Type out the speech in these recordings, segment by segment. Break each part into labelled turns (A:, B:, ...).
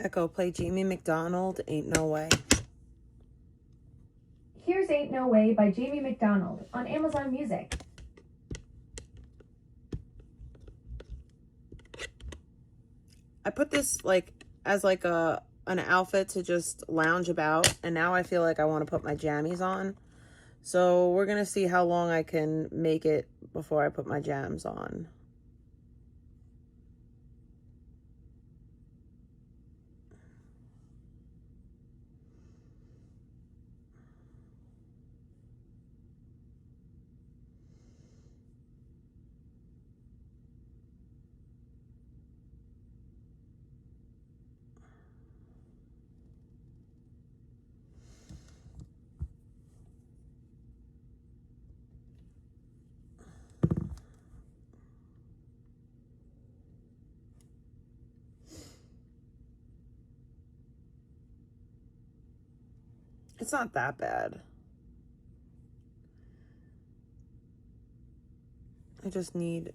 A: Echo, play Jamie McDonald, Ain't No Way.
B: Here's Ain't No Way by Jamie McDonald on Amazon Music.
A: I put this like as like an outfit to just lounge about, and now I feel like I want to put my jammies on. So we're gonna see how long I can make it before I put my jams on. It's not that bad. I just need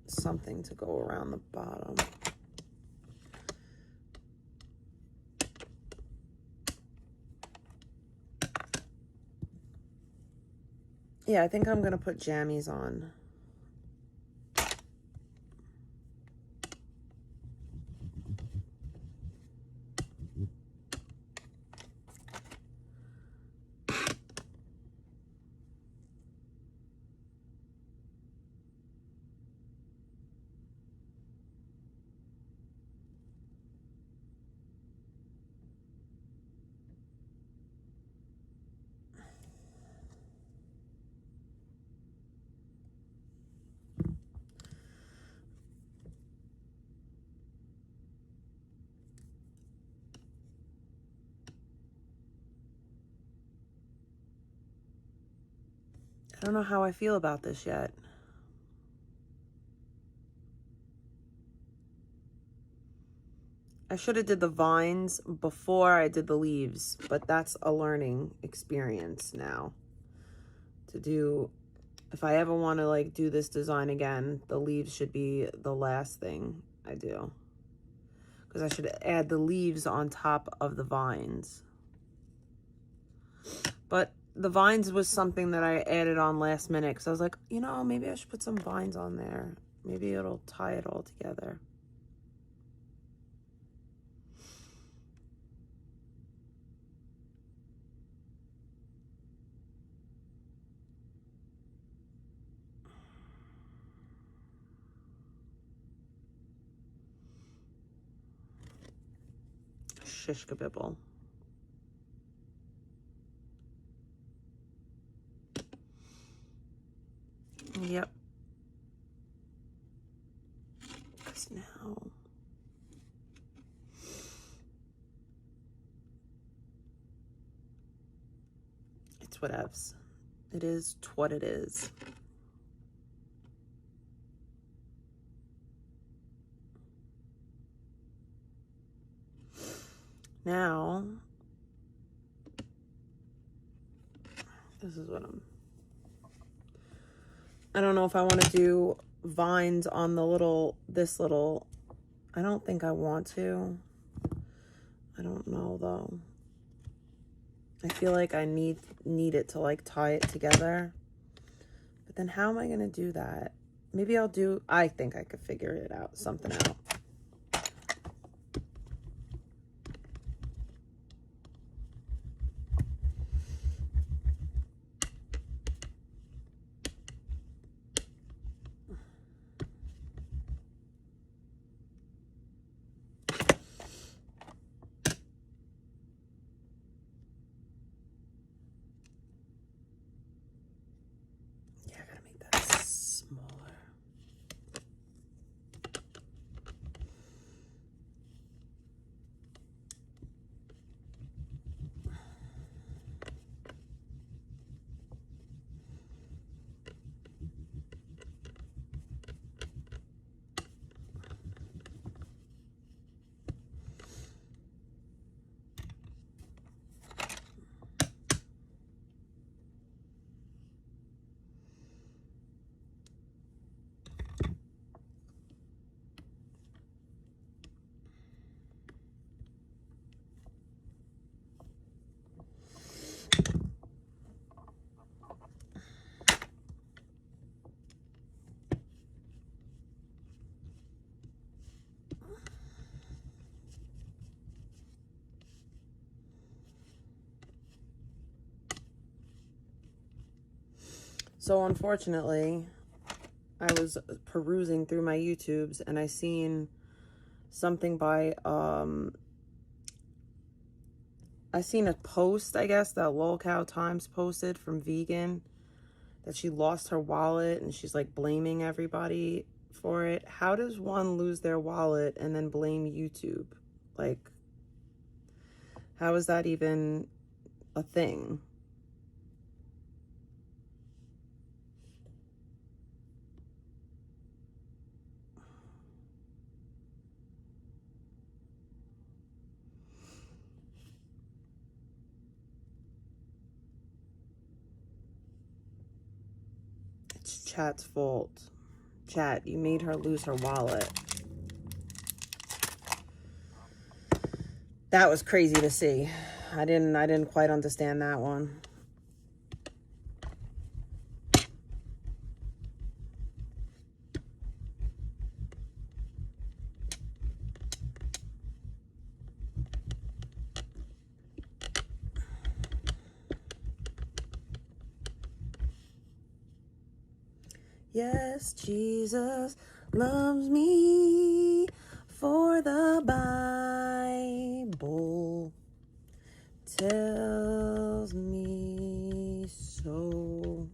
A: something to go around the bottom. Yeah, I think I'm gonna put jammies on. I don't know how I feel about this yet. I should have did the vines before I did the leaves, but that's a learning experience now. To do, if I ever want to like do this design again, the leaves should be the last thing I do. Because I should add the leaves on top of the vines. But the vines was something that I added on last minute because I was like, you know, maybe I should put some vines on there. Maybe it'll tie it all together. Shish kabibble. Yep. Because now it's whatevs. It is what it is. Now, this is what I don't know if I want to do vines on the this little, I don't think I want to. I don't know though. I feel like I need it to like tie it together. But then how am I going to do that? Maybe I think I could figure it out, something out. Yeah, I gotta make that smaller. So unfortunately, I was perusing through my YouTubes and I seen something by, I seen a post, I guess, that LolCow Times posted from Vegan, that she lost her wallet and she's like blaming everybody for it. How does one lose their wallet and then blame YouTube? Like, how is that even a thing? It's chat's fault. Chat, you made her lose her wallet. That was crazy to see. I didn't quite understand that one. Yes, Jesus loves me, for the Bible tells me so.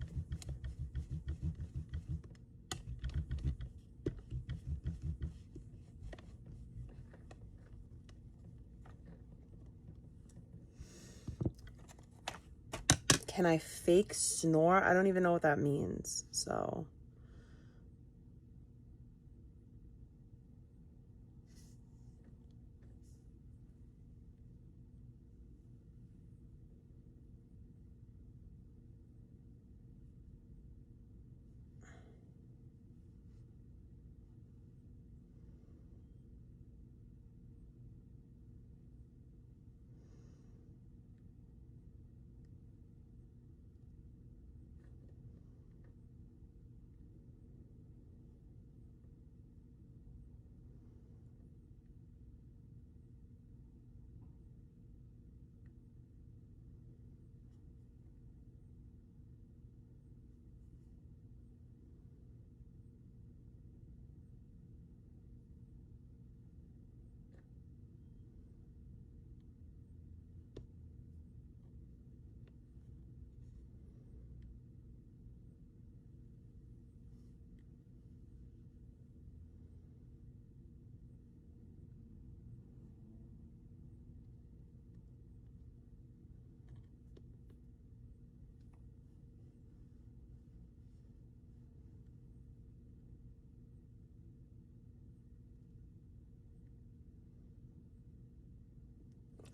A: Can I fake snore? I don't even know what that means, so...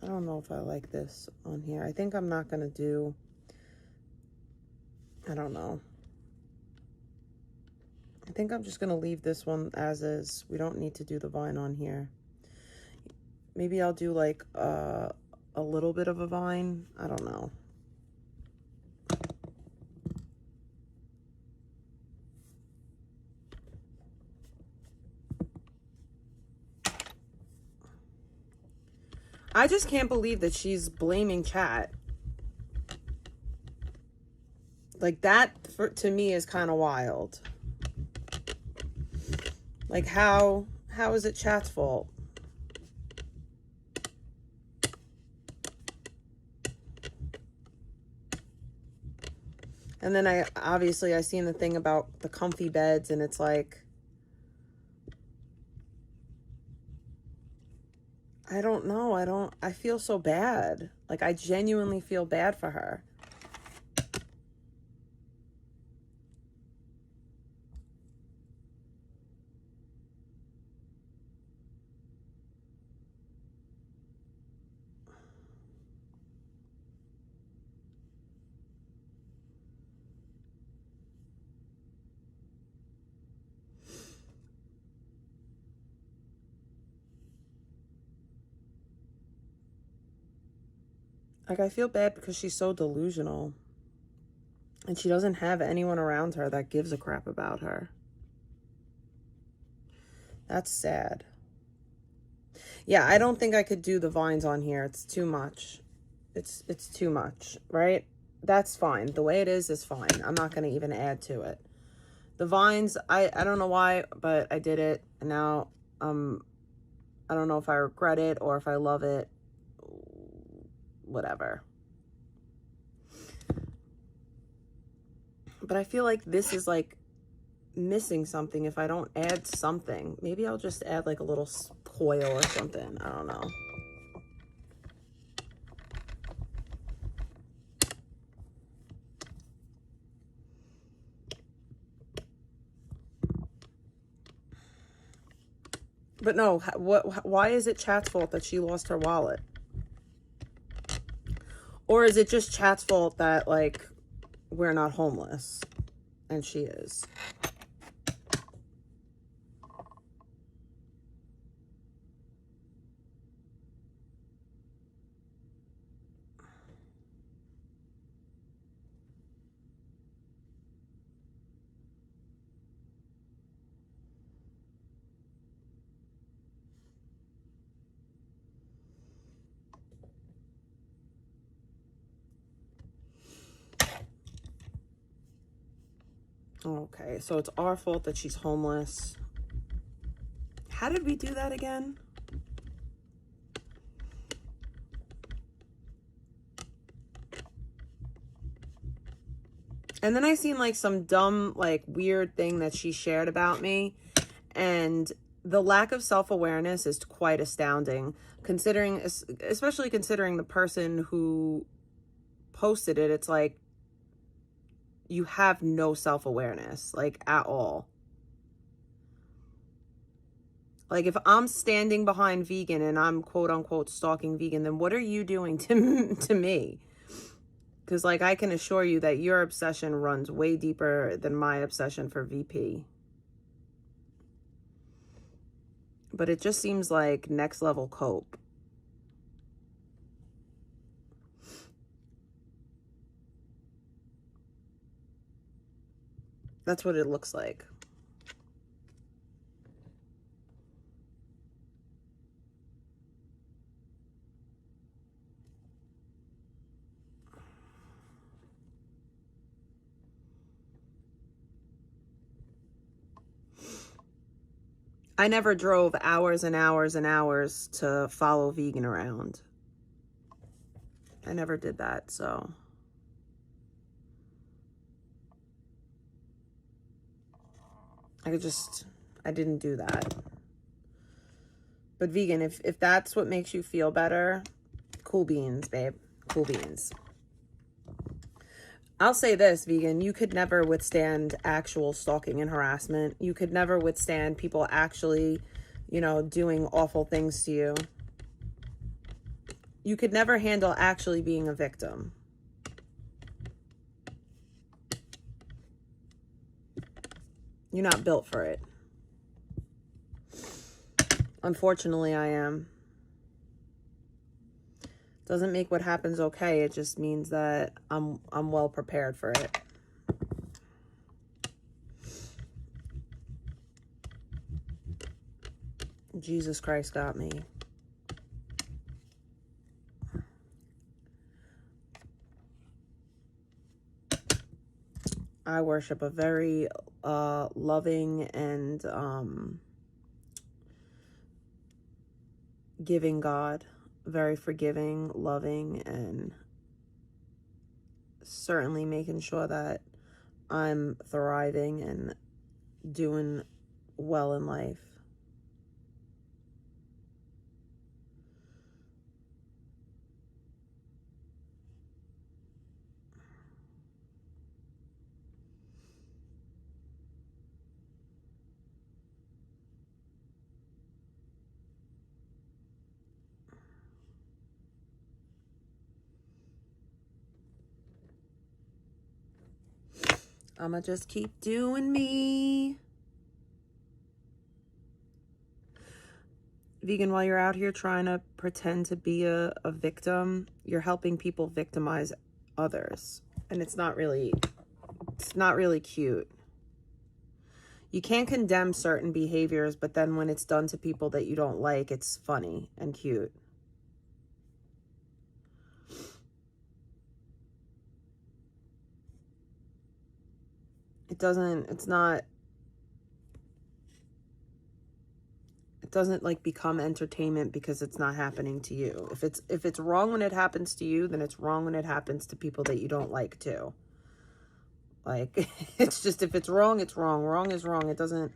A: I don't know if I like this on here. I think I'm not gonna do... I don't know. I think I'm just gonna leave this one as is. We don't need to do the vine on here. Maybe I'll do like a little bit of a vine. I don't know. I just can't believe that she's blaming chat. Like, that, to me, is kind of wild. Like, how is it chat's fault? And then I seen the thing about the comfy beds, and it's like, I don't know. I feel so bad. Like, I genuinely feel bad for her. Like, I feel bad because she's so delusional. And she doesn't have anyone around her that gives a crap about her. That's sad. Yeah, I don't think I could do the vines on here. It's too much. It's too much, right? that's fine. The way it is fine. I'm not going to even add to it. The vines, I don't know why, but I did it. And now, I don't know if I regret it or if I love it. Whatever. But I feel like this is like missing something if I don't add something. Maybe I'll just add like a little coil or something. I don't know. But no, why is it Chat's fault that she lost her wallet? Or is it just Chat's fault that, like, we're not homeless? And she is. Okay, so it's our fault that she's homeless. How did we do that again? And then I seen like some dumb, like weird thing that she shared about me. And the lack of self-awareness is quite astounding, considering, especially considering the person who posted it. It's like, you have no self-awareness, like, at all. Like, if I'm standing behind vegan and I'm quote-unquote stalking vegan, then what are you doing to me? Because, like, I can assure you that your obsession runs way deeper than my obsession for VP. But it just seems like next level cope. That's what it looks like. I never drove hours and hours and hours to follow vegan around. I never did that, so. I didn't do that. But vegan, if that's what makes you feel better, cool beans, babe. Cool beans. I'll say this, vegan, you could never withstand actual stalking and harassment. You could never withstand people actually, you know, doing awful things to you. You could never handle actually being a victim. You're not built for it. Unfortunately, I am. Doesn't make what happens okay. It just means that I'm well prepared for it. Jesus Christ got me. I worship a very loving and giving God. Very forgiving, loving, and certainly making sure that I'm thriving and doing well in life. I'ma just keep doing me. Vegan, while you're out here trying to pretend to be a victim, you're helping people victimize others. And it's not really cute. You can't condemn certain behaviors, but then when it's done to people that you don't like, it's funny and cute. it's not, it doesn't like become entertainment because it's not happening to you. If it's wrong when it happens to you, then it's wrong when it happens to people that you don't like too. Like, it's just, if it's wrong, it's wrong. Wrong is wrong. It doesn't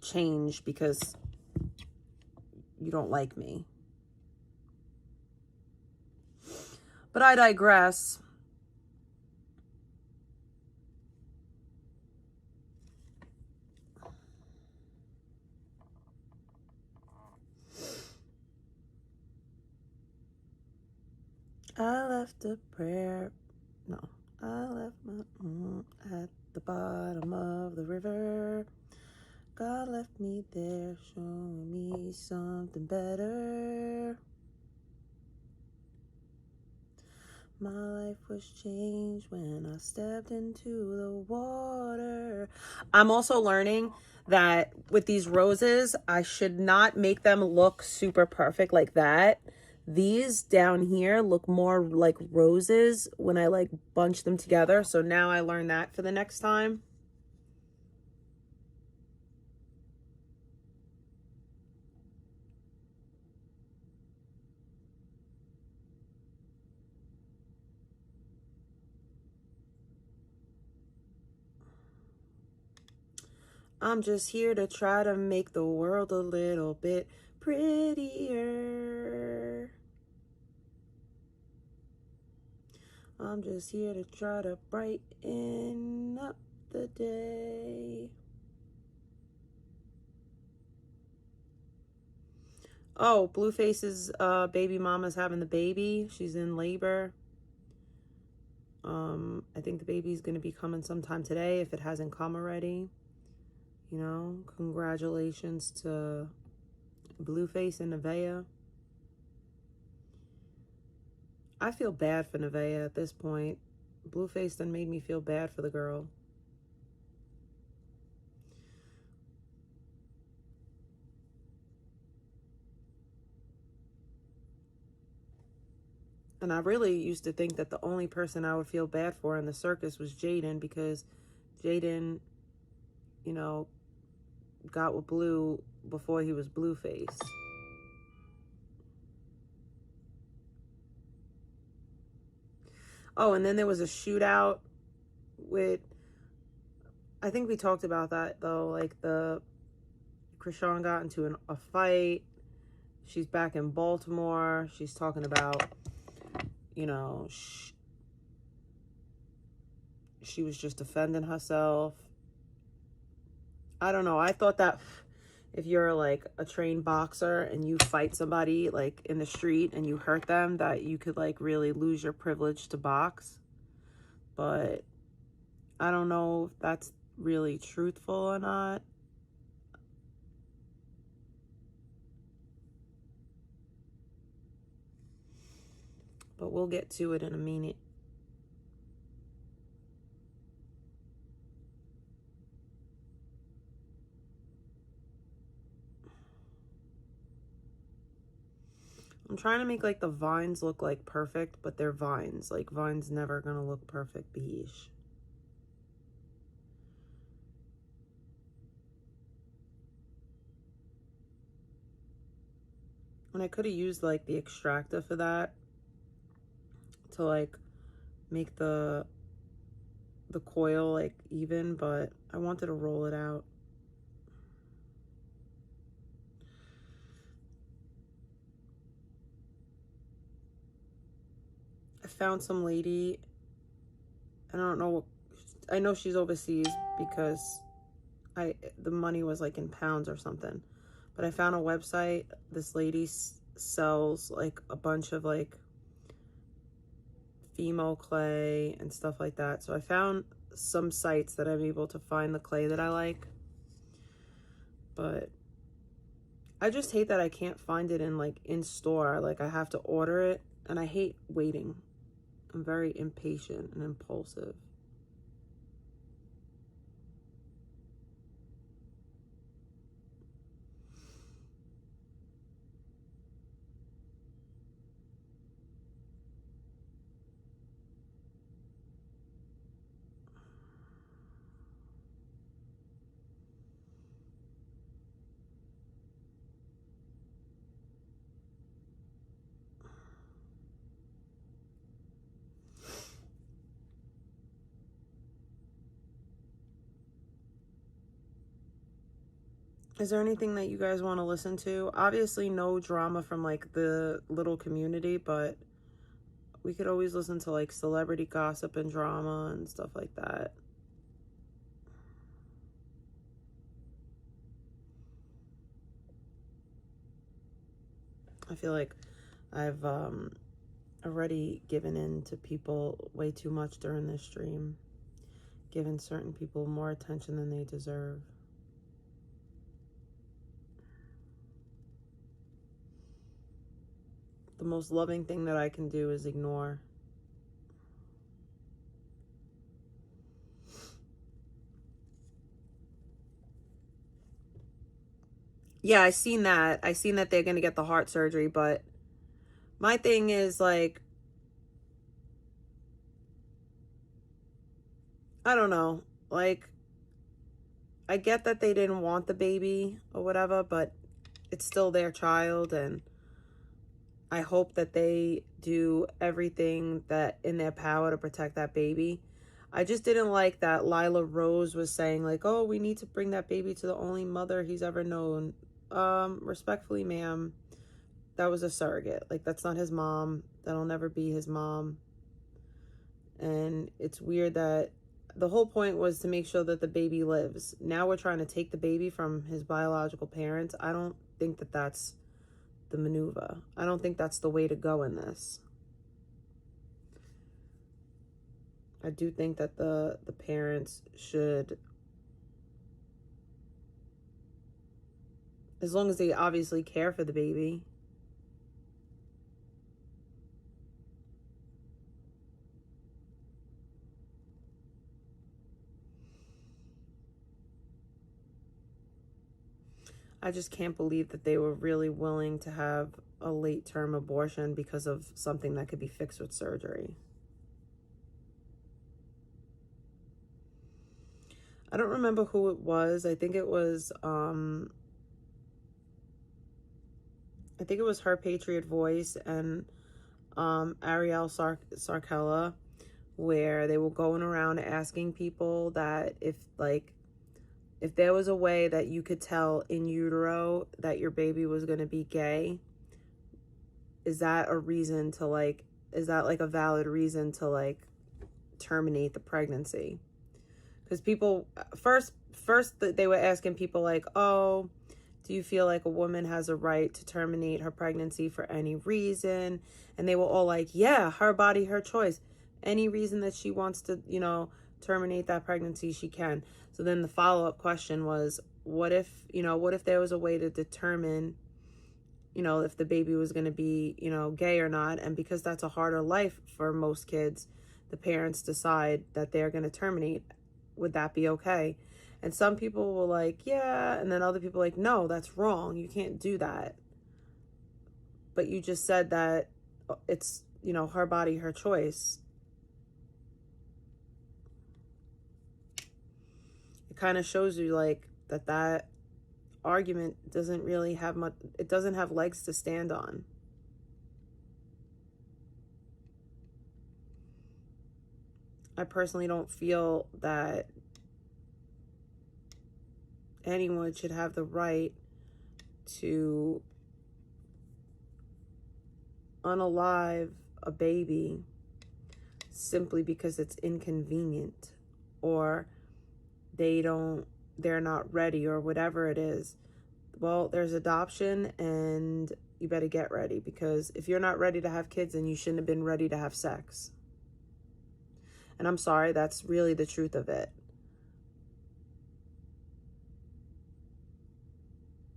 A: change because you don't like me. But I digress. I left a prayer. No. I left my at the bottom of the river. God left me there, showing me something better. My life was changed when I stepped into the water. I'm also learning that with these roses, I should not make them look super perfect like that. These down here look more like roses when I like bunch them together. So now I learned that for the next time. I'm just here to try to make the world a little bit prettier. I'm just here to try to brighten up the day. Oh, Blueface's baby mama's having the baby. She's in labor. I think the baby's going to be coming sometime today if it hasn't come already. You know, congratulations to Blueface and Nevaeh. I feel bad for Nevaeh at this point. Blueface done made me feel bad for the girl. And I really used to think that the only person I would feel bad for in the circus was Jaden, because Jaden, you know, got with Blue before he was Blueface. Oh, and then there was a shootout with, I think we talked about that though, like the Krishan got into a fight. She's back in Baltimore. She's talking about, you know, she was just defending herself. I don't know. I thought that if you're like a trained boxer and you fight somebody like in the street and you hurt them, that you could like really lose your privilege to box. But I don't know if that's really truthful or not. But we'll get to it in a minute. I'm trying to make like the vines look like perfect, but they're vines. Like vines never gonna look perfect, beige. And I could have used like the extractor for that to like make the coil like even, but I wanted to roll it out. I found some lady, I don't know, I know she's overseas because the money was like in pounds or something, but I found a website. This lady sells like a bunch of like Fimo clay and stuff like that. So I found some sites that I'm able to find the clay that I like, but I just hate that I can't find it in like in store. Like I have to order it, and I hate waiting. I'm very impatient and impulsive. Is there anything that you guys want to listen to? Obviously no drama from like the little community, but we could always listen to like celebrity gossip and drama and stuff like that. I feel like I've already given in to people way too much during this stream, given certain people more attention than they deserve. The most loving thing that I can do is ignore. Yeah, I seen that. I seen that they're going to get the heart surgery, but my thing is like, I don't know. Like, I get that they didn't want the baby or whatever, but it's still their child, and I hope that they do everything that in their power to protect that baby. I just didn't like that Lila Rose was saying like, oh, we need to bring that baby to the only mother he's ever known. Respectfully, ma'am, that was a surrogate. Like, that's not his mom. That'll never be his mom. And it's weird that the whole point was to make sure that the baby lives. Now we're trying to take the baby from his biological parents. I don't think that that's the maneuver. I don't think that's the way to go in this. I do think that the parents should, as long as they obviously care for the baby. I just can't believe that they were really willing to have a late-term abortion because of something that could be fixed with surgery. I don't remember who it was. I think it was Her Patriot Voice and Ariel Sarkella, where they were going around asking people that if there was a way that you could tell in utero that your baby was going to be gay, is that a reason to like, is that like a valid reason to like terminate the pregnancy? Because people first they were asking people like, oh, do you feel like a woman has a right to terminate her pregnancy for any reason? And they were all like, yeah, her body, her choice. Any reason that she wants to, terminate that pregnancy, she can. So then the follow-up question was, what if there was a way to determine, if the baby was going to be, gay or not? And because that's a harder life for most kids, the parents decide that they're going to terminate. Would that be okay? And some people were like, yeah. And then other people were like, no, that's wrong. You can't do that. But you just said that it's, her body, her choice. It kind of shows you like that argument doesn't really have much, it doesn't have legs to stand on. I personally don't feel that anyone should have the right to unalive a baby simply because it's inconvenient, or they're not ready, or whatever it is. Well, there's adoption, and you better get ready, because if you're not ready to have kids, then you shouldn't have been ready to have sex. And I'm sorry, that's really the truth of it.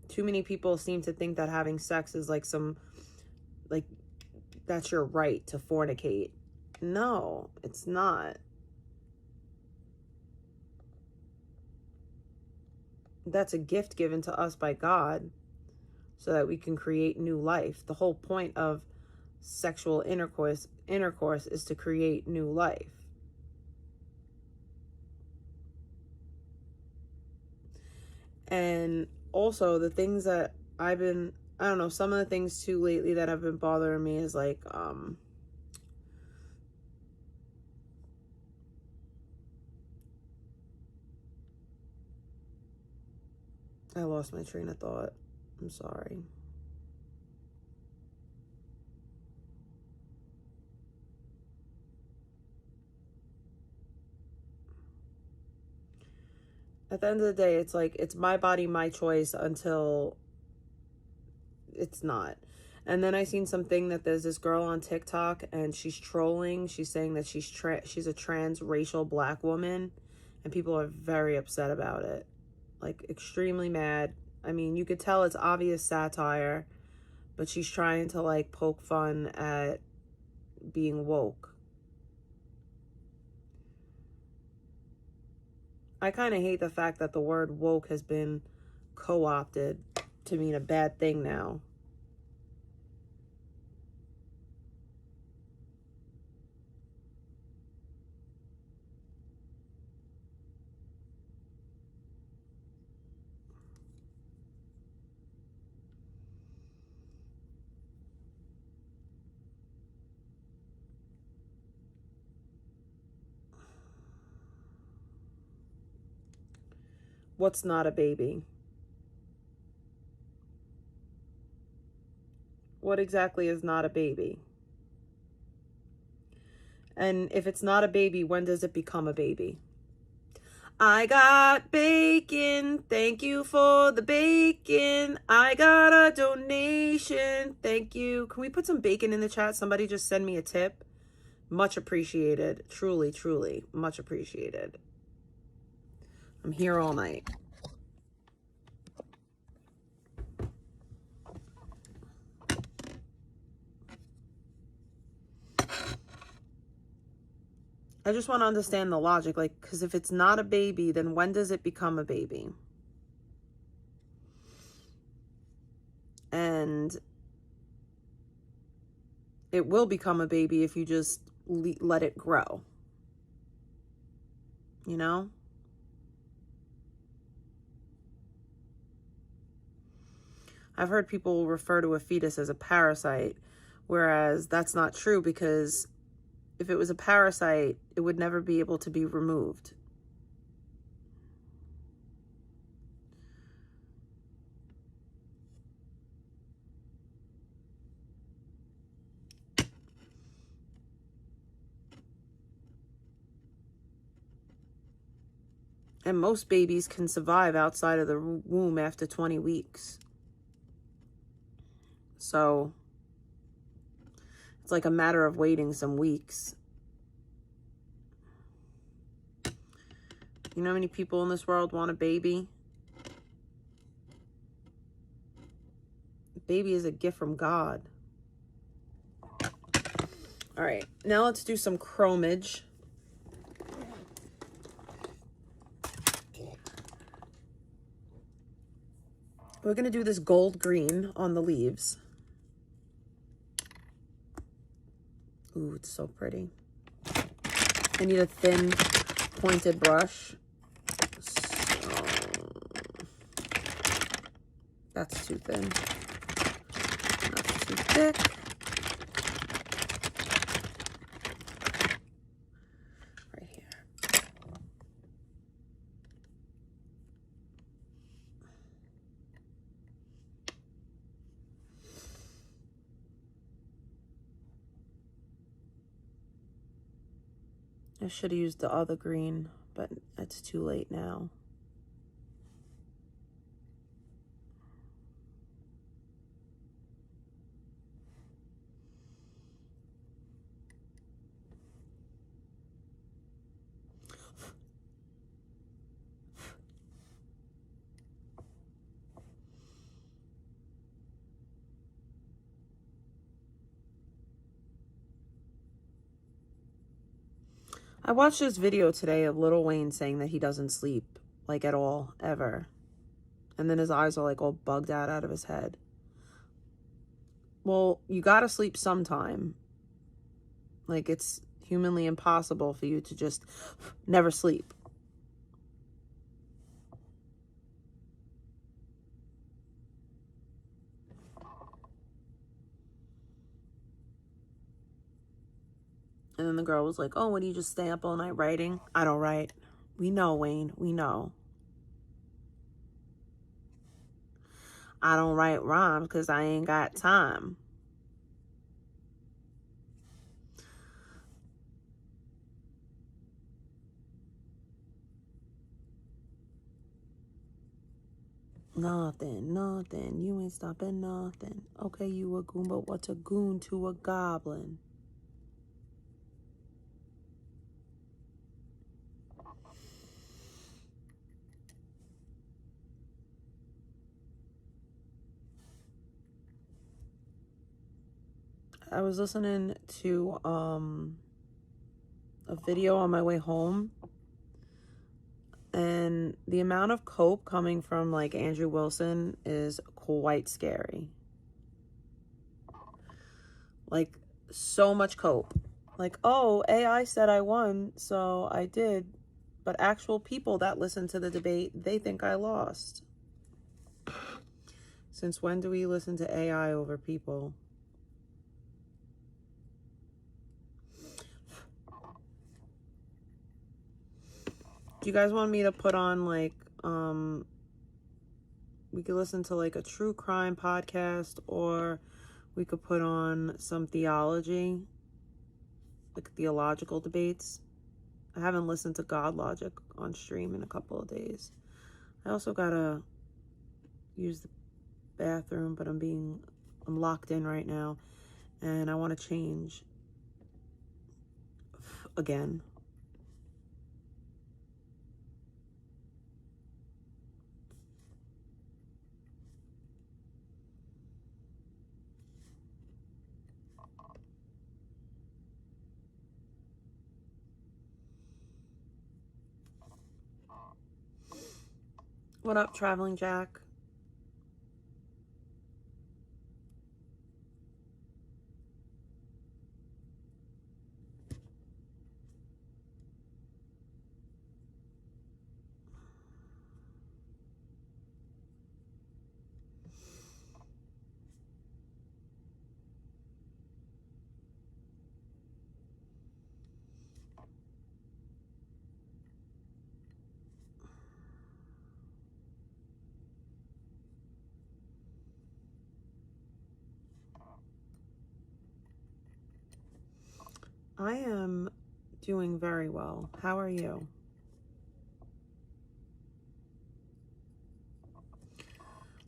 A: Too many people seem to think that having sex is like that's your right to fornicate. No, it's not. That's a gift given to us by God so that we can create new life. The whole point of sexual intercourse is to create new life. And also the things that I don't know, some of the things too lately that have been bothering me is like, I lost my train of thought. I'm sorry. At the end of the day, it's like, it's my body, my choice until it's not. And then I seen something that there's this girl on TikTok and she's trolling. She's saying that she's a transracial black woman, and people are very upset about it. Like, extremely mad. I mean, you could tell it's obvious satire, but she's trying to like poke fun at being woke. I kind of hate the fact that the word woke has been co-opted to mean a bad thing now. What's not a baby? What exactly is not a baby? And if it's not a baby, when does it become a baby? I got bacon. Thank you for the bacon. I got a donation. Thank you. Can we put some bacon in the chat? Somebody just send me a tip. Much appreciated. Truly, truly, much appreciated. I'm here all night. I just want to understand the logic, like, because if it's not a baby, then when does it become a baby? And it will become a baby if you just let it grow. You know? I've heard people refer to a fetus as a parasite, whereas that's not true, because if it was a parasite, it would never be able to be removed. And most babies can survive outside of the womb after 20 weeks. So it's like a matter of waiting some weeks. You know how many people in this world want a baby? A baby is a gift from God. All right, now let's do some chromage. We're going to do this gold green on the leaves. Ooh, it's so pretty. I need a thin, pointed brush. So, that's too thin. That's too thick. Right here. I should have used the other green, but it's too late now. I watched this video today of Lil Wayne saying that he doesn't sleep, like, at all, ever. And then his eyes are like all bugged out of his head. Well, you gotta sleep sometime. Like, it's humanly impossible for you to just never sleep. And then the girl was like, oh, what, do you just stay up all night writing? I don't write. We know, Wayne. We know. I don't write rhymes because I ain't got time. Nothing, nothing. You ain't stopping nothing. Okay, you a goon, but what's a goon to a goblin? I was listening to a video on my way home, and the amount of cope coming from like Andrew Wilson is quite scary. Like, so much cope. Like, oh, AI said I won, so I did. But actual people that listen to the debate, they think I lost. Since when do we listen to AI over people? Do you guys want me to put on like, we could listen to like a true crime podcast, or we could put on some theology, like theological debates. I haven't listened to God Logic on stream in a couple of days. I also gotta use the bathroom, but I'm locked in right now, and I want to change again. What up, Traveling Jack? I am doing very well. How are you?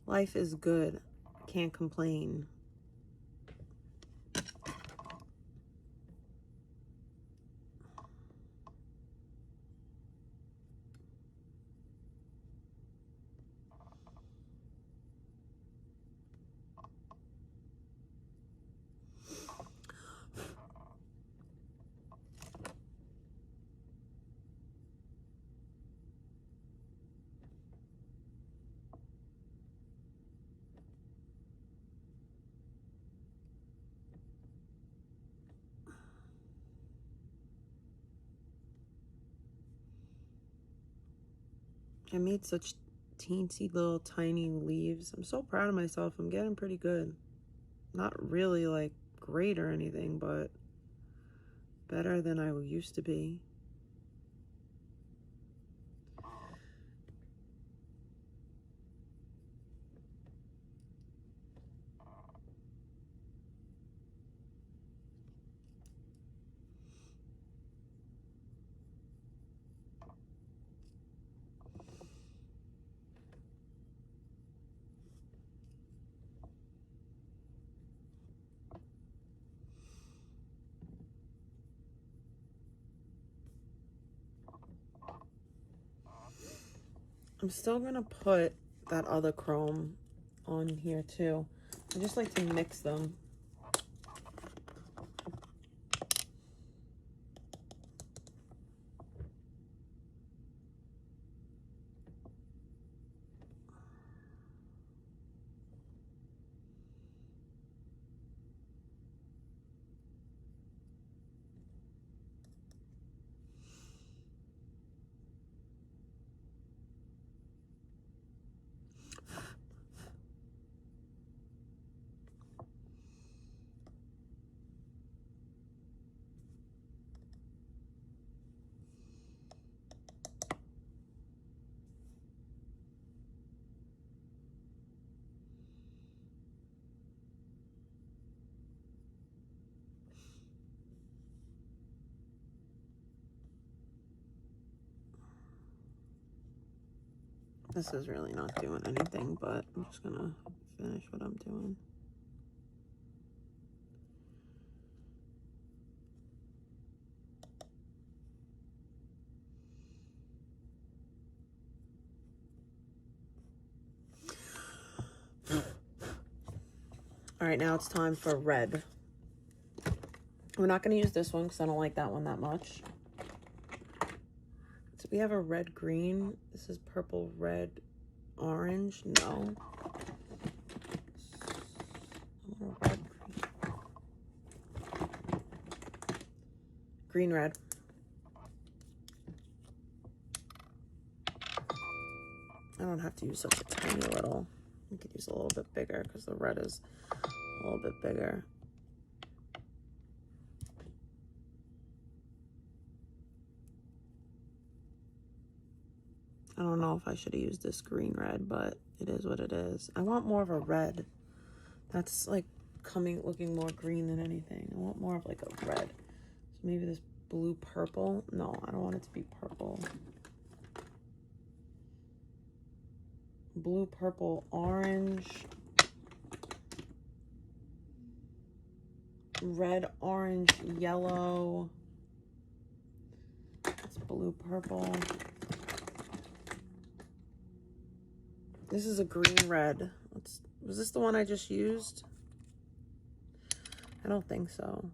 A: Life is good. Can't complain. I made such teensy little tiny leaves. I'm so proud of myself. I'm getting pretty good. Not really like great or anything, but better than I used to be. I'm still gonna put that other chrome on here too. I just like to mix them. This is really not doing anything, but I'm just gonna finish what I'm doing. All right, now it's time for red. We're not going to use this one because I don't like that one that much. So we have a red green. This is purple, red, orange. No. I want a red, green, red. I don't have to use such a tiny little. I could use a little bit bigger because the red is a little bit bigger. I don't know if I should have used this green red, but it is what it is. I want more of a red. That's like looking more green than anything. I want more of like a red. So maybe this blue purple. No, I don't want it to be purple. Blue, purple, orange. Red, orange, yellow. It's blue, purple. This is a green red. Was this the one I just used? I don't think so.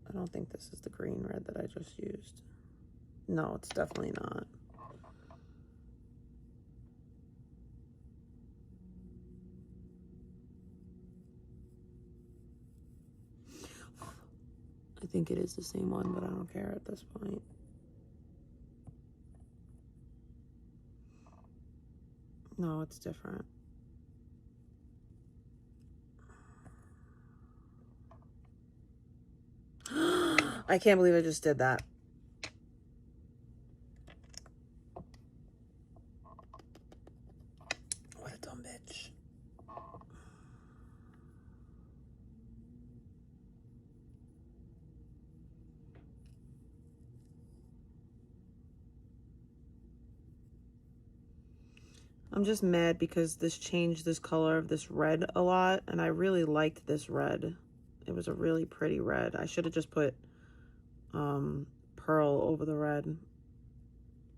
A: I don't think this is the green red that I just used. No, it's definitely not. I think it is the same one, but I don't care at this point. No, it's different. I can't believe I just did that. What a dumb bitch. I'm just mad because this changed this color of this red a lot, and I really liked this red. It was a really pretty red. I should have just put pearl over the red.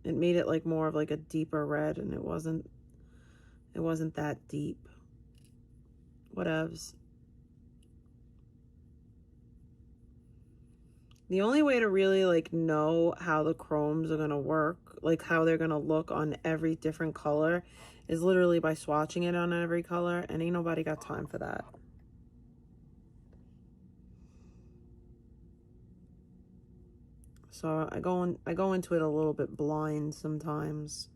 A: It made it like more of like a deeper red, and it wasn't that deep. Whatevs. The only way to really like know how the chromes are gonna work, like how they're gonna look on every different color, is literally by swatching it on every color, and ain't nobody got time for that. So I go into it a little bit blind sometimes.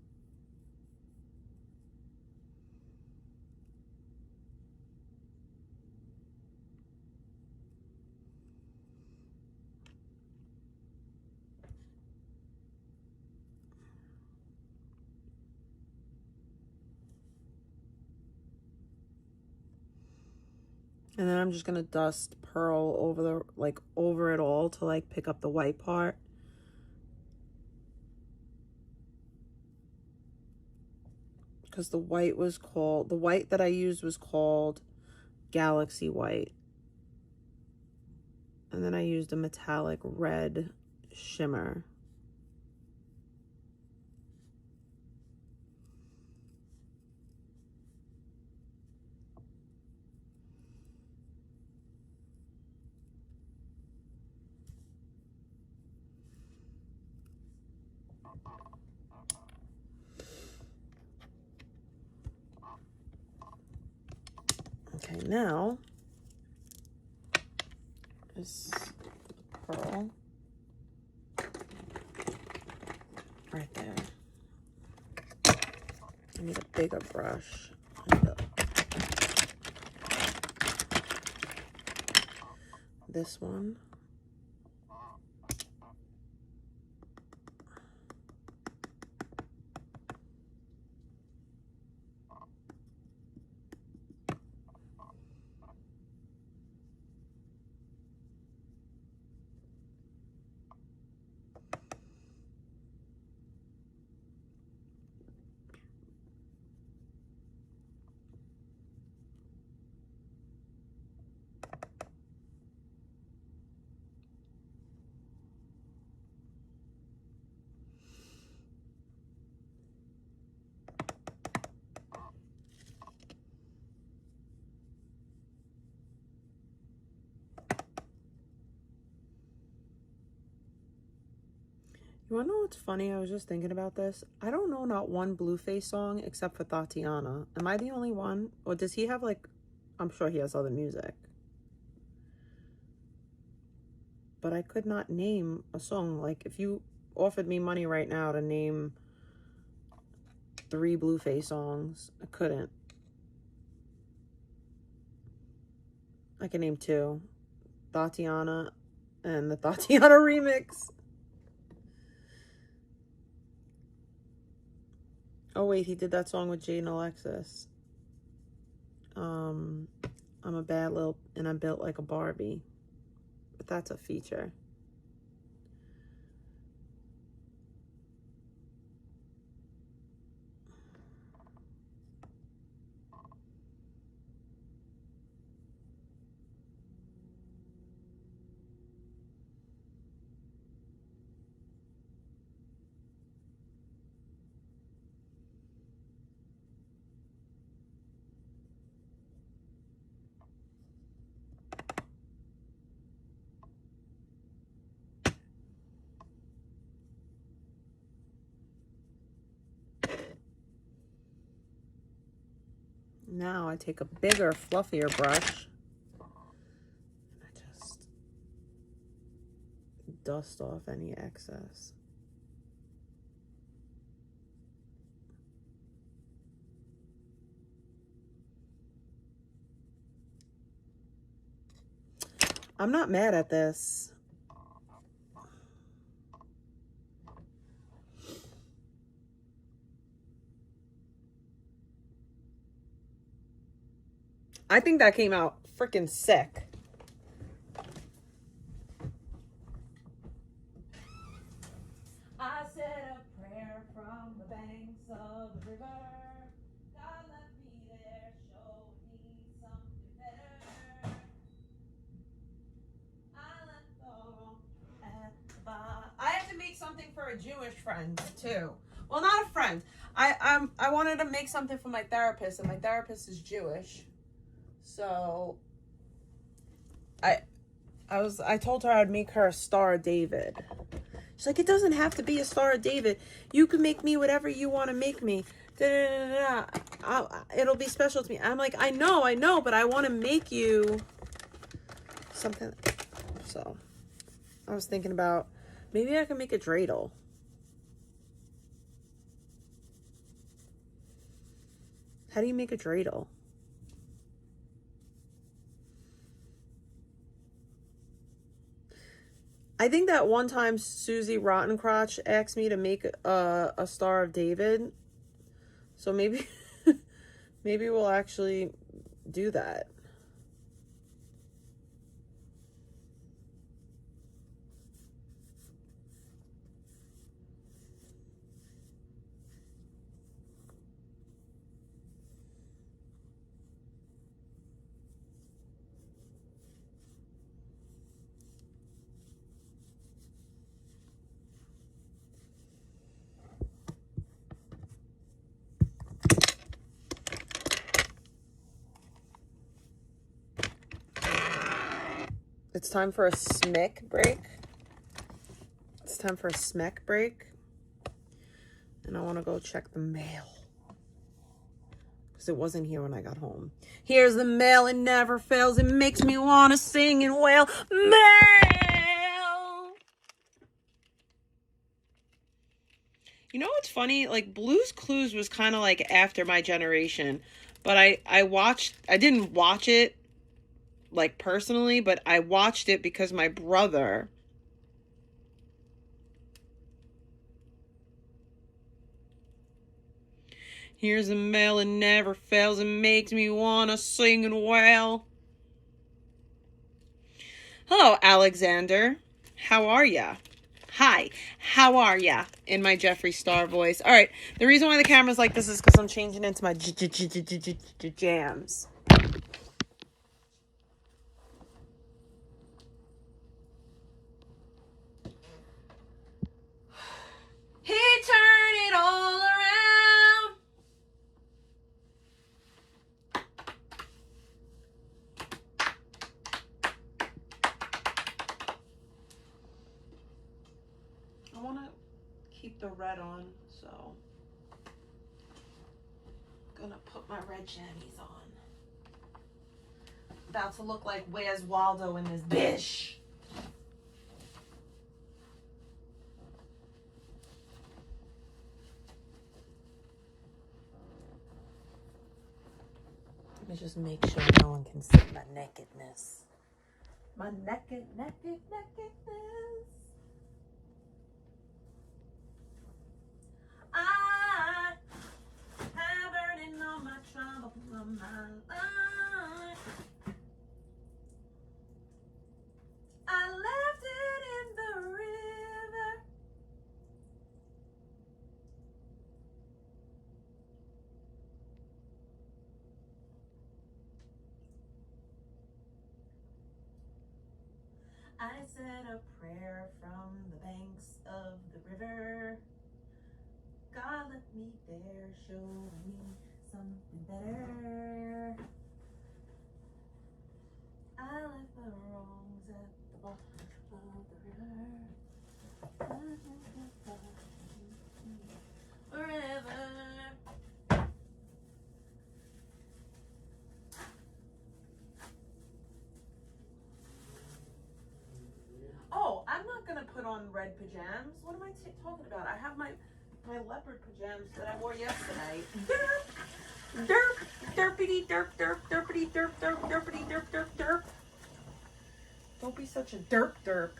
A: And then I'm just gonna dust pearl over it all to like pick up the white part. Because the white that I used was called Galaxy White. And then I used a metallic red shimmer. Okay, now this pearl right there. I need a bigger brush. This one. You wanna know what's funny? I was just thinking about this. I don't know not one Blueface song except for Tatiana. Am I the only one? Or does he have like, I'm sure he has other music. But I could not name a song. Like if you offered me money right now to name 3 Blueface songs, I couldn't. I can name 2. Tatiana and the Tatiana remix. Oh wait, he did that song with Jade and Alexis. I'm a bad little, and I'm built like a Barbie. But that's a feature. Now I take a bigger, fluffier brush and I just dust off any excess. I'm not mad at this. I think that came out freaking sick. I said a prayer from the banks of the river. God left me there, showed me something better. I left the wrong at the bar. I have to make something for a Jewish friend too. Well, not a friend. I wanted to make something for my therapist, and my therapist is Jewish. So I told her I'd make her a Star of David. She's like, it doesn't have to be a Star of David. You can make me whatever you want to make me. It'll be special to me. I'm like, I know, but I want to make you something. So I was thinking about maybe I can make a dreidel. How do you make a dreidel? I think that one time Susie Rottencrotch asked me to make a Star of David. So maybe maybe we'll actually do that. It's time for a smack break. It's time for a smack break. And I want to go check the mail. Because it wasn't here when I got home. Here's the mail, it never fails. It makes me want to sing and wail. Mail! You know what's funny? Like, Blue's Clues was kind of like after my generation. But I didn't watch it like personally, but I watched it because my brother here's the mail, it never fails, it makes me wanna sing and wail. Hello, Alexander. How are ya? Hi, how are ya? In my Jeffree Star voice. All right, the reason why the camera's like this is because I'm changing into my jams. He turned it all around. I want to keep the red on, so gonna put my red jammies on. About to look like Where's Waldo in this bish. Let me just make sure no one can see my nakedness. My nakedness. I have burning all my trouble from my life. I left it in the river. I said a prayer from the banks of the river. God let me there, show me something better. I left the wrongs at the bottom of the river. Forever. Oh, I'm not gonna put on red pajamas. What am I talking about? I have my leopard pajamas that I wore yesterday. Derp, derpity, derp, derp, derpity, derp, derp, derpity, derp, derp, derp. Don't be such a derp, derp.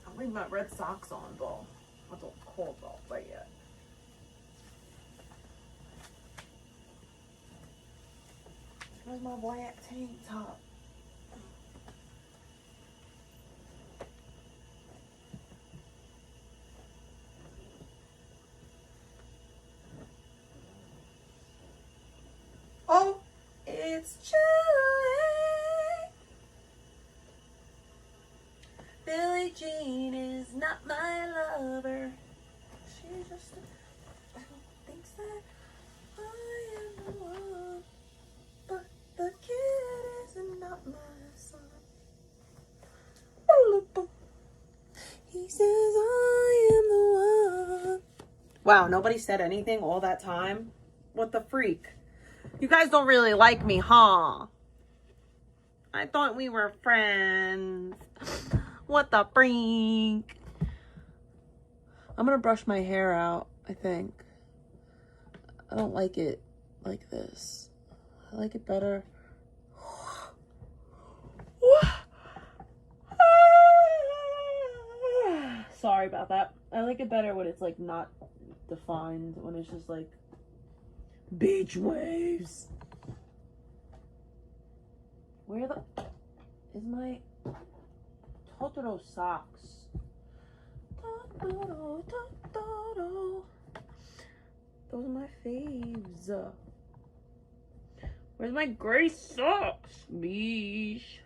A: I'm leaving my red socks on, though. I don't cold off right yet. Where's my black tank top? Oh, it's chilly. Billie Jean is not my lover. She just thinks that I am the one. But the kid is not my son. He says I am the one. Wow, nobody said anything all that time? What the freak? You guys don't really like me, huh? I thought we were friends. What the freak? I'm gonna brush my hair out, I think. I don't like it like this. I like it better. Sorry about that. I like it better when it's like not defined, when it's just like beach waves. Where the is my Totoro socks? Totoro, Totoro. Those are my faves. Where's my gray socks? Beesh.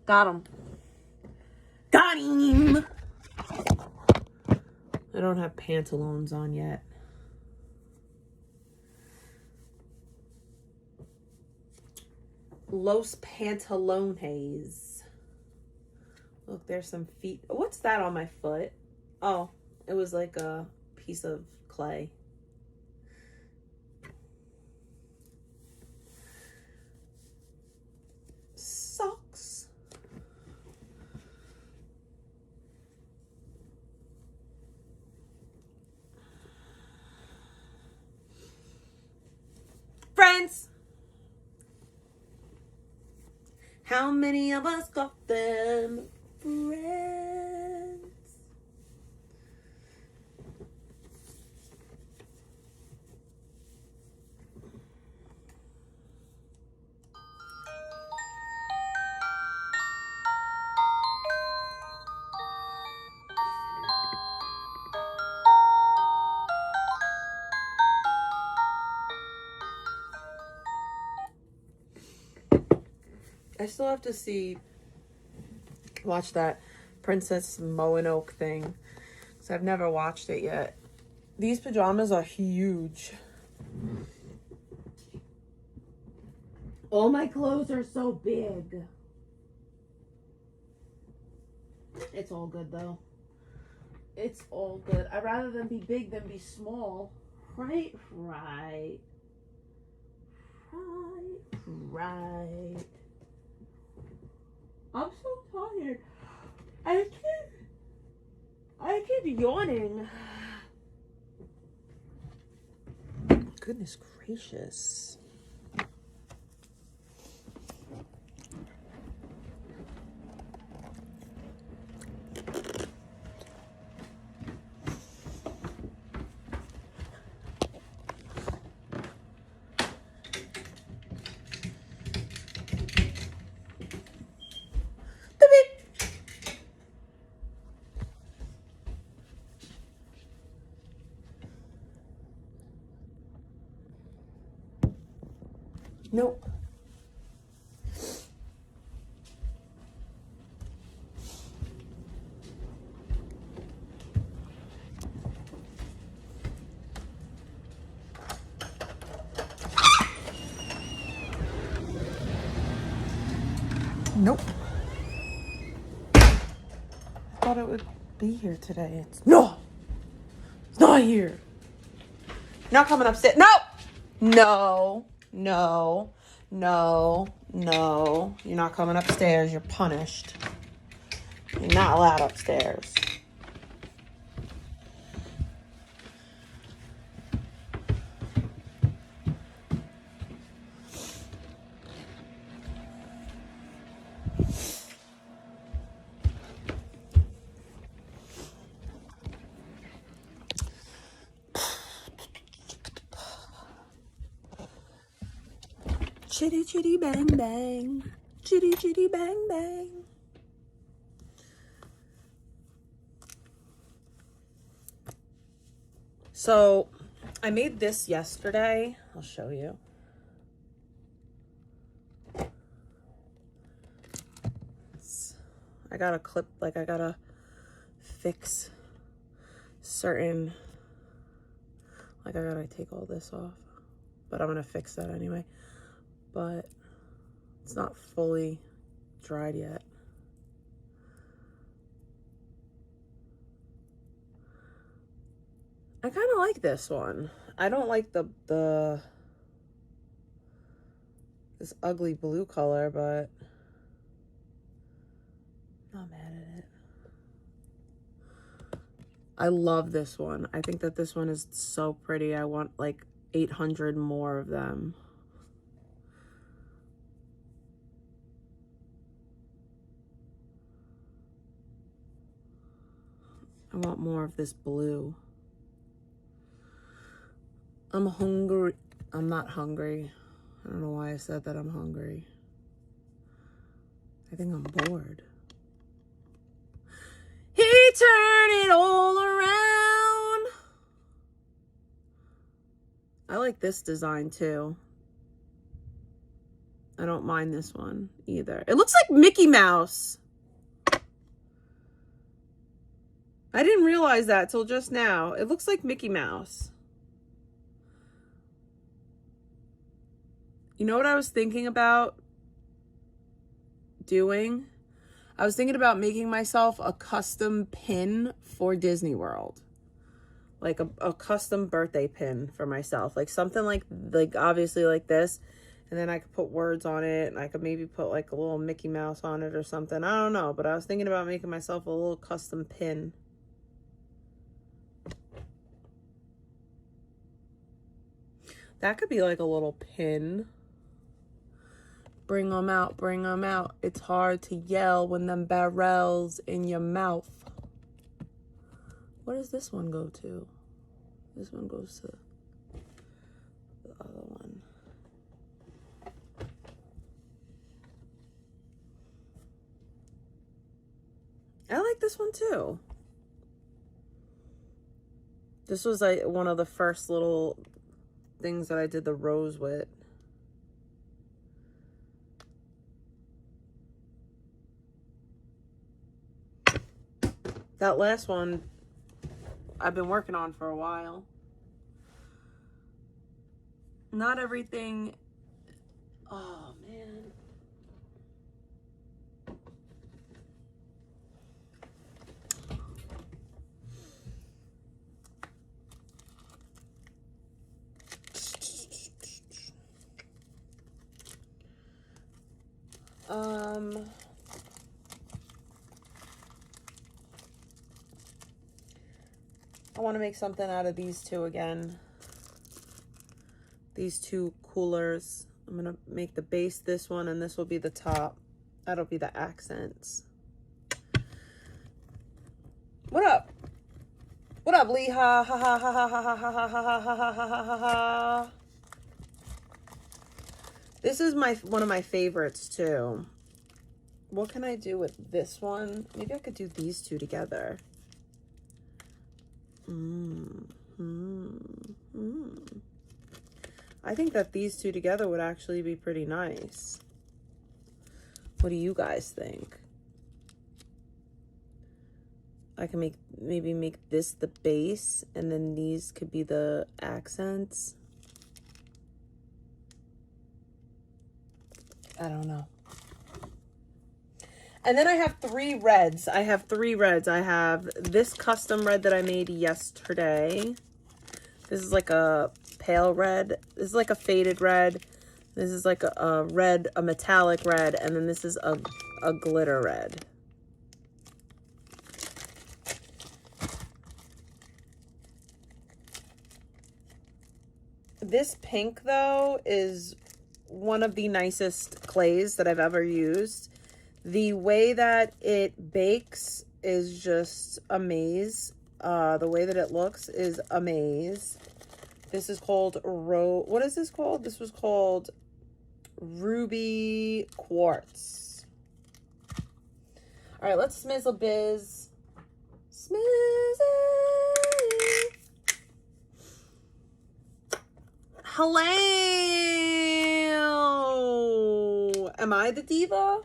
A: Got him. Got him! I don't have pantaloons on yet. Los Pantalones. Look, there's some feet. What's that on my foot? Oh, it was like a piece of clay. Socks. Friends. How many of us got them friends? I still have to watch that Princess Moanoke thing. So I've never watched it yet. These pajamas are huge. All my clothes are so big. It's all good though. It's all good. I'd rather them be big than be small. Right. I'm so tired. I keep yawning. Goodness gracious. Nope. Nope. I thought it would be here today. It's not here. You're not coming upstairs. No. You're not coming upstairs. You're punished. You're not allowed upstairs. Chitty chitty bang bang. Chitty chitty bang bang. So I made this yesterday. I'll show you. I gotta clip, like I gotta fix certain, like I gotta take all this off, but I'm gonna fix that anyway. But it's not fully dried yet. I kind of like this one. I don't like this ugly blue color, but I'm not mad at it. I love this one. I think that this one is so pretty. I want like 800 more of them. I want more of this blue. I'm hungry. I'm not hungry. I don't know why I said that I'm hungry. I think I'm bored. He turned it all around. I like this design too. I don't mind this one either. It looks like Mickey Mouse. I didn't realize that till just now. It looks like Mickey Mouse. You know what I was thinking about doing? I was thinking about making myself a custom pin for Disney World. Like a custom birthday pin for myself. Like something like obviously like this. And then I could put words on it. And I could maybe put like a little Mickey Mouse on it or something. I don't know. But I was thinking about making myself a little custom pin. That could be like a little pin. Bring them out, bring them out. It's hard to yell when them barrels in your mouth. Where does this one go to? This one goes to the other one. I like this one too. This was like one of the first little things that I did the rose with. That last one I've been working on for a while. Not everything. Oh, man. I want to make something out of these two again. These two coolers. I'm going to make the base this one, and this will be the top. That'll be the accents. What up? What up, Lee? Ha ha ha ha ha ha ha ha ha ha ha ha ha. This is one of my favorites too. What can I do with this one? Maybe I could do these two together. I think that these two together would actually be pretty nice. What do you guys think? I can maybe make this the base, and then these could be the accents. I don't know. And then I have 3 reds. I have this custom red that I made yesterday. This is like a pale red. This is like a faded red. This is like a red, a metallic red. And then this is a glitter red. This pink, though, is one of the nicest clays that I've ever used. The way that it bakes is just amaze. The way that it looks is amaze. This is called what is this called? This was called Ruby Quartz. All right, let's smizzle biz. Smizzle. Hello. Am I the diva?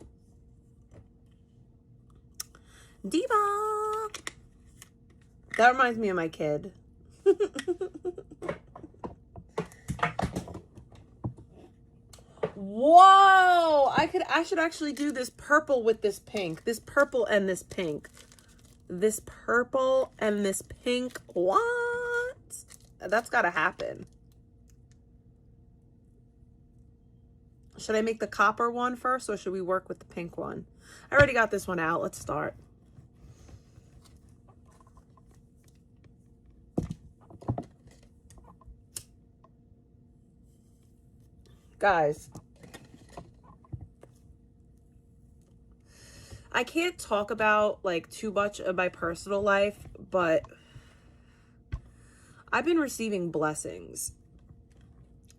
A: Diva. That reminds me of my kid. Whoa! I should actually do this purple with this pink. This purple and this pink. This purple and this pink. What? That's gotta happen. Should I make the copper one first, or should we work with the pink one? I already got this one out. Let's start. Guys, I can't talk about like too much of my personal life, but I've been receiving blessings,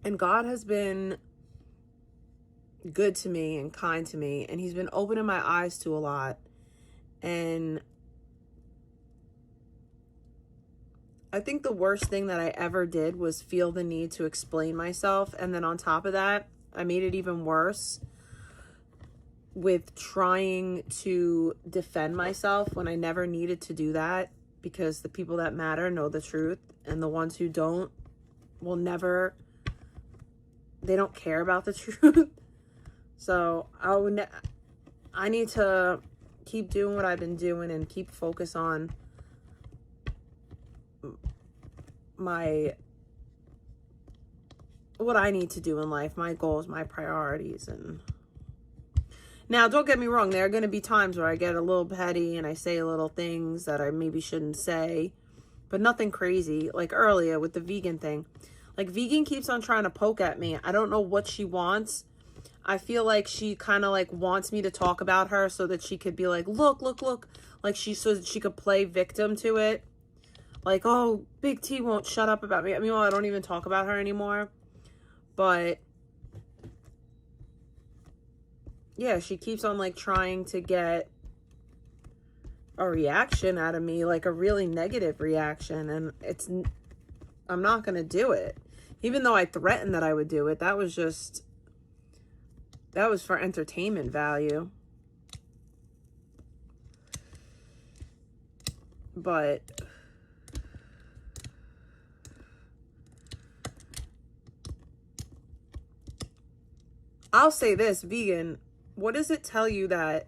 A: and God has been good to me and kind to me, and he's been opening my eyes to a lot. And I think the worst thing that I ever did was feel the need to explain myself, and then on top of that, I made it even worse with trying to defend myself when I never needed to do that, because the people that matter know the truth, and the ones who don't will never, they don't care about the truth. So I need to keep doing what I've been doing and keep focus on what I need to do in life, my goals, my priorities. And now, don't get me wrong, there are going to be times where I get a little petty and I say little things that I maybe shouldn't say, but nothing crazy. Like earlier with the vegan thing, like vegan keeps on trying to poke at me. I don't know what she wants. I feel like she kind of like wants me to talk about her so that she could be like, look, like so that she could play victim to it. Like, oh, Big T won't shut up about me. I mean, well, I don't even talk about her anymore. But yeah, she keeps on like trying to get a reaction out of me, like a really negative reaction. And I'm not going to do it. Even though I threatened that I would do it, that was for entertainment value. but I'll say this, vegan, what does it tell you that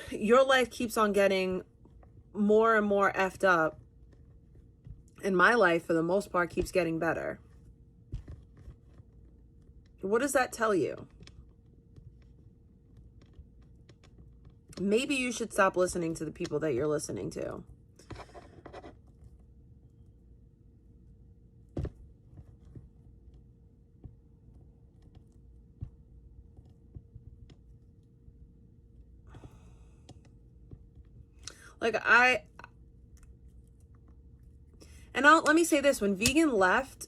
A: your life keeps on getting more and more effed up, and my life, for the most part, keeps getting better? What does that tell you? Maybe you should stop listening to the people that you're listening to. Like, let me say this, when Vegan left,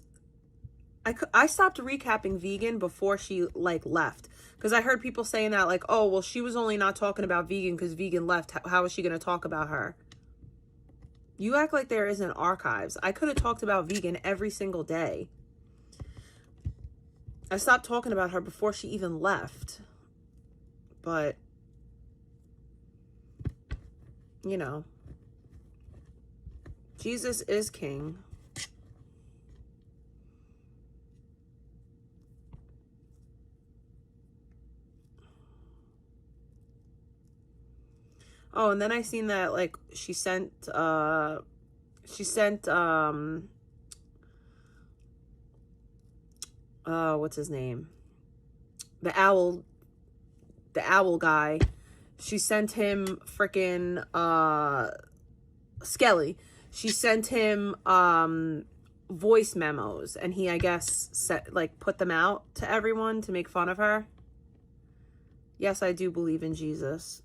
A: I stopped recapping Vegan before she, like, left. Because I heard people saying that, like, oh, well, she was only not talking about Vegan because Vegan left. How is she going to talk about her? You act like there isn't archives. I could have talked about Vegan every single day. I stopped talking about her before she even left. But, you know, Jesus is king. Oh, and then I seen that, like, she sent what's his name? The owl guy. She sent him freaking, Skelly. She sent him, voice memos, and he, I guess, put them out to everyone to make fun of her. Yes, I do believe in Jesus.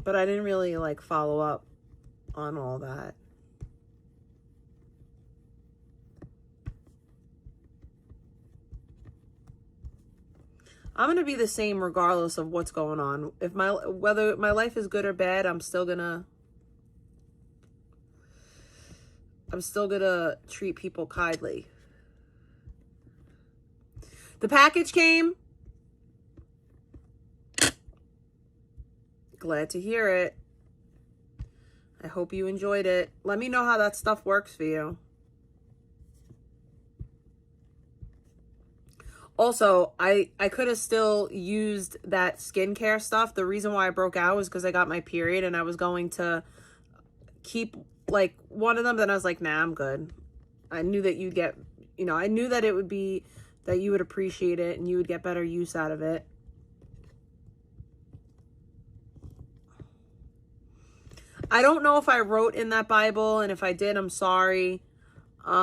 A: But I didn't really, like, follow up on all that. I'm going to be the same regardless of what's going on. Whether my life is good or bad, I'm still going to treat people kindly. The package came. Glad to hear it. I hope you enjoyed it. Let me know how that stuff works for you. Also, I could have still used that skincare stuff. The reason why I broke out was because I got my period and I was going to keep, like, one of them. Then I was like, nah, I'm good. I knew that you'd get, I knew that it would be, that you would appreciate it and you would get better use out of it. I don't know if I wrote in that Bible, and if I did, I'm sorry. But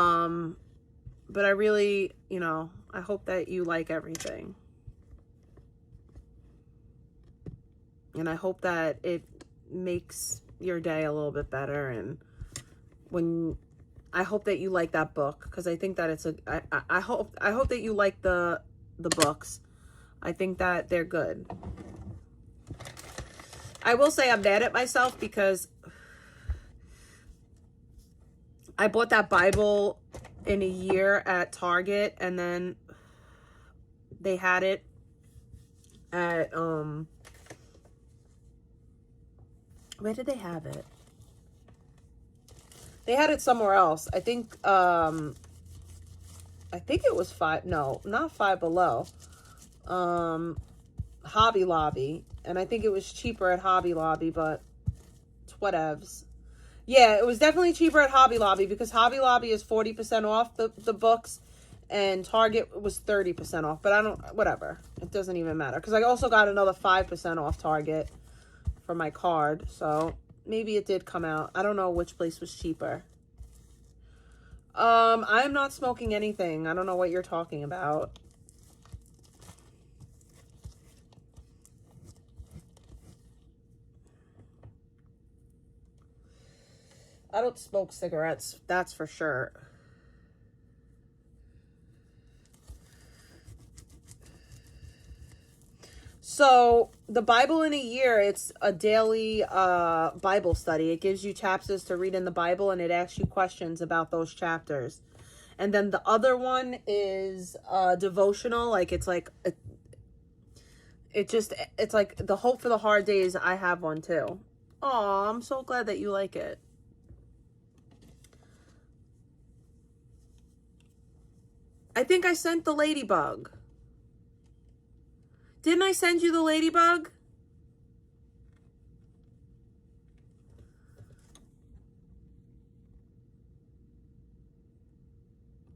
A: I really, I hope that you like everything. And I hope that it makes your day a little bit better. And I hope that you like that book, because I think that I hope that you like the books. I think that they're good. I will say I'm mad at myself because I bought that Bible in a year at Target, and then they had it at, where did they have it? They had it somewhere else. I think it was not Five Below. Hobby Lobby. And I think it was cheaper at Hobby Lobby, but it's whatevs. Yeah, it was definitely cheaper at Hobby Lobby, because Hobby Lobby is 40% off the books, and Target was 30% off. But whatever. It doesn't even matter, because I also got another 5% off Target for my card. So maybe it did come out. I don't know which place was cheaper. I'm not smoking anything. I don't know what you're talking about. I don't smoke cigarettes, that's for sure. So, the Bible in a Year, it's a daily Bible study. It gives you chapters to read in the Bible, and it asks you questions about those chapters. And then the other one is devotional. Like, it's like it's like the Hope for the Hard Days. I have one too. Oh, I'm so glad that you like it. I think I sent the ladybug. Didn't I send you the ladybug?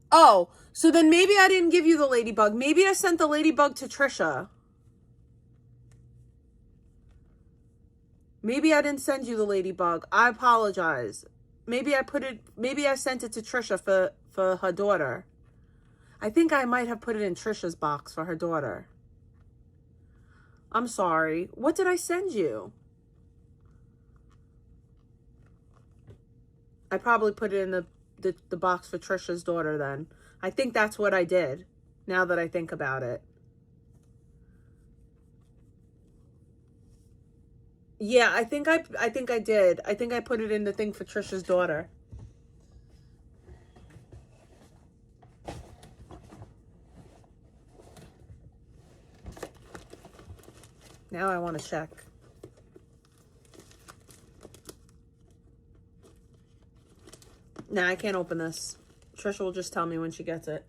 A: Oh, so then maybe I didn't give you the ladybug. Maybe I sent the ladybug to Trisha. Maybe I didn't send you the ladybug. I apologize. Maybe I sent it to Trisha for her daughter. I think I might have put it in Trisha's box for her daughter. I'm sorry. What did I send you? I probably put it in the box for Trisha's daughter then. I think that's what I did, now that I think about it. Yeah, I think I did. I think I put it in the thing for Trisha's daughter. Now I want to check. Nah, I can't open this. Trisha will just tell me when she gets it.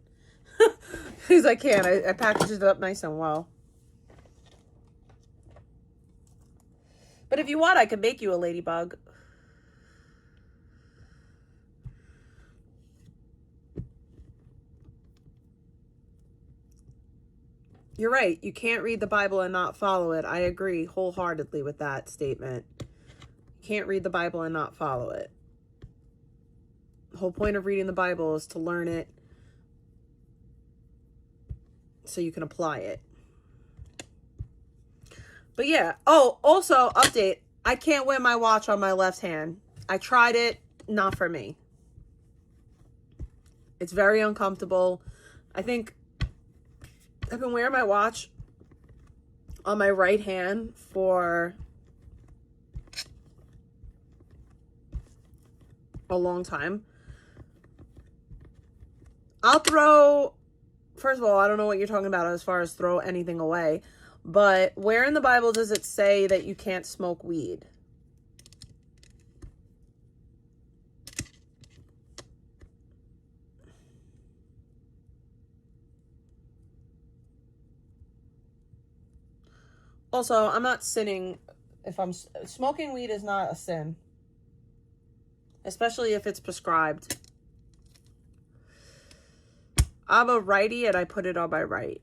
A: Because I can't. I packaged it up nice and well. But if you want, I could make you a ladybug. You're right. You can't read the Bible and not follow it. I agree wholeheartedly with that statement. You can't read the Bible and not follow it. The whole point of reading the Bible is to learn it so you can apply it. But yeah. Oh, also, update. I can't wear my watch on my left hand. I tried it. Not for me. It's very uncomfortable. I think I've been wearing my watch on my right hand for a long time. First of all, I don't know what you're talking about as far as throw anything away, but where in the Bible does it say that you can't smoke weed? Also, I'm not sinning if I'm smoking weed is not a sin, especially if it's prescribed. I'm a righty and I put it on my right.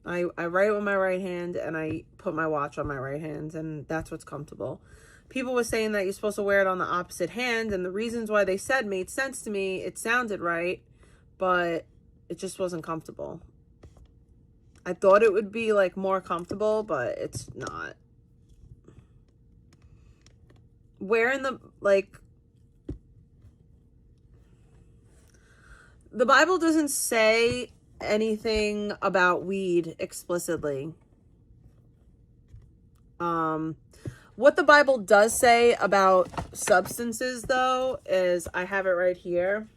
A: I write with my right hand and I put my watch on my right hand, and that's what's comfortable. People were saying that you're supposed to wear it on the opposite hand, and the reasons why they said made sense to me. It sounded right, but it just wasn't comfortable. I thought it would be like more comfortable, but it's not. Wearing the Bible doesn't say anything about weed explicitly. What the Bible does say about substances, though, is, I have it right here.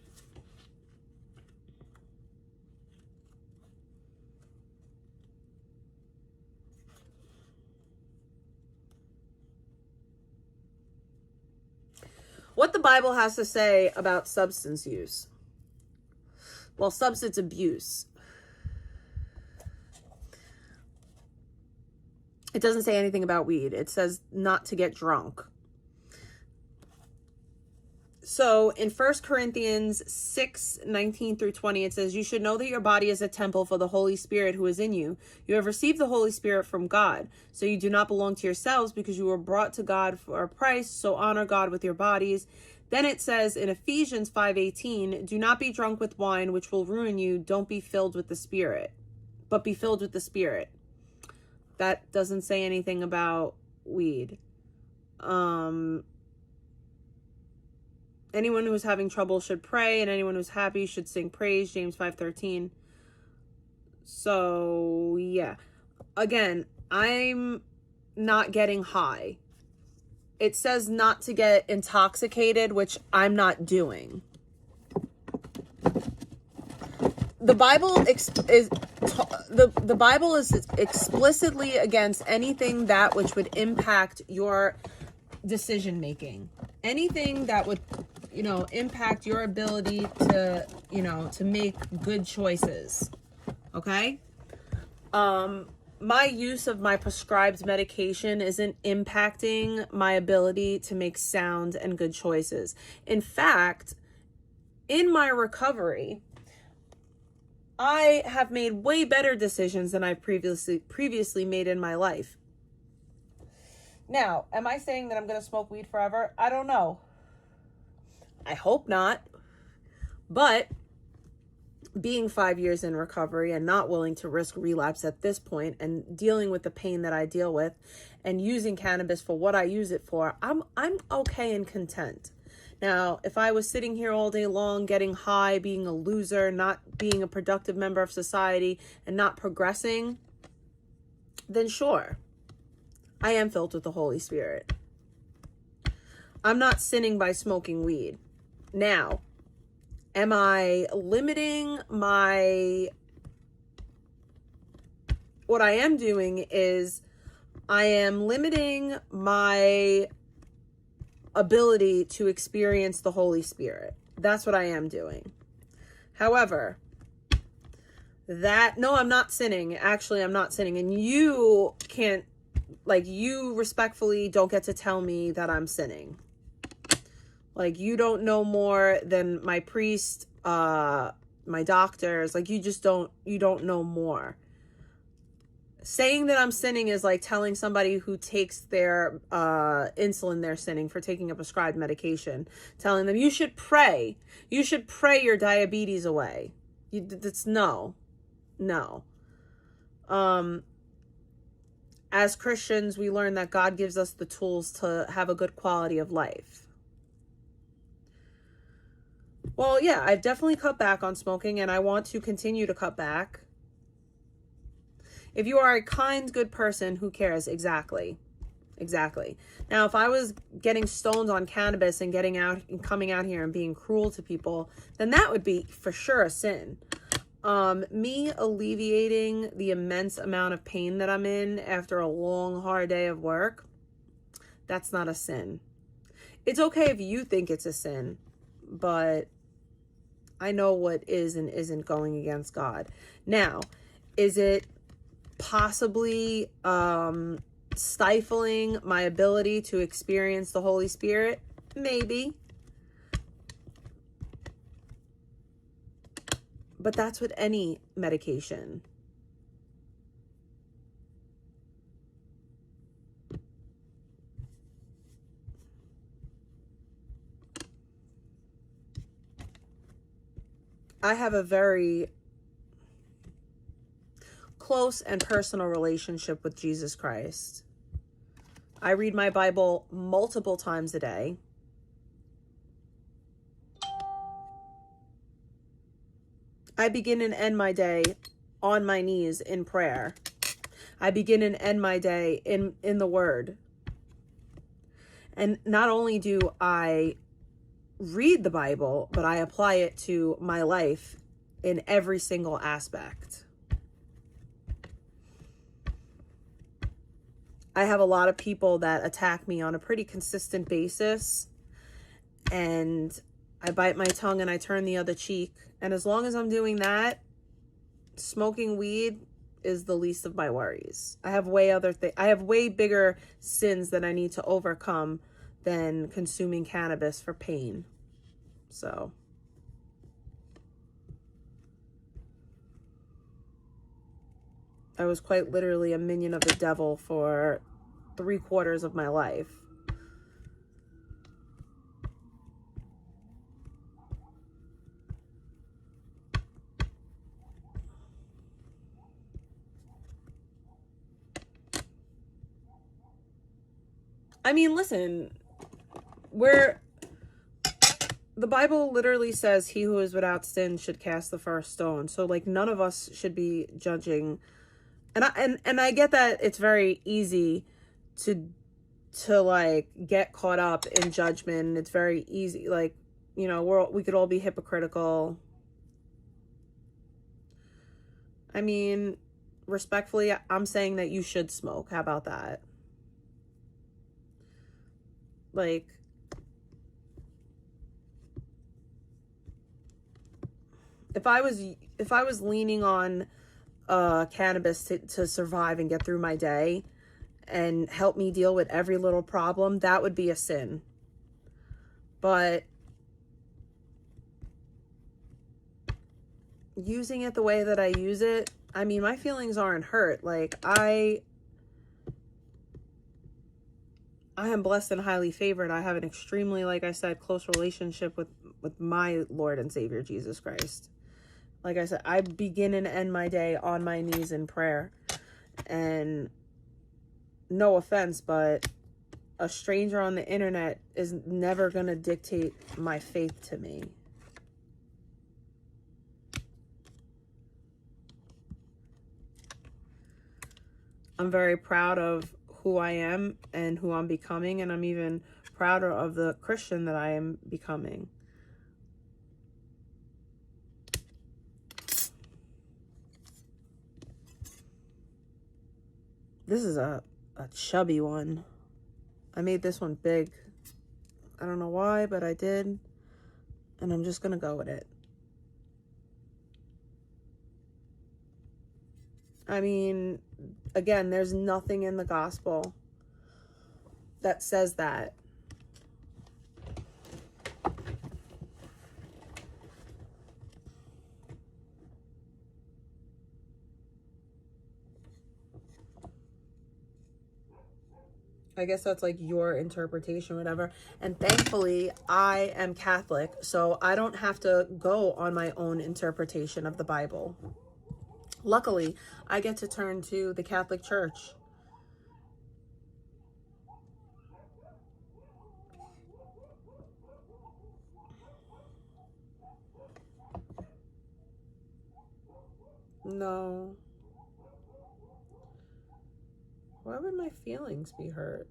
A: What the Bible has to say about substance use. Well, substance abuse. It doesn't say anything about weed. It says not to get drunk. So in 1 Corinthians 6:19-20, it says, you should know that your body is a temple for the Holy Spirit who is in you. You have received the Holy Spirit from God. So you do not belong to yourselves because you were brought to God for a price. So honor God with your bodies. Then it says in Ephesians 5:18, do not be drunk with wine, which will ruin you. Don't be filled with the Spirit, but be filled with the Spirit. That doesn't say anything about weed. Anyone who is having trouble should pray, and anyone who's happy should sing praise, James 5:13. So yeah, again, I'm not getting high. It says not to get intoxicated, which I'm not doing. The Bible the Bible is explicitly against anything that which would impact your decision making. Anything that would, impact your ability to, to make good choices. Okay? My use of my prescribed medication isn't impacting my ability to make sound and good choices. In fact, in my recovery, I have made way better decisions than I previously made in my life. Now, am I saying that I'm going to smoke weed forever? I don't know. I hope not. But being 5 years in recovery and not willing to risk relapse at this point and dealing with the pain that I deal with and using cannabis for what I use it for, I'm okay and content. Now, if I was sitting here all day long, getting high, being a loser, not being a productive member of society, and not progressing, then sure, I am filled with the Holy Spirit. I'm not sinning by smoking weed. Now, am I limiting what I am doing is I am limiting my ability to experience the Holy Spirit. That's what I am doing. However, no, I'm not sinning. Actually, I'm not sinning. And you can't, you respectfully don't get to tell me that I'm sinning. You don't know more than my priest, my doctors. You don't know more. Saying that I'm sinning is like telling somebody who takes their insulin they're sinning for taking a prescribed medication. Telling them, you should pray. You should pray your diabetes away. That's no. As Christians, we learn that God gives us the tools to have a good quality of life. Well, yeah, I've definitely cut back on smoking and I want to continue to cut back. If you are a kind, good person, who cares? Exactly. Now, if I was getting stoned on cannabis and coming out here and being cruel to people, then that would be for sure a sin. Me alleviating the immense amount of pain that I'm in after a long, hard day of work, that's not a sin. It's okay if you think it's a sin, but I know what is and isn't going against God. Now, is it possibly stifling my ability to experience the Holy Spirit? Maybe. But that's with any medication. I have a very close and personal relationship with Jesus Christ. I read my Bible multiple times a day. I begin and end my day on my knees in prayer. I begin and end my day in the Word. And not only do I read the Bible, but I apply it to my life in every single aspect. I have a lot of people that attack me on a pretty consistent basis, and I bite my tongue and I turn the other cheek. And as long as I'm doing that, smoking weed is the least of my worries. I have way bigger sins that I need to overcome than consuming cannabis for pain. So I was quite literally a minion of the devil for 3/4 of my life. I mean, listen, the Bible literally says he who is without sin should cast the first stone. So like none of us should be judging. And I get that it's very easy to like get caught up in judgment. It's very easy, like, you know, we could all be hypocritical. I mean, respectfully, I'm saying that you should smoke. How about that? Like, if I was leaning on cannabis to survive and get through my day and help me deal with every little problem, that would be a sin. But using it the way that I use it, I mean, my feelings aren't hurt. Like, I am blessed and highly favored. I have an extremely, like I said, close relationship with my Lord and Savior, Jesus Christ. Like I said, I begin and end my day on my knees in prayer. And no offense, but a stranger on the internet is never going to dictate my faith to me. I'm very proud of who I am and who I'm becoming, and I'm even prouder of the Christian that I am becoming. This is a chubby one. I made this one big. I don't know why, but I did. And I'm just going to go with it. I mean, again, there's nothing in the gospel that says that. I guess that's like your interpretation, whatever. And thankfully, I am Catholic, so I don't have to go on my own interpretation of the Bible. Luckily, I get to turn to the Catholic Church. No. Why would my feelings be hurt?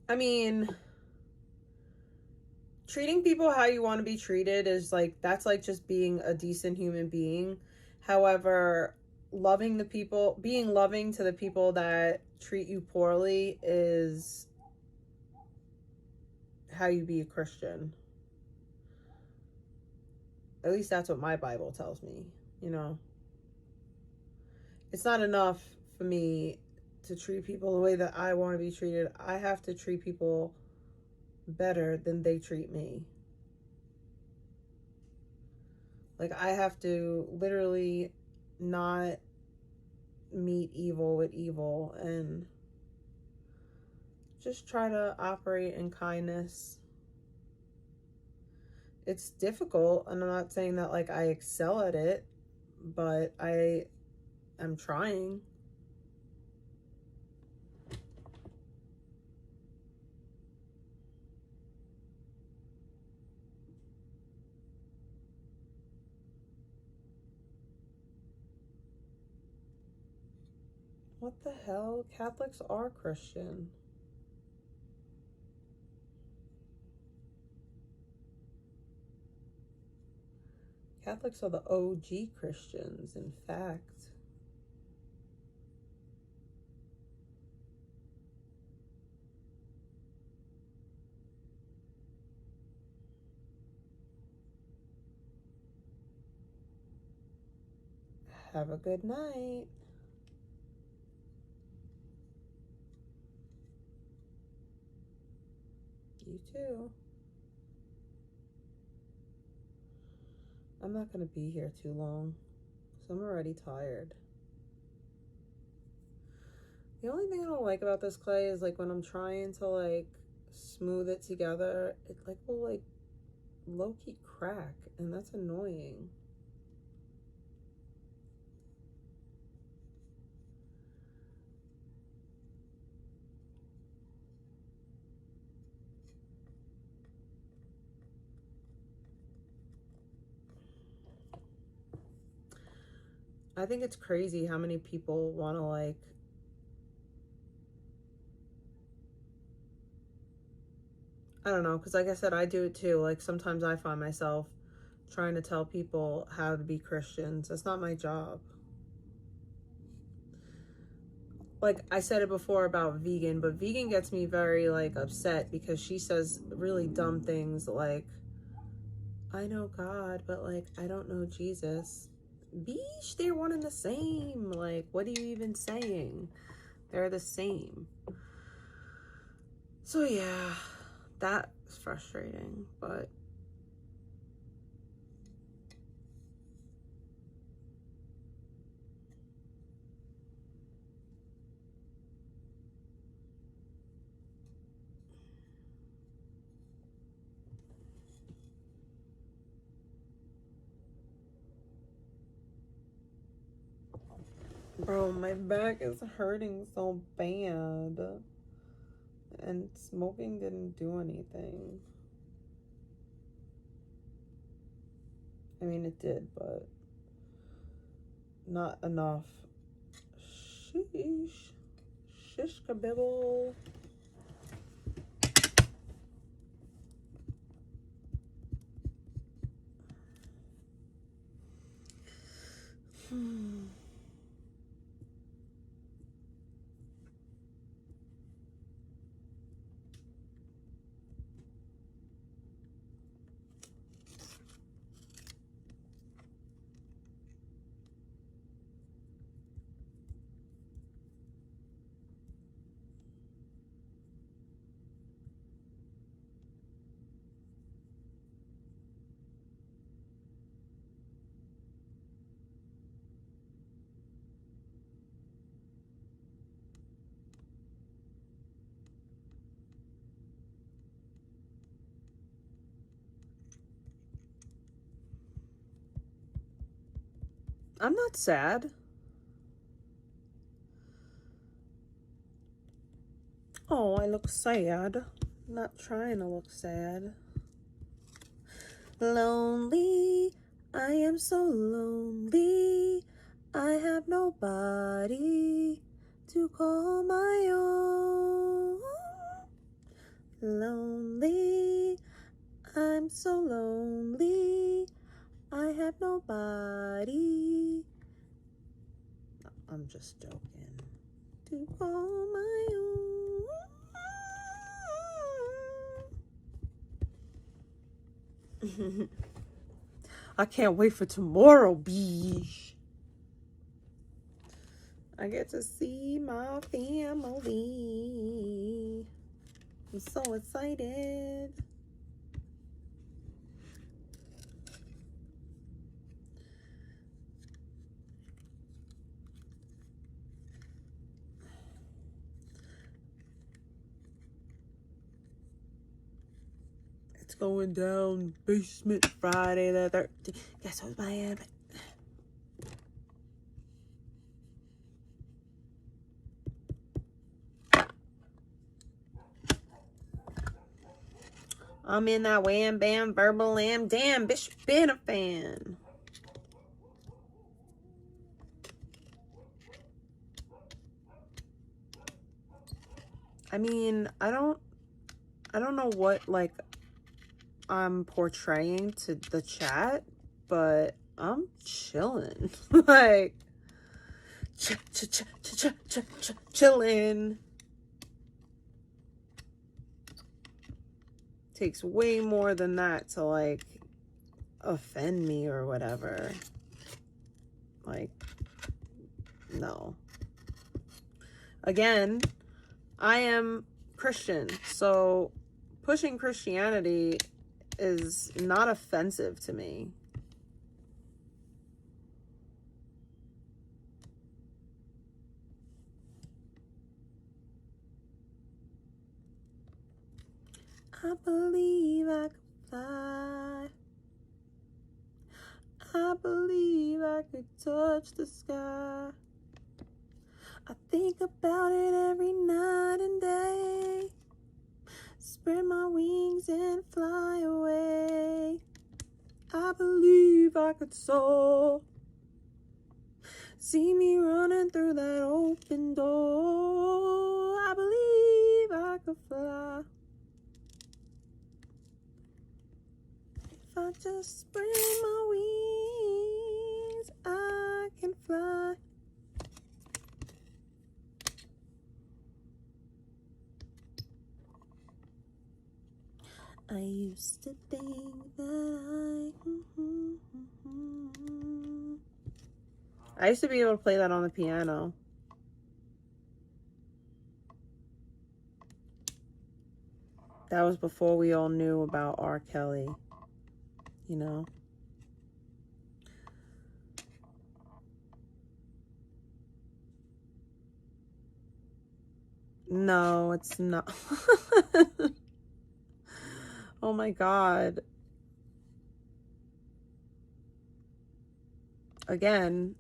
A: I mean, treating people how you want to be treated is like, that's like just being a decent human being. However, loving the people, being loving to the people that treat you poorly is how you be a Christian. At least that's what my Bible tells me, you know. It's not enough for me to treat people the way that I want to be treated. I have to treat people better than they treat me. Like, I have to literally not meet evil with evil and just try to operate in kindness. It's difficult, and I'm not saying that like I excel at it, but I am trying. What the hell? Catholics are Christian. Catholics are the OG Christians, in fact. Have a good night. You too. I'm not going to be here too long, so I'm already tired. The only thing I don't like about this clay is like when I'm trying to like smooth it together, it like will like low-key crack, and that's annoying. I think it's crazy how many people want to, like, I don't know, because like I said, I do it too. Like, sometimes I find myself trying to tell people how to be Christians. That's not my job. Like, I said it before about vegan, but vegan gets me very, like, upset because she says really dumb things like, I know God, but, like, I don't know Jesus. Beesh, they're one and the same. Like, what are you even saying? They're the same. So, yeah, that's frustrating, but bro, my back is hurting so bad. And smoking didn't do anything. I mean, it did, but not enough. Sheesh. Shish kabibble. I'm not sad. Oh, I look sad. I'm not trying to look sad. Lonely. I am so lonely. I have nobody to call my own. Lonely. I'm so lonely. I have nobody. I'm just joking. To call my own. I can't wait for tomorrow, beesh. I get to see my family. I'm so excited. It's going down basement Friday the 13th. Guess who's Miami? I'm in that wham bam verbal lamb. Damn, bitch, been a fan. I mean, I don't know what, like, I'm portraying to the chat, but I'm chilling. Like, chilling. Takes way more than that to, like, offend me or whatever. Like, no. Again, I am Christian, so pushing Christianity is not offensive to me. I believe I could fly. I believe I could touch the sky. I think about it every night and day. Spread my wings and fly away. I believe I could soar See me running through that open door. I believe I could fly. If I just spread my wings, I can fly. I used to think that I used to be able to play that on the piano. That was before we all knew about R. Kelly, you know. No, it's not. Oh my God. Again,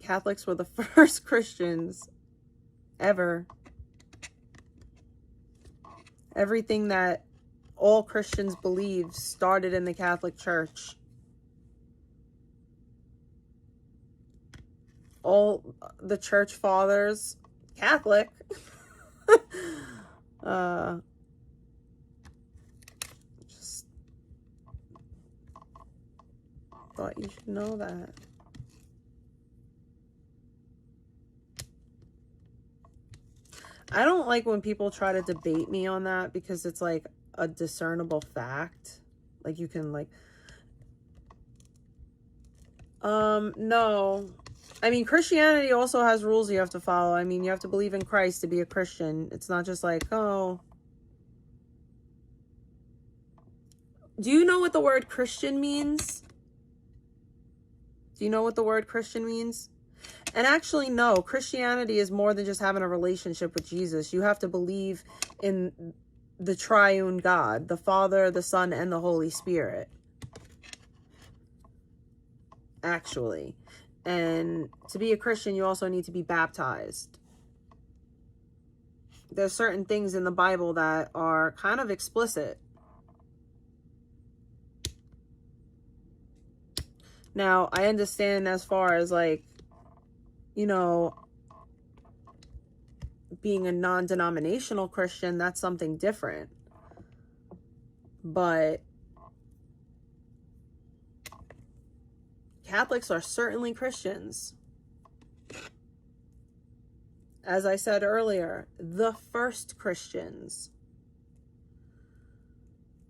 A: Catholics were the first Christians ever. Everything that all Christians believe started in the Catholic Church. All the church fathers, Catholic. Just thought you should know that. I don't like when people try to debate me on that, because it's like a discernible fact. Like you can like, no. I mean, Christianity also has rules you have to follow. I mean, you have to believe in Christ to be a Christian. It's not just like, oh. Do you know what the word Christian means? Do you know what the word Christian means? And actually, no, Christianity is more than just having a relationship with Jesus. You have to believe in the triune God, the Father, the Son, and the Holy Spirit. Actually. And to be a Christian, you also need to be baptized. There's certain things in the Bible that are kind of explicit. Now, I understand as far as like, you know, being a non-denominational Christian, that's something different. But Catholics are certainly Christians. As I said earlier, the first Christians.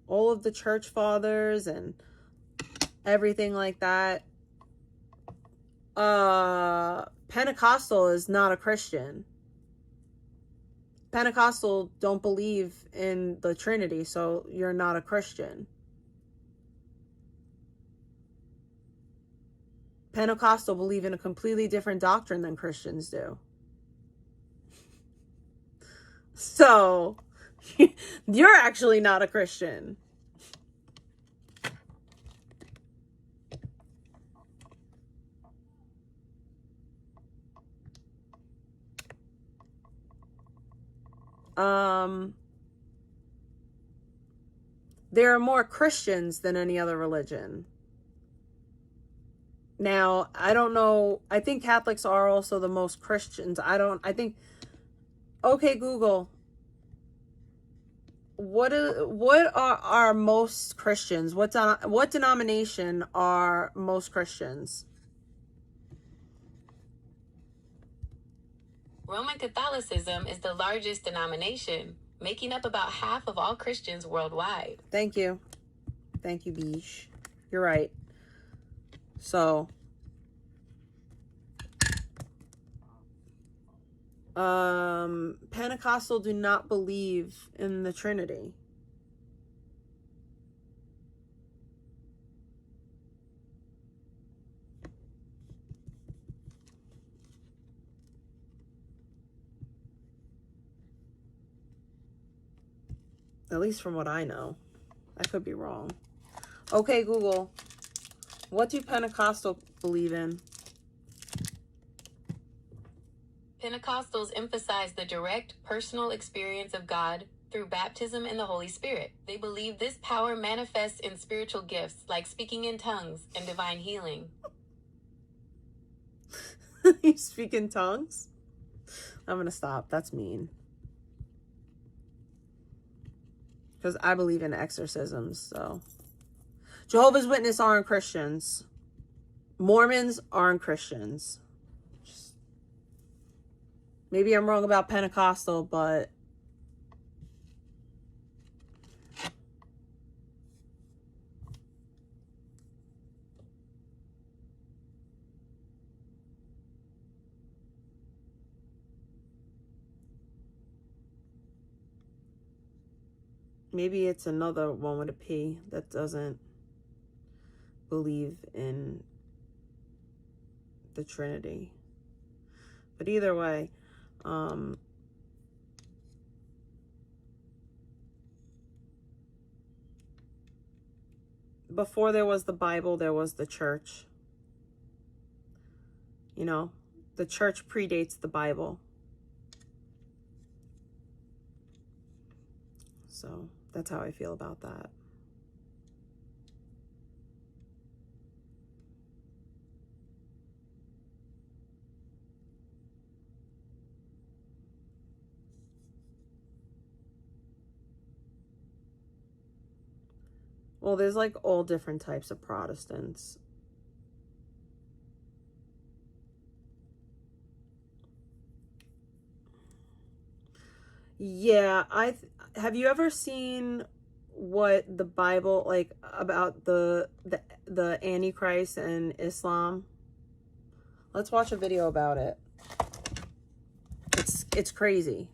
A: All of the church fathers and everything like that. Pentecostal is not a Christian. Pentecostal don't believe in the Trinity, so you're not a Christian. Pentecostal believe in a completely different doctrine than Christians do. So, you're actually not a Christian. There are more Christians than any other religion. Now, I don't know. I think Catholics are also the most Christians. Okay, Google. What are most Christians? What denomination are most Christians?
C: Roman Catholicism is the largest denomination, making up about half of all Christians worldwide.
A: Thank you. Thank you, Bish. You're right. So, Pentecostal do not believe in the Trinity. At least from what I know. I could be wrong. Okay, Google. What do Pentecostal believe in?
C: Pentecostals emphasize the direct, personal experience of God through baptism in the Holy Spirit. They believe this power manifests in spiritual gifts like speaking in tongues and divine healing.
A: You speak in tongues? I'm gonna stop. That's mean. Because I believe in exorcisms, so. Jehovah's Witnesses aren't Christians. Mormons aren't Christians. Maybe I'm wrong about Pentecostal, but maybe it's another one with a P that doesn't believe in the Trinity. But either way, before there was the Bible, there was the church. You know, the church predates the Bible. So that's how I feel about that. Well, there's like all different types of Protestants. Yeah, have you ever seen what the Bible, like, about the Antichrist and Islam? Let's watch a video about it. It's crazy.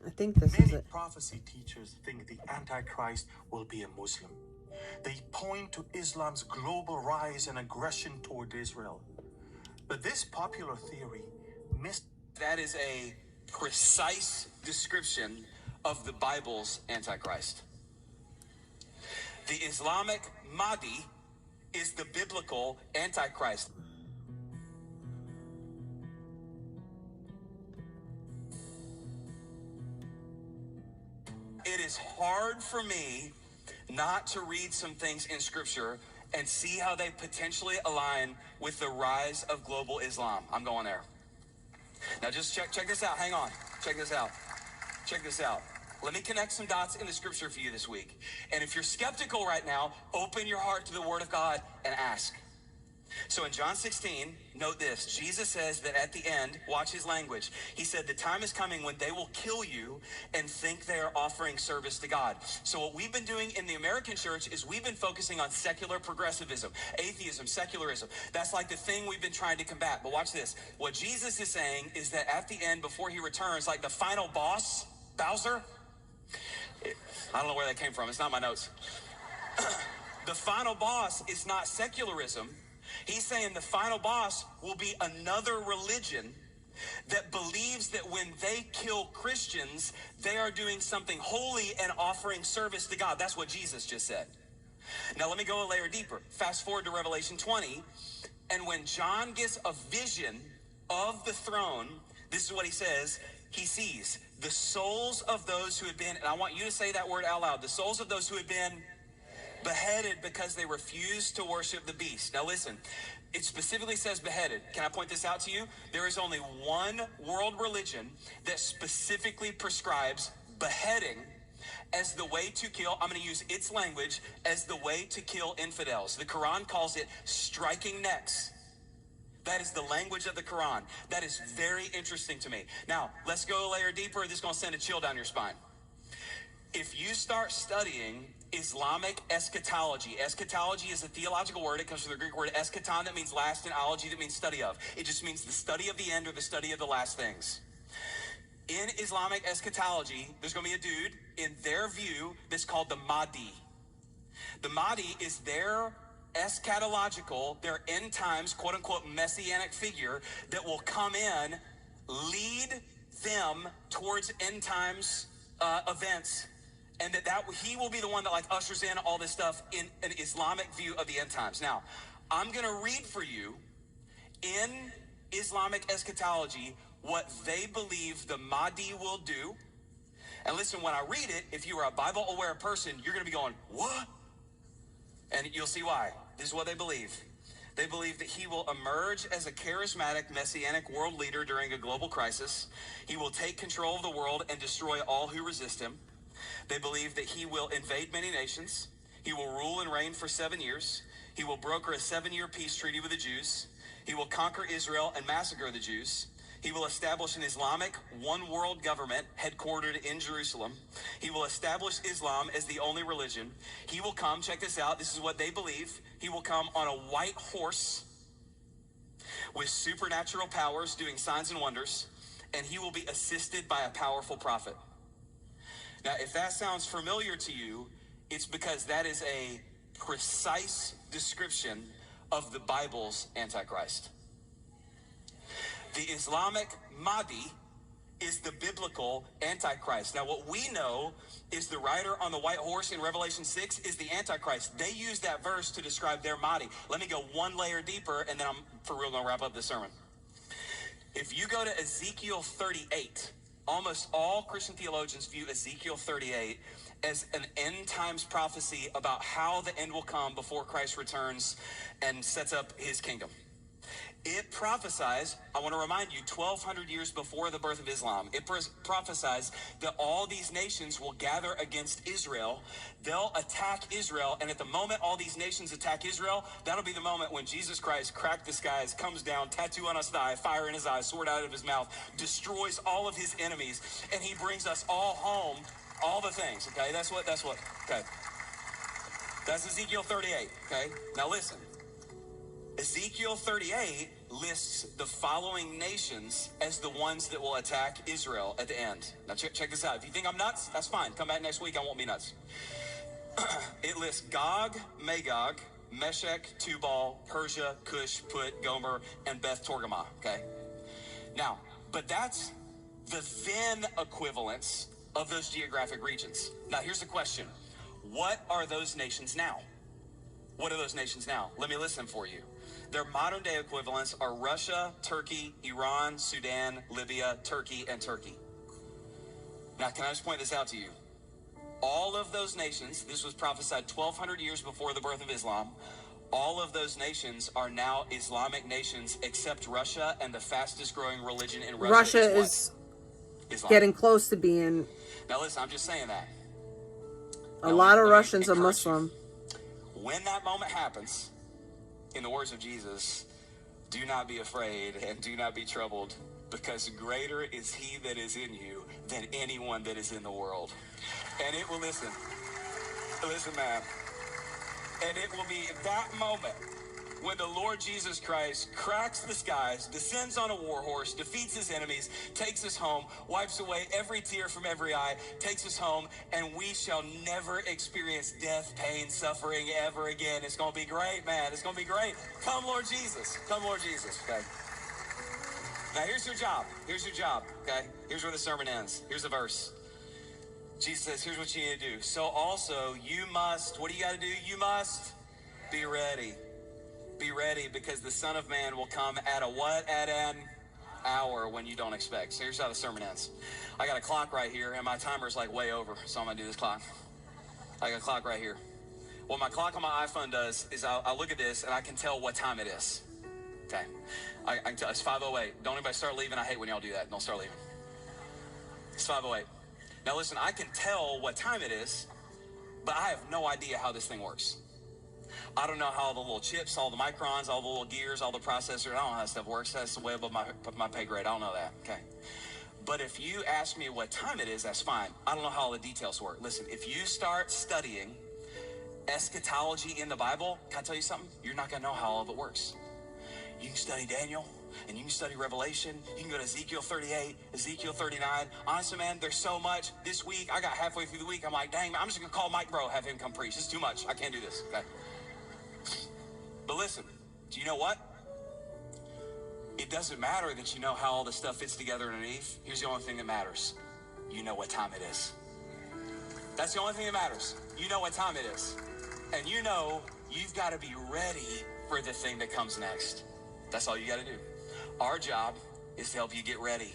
A: I think this is it.
D: Prophecy teachers think the Antichrist will be a Muslim. They point to Islam's global rise and aggression toward Israel. But this popular theory
E: that is a precise description of the Bible's Antichrist. The Islamic Mahdi is the biblical Antichrist. It is hard for me not to read some things in Scripture and see how they potentially align with the rise of global Islam. I'm going there. Now just check this out. Hang on. Check this out. Check this out. Let me connect some dots in the Scripture for you this week. And if you're skeptical right now, open your heart to the Word of God and ask. So in John 16, note this. Jesus says that at the end, watch his language. He said, the time is coming when they will kill you and think they are offering service to God. So what we've been doing in the American church is we've been focusing on secular progressivism, atheism, secularism. That's like the thing we've been trying to combat. But watch this. What Jesus is saying is that at the end, before he returns, like the final boss, Bowser, I don't know where that came from. It's not my notes. The final boss is not secularism. He's saying the final boss will be another religion that believes that when they kill Christians, they are doing something holy and offering service to God. That's what Jesus just said. Now let me go a layer deeper. Fast forward to Revelation 20. And when John gets a vision of the throne, this is what he says. He sees the souls of those who had been, and I want you to say that word out loud, the souls of those who had been beheaded because they refused to worship the beast. Now listen, it specifically says beheaded. Can I point this out to you? There is only one world religion that specifically prescribes beheading as the way to kill, I'm going to use its language, as the way to kill infidels. The Quran calls it striking necks. That is the language of the Quran. That is very interesting to me. Now, let's go a layer deeper. This is going to send a chill down your spine. If you start studying Islamic eschatology. Eschatology is a theological word. It comes from the Greek word eschaton, that means last, and ology, that means study of. It just means the study of the end or the study of the last things. In Islamic eschatology, there's going to be a dude, in their view, that's called the Mahdi. The Mahdi is their eschatological, their end times, quote unquote, messianic figure that will come in, lead them towards end times events, and that he will be the one that like ushers in all this stuff in an Islamic view of the end times. Now, I'm going to read for you in Islamic eschatology what they believe the Mahdi will do. And listen, when I read it, if you are a Bible-aware person, you're going to be going, what? And you'll see why. This is what they believe. They believe that he will emerge as a charismatic messianic world leader during a global crisis. He will take control of the world and destroy all who resist him. They believe that he will invade many nations. He will rule and reign for 7 years. He will broker a 7-year peace treaty with the Jews. He will conquer Israel and massacre the Jews. He will establish an Islamic one-world government headquartered in Jerusalem. He will establish Islam as the only religion. He will come, check this out, this is what they believe. He will come on a white horse with supernatural powers doing signs and wonders, and he will be assisted by a powerful prophet. Now, if that sounds familiar to you, it's because that is a precise description of the Bible's Antichrist. The Islamic Mahdi is the biblical Antichrist. Now, what we know is the rider on the white horse in Revelation 6 is the Antichrist. They use that verse to describe their Mahdi. Let me go one layer deeper, and then I'm for real going to wrap up this sermon. If you go to Ezekiel 38, almost all Christian theologians view Ezekiel 38 as an end times prophecy about how the end will come before Christ returns and sets up his kingdom. It prophesies, I want to remind you, 1,200 years before the birth of Islam, it prophesies that all these nations will gather against Israel. They'll attack Israel, and at the moment all these nations attack Israel, that'll be the moment when Jesus Christ cracked the skies, comes down, tattoo on his thigh, fire in his eyes, sword out of his mouth, destroys all of his enemies, and he brings us all home, all the things, okay? That's what, okay. That's Ezekiel 38, okay? Now listen. Ezekiel 38 lists the following nations as the ones that will attack Israel at the end. Now check this out. If you think I'm nuts, that's fine. Come back next week. I won't be nuts. It lists Gog, Magog, Meshech, Tubal, Persia, Cush, Put, Gomer, and Beth Togarmah. Okay? Now, but that's the then equivalents of those geographic regions. Now, here's the question. What are those nations now? What are those nations now? Let me list them for you. Their modern day equivalents are Russia, Turkey, Iran, Sudan, Libya, Turkey, and Turkey. Now, can I just point this out to you? All of those nations, this was prophesied 1,200 years before the birth of Islam, all of those nations are now Islamic nations except Russia, and the fastest growing religion in Russia is Islam.
A: Getting close to being...
E: Now listen, I'm just saying that.
A: A lot of Russians are Muslim.
E: When that moment happens, in the words of Jesus, do not be afraid and do not be troubled, because greater is he that is in you than anyone that is in the world. And it will, listen, man, and it will be that moment when the Lord Jesus Christ cracks the skies, descends on a war horse, defeats his enemies, takes us home, wipes away every tear from every eye, takes us home, and we shall never experience death, pain, suffering ever again. It's going to be great, man. It's going to be great. Come, Lord Jesus. Come, Lord Jesus. Okay. Now, here's your job. Here's your job. Okay. Here's where the sermon ends. Here's the verse. Jesus says, here's what you need to do. So also, you must, what do you got to do? You must be ready. Be ready, because the Son of Man will come at a what? At an hour when you don't expect. So here's how the sermon ends. I got a clock right here, and my timer's like way over, so I'm going to do this clock. I got a clock right here. What my clock on my iPhone does is I'll look at this, and I can tell what time it is. Okay. I can tell. It's 5:08. Don't anybody start leaving. I hate when y'all do that. Don't start leaving. It's 5:08. Now listen, I can tell what time it is, but I have no idea how this thing works. I don't know how all the little chips, all the microns, all the little gears, all the processors, I don't know how that stuff works. That's way above my pay grade. I don't know that. Okay. But if you ask me what time it is, that's fine. I don't know how all the details work. Listen, if you start studying eschatology in the Bible, can I tell you something? You're not going to know how all of it works. You can study Daniel, and you can study Revelation. You can go to Ezekiel 38, Ezekiel 39. Honestly, man, there's so much. This week, I got halfway through the week. I'm like, dang, man, I'm just going to call Mike Bro, have him come preach. It's too much. I can't do this. Okay. But listen, do you know what? It doesn't matter that you know how all the stuff fits together underneath. Here's the only thing that matters. You know what time it is. That's the only thing that matters. You know what time it is. And you know you've got to be ready for the thing that comes next. That's all you got to do. Our job is to help you get ready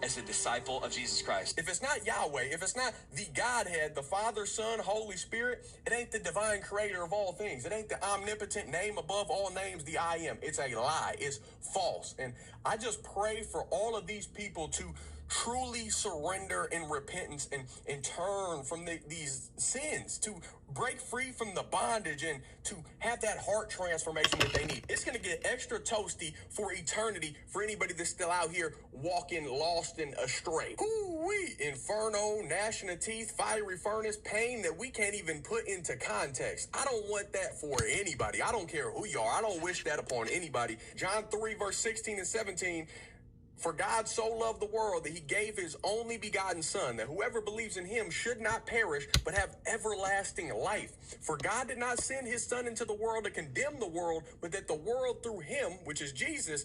E: as a disciple of Jesus Christ.
F: If it's not Yahweh, if it's not the Godhead, the Father, Son, Holy Spirit, it ain't the divine creator of all things. It ain't the omnipotent name above all names, the I am. It's a lie. It's false. And I just pray for all of these people to truly surrender in repentance and turn from these sins, to break free from the bondage and to have that heart transformation that they need. It's going to get extra toasty for eternity for anybody that's still out here walking lost and astray. Ooh-wee, inferno, gnashing of teeth, fiery furnace, pain that we can't even put into context. I don't want that for anybody. I don't care who you are. I don't wish that upon anybody. John 3, verse 16 and 17, for God so loved the world that he gave his only begotten son, that whoever believes in him should not perish, but have everlasting life. For God did not send his son into the world to condemn the world, but that the world through him, which is Jesus,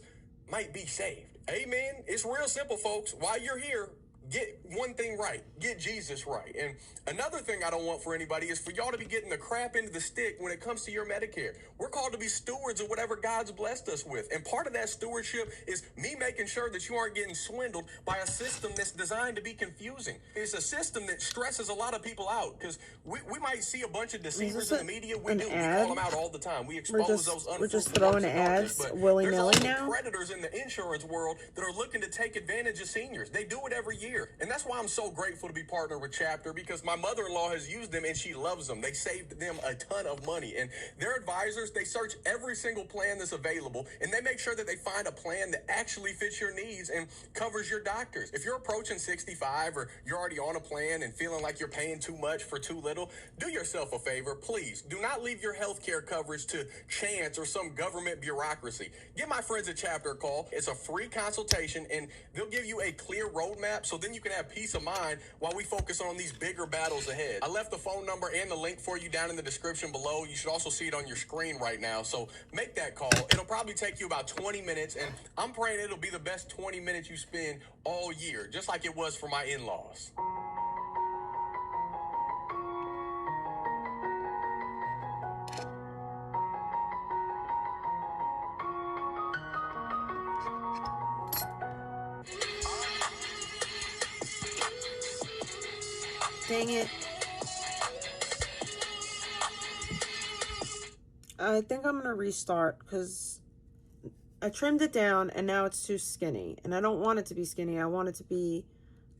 F: might be saved. Amen. It's real simple, folks. While you're here, get one thing right. Get Jesus right. And another thing I don't want for anybody is for y'all to be getting the crap into the stick when it comes to your Medicare. We're called to be stewards of whatever God's blessed us with. And part of that stewardship is me making sure that you aren't getting swindled by a system that's designed to be confusing. It's a system that stresses a lot of people out because we might see a bunch of deceivers in the media. We call them out all the time. We expose those
A: we're just throwing ads willy-nilly now.
F: There's predators in the insurance world that are looking to take advantage of seniors. They do it every year. And that's why I'm so grateful to be partnered with Chapter, because my mother-in-law has used them and she loves them. They saved them a ton of money. And their advisors, they search every single plan that's available and they make sure that they find a plan that actually fits your needs and covers your doctors. If you're approaching 65 or you're already on a plan and feeling like you're paying too much for too little, do yourself a favor, please. Do not leave your health care coverage to chance or some government bureaucracy. Give my friends at Chapter a call. It's a free consultation and they'll give you a clear roadmap so then you can have peace of mind while we focus on these bigger battles ahead. I left the phone number and the link for you down in the description below. You should also see it on your screen right now. So make that call. It'll probably take you about 20 minutes, and I'm praying it'll be the best 20 minutes you spend all year, just like it was for my in-laws.
A: Dang it. I think I'm going to restart because I trimmed it down and now it's too skinny. And I don't want it to be skinny. I want it to be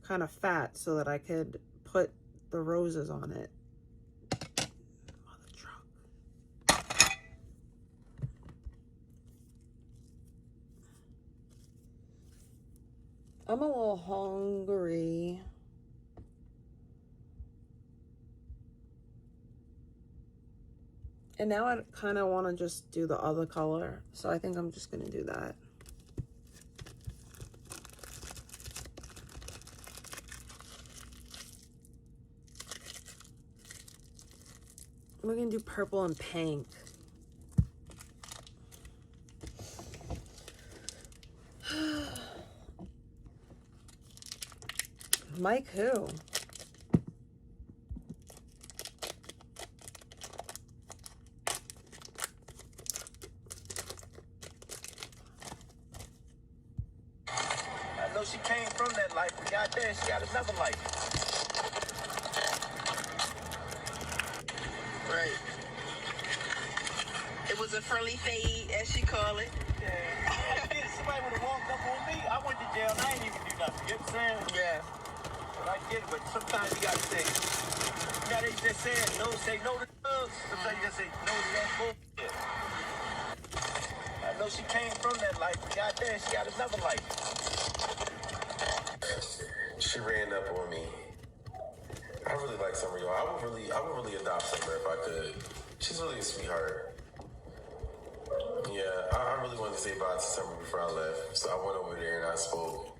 A: kind of fat so that I could put the roses on it. Mother truck. I'm a little hungry. And now I kind of want to just do the other color. So I think I'm just going to do that. We're going to do purple and pink. Mike who?
G: I know she came from that life, but goddamn, she got another life.
H: Right. It was a friendly fade, as she call it.
G: Yeah. If somebody would have walked up on me, I went to jail and I ain't even do nothing. You know what I'm saying?
H: Yeah.
G: But I get it, but sometimes you gotta say, you gotta just say no to drugs. Sometimes you gotta say no to that bullshit. I know she came from that life, but goddamn, she got another life.
I: She ran up on me. I really like Summer, y'all. I would really adopt Summer if I could. She's really a sweetheart. Yeah, I really wanted to say bye to Summer before I left, so I went over there and I spoke.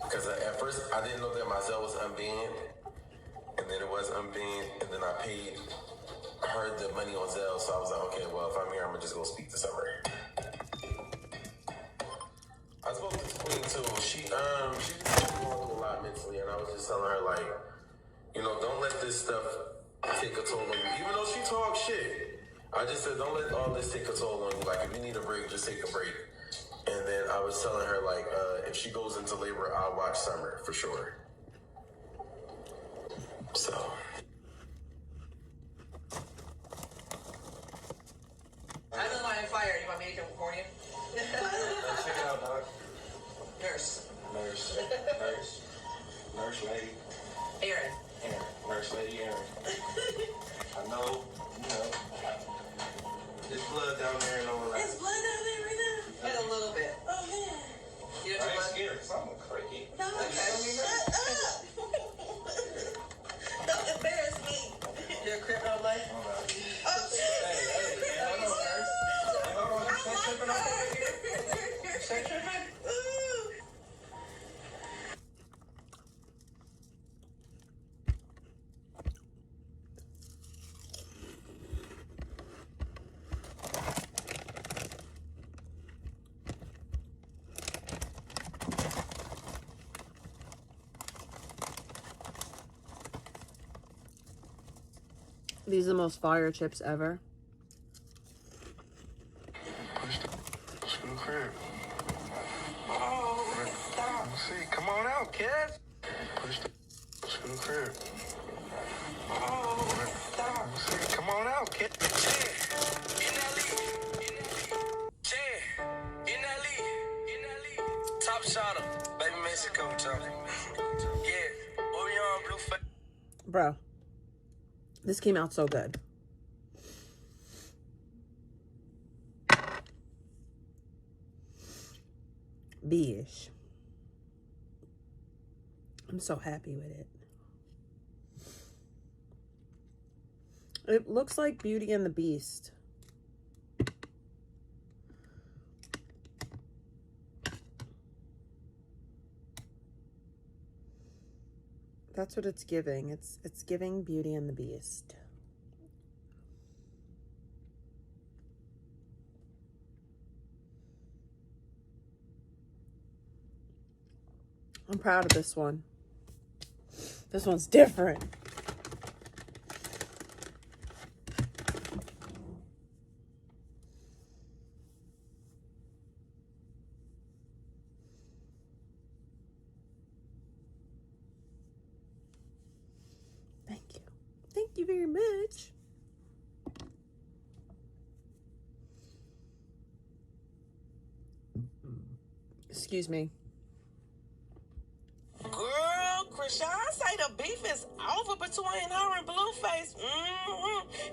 I: Because at first, I didn't know that my Zelle was unbanned, and then it was unbanned, and then I paid heard the money on Zelle, so I was like, okay, well, if I'm here, I'm gonna just go speak to Summer. I spoke to Queen too. She just going through a lot mentally, and I was just telling her, like, you know, don't let this stuff take a toll on you. Even though she talks shit, I just said, don't let all this take a toll on you. Like, if you need a break, just take a break. And then I was telling her, like, if she goes into labor, I'll watch Summer for sure. So.
H: I know I'm fire. You want me to come for you?
G: Check it out, dog.
H: Nurse.
G: Nurse lady.
H: Aaron.
G: Nurse lady Aaron. I know, you know, there's blood down there and all that.
H: There's blood down there right now? Just a little bit. Oh, man. You don't
G: I ain't
H: blood?
G: scared, because I'm a cricket.
H: No, okay. Shut up. Don't embarrass me. You're a crip, no blood? Oh, shit.
G: Hey, hold on, nurse. Hey, hold on, you say tripping over here? You say tripping?
A: These are the most fire chips ever.
G: Push the screw crib. Oh, stop. Let's see. Come on out, kids. Push the screw crib. Oh, stop. Let's see. Come on out, kid.
H: Top shotter. Baby Mexico, Charlie. Yeah. Orion blue face.
A: Bro. This came out so good. Bish. I'm so happy with it. It looks like Beauty and the Beast. That's what it's giving. It's giving Beauty and the Beast. I'm proud of this one. This one's different. Thank you. Thank you very much. Excuse me.
H: Girl, Krishan say the beef is over between her and Blueface.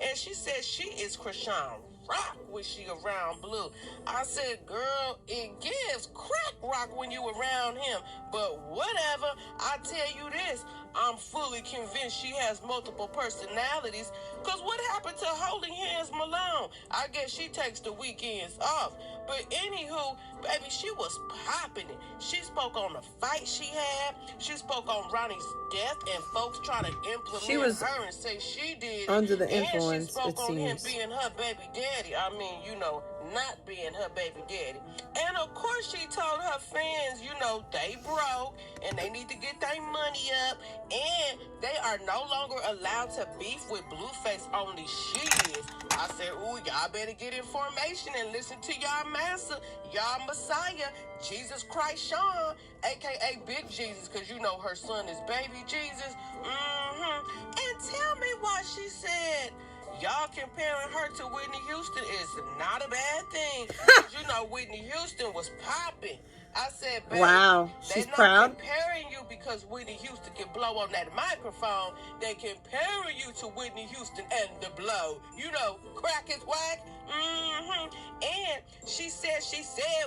H: And she said she is Krishan Rock when she around Blue. I said, girl, it gives crack rock when you around him. But whatever, I tell you this, I'm fully convinced she has multiple personalities. Because what happened to Holding Hands Malone? I guess she takes the weekends off. But anywho, baby, she was popping it. She spoke on the fight she had. She spoke on Ronnie's death and folks trying to implement her and say she did
A: under the
H: and
A: influence,
H: she spoke
A: it
H: on him
A: seems.
H: being her baby daddy. I mean, you know, not being her baby daddy. And of course she told her fans, you know, they broke and they need to get their money up and they are no longer allowed to beef with Blueface, only she is. I said, ooh, y'all better get information and listen to y'all master, y'all Messiah, Jesus Christ Sean, aka Big Jesus, because you know her son is baby Jesus. And tell me why she said y'all comparing her to Whitney Houston is not a bad thing. Because you know Whitney Houston was popping. I said, baby,
A: wow, she's proud.
H: They're not comparing you because Whitney Houston can blow on that microphone. They comparing you to Whitney Houston and the blow. You know, crack is whack. And she said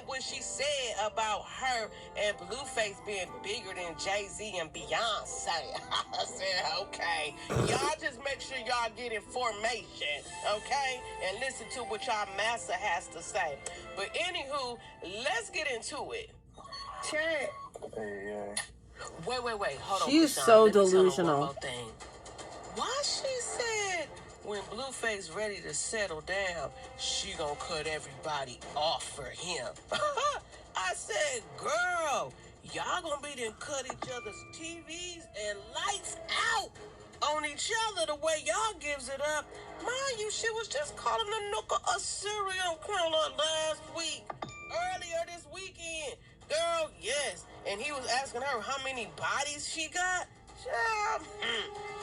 H: what she said about her and Blueface being bigger than Jay-Z and Beyonce. I said, okay. Y'all just make sure y'all get information, okay? And listen to what y'all master has to say. But anywho, let's get into it. Chat.
G: Hey,
H: Wait. Hold on.
A: She's
H: Krishan.
A: so
H: Let me tell her
A: delusional.
H: one more thing. Why she said when Blueface ready to settle down, she gonna cut everybody off for him. I said, girl, y'all gonna be them cut each other's TVs and lights out on each other the way y'all gives it up. Mind you, she was just calling the nooker a serial killer last week. Earlier this weekend. Girl, yes. And he was asking her how many bodies she got. Yeah,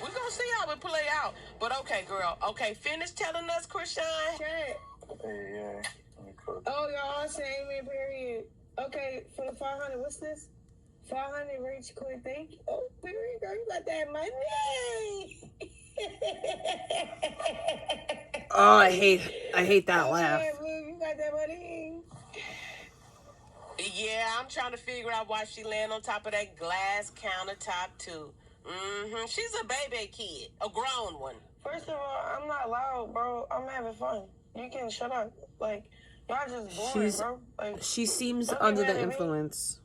H: we're gonna see how it play out. But okay, girl. Okay, finish telling us, Krishan.
J: Hey,
G: Yeah.
J: oh, y'all all say amen, period. Okay, for the 500, what's this? 500 rich quick, thank you. Oh, period, girl, you got that money.
A: Oh, I hate that laugh.
J: Yeah, boo, you got that money.
H: Yeah, I'm trying to figure out why she laying on top of that glass countertop, too. She's a baby kid, a grown one.
J: First of all, I'm not loud, bro. I'm having fun. You can shut up. Like, y'all just boring, bro. Like,
A: She seems
J: don't get
A: under
J: mad
A: the
J: at me.
A: influence.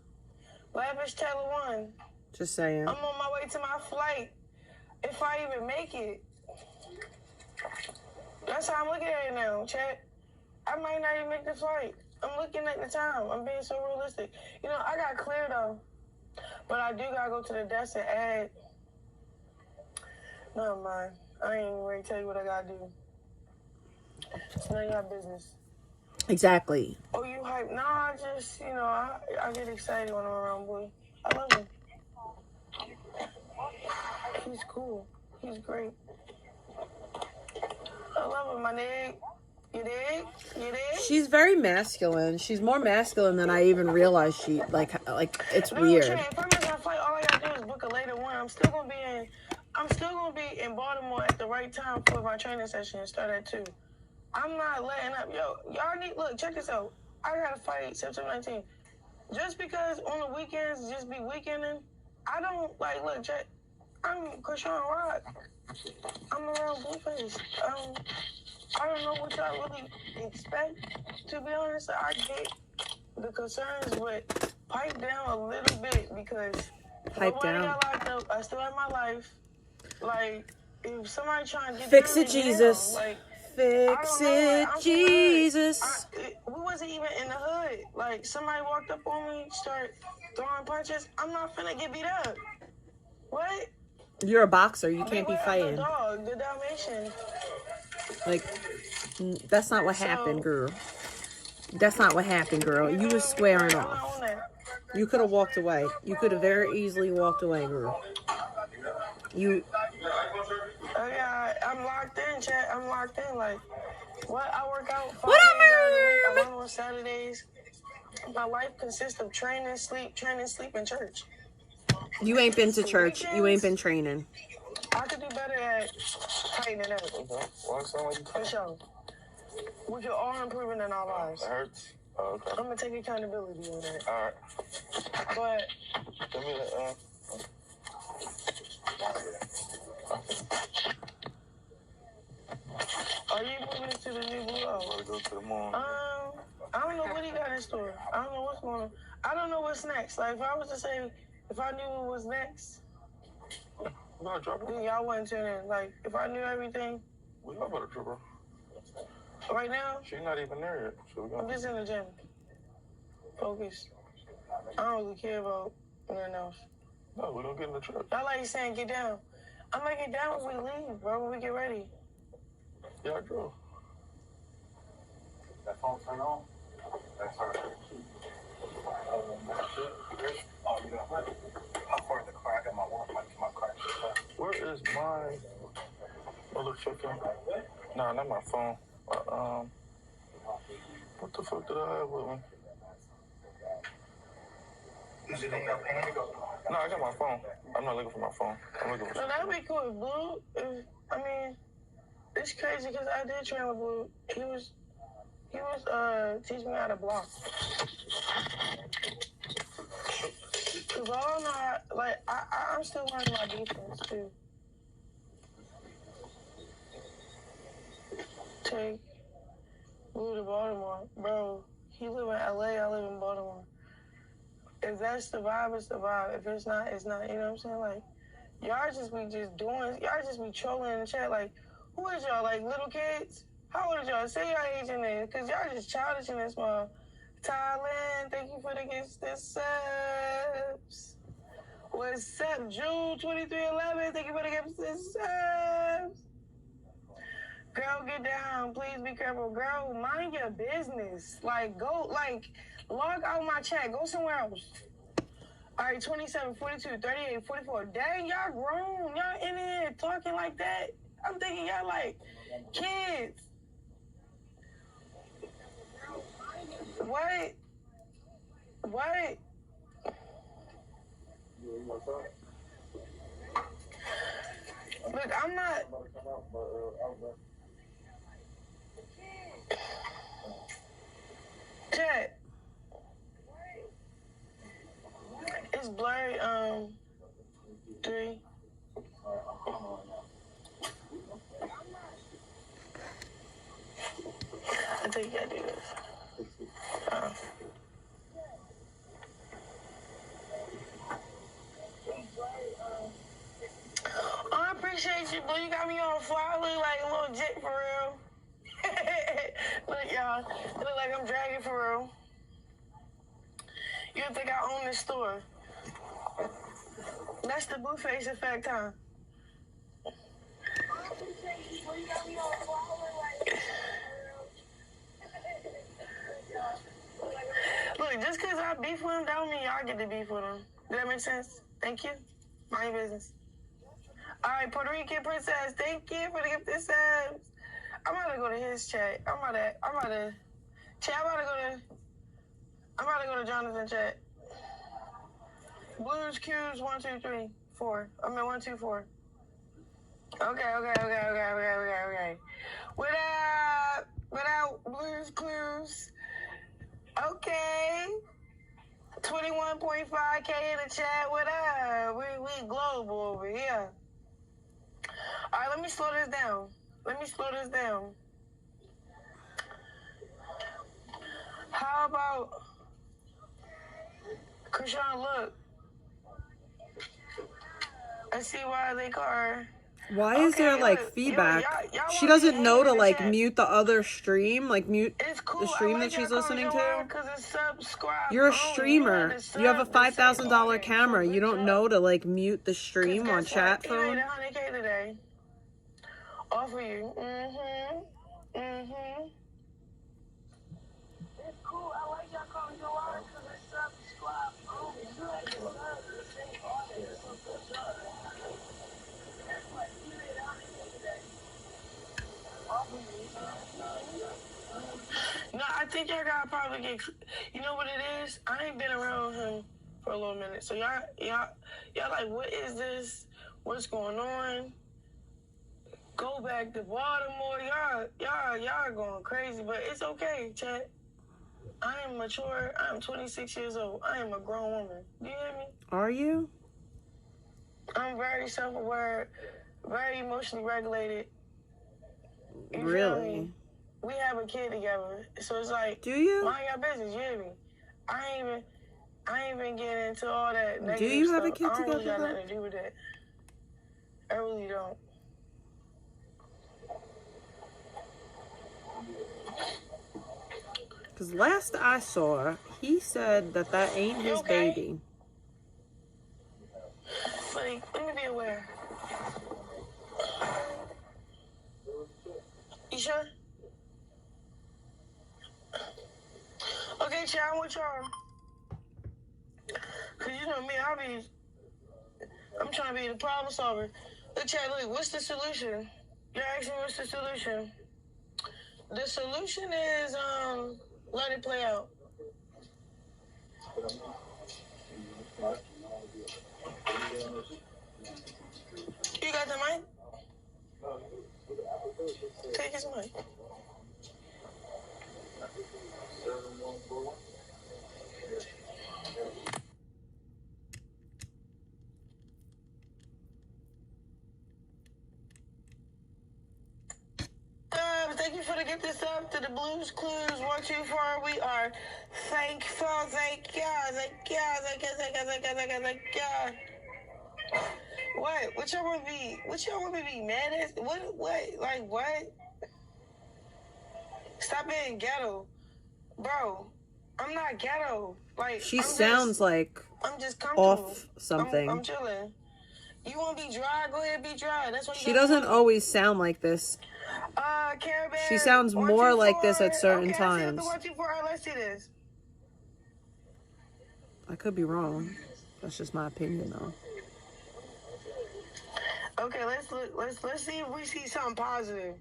J: Lavish Taylor 1.
A: Just saying.
J: I'm on my way to my flight. If I even make it. That's how I'm looking at it now, chat. I might not even make the flight. I'm looking at the time. I'm being so realistic. You know, I got clear though. But I do gotta go to the desk and add. Never mind. I ain't even ready to tell you what I gotta do. It's none of your business.
A: Exactly.
J: Oh, you hype? Nah, I just, you know, I get excited when I'm around boy. I love him. He's cool. He's great. I love him, my nigga. You dig? You dig?
A: She's very masculine. She's more masculine than I even realized she, like it's weird.
J: Trey, if I'm missing a flight, all I gotta do is book a later one. I'm still gonna be in Baltimore at the right time for my training session and start at 2. I'm not letting up. Yo, y'all need, look, check this out. I got a fight September 19th. Just because on the weekends, just be weekending, I don't, like, look, check. I'm Krishan Rock. I'm around Blueface. I don't know what y'all really expect. To be honest, I get the concerns, but pipe down a little bit because nobody got locked up. I still have my life. Like, if somebody trying to get
A: Fix
J: down
A: it,
J: in jail,
A: Jesus.
J: like,
A: Fix it, Jesus.
J: We wasn't even in the hood. Like, somebody walked up on me, start throwing punches. I'm not finna get beat up. What?
A: You're a boxer. You can't be fighting.
J: The dog, the Dalmatian.
A: Like, that's not what happened, girl. That's not what happened, girl. You was squaring off. You could have walked away. You could have very easily walked away, girl. You.
J: Oh yeah, I'm locked in, chat. I'm locked in. Like, what? I work out 5 days out of the week. I'm on Saturdays. My life consists of training, sleep, and church.
A: You ain't been to church. You ain't been training.
J: I could do better at tightening up. For sure. We could all improve in our lives.
G: That hurts. Oh, okay.
J: I'm gonna take accountability on that.
G: All right.
J: But
G: Give me the.
J: are you moving to the new blue?
G: Gotta go to the mall.
J: I don't know what he got in store. I don't know what's going on. I don't know what's next. Like, if I was to say, if I knew what was next, then y'all wouldn't tune in. Like, if I knew everything.
G: We know about a trooper.
J: Right now?
G: She's not even there yet. So
J: I'm just in the gym. Focus. I don't really care about nothing else.
G: No, we don't get in the truck.
J: Y'all like saying get down. I'm gonna get down when we leave, bro, when we get ready.
G: Yeah, I drove.
K: That phone turned on? That's her. Oh, you got money? How far in the car? I got my car.
G: Where is my motherfucking? Nah, not my phone. What the fuck did I have with me?
K: Is it in your pants?
G: No, I got my phone. I'm not looking for my phone. I'm looking for.
J: So that'd be cool, Blue. I mean, it's crazy because I did train with Blue. He was teaching me how to block. Cause all I know, like I'm still learning my defense too. Take Blue to Baltimore, bro. He live in LA. I live in Baltimore. If that's the vibe, it's the vibe. If it's not, it's not. You know what I'm saying? Like, y'all just be trolling in the chat. Like, Who is y'all, like little kids? How old is y'all? Say your age in there, because y'all just childish in this one. Thailand, thank you for the gifts, the subs. What's up, June 2311? Thank you for the gifts, the subs. Girl, get down. Please be careful. Girl, mind your business. Like, go, like, log out my chat. Go somewhere else. All right, 27, 42, 38, 44. Dang, y'all grown. Y'all in here talking like that. I'm thinking y'all like kids. What? What? Look, I'm not. Chat. It's blurry. 3. I think you gotta do this. I appreciate you, boo. You got me on fly. I look like a little jit for real. Look, y'all. It look like I'm dragging for real. You think I own this store? That's the blue face effect, huh? Look, just because I beef with him, don't mean y'all get to beef with him. Does that make sense? Thank you. Mind your business. All right, Puerto Rican princess, thank you for the gift of subs. I'm about to go to his chat. I'm about to go to Jonathan chat. Blues Q's 1, 2, 3, 4. I mean 1, 2, 4. Okay. Without Blues Clues. Okay. 21.5K in the chat. What up? We global over here. All right, let me slow this down. How about Krishan, look. I see why they call her.
A: Why is there like feedback? She doesn't know to like mute the other stream, like mute the stream that she's listening to. You're a streamer. You have a $5,000 camera. You don't know to like mute the stream on chat phone.
J: Offer you. It's cool. I like y'all calling you out because it's subscribe. No, I think y'all gotta probably get. You know what it is? I ain't been around him for a little minute, so y'all like, what is this? What's going on? Go back to Baltimore. Y'all going crazy, but it's okay, chat. I am mature. I am 26 years old. I am a grown woman. Do you hear me?
A: Are you?
J: I'm very self-aware, very emotionally regulated. You
A: Really?
J: We have a kid together, so it's like,
A: do you?
J: Mind your business, you hear me? I ain't even getting into all that negative
A: stuff. Do you have
J: stuff.
A: a kid together?
J: I don't really got nothing to do with that. I really don't.
A: Because last I saw, he said that ain't his baby.
J: Like, let me be aware. You sure? Okay, chat, I'm with y'all. Because you know me, I'm trying to be the problem solver. Look, chat, look, what's the solution? You're asking what's the solution? The solution is, let it play out. You got the mic? Take his mic. Thank you for the gift this up to the Blues Clues 1, 2, 4. We are thankful. Thank God. What? What y'all want me to be mad at? What? Like, what? Stop being ghetto. Bro, I'm not ghetto. Like,
A: She sounds like
J: I'm just comfortable.
A: off something.
J: I'm chilling. You want to be dry? Go ahead, be dry. That's what
A: She doesn't always sound like this.
J: Care Bear,
A: She sounds more like this at certain
J: okay,
A: times.
J: I see the 1, 2, 4. Let's see this.
A: I could be wrong. That's just my opinion, though.
J: Okay, let's look. Let's see if we see something positive.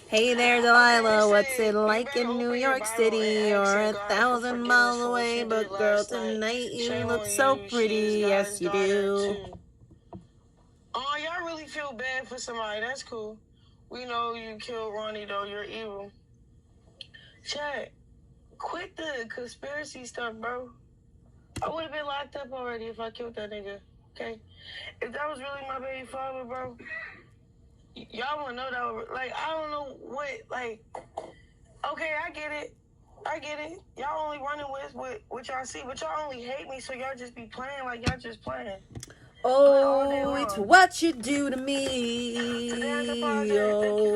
A: Hey there, Delilah. What's it like in New York City? You're 1,000 miles away, but girl, tonight you look so pretty. Yes, you do.
J: Oh, y'all really feel bad for somebody. That's cool. We know you killed Ronnie, though. You're evil. Chat, quit the conspiracy stuff, bro. I would have been locked up already if I killed that nigga. Okay? If that was really my baby father, bro, y'all want to know that. Like, I don't know what, like, okay, I get it. Y'all only running with what y'all see, but y'all only hate me, so y'all just be playing like y'all just playing.
A: Oh, it's what you do to me. Oh,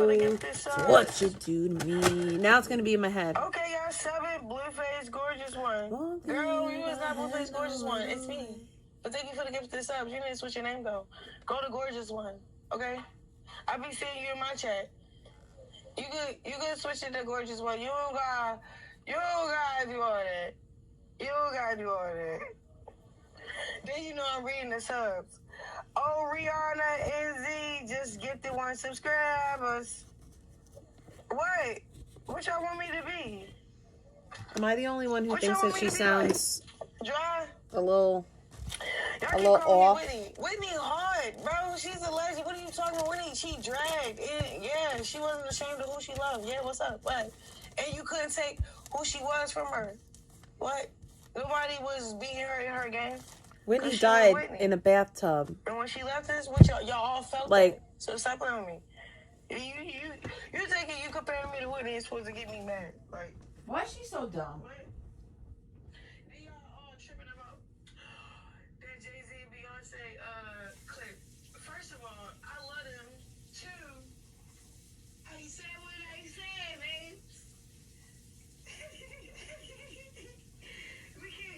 A: it's what you do to me. Now it's going to be in my head.
J: Okay, y'all 7, Blueface, Gorgeous One. Girl, you is not Blueface, Gorgeous One. It's me. But thank you for the gift of the subs. You need to switch your name, though. Go to Gorgeous One, okay? I be seeing you in my chat. You could switch it to Gorgeous One. You don't gotta do all that. You don't gotta do all that. Then you know I'm reading the subs. Oh, Rihanna NZ just gifted 1 subscribers. What y'all want me to be?
A: Am I the only one who thinks that she sounds
J: dry?
A: A little off?
J: Whitney hard, bro. She's a legend. What are you talking about? Whitney, she dragged. Yeah, she wasn't ashamed of who she loved. Yeah, what's up? What? And you couldn't take who she was from her. What? Nobody was beating her in her game.
A: Whitney died in a bathtub.
J: And when she left us, what y'all all felt like. So stop playing with me. You thinking you comparing me to Whitney is supposed to get me mad. Like,
A: why is she so dumb?
J: They y'all all tripping about that Jay-Z and Beyonce clip. First of all, I love them. 2, I said what I said, babes.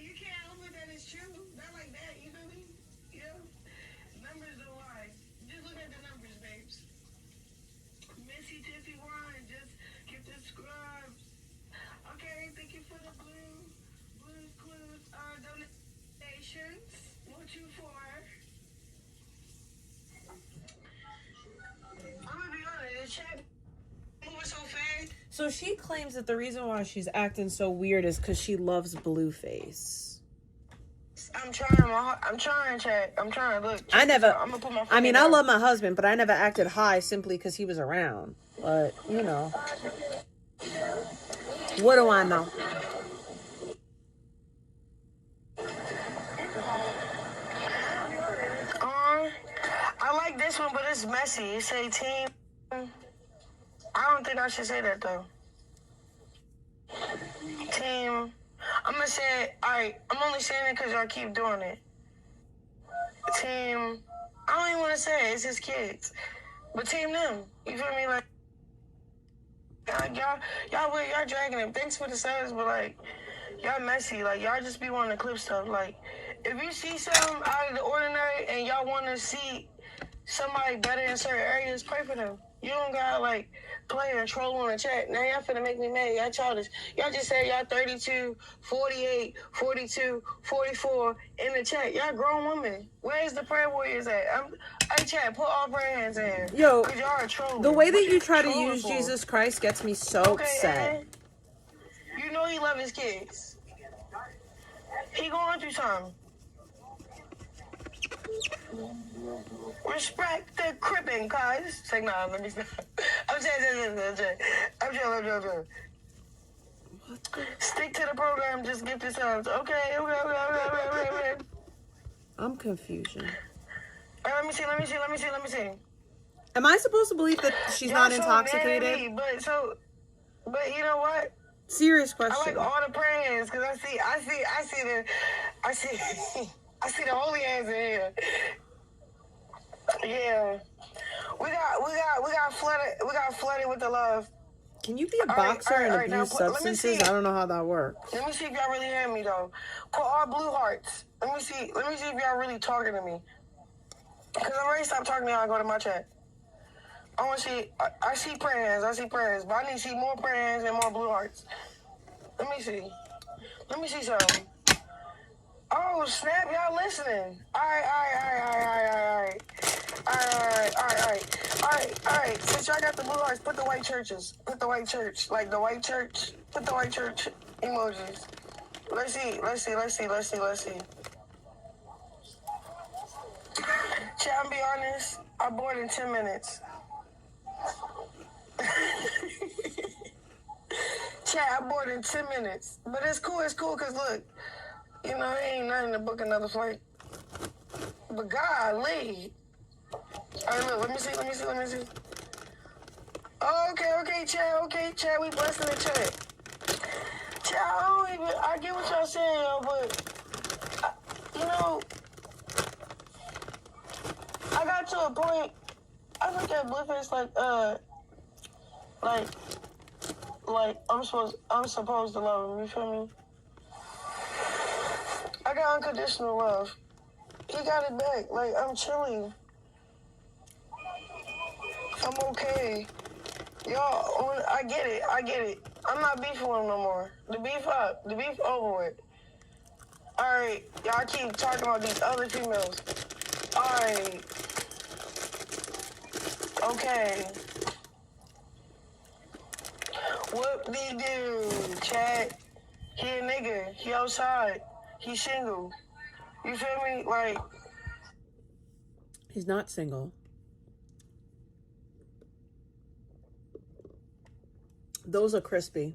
J: You can't help it that it's true. Not like that, you know me? You know? Numbers don't lie. Just look at the numbers, babes. Missy Tiffy Warren, just get the scrubs. Okay, thank you for the blues clues, donations. 1, 2, 4. I'm gonna be honest, the chat moving so fast.
A: So she claims that the reason why she's acting so weird is because she loves Blueface.
J: I'm trying, chat. I'm trying. Look,
A: I'm gonna put my I
J: down.
A: love my husband, but I never acted high simply because he was around. But, you know. What do I know?
J: I like this one, but it's messy. It say team. I don't think I should say that, though. Team. I'm going to say it. All right. I'm only saying it because y'all keep doing it. Team. I don't even want to say it. It's his kids. But team them. You feel me? Like, y'all dragging him. Thanks for the subs, but, like, y'all messy. Like, y'all just be wanting to clip stuff. Like, if you see something out of the ordinary and y'all want to see somebody better in certain areas, pray for them. You don't gotta, like, play and troll on the chat. Now y'all finna make me mad. Y'all childish. Y'all just said y'all 32, 48, 42, 44 in the chat. Y'all grown women. Where's the prayer warriors at? Hey, chat, put all prayer hands in.
A: Yo,
J: y'all are trolling.
A: The way that you try to use Jesus Christ gets me so upset.
J: You know he love his kids. He going through something. Respect the cripping, cuz. Say, nah, let me stop. I'm saying. Stick to the program, just get the subs. Okay.
A: I'm confusion.
J: Let me see.
A: Am I supposed to believe that she's not intoxicated?
J: But you know what?
A: Serious question.
J: I like all the prayers because I see I see I see the holy hands in here. Yeah. We got flooded with the love.
A: Can you be a boxer and abuse
J: now,
A: substances? I don't know how that works.
J: Let me see if y'all really hear me though. Call all blue hearts. Let me see if y'all really talking to me. Cause I'm ready to stop talking to y'all and go to my chat. I want to see. I see prayer hands. But I need to see more prayer hands and more blue hearts. Let me see something. Oh snap! Y'all listening? All right. Since y'all got the blue hearts, put the white churches. Put the white church, like the white church. Put the white church emojis. Let's see. Chat, I'm be honest. I bored in 10 minutes. Chat, I bored in 10 minutes. But it's cool, cause look, you know, it ain't nothing to book another flight. But golly. All right, look, let me see. Oh, okay, chat, we blessing the chat. Chat, I get what y'all saying, yo, but, you know, I got to a point, I look at Blueface like I'm supposed to love him, you feel me? I got unconditional love. He got it back, like, I'm chilling. I'm okay. Y'all, I get it. I'm not beefing with him no more. The beef over with. Alright, y'all keep talking about these other females. Alright. Okay. Whoop-de-doo, chat. He a nigga. He outside. He single. You feel me? Like,
A: he's not single. Those are crispy.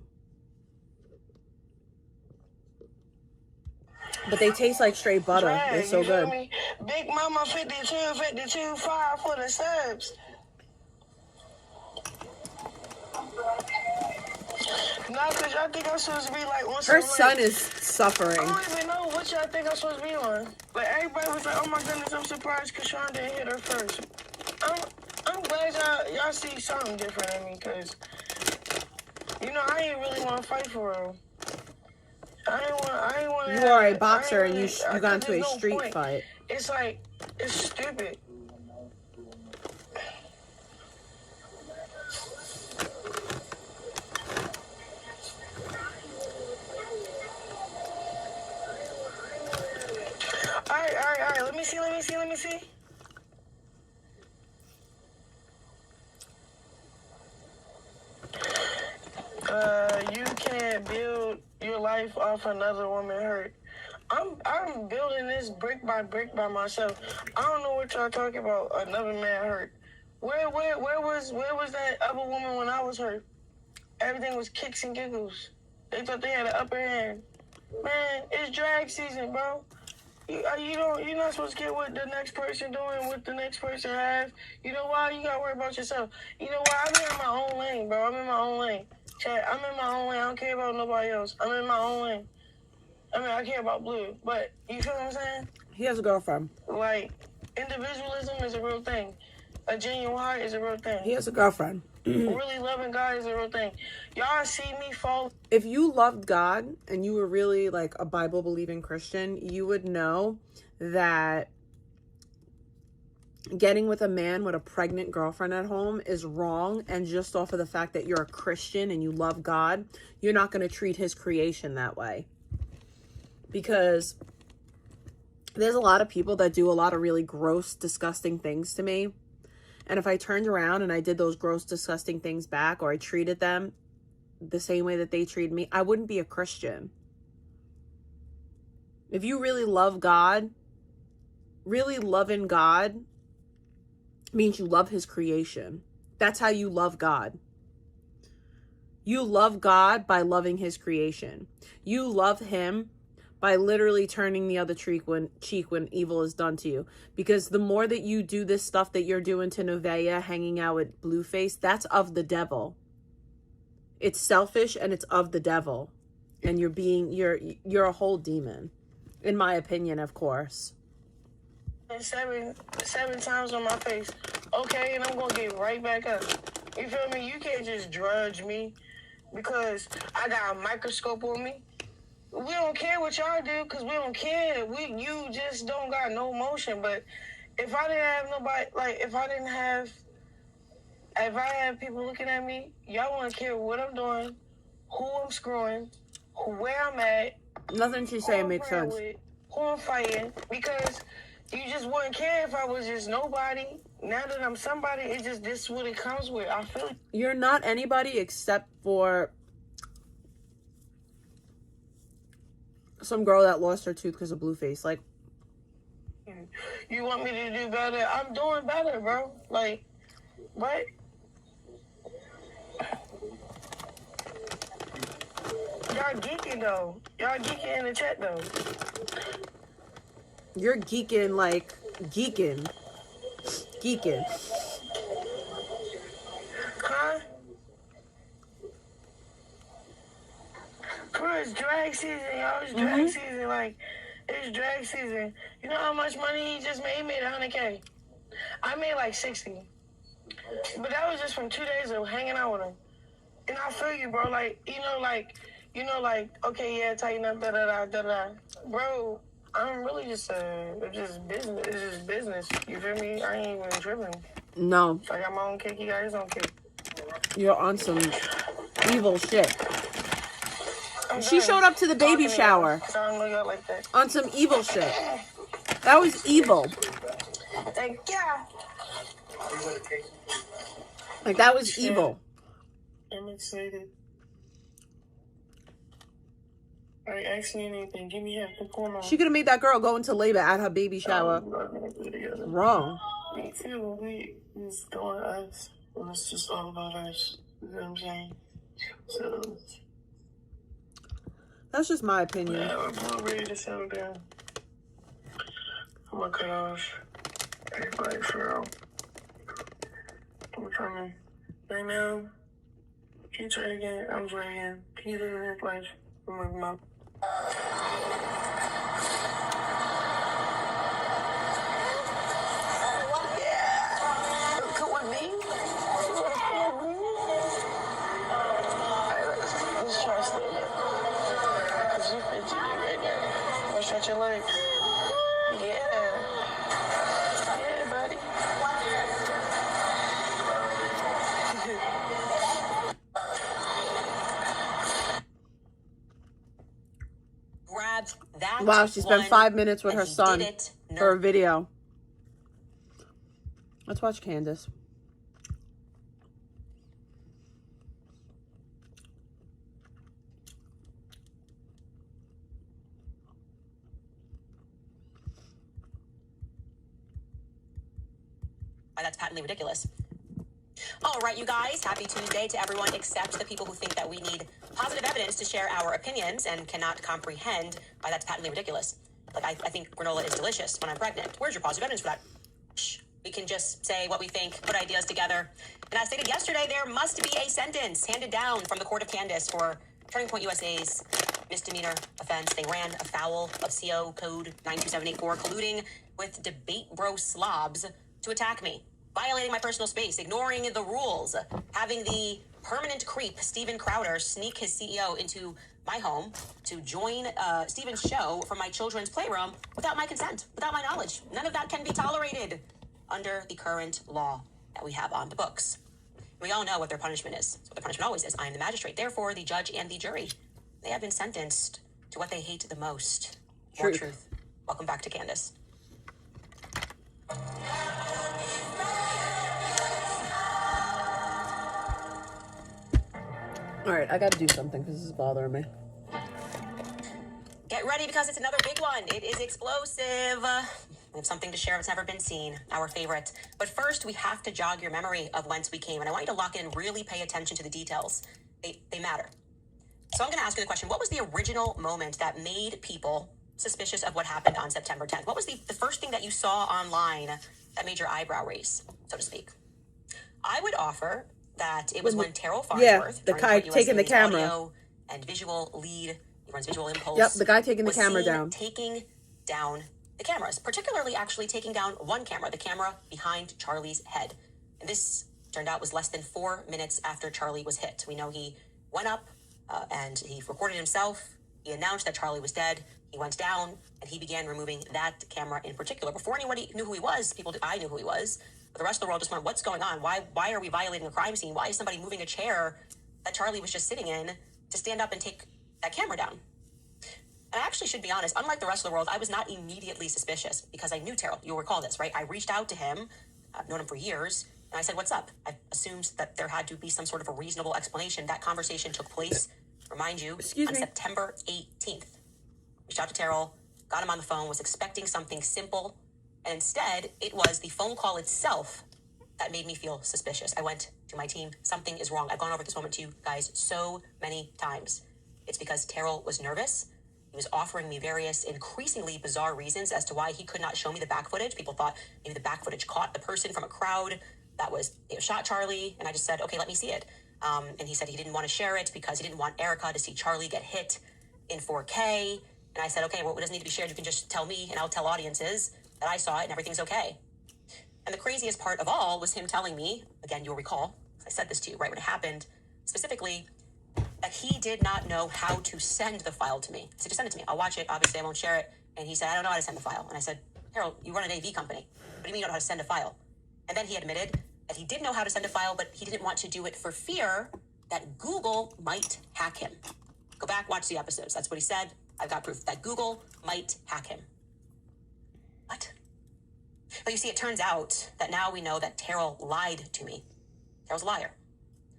A: But they taste like straight butter. They're so good.
J: Me? Big Mama 52, 5 for the subs. Nah, cause y'all think I'm supposed to be like on
A: her son is suffering.
J: I don't even know what y'all think I'm supposed to be on. Like everybody was like, oh my goodness, I'm surprised Kashawn didn't hit her first. I'm glad y'all see something different in me, cause you know I ain't really want to fight for real. I ain't want to.
A: You are a boxer and you got into a street fight.
J: It's like, it's stupid. All right. Let me see. You can't build your life off another woman hurt. I'm building this brick by myself. I don't know what y'all talking about. Another man hurt. Where was that other woman when I was hurt? Everything was kicks and giggles. They thought they had an upper hand. Man, it's drag season, bro. You're not supposed to get what the next person doing, what the next person has. You know why? You gotta worry about yourself. You know why? I'm in my own lane, bro. I'm in my own lane. Chat, I'm in my own lane. I don't care about nobody else. I'm in my own lane. I mean, I care about Blue, but you feel what I'm saying?
A: He has a girlfriend.
J: Like, individualism is a real thing. A genuine heart is a real thing.
A: He has a girlfriend.
J: Really loving God is a real thing. Y'all see me fall.
A: If you loved God and you were really like a Bible-believing Christian, you would know that getting with a man with a pregnant girlfriend at home is wrong. And just off of the fact that you're a Christian and you love God, you're not going to treat his creation that way. Because there's a lot of people that do a lot of really gross, disgusting things to me. And if I turned around and I did those gross, disgusting things back, or I treated them the same way that they treated me, I wouldn't be a Christian. If you really love God, really loving God means you love his creation. That's how you love God. You love God by loving his creation. You love him by literally turning the other cheek when evil is done to you. Because the more that you do this stuff that you're doing to Nevaeh, hanging out with Blueface, that's of the devil. It's selfish and it's of the devil. And you're a whole demon. In my opinion, of course.
J: Seven times on my face. Okay, and I'm gonna get right back up. You feel me? You can't just drudge me because I got a microscope on me. We don't care what y'all do because we don't care. You just don't got no emotion. But if I didn't have nobody, like if I had people looking at me, y'all wouldn't care what I'm doing, who I'm screwing, where I'm at.
A: Nothing she's saying makes sense.
J: Who I'm fighting, because you just wouldn't care if I was just nobody. Now that I'm somebody, it's just this is what it comes with. I feel
A: you're not anybody except for some girl that lost her tooth because of Blueface. Like,
J: you want me to do better? I'm doing better, bro. Like, what? Y'all geeking though. Y'all geeking in the chat though.
A: You're geeking, like, geeking.
J: Huh? Bro, it's drag season, y'all. It's drag season. Like, it's drag season. You know how much money he just made? He made $100K. I made like 60. But that was just from 2 days of hanging out with him. And I feel you, bro. Like, okay, yeah, tighten up, da-da-da. Bro, I'm really just it's just business. It's just business. You feel me? I ain't even tripping.
A: No.
J: I got my own cake. He got his own cake.
A: You're on some evil shit. She showed up to the baby shower
J: I don't know y'all like that.
A: on some evil shit. That was evil.
J: Thank you.
A: Like, that was evil.
J: I'm excited. Alright, ask me anything. Give me half the corner.
A: She could have made that girl go into labor at her baby shower. Wrong.
J: Me too. We just doing us. It's just all about us. You know what I'm saying? So,
A: that's just my opinion.
J: Yeah, I'm ready to settle down. I'm gonna cut off everybody for real. I'm coming. Right now, can you try again? I'm trying again. Can you live in this life? I'm with my... Yeah! Come with me? Alright, let's try to stay there. Because you fidgety right now. Want to stretch your legs? Yeah. Yeah, buddy.
C: Grabbed that.
A: Wow, she spent 5 minutes with her son for a video. Let's watch Candace.
C: That's patently ridiculous. All right, you guys, happy Tuesday to everyone except the people who think that we need positive evidence to share our opinions and cannot comprehend why that's patently ridiculous. Like, I think granola is delicious when I'm pregnant. Where's your positive evidence for that? Shh. We can just say what we think, put ideas together. And as stated yesterday, there must be a sentence handed down from the Court of Candace for Turning Point USA's misdemeanor offense. They ran afoul of CO Code 92784, colluding with debate bro slobs to attack me, violating my personal space, ignoring the rules, having the permanent creep Steven Crowder sneak his CEO into my home to join Steven's show from my children's playroom without my consent, without my knowledge. None of that can be tolerated under the current law that we have on the books. We all know what their punishment is. So what their punishment always is. I am the magistrate. Therefore, the judge and the jury, they have been sentenced to what they hate the most. More truth. Welcome back to Candace.
A: All right, I gotta do something because this is bothering me.
C: Get ready because it's another big one. It is explosive. We have something to share that's never been seen, our favorite. But first, we have to jog your memory of whence we came. And I want you to lock in and really pay attention to the details. They matter. So I'm going to ask you the question, what was the original moment that made people suspicious of what happened on September 10th? What was the first thing that you saw online that made your eyebrow raise, so to speak? I would offer that it was when Terrell Farnsworth,
A: the guy taking the camera,
C: audio and visual lead, everyone's visual impulse.
A: Yep, the guy taking the
C: was
A: camera
C: seen
A: down.
C: taking down the cameras, particularly actually taking down one camera, the camera behind Charlie's head. And this turned out was less than 4 minutes after Charlie was hit. We know he went up and he recorded himself. He announced that Charlie was dead. He went down and he began removing that camera in particular. Before anybody knew who he was, I knew who he was. But the rest of the world just went, what's going on? Why are we violating a crime scene? Why is somebody moving a chair that Charlie was just sitting in to stand up and take that camera down? And I actually should be honest, unlike the rest of the world, I was not immediately suspicious because I knew Terrell. You'll recall this, right? I reached out to him. I've known him for years. And I said, what's up? I assumed that there had to be some sort of a reasonable explanation. That conversation took place, remind you, on September 18th. Reached out to Terrell, got him on the phone, was expecting something simple. And instead, it was the phone call itself that made me feel suspicious. I went to my team. Something is wrong. I've gone over this moment to you guys so many times. It's because Terrell was nervous. He was offering me various increasingly bizarre reasons as to why he could not show me the back footage. People thought maybe the back footage caught the person from a crowd that was shot Charlie. And I just said, okay, let me see it. And he said he didn't want to share it because he didn't want Erica to see Charlie get hit in 4K. And I said, okay, well, it doesn't need to be shared. You can just tell me and I'll tell audiences that I saw it and everything's okay. And the craziest part of all was him telling me, again, you'll recall, I said this to you right when it happened, specifically, that he did not know how to send the file to me. So just send it to me. I'll watch it. Obviously, I won't share it. And he said, I don't know how to send the file. And I said, Harold, you run an AV company. What do you mean you don't know how to send a file? And then he admitted that he did know how to send a file, but he didn't want to do it for fear that Google might hack him. Go back, watch the episodes. That's what he said. I've got proof that Google might hack him. What? But you see, it turns out that now we know that Terrell lied to me. Terrell's a liar.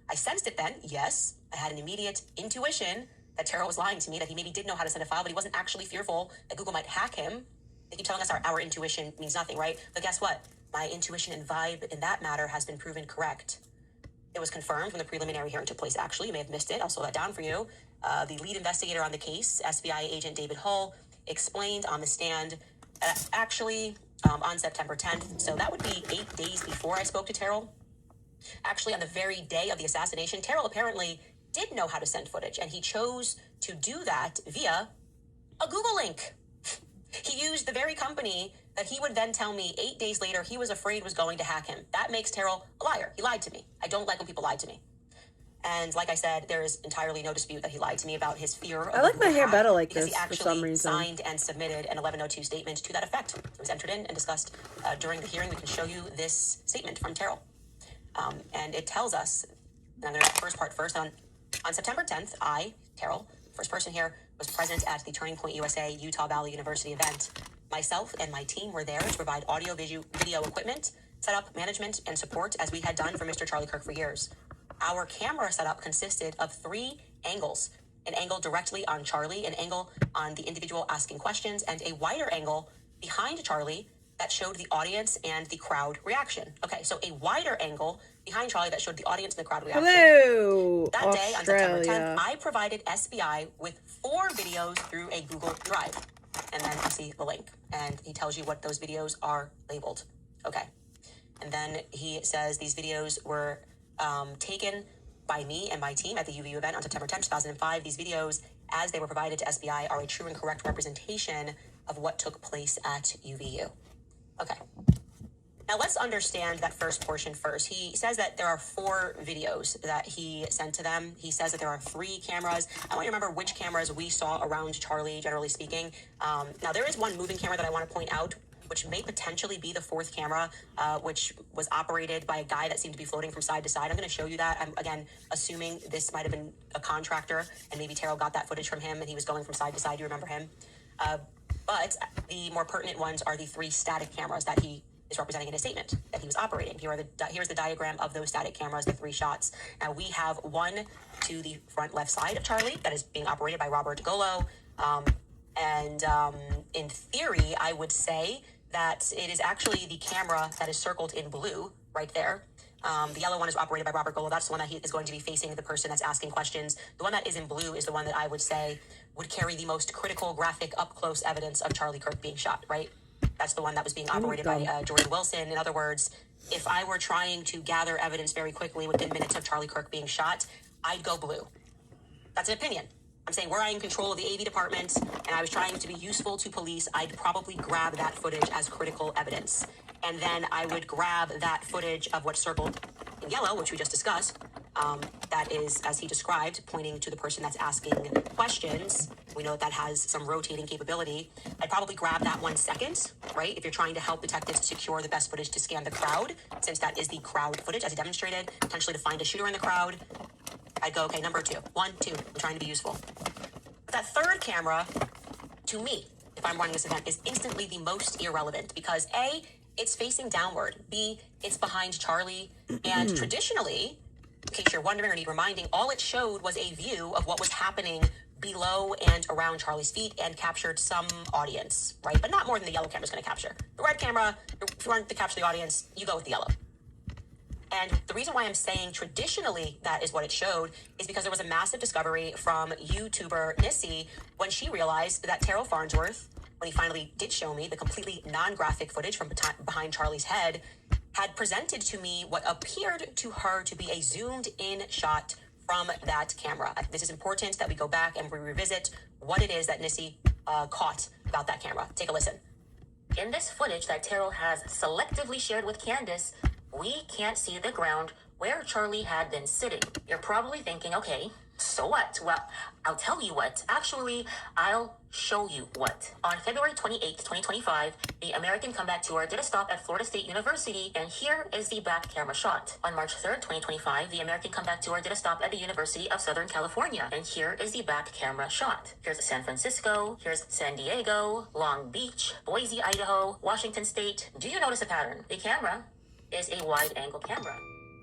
C: I sensed it then, yes. I had an immediate intuition that Terrell was lying to me, that he maybe did know how to send a file, but he wasn't actually fearful that Google might hack him. They keep telling us our intuition means nothing, right? But guess what? My intuition and vibe in that matter has been proven correct. It was confirmed when the preliminary hearing took place, actually. You may have missed it. I'll slow that down for you. The lead investigator on the case, SBI agent David Hull, explained on the stand on September 10th. So that would be 8 days before I spoke to Terrell. Actually, on the very day of the assassination, Terrell apparently did know how to send footage, and he chose to do that via a Google link. He used the very company that he would then tell me 8 days later he was afraid was going to hack him. That makes Terrell a liar. He lied to me. I don't like when people lie to me. And like I said, there is entirely no dispute that he lied to me about his fear of
A: I like my hair better like
C: because
A: this
C: he actually
A: for some reason.
C: signed and submitted an 1102 statement to that effect. It was entered in and discussed during the hearing. We can show you this statement from Terrell. And it tells us, and I'm going to read the first part first. On September 10th, I, Terrell, first person here, was present at the Turning Point USA Utah Valley University event. Myself and my team were there to provide video equipment, setup, management, and support as we had done for Mr. Charlie Kirk for years. Our camera setup consisted of 3 angles: an angle directly on Charlie, an angle on the individual asking questions, and a wider angle behind Charlie that showed the audience and the crowd reaction. Okay, so a wider angle behind Charlie that showed the audience and the crowd reaction.
A: Hello,
C: That day, on September
A: Australia.
C: 10th, I provided SBI with 4 videos through a Google Drive. And then you see the link, and he tells you what those videos are labeled. Okay. And then he says these videos were taken by me and my team at the UVU event on September 10th, 2005. These videos, as they were provided to SBI, are a true and correct representation of what took place at UVU. Okay. Now let's understand that first portion first. He says that there are 4 videos that he sent to them. He says that there are 3 cameras. I want you to remember which cameras we saw around Charlie, generally speaking. Now there is one moving camera that I want to point out, which may potentially be the 4th camera, which was operated by a guy that seemed to be floating from side to side. I'm going to show you that. I'm, again, assuming this might have been a contractor, and maybe Terrell got that footage from him, and he was going from side to side. You remember him? But the more pertinent ones are the 3 static cameras that he is representing in his statement that he was operating. Here's the diagram of those static cameras, the 3 shots. Now we have one to the front left side of Charlie that is being operated by Robert Golo. In theory, I would say that it is actually the camera that is circled in blue right there. The yellow one is operated by Robert Golo. That's the one that he is going to be facing the person that's asking questions. The one that is in blue is the one that I would say would carry the most critical, graphic, up-close evidence of Charlie Kirk being shot, right? That's the one that was being operated by Jordan Wilson. In other words, if I were trying to gather evidence very quickly within minutes of Charlie Kirk being shot, I'd go blue. That's an opinion. I'm saying were I in control of the AV department and I was trying to be useful to police, I'd probably grab that footage as critical evidence. And then I would grab that footage of what's circled in yellow, which we just discussed. That is, as he described, pointing to the person that's asking questions. We know that has some rotating capability. I'd probably grab that 1 second, right? If you're trying to help detectives secure the best footage to scan the crowd, since that is the crowd footage, as I demonstrated, potentially to find a shooter in the crowd. I'd go, okay, number 2. 1, 2, I'm trying to be useful. But that third camera, to me, if I'm running this event, is instantly the most irrelevant because A, it's facing downward. B, it's behind Charlie. And traditionally, in case you're wondering or need reminding, all it showed was a view of what was happening below and around Charlie's feet and captured some audience, right? But not more than the yellow camera's going to capture. The red camera, if you want to capture the audience, you go with the yellow. And the reason why I'm saying traditionally that is what it showed is because there was a massive discovery from YouTuber Nissy when she realized that Terrell Farnsworth, when he finally did show me the completely non-graphic footage from behind Charlie's head, had presented to me what appeared to her to be a zoomed-in shot from that camera. This is important that we go back and we revisit what it is that Nissy caught about that camera. Take a listen. In this footage that Terrell has selectively shared with Candace, we can't see the ground where Charlie had been sitting. You're probably thinking, okay, so what? Well, I'll tell you what. Actually, I'll show you what. On February 28th, 2025, the American Comeback Tour did a stop at Florida State University, and here is the back camera shot. On March 3rd, 2025, the American Comeback Tour did a stop at the University of Southern California, and here is the back camera shot. Here's San Francisco, here's San Diego, Long Beach, Boise, Idaho, Washington State. Do you notice a pattern? The camera is a wide-angle camera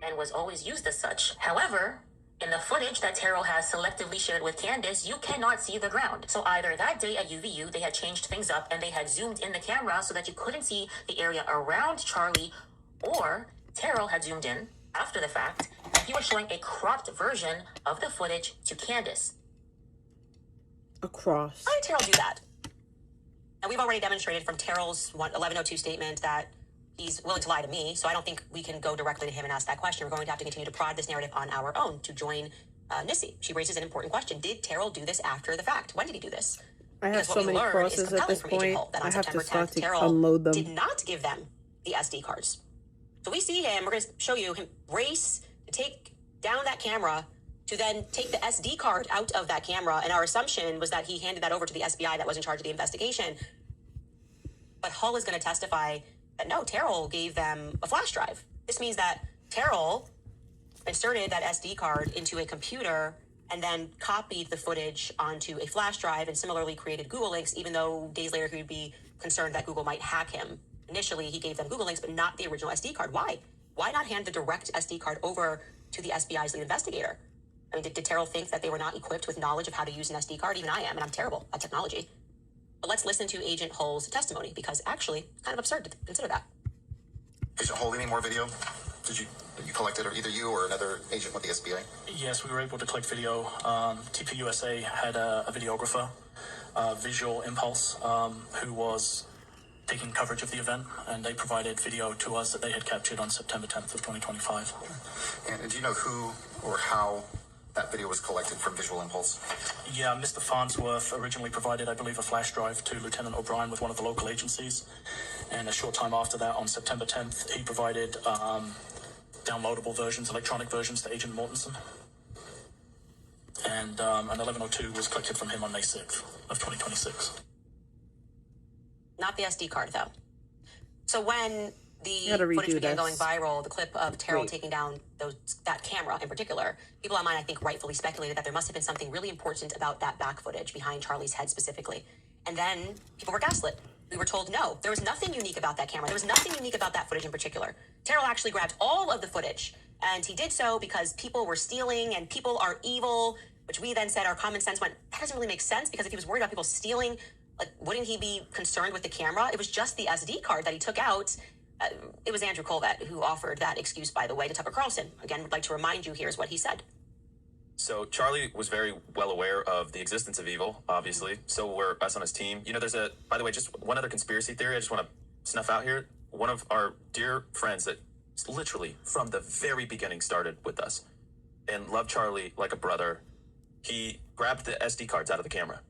C: and was always used as such. However, in the footage that Terrell has selectively shared with Candace, you cannot see the ground. So either that day at UVU, they had changed things up and they had zoomed in the camera so that you couldn't see the area around Charlie, or Terrell had zoomed in after the fact and he was showing a cropped version of the footage to Candace.
A: Across.
C: Why did Terrell do that? And we've already demonstrated from Terrell's 1102 statement that he's willing to lie to me, so I don't think we can go directly to him and ask that question. We're going to have to continue to prod this narrative on our own to join Nissy. She raises an important question. Did Terrell do this after the fact? When did he do this?
A: I have so many crosses at this point. I have to start to unload them.
C: Did not give them the SD cards. So we see him, we're going to show you him race to take down that camera to then take the SD card out of that camera, and our assumption was that he handed that over to the SBI that was in charge of the investigation. But Hull is going to testify that no, Terrell gave them a flash drive. This means that Terrell inserted that SD card into a computer and then copied the footage onto a flash drive and similarly created Google links, even though days later he would be concerned that Google might hack him. Initially, he gave them Google links, but not the original SD card. Why? Why not hand the direct SD card over to the SBI's lead investigator? I mean, did Terrell think that they were not equipped with knowledge of how to use an SD card? Even I am, and I'm terrible at technology. But let's listen to Agent Hull's testimony, because actually, it's kind of absurd to consider that.
L: Agent Hull, any more video? Did you collect it, or either you or another agent with the SBI?
M: Yes, we were able to collect video. TPUSA had a videographer, Visual Impulse, who was taking coverage of the event, and they provided video to us that they had captured on September 10th of 2025.
L: And do you know who or how that video was collected from Visual Impulse?
M: Yeah, Mr. Farnsworth originally provided, I believe, a flash drive to Lieutenant O'Brien with one of the local agencies. And a short time after that, on September 10th, he provided downloadable versions, electronic versions to Agent Mortensen. And an 1102 was collected from him on May 6th of 2026.
C: Not the SD card, though. So when the footage began going viral, the clip of Terrell taking down that camera in particular, people online, I think, rightfully speculated that there must have been something really important about that back footage behind Charlie's head specifically. And then people were gaslit. We were told, no, there was nothing unique about that camera. There was nothing unique about that footage in particular. Terrell actually grabbed all of the footage, and he did so because people were stealing and people are evil, which we then said our common sense went, that doesn't really make sense, because if he was worried about people stealing, like, wouldn't he be concerned with the camera? It was just the SD card that he took out. It was Andrew Colvett who offered that excuse, by the way, to Tucker Carlson. Again, would like to remind you, here's what he said.
N: So Charlie was very well aware of the existence of evil, obviously. So were us on his team. You know, there's by the way, just one other conspiracy theory I just want to snuff out here. One of our dear friends that literally from the very beginning started with us and loved Charlie like a brother. He grabbed the SD cards out of the camera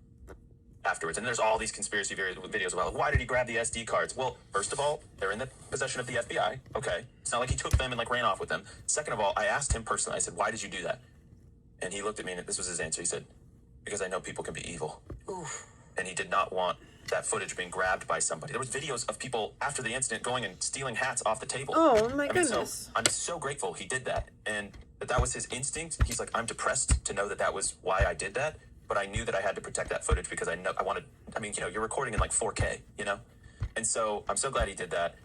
N: afterwards. And there's all these conspiracy videos about, why did he grab the SD cards? Well, first of all, they're in the possession of the FBI. Okay. It's not like he took them and like ran off with them. Second of all, I asked him personally, I said, why did you do that? And he looked at me and this was his answer. He said, because I know people can be evil.
C: Oof.
N: And he did not want that footage being grabbed by somebody. There was videos of people after the incident going and stealing hats off the table.
A: Oh my
N: I mean,
A: goodness.
N: so I'm so grateful he did that. And that was his instinct. He's like, I'm depressed to know that was why I did that. But I knew that I had to protect that footage because I wanted, I mean, you know, you're recording in like 4K, you know? And so I'm so glad he did that.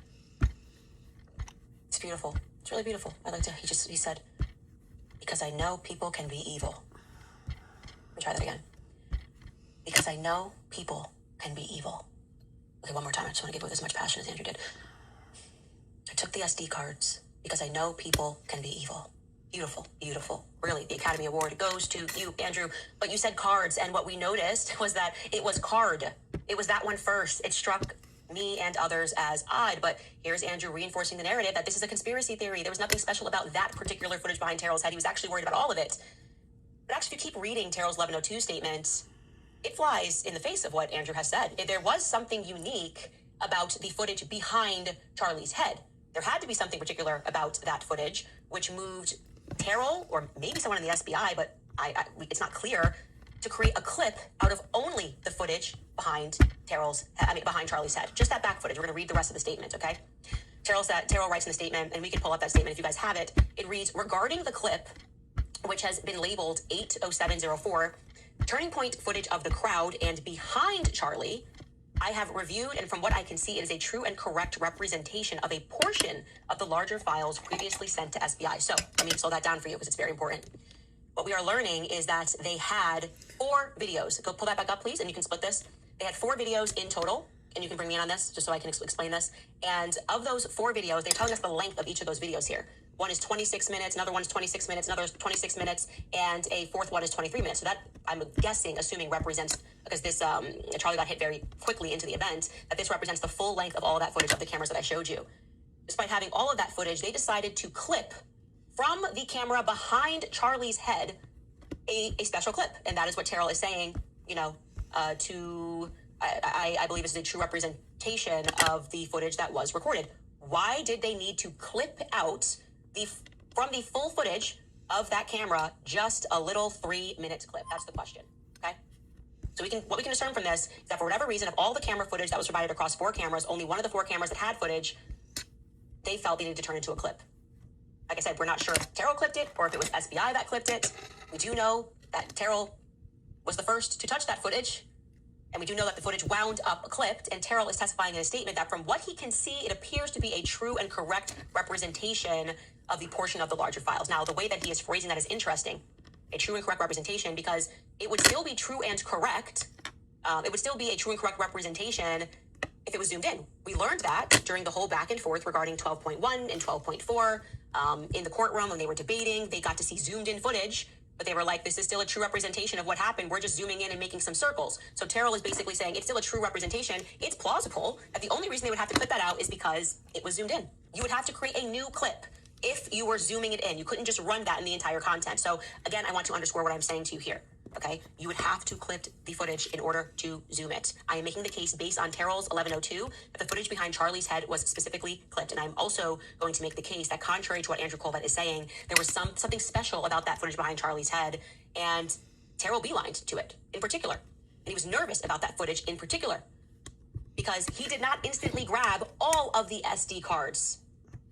C: It's beautiful. It's really beautiful. He said, because I know people can be evil. Let me try that again. Because I know people can be evil. Okay, one more time. I just want to give it with as much passion as Andrew did. I took the SD cards because I know people can be evil. Beautiful, beautiful. Really, the Academy Award goes to you, Andrew. But you said cards, and what we noticed was that it was card. It was that one first. It struck me and others as odd, but here's Andrew reinforcing the narrative that this is a conspiracy theory. There was nothing special about that particular footage behind Terrell's head. He was actually worried about all of it. But actually, if you keep reading Terrell's 1102 statement, it flies in the face of what Andrew has said. There was something unique about the footage behind Charlie's head. There had to be something particular about that footage, which moved Terrell, or maybe someone in the SBI, but it's not clear, to create a clip out of only the footage behind behind Charlie's head. Just that back footage. We're going to read the rest of the statement, okay? Terrell writes in the statement, and we can pull up that statement if you guys have it. It reads, regarding the clip, which has been labeled 80704, turning point footage of the crowd and behind Charlie, I have reviewed, and from what I can see, it is a true and correct representation of a portion of the larger files previously sent to SBI. So let me slow that down for you because it's very important. What we are learning is that they had 4 videos. Go pull that back up, please, and you can split this. They had 4 videos in total, and you can bring me in on this just so I can explain this. And of those 4 videos, they're telling us the length of each of those videos here. One is 26 minutes, another one is 26 minutes, another is 26 minutes, and a fourth one is 23 minutes. So that, I'm assuming represents, because this Charlie got hit very quickly into the event, that this represents the full length of all of that footage of the cameras that I showed you. Despite having all of that footage, they decided to clip from the camera behind Charlie's head a special clip. And that is what Terrell is saying, you know, I believe this is a true representation of the footage that was recorded. Why did they need to clip out from the full footage of that camera just a little 3-minute clip? That's the question, okay? So what we can discern from this is that for whatever reason, of all the camera footage that was provided across 4 cameras, only one of the 4 cameras that had footage, they felt they needed to turn into a clip. Like I said, we're not sure if Terrell clipped it or if it was SBI that clipped it. We do know that Terrell was the first to touch that footage, and we do know that the footage wound up clipped, and Terrell is testifying in a statement that from what he can see, it appears to be a true and correct representation of the portion of the larger files. Now, the way that he is phrasing that is interesting. A true and correct representation, because it would still be true and correct. It would still be a true and correct representation if it was zoomed in. We learned that during the whole back and forth regarding 12.1 and 12.4 in the courtroom when they were debating. They got to see zoomed in footage, but they were like, this is still a true representation of what happened. We're just zooming in and making some circles. So Terrell is basically saying it's still a true representation. It's plausible that the only reason they would have to clip that out is because it was zoomed in. You would have to create a new clip if you were zooming it in. You couldn't just run that in the entire content. So again, I want to underscore what I'm saying to you here. Okay, you would have to clip the footage in order to zoom it. I am making the case based on Terrell's 1102 that the footage behind Charlie's head was specifically clipped. And I'm also going to make the case that contrary to what Andrew Colvett is saying, there was something special about that footage behind Charlie's head, and Terrell beelined to it in particular. And he was nervous about that footage in particular because he did not instantly grab all of the SD cards.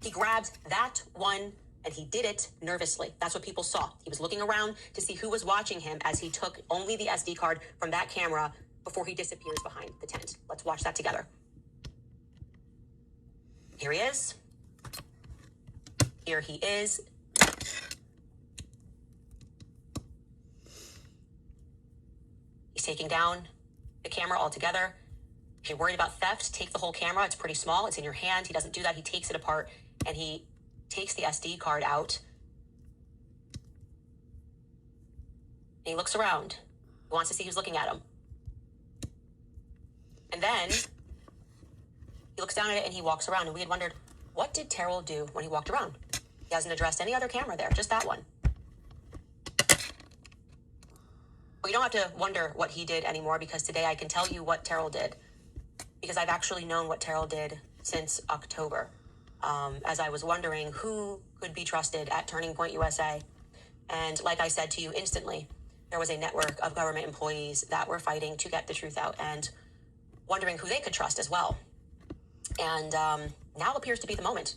C: He grabbed that one, and he did it nervously. That's what people saw. He was looking around to see who was watching him as he took only the SD card from that camera before he disappears behind the tent. Let's watch that together. Here he is. Here he is. He's taking down the camera altogether. If you're worried about theft, take the whole camera. It's pretty small. It's in your hand. He doesn't do that. He takes it apart, and he takes the SD card out. And he looks around. He wants to see who's looking at him. And then he looks down at it and he walks around. And we had wondered, what did Terrell do when he walked around? He hasn't addressed any other camera there, just that one. But you don't have to wonder what he did anymore, because today I can tell you what Terrell did. Because I've actually known what Terrell did since October, as I was wondering who could be trusted at Turning Point USA. And like I said to you instantly, there was a network of government employees that were fighting to get the truth out and wondering who they could trust as well. And now appears to be the moment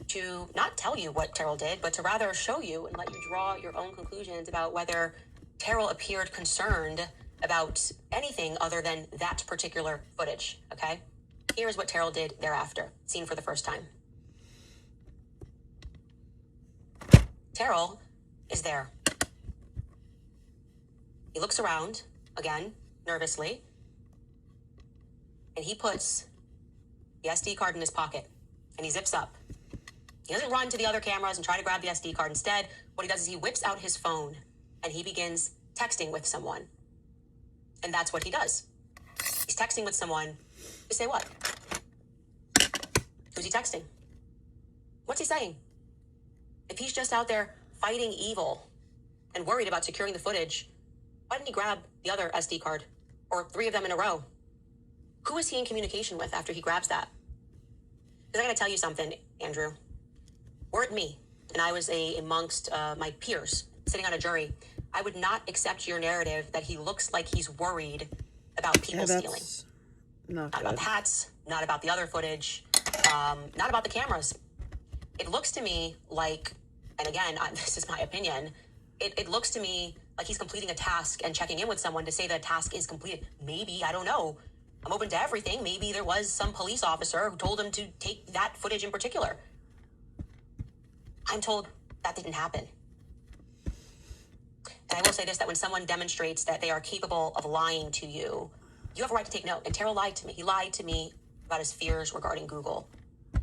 C: to not tell you what Terrell did, but to rather show you and let you draw your own conclusions about whether Terrell appeared concerned about anything other than that particular footage, okay? Here's what Terrell did thereafter, seen for the first time. Terrell is there. He looks around, again, nervously, and he puts the SD card in his pocket, and he zips up. He doesn't run to the other cameras and try to grab the SD card. Instead, what he does is he whips out his phone, and he begins texting with someone. And that's what he does. He's texting with someone to say what? Who's he texting? What's he saying? If he's just out there fighting evil and worried about securing the footage, why didn't he grab the other SD card? Or 3 of them in a row? Who is he in communication with after he grabs that? Because I gotta tell you something, Andrew. Were it me, and I was amongst my peers sitting on a jury, I would not accept your narrative that he looks like he's worried about people stealing. Not about the hats, not about the other footage, not about the cameras. It looks to me like, and again, this is my opinion, it looks to me like he's completing a task and checking in with someone to say that a task is completed. Maybe, I don't know. I'm open to everything. Maybe there was some police officer who told him to take that footage in particular. I'm told that didn't happen. And I will say this, that when someone demonstrates that they are capable of lying to you, you have a right to take note. And Terrell lied to me. He lied to me about his fears regarding Google. It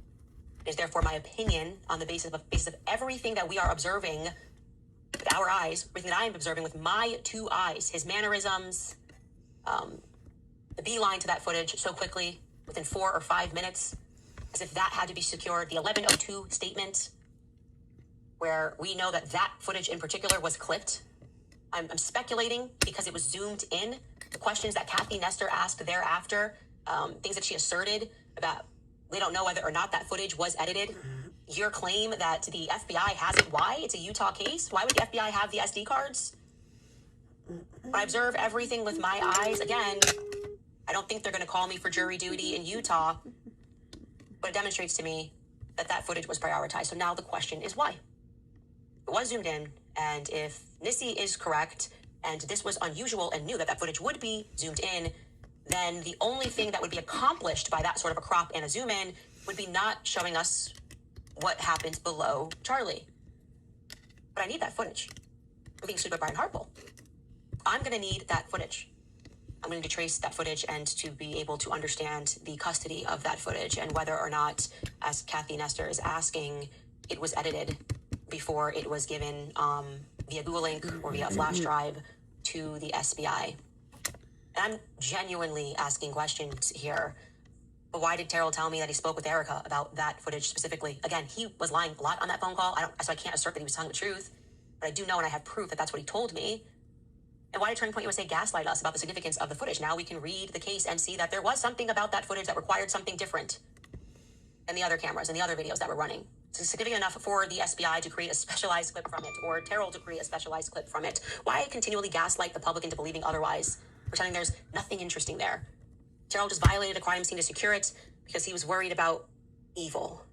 C: is therefore my opinion, on the basis of everything that we are observing with our eyes, everything that I am observing with my 2 eyes, his mannerisms, the beeline to that footage so quickly, within 4 or 5 minutes, as if that had to be secured. The 11:02 statement, where we know that that footage in particular was clipped. I'm speculating because it was zoomed in. The questions that Kathy Nestor asked thereafter, things that she asserted about, we don't know whether or not that footage was edited. Your claim that the FBI has it. Why? It's a Utah case. Why would the FBI have the SD cards? When I observe everything with my eyes, again, I don't think they're going to call me for jury duty in Utah, but it demonstrates to me that that footage was prioritized. So now the question is why? It was zoomed in, and if Nissi is correct, and this was unusual and new that that footage would be zoomed in, then the only thing that would be accomplished by that sort of a crop and a zoom in would be not showing us what happens below Charlie. But I need that footage. I'm being sued by Brian Hartwell. I'm going to need that footage. I'm going to trace that footage and to be able to understand the custody of that footage and whether or not, as Kathy Nestor is asking, it was edited before it was given via Google Link or via a flash drive to the SBI. And I'm genuinely asking questions here. But why did Terrell tell me that he spoke with Erica about that footage specifically? Again, he was lying a lot on that phone call. So I can't assert that he was telling the truth. But I do know, and I have proof that that's what he told me. And why did Turning Point USA gaslight us about the significance of the footage? Now we can read the case and see that there was something about that footage that required something different than the other cameras and the other videos that were running. It's significant enough for the SBI to create a specialized clip from it, or Terrell to create a specialized clip from it. Why continually gaslight the public into believing otherwise, pretending there's nothing interesting there? Terrell just violated a crime scene to secure it because he was worried about evil.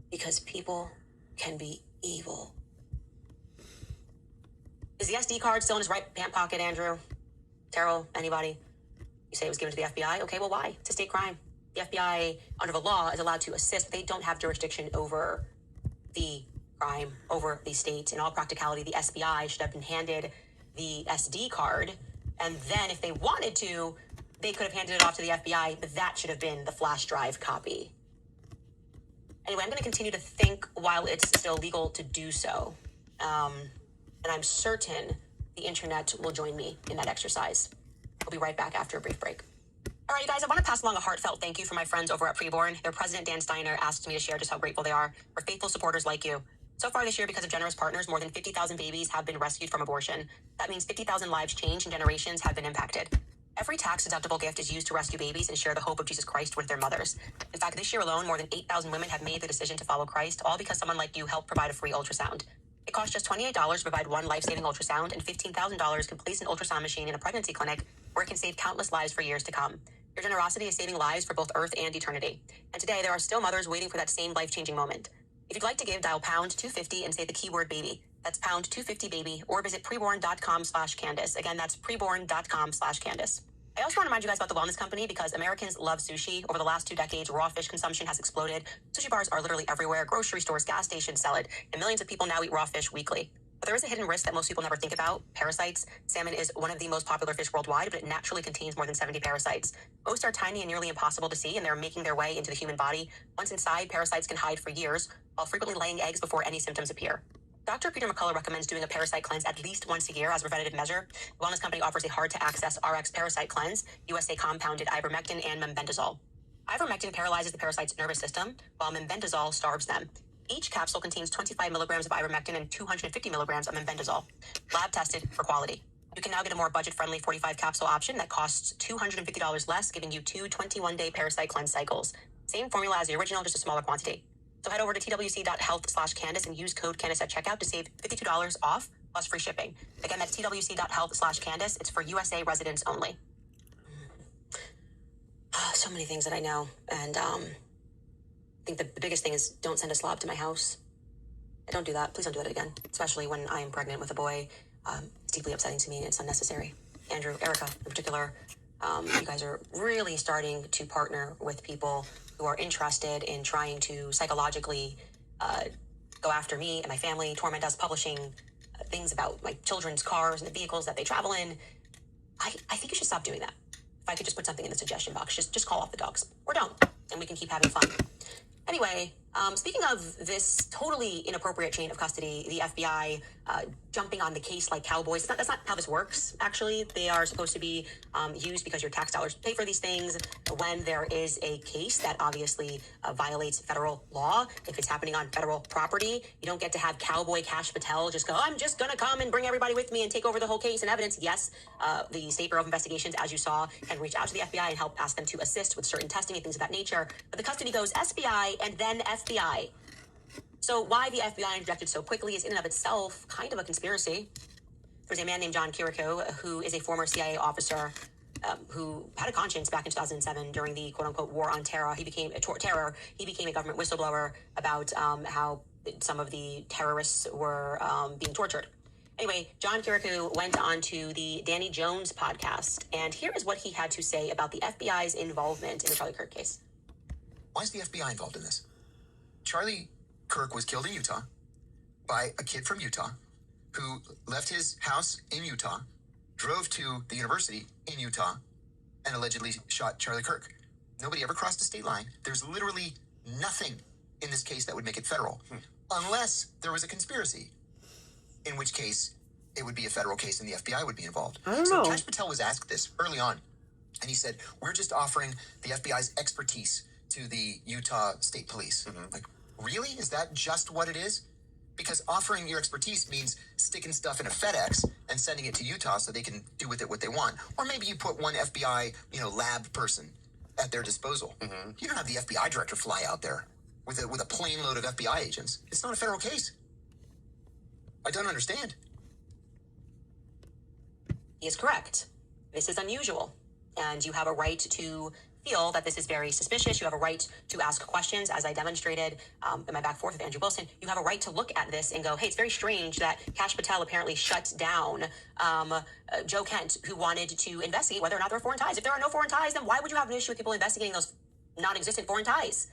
C: Because people can be evil. Is the SD card still in his right pant pocket, Andrew? Terrell, anybody? You say it was given to the FBI? Okay, well, why? It's a state crime. The FBI, under the law, is allowed to assist. They don't have jurisdiction over the crime, over the state. In all practicality, the SBI should have been handed the SD card, and then if they wanted to, they could have handed it off to the FBI, but that should have been the flash drive copy. Anyway, I'm going to continue to think while it's still legal to do so. And I'm certain the internet will join me in that exercise. I'll be right back after a brief break. All right, you guys, I want to pass along a heartfelt thank you from my friends over at Preborn. Their president, Dan Steiner, asked me to share just how grateful they are for faithful supporters like you. So far this year, because of generous partners, more than 50,000 babies have been rescued from abortion. That means 50,000 lives changed and generations have been impacted. Every tax-deductible gift is used to rescue babies and share the hope of Jesus Christ with their mothers. In fact, this year alone, more than 8,000 women have made the decision to follow Christ, all because someone like you helped provide a free ultrasound. It costs just $28 to provide one life-saving ultrasound, and $15,000 can place an ultrasound machine in a pregnancy clinic where it can save countless lives for years to come. Your generosity is saving lives for both Earth and eternity. And today, there are still mothers waiting for that same life-changing moment. If you'd like to give, dial pound 250 and say the keyword baby. That's pound 250 baby, or visit preborn.com/Candace. Again, that's preborn.com/Candace. I also want to remind you guys about the Wellness Company because Americans love sushi. Over the last 2 decades, raw fish consumption has exploded. Sushi bars are literally everywhere. Grocery stores, gas stations sell it, and millions of people now eat raw fish weekly. But there is a hidden risk that most people never think about: parasites. Salmon is one of the most popular fish worldwide, but it naturally contains more than 70 parasites. Most are tiny and nearly impossible to see, and they're making their way into the human body. Once inside, parasites can hide for years, while frequently laying eggs before any symptoms appear. Dr. Peter McCullough recommends doing a parasite cleanse at least once a year as a preventative measure. The Wellness Company offers a hard-to-access RX parasite cleanse, USA compounded ivermectin and membendazole. Ivermectin paralyzes the parasite's nervous system, while membendazole starves them. Each capsule contains 25 milligrams of ivermectin and 250 milligrams of membendazole, lab tested for quality. You can now get a more budget-friendly 45 capsule option that costs $250 less, giving you 2 21-day parasite cleanse cycles. Same formula as the original, just a smaller quantity. So head over to twc.health/Candace and use code Candace at checkout to save $52 off plus free shipping. Again, that's twc.health/Candace. It's for USA residents only. So many things that I know, and I think the biggest thing is don't send a slob to my house. Don't do that. Please don't do it again, especially when I am pregnant with a boy. It's deeply upsetting to me, and it's unnecessary. Andrew, Erica in particular, you guys are really starting to partner with people who are interested in trying to psychologically go after me and my family, torment us, publishing things about my children's cars and the vehicles that they travel in. I think you should stop doing that. If I could just put something in the suggestion box, just call off the dogs. Or don't, and we can keep having fun. Anyway, speaking of this totally inappropriate chain of custody, the FBI jumping on the case like cowboys. That's not how this works, actually. They are supposed to be used because your tax dollars pay for these things. When there is a case that obviously violates federal law, if it's happening on federal property, you don't get to have cowboy Kash Patel just go, I'm just going to come and bring everybody with me and take over the whole case and evidence. Yes, the State Bureau of Investigations, as you saw, can reach out to the FBI and help ask them to assist with certain testing and things of that nature. But the custody goes SBI and then FBI. So why the FBI interjected so quickly is in and of itself kind of a conspiracy. There's a man named John Kirikou, who is a former CIA officer who had a conscience back in 2007 during the quote-unquote war on terror. He became a government whistleblower about how some of the terrorists were being tortured. Anyway, John Kirikou went on to the Danny Jones podcast, and here is what he had to say about the FBI's involvement in the Charlie Kirk case.
O: Why is the FBI involved in this? Charlie Kirk was killed in Utah by a kid from Utah who left his house in Utah, drove to the university in Utah, and allegedly shot Charlie Kirk. Nobody ever crossed a state line. There's literally nothing in this case that would make it federal, unless there was a conspiracy, in which case it would be a federal case and the FBI would be involved.
A: I don't know.
O: Kash Patel was asked this early on, and he said, we're just offering the FBI's expertise to the Utah State Police. Like, really? Is that just what it is? Because offering your expertise means sticking stuff in a FedEx and sending it to Utah so they can do with it what they want. Or maybe you put one FBI, lab person at their disposal. You don't have the FBI director fly out there with a plane load of FBI agents. It's not a federal case. I don't understand.
C: He is correct. This is unusual, and you have a right to feel that this is very suspicious. You have a right to ask questions, as I demonstrated in my back forth with Andrew Wilson. You have a right to look at this and go, hey, it's very strange that Kash Patel apparently shut down Joe Kent, who wanted to investigate whether or not there are foreign ties. If there are no foreign ties, then why would you have an issue with people investigating those non-existent foreign ties?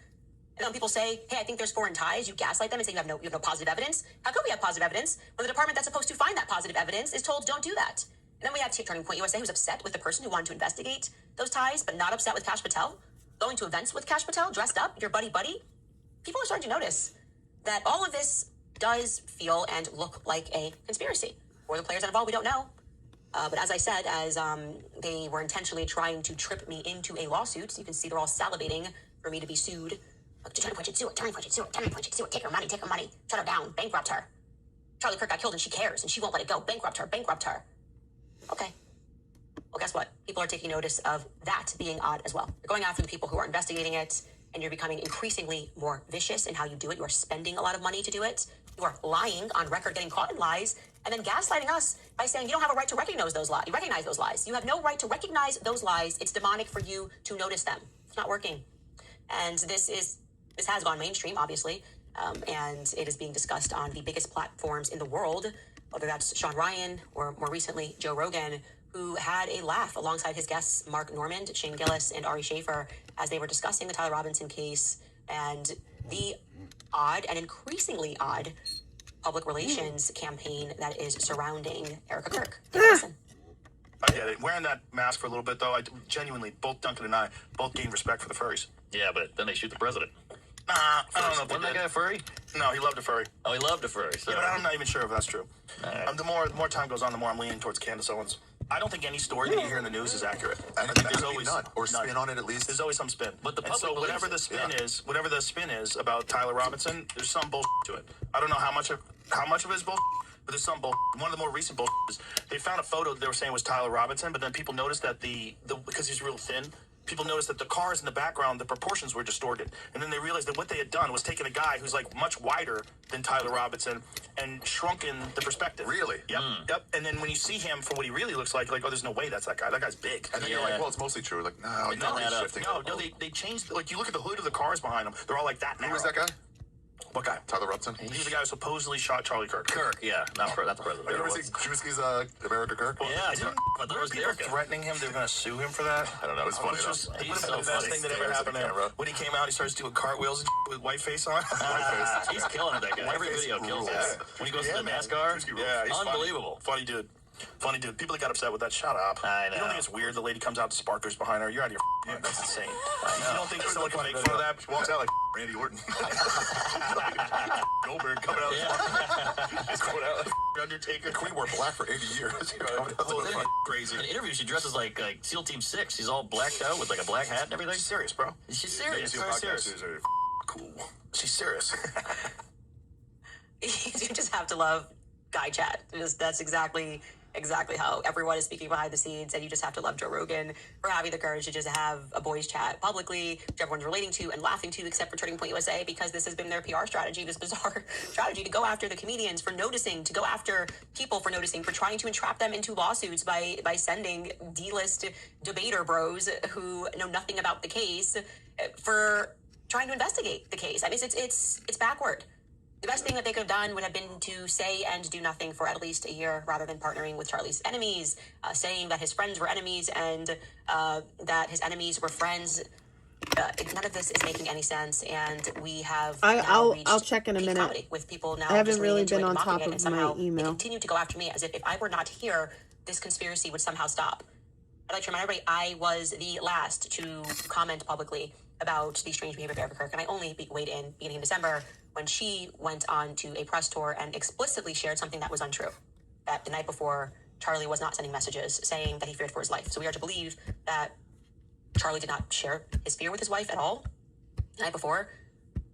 C: And when people say, hey, I think there's foreign ties, you gaslight them and say you have no positive evidence. How could we have positive evidence when the department that's supposed to find that positive evidence is told don't do that? And then we have Turning Point USA, who's upset with the person who wanted to investigate those ties, but not upset with Kash Patel. Going to events with Kash Patel, dressed up, your buddy. People are starting to notice that all of this does feel and look like a conspiracy. Or the players involved, we don't know. But as I said, as they were intentionally trying to trip me into a lawsuit, you can see they're all salivating for me to be sued. Turn and punch it, sue it, turn and punch it, sue it, turn and punch it, sue it, take her money, shut her down, bankrupt her. Charlie Kirk got killed and she cares and she won't let it go. Bankrupt her. Okay. Well, guess what? People are taking notice of that being odd as well. You're going after the people who are investigating it, and you're becoming increasingly more vicious in how you do it. You are spending a lot of money to do it. You are lying on record, getting caught in lies, and then gaslighting us by saying you don't have a right to recognize those lies. You have no right to recognize those lies. It's demonic for you to notice them. It's not working. And this has gone mainstream, obviously, and it is being discussed on the biggest platforms in the world, whether that's Sean Ryan or more recently Joe Rogan, who had a laugh alongside his guests Mark Normand, Shane Gillis, and Ari Schaefer as they were discussing the Tyler Robinson case and the odd and increasingly odd public relations campaign that is surrounding Erica Kirk. Listen.
K: I get it. Wearing that mask for a little bit, though, I genuinely, both Duncan and I, both gained respect for the furries.
P: Yeah, but then they shoot the president.
K: Nah, I don't know if they
P: Wasn't that
K: did.
P: guy a furry?
K: No, he loved a furry.
P: Oh, he loved a furry. So.
K: Yeah, but I'm not even sure if that's true.
P: Right.
K: The more time goes on, the more I'm leaning towards Candace Owens. I don't think any story that you hear in the news is accurate. I think there's always
L: none, or spin on it at least.
K: There's always some spin.
P: But the
K: and
P: public
K: so whatever the
P: believes
K: spin whatever the spin is about Tyler Robinson, there's some bullshit to it. I don't know how much of it is bullshit, but there's some bullshit. One of the more recent bullshit is they found a photo that they were saying was Tyler Robinson, but then people noticed that the because he's real thin. People noticed that the cars in the background, the proportions were distorted. And then they realized that what they had done was taken a guy who's like much wider than Tyler Robinson and shrunken the perspective.
L: Really?
K: Yep. Yep. And then when you see him for what he really looks like, oh, there's no way that's that guy. That guy's big.
L: And then you're like, well, it's mostly true. Like, no, you're not shifting.
K: No, they changed, like, you look at the hood of the cars behind them, they're all like that now.
L: Who is that guy?
K: What guy?
L: Tyler Robinson?
K: He's the guy who supposedly shot Charlie Kirk.
P: Yeah, not the president.
L: You ever seen Drewski's America Kirk?
P: Well, yeah, I thought it was
K: people
P: Erica.
K: threatening him they're going to sue him for that?
L: I don't know. It's funny.
K: He's
P: so
K: the best
P: funny.
K: thing that ever happened to him. When he came out, he starts doing cartwheels and with white face on.
P: He's killing it, that guy. Every video kills him. When he goes to the NASCAR,
K: yeah, he's
P: unbelievable.
K: Funny dude. Funny dude. People that got upset with that, shut up.
P: I know.
K: You don't think it's weird the lady comes out to sparklers behind her? You're out of your mind. That's insane. You don't think someone can make fun of that?
L: Walks out like Randy Orton. Goldberg coming out. He's going out like Undertaker. Queen wore black for 80 years.
K: Crazy.
P: In an interview, she dresses like SEAL Team 6. She's all blacked out with like a black hat and everything.
K: She's serious, bro.
P: She's serious.
L: Very serious.
K: Cool. She's serious.
C: You just have to love guy chat. That's exactly how everyone is speaking behind the scenes, and you just have to love Joe Rogan for having the courage to just have a boys chat publicly, which everyone's relating to and laughing to, except for Turning Point USA, because this has been their PR strategy, this bizarre strategy to go after the comedians for noticing, to go after people for noticing, for trying to entrap them into lawsuits by sending D-list debater bros who know nothing about the case for trying to investigate the case. I mean, it's backward. The best thing that they could have done would have been to say and do nothing for at least a year rather than partnering with Charlie's enemies, saying that his friends were enemies and that his enemies were friends. None of this is making any sense, and we have
A: I'll check in a minute.
C: comedy with people now.
A: I haven't
C: just
A: really
C: leaning into
A: been
C: it
A: on
C: and
A: top
C: mocking it,
A: of
C: and somehow
A: my email.
C: They continue to go after me as if I were not here, this conspiracy would somehow stop. I'd like to remind everybody I was the last to comment publicly about the strange behavior of Erica Kirk, and I only weighed in beginning in December when she went on to a press tour and explicitly shared something that was untrue. That the night before, Charlie was not sending messages saying that he feared for his life. So we are to believe that Charlie did not share his fear with his wife at all the night before,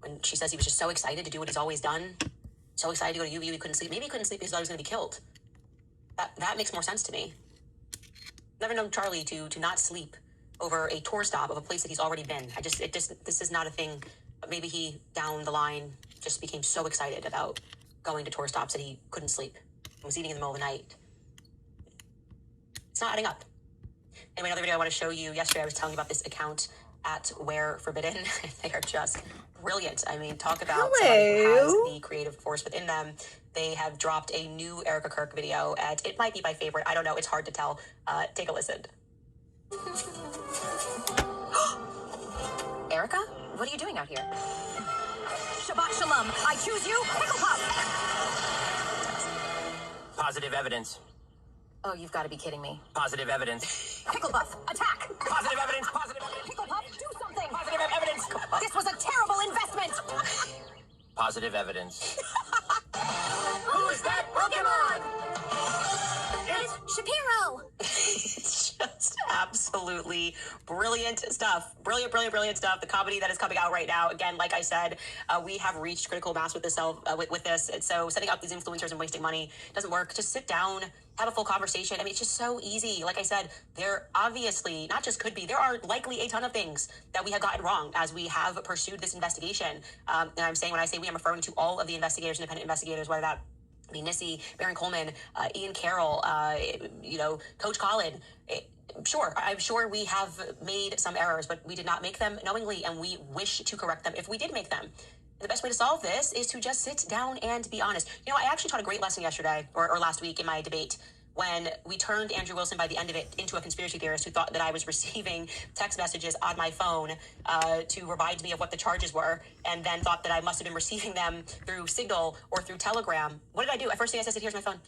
C: when she says he was just so excited to do what he's always done, so excited to go to UVU, he couldn't sleep. Maybe he couldn't sleep because he thought he was going to be killed. That makes more sense to me. Never known Charlie to not sleep over a tour stop of a place that he's already been. This is not a thing. But maybe he, down the line, just became so excited about going to tour stops that he couldn't sleep. He was eating in the middle of the night. It's not adding up. Anyway, another video I want to show you. Yesterday I was telling you about this account at Where Forbidden. They are just brilliant. I mean, talk about somebody who has the creative force within them. They have dropped a new Erica Kirk video, and it might be my favorite. I don't know. It's hard to tell. Take a listen. Erica? What are you doing out here?
Q: Shabbat Shalom. I choose you, Pickle Puff.
R: Positive evidence.
C: Oh, you've got to be kidding me.
R: Positive evidence.
Q: Pickle Puff, attack.
R: Positive evidence. Positive evidence.
Q: Pickle Puff, do something.
R: Positive evidence.
Q: This was a terrible investment.
R: Positive evidence.
Q: Who's that Pokemon? It's Shapiro.
C: It's just Absolutely brilliant stuff. Brilliant stuff. The comedy that is coming out right now. Again, like I said, we have reached critical mass with this. With this. And so setting up these influencers and wasting money doesn't work. Just sit down, have a full conversation. I mean, it's just so easy. Like I said, there obviously, not just could be, there are likely a ton of things that we have gotten wrong as we have pursued this investigation. And I'm saying, when I say we, I'm referring to all of the investigators, independent investigators, whether that be Nissy, Baron Coleman, Ian Carroll, Coach Colin. Sure, I'm sure we have made some errors, but we did not make them knowingly, and we wish to correct them if we did make them. And the best way to solve this is to just sit down and be honest. You know, I actually taught a great lesson yesterday, or last week in my debate, when we turned Andrew Wilson by the end of it into a conspiracy theorist who thought that I was receiving text messages on my phone to remind me of what the charges were, and then thought that I must have been receiving them through Signal or through Telegram. What did I do? First thing I said, here's my phone.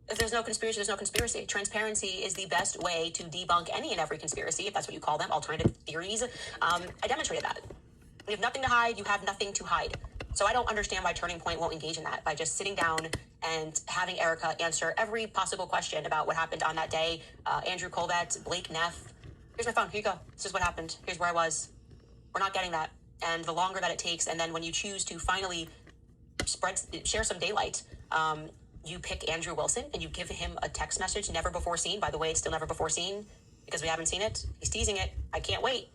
C: If there's no conspiracy, there's no conspiracy. Transparency is the best way to debunk any and every conspiracy, if that's what you call them, alternative theories. I demonstrated that. You have nothing to hide, you have nothing to hide. So I don't understand why Turning Point won't engage in that by just sitting down and having Erica answer every possible question about what happened on that day. Andrew Colvett, Blake Neff. Here's my phone. Here you go. This is what happened. Here's where I was. We're not getting that. And the longer that it takes, and then when you choose to finally share some daylight, you pick Andrew Wilson and you give him a text message never before seen. By the way, it's still never before seen because we haven't seen it. He's teasing it. I can't wait.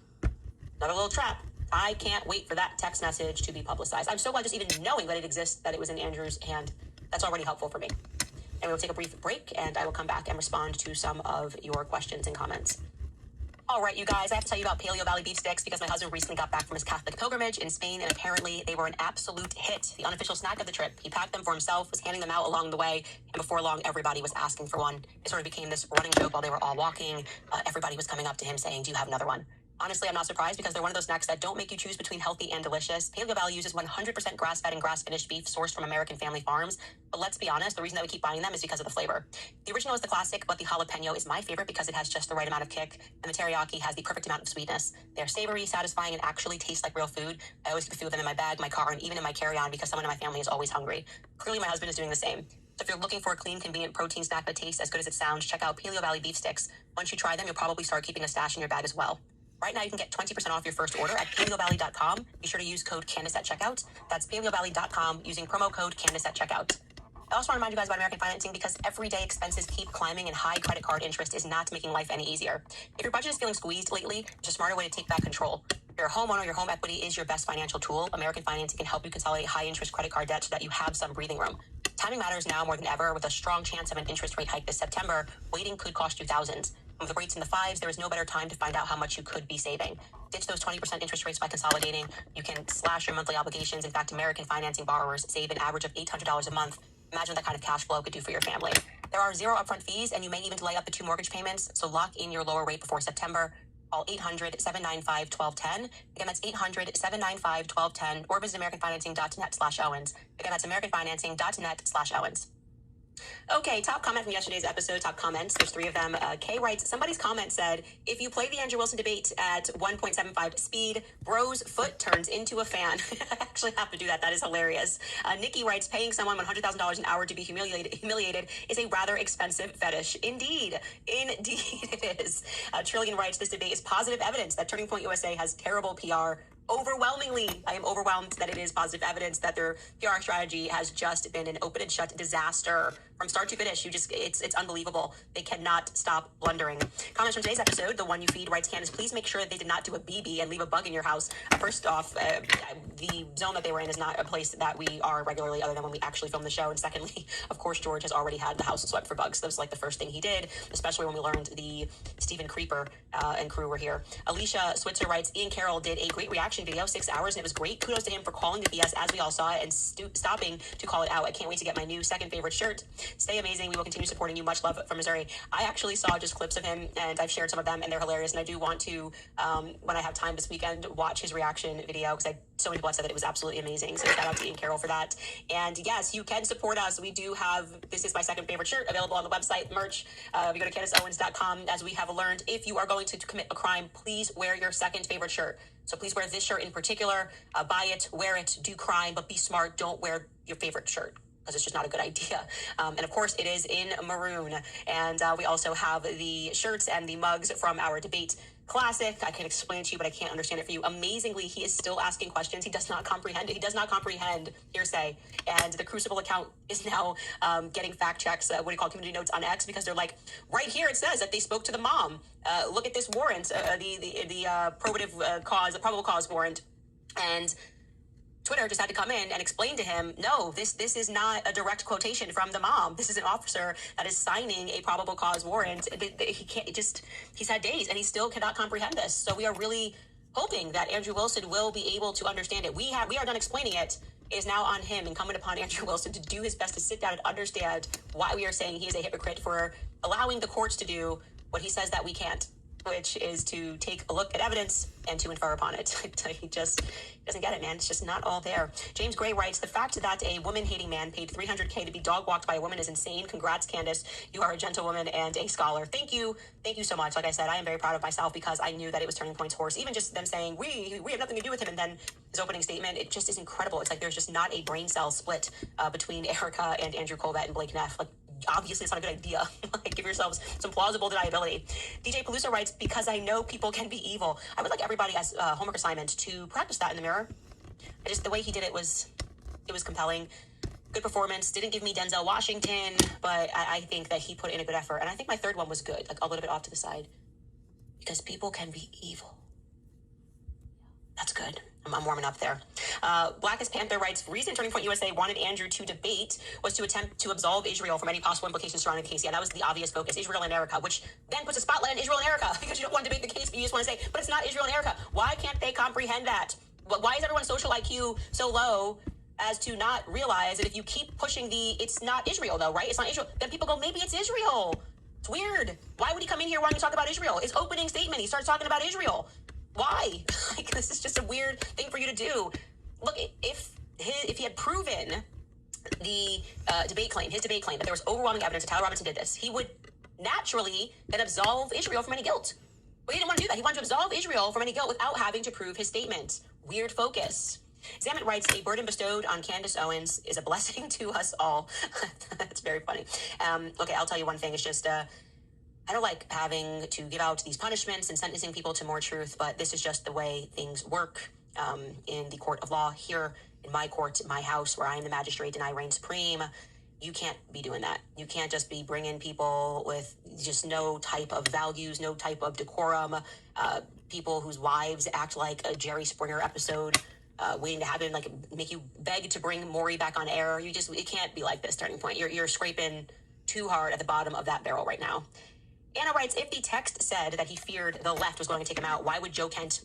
C: Another little trap. I can't wait for that text message to be publicized. I'm so glad just even knowing that it exists, that it was in Andrew's hand. That's already helpful for me. And we will take a brief break, and I will come back and respond to some of your questions and comments. All right, you guys, I have to tell you about Paleo Valley beef sticks because my husband recently got back from his Catholic pilgrimage in Spain, and apparently they were an absolute hit. The unofficial snack of the trip. He packed them for himself, was handing them out along the way, and before long, everybody was asking for one. It sort of became this running joke while they were all walking. Everybody was coming up to him saying, "Do you have another one?" Honestly, I'm not surprised because they're one of those snacks that don't make you choose between healthy and delicious. Paleo Valley uses 100% grass-fed and grass-finished beef sourced from American family farms. But let's be honest, the reason that we keep buying them is because of the flavor. The original is the classic, but the jalapeno is my favorite because it has just the right amount of kick, and the teriyaki has the perfect amount of sweetness. They're savory, satisfying, and actually taste like real food. I always keep a few of them in my bag, my car, and even in my carry-on because someone in my family is always hungry. Clearly, my husband is doing the same. So if you're looking for a clean, convenient protein snack that tastes as good as it sounds, check out Paleo Valley beef sticks. Once you try them, you'll probably start keeping a stash in your bag as well. Right now, you can get 20% off your first order at paleovalley.com. Be sure to use code Candace at checkout. That's paleovalley.com using promo code Candace at checkout. I also want to remind you guys about American financing because everyday expenses keep climbing and high credit card interest is not making life any easier. If your budget is feeling squeezed lately, there's a smarter way to take back control. If you're a homeowner, your home equity is your best financial tool. American financing can help you consolidate high interest credit card debt so that you have some breathing room. Timing matters now more than ever. With a strong chance of an interest rate hike this September, waiting could cost you thousands. And with rates in the fives, there is no better time to find out how much you could be saving. Ditch those 20% interest rates by consolidating. You can slash your monthly obligations. In fact, American financing borrowers save an average of $800 a month. Imagine what that kind of cash flow could do for your family. There are 0 upfront fees, and you may even delay up to 2 mortgage payments, so lock in your lower rate before September. Call 800-795-1210. Again, that's 800-795-1210, or visit AmericanFinancing.net/Owens. Again, that's AmericanFinancing.net/Owens. Okay, top comment from yesterday's episode, top comments. There's 3 of them. Kay writes, somebody's comment said, if you play the Andrew Wilson debate at 1.75 speed, bro's foot turns into a fan. I actually have to do that. That is hilarious. Nikki writes, paying someone $100,000 an hour to be humiliated is a rather expensive fetish. Indeed it is. Trillion writes, this debate is positive evidence that Turning Point USA has terrible PR. Overwhelmingly, I am overwhelmed that it is positive evidence that their PR strategy has just been an open and shut disaster from start to finish. It's unbelievable. They cannot stop blundering. Comments from today's episode, the one you feed writes, Candace, please make sure that they did not do a BB and leave a bug in your house. First off, the zone that they were in is not a place that we are regularly other than when we actually film the show. And secondly, of course, George has already had the house swept for bugs. That was like the first thing he did, especially when we learned the Stephen Creeper and crew were here. Alicia Switzer writes, Ian Carroll did a great reaction video, 6 hours, and it was great. Kudos to him for calling the BS as we all saw it and stopping to call it out. I can't wait to get my new second favorite shirt. Stay amazing. We will continue supporting you. Much love from Missouri. I actually saw just clips of him, and I've shared some of them, and they're hilarious. And I do want to, when I have time this weekend, watch his reaction video because so many people have said that it was absolutely amazing. So shout out to Ian Carroll for that. And yes, you can support us. We do have, this is my second favorite shirt, available on the website, merch. If you go to CandaceOwens.com, as we have learned, if you are going to commit a crime, please wear your second favorite shirt. So please wear this shirt in particular. Buy it, wear it, do crime, but be smart. Don't wear your favorite shirt. because it's just not a good idea. And of course, it is in maroon. And we also have the shirts and the mugs from our debate classic. I can explain it to you, but I can't understand it for you. Amazingly, he is still asking questions. He does not comprehend it. He does not comprehend hearsay. And the Crucible account is now getting fact checks, community notes on X, because they're like, right here it says that they spoke to the mom. Look at this warrant, the probable cause warrant. And Twitter just had to come in and explain to him, no, this is not a direct quotation from the mom. This is an officer that is signing a probable cause warrant. He's had days and he still cannot comprehend this. So we are really hoping that Andrew Wilson will be able to understand it. We are done explaining it. It is now on him, incumbent upon Andrew Wilson, to do his best to sit down and understand why we are saying he is a hypocrite for allowing the courts to do what he says that we can't, which is to take a look at evidence and to infer upon it. He just doesn't get it, man. It's just not all there. James Gray writes, the fact that a woman-hating man paid $300K to be dog-walked by a woman is insane. Congrats, Candace. You are a gentlewoman and a scholar. Thank you. Thank you so much. Like I said, I am very proud of myself because I knew that it was Turning Point's horse. Even just them saying, we have nothing to do with him, and then his opening statement, it just is incredible. It's like there's just not a brain cell split between Erica and Andrew Colvett and Blake Neff. Like, obviously it's not a good idea. Like, give yourselves some plausible deniability. DJ Pelusa writes, because I know people can be evil. I would like everybody as a homework assignment to practice that in the mirror. The way he did it was compelling. Good performance. Didn't give me Denzel Washington, but I think that he put in a good effort. And I think my third one was good, like a little bit off to the side. Because people can be evil. That's good. I'm warming up there. Blackest Panther writes, reason Turning Point USA wanted Andrew to debate was to attempt to absolve Israel from any possible implications surrounding the case. Yeah, that was the obvious focus, Israel and Erica, which then puts a spotlight on Israel and Erica because you don't want to debate the case, but you just want to say, but it's not Israel and Erica. Why can't they comprehend that? Why is everyone's social IQ so low as to not realize that if you keep pushing it's not Israel though, right? It's not Israel. Then people go, maybe it's Israel. It's weird. Why would he come in here wanting to talk about Israel? His opening statement, he starts talking about Israel. Why? Like, this is just a weird thing for you to do. Look, if he had proven the his debate claim that there was overwhelming evidence that Tyler Robinson did this, he would naturally then absolve Israel from any guilt. But he didn't want to do that. He wanted to absolve Israel from any guilt without having to prove his statement. Weird focus. Zamet writes, a burden bestowed on Candace Owens is a blessing to us all. That's very funny. Okay, I'll tell you one thing. It's just... I don't like having to give out these punishments and sentencing people to more truth, but this is just the way things work in the court of law. Here in my court, my house, where I am the magistrate and I reign supreme, you can't be doing that. You can't just be bringing people with just no type of values, no type of decorum, people whose wives act like a Jerry Springer episode, waiting to have him, like, make you beg to bring Maury back on air. It can't be like this, Turning Point. You're scraping too hard at the bottom of that barrel right now. Anna writes, if the text said that he feared the left was going to take him out, why wouldn't Joe Kent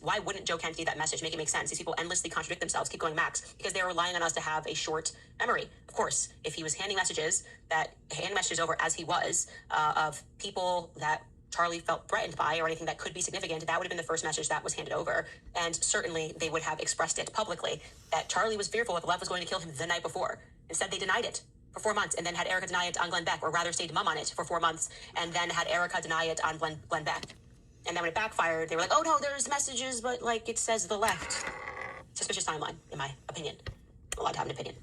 C: need that message? Make it make sense. These people endlessly contradict themselves. Keep going, Max. Because they're relying on us to have a short memory. Of course, if he was handing messages over as he was, of people that Charlie felt threatened by or anything that could be significant, that would have been the first message that was handed over. And certainly they would have expressed it publicly, that Charlie was fearful that the left was going to kill him the night before. Instead, they denied it for 4 months, and then had Erica deny it on Glenn Beck, or rather stayed mum on it for 4 months, and then had Erica deny it on Glenn Beck. And then when it backfired, they were like, oh no, there's messages, but like it says the left. Suspicious timeline, in my opinion. I'm allowed to have an opinion.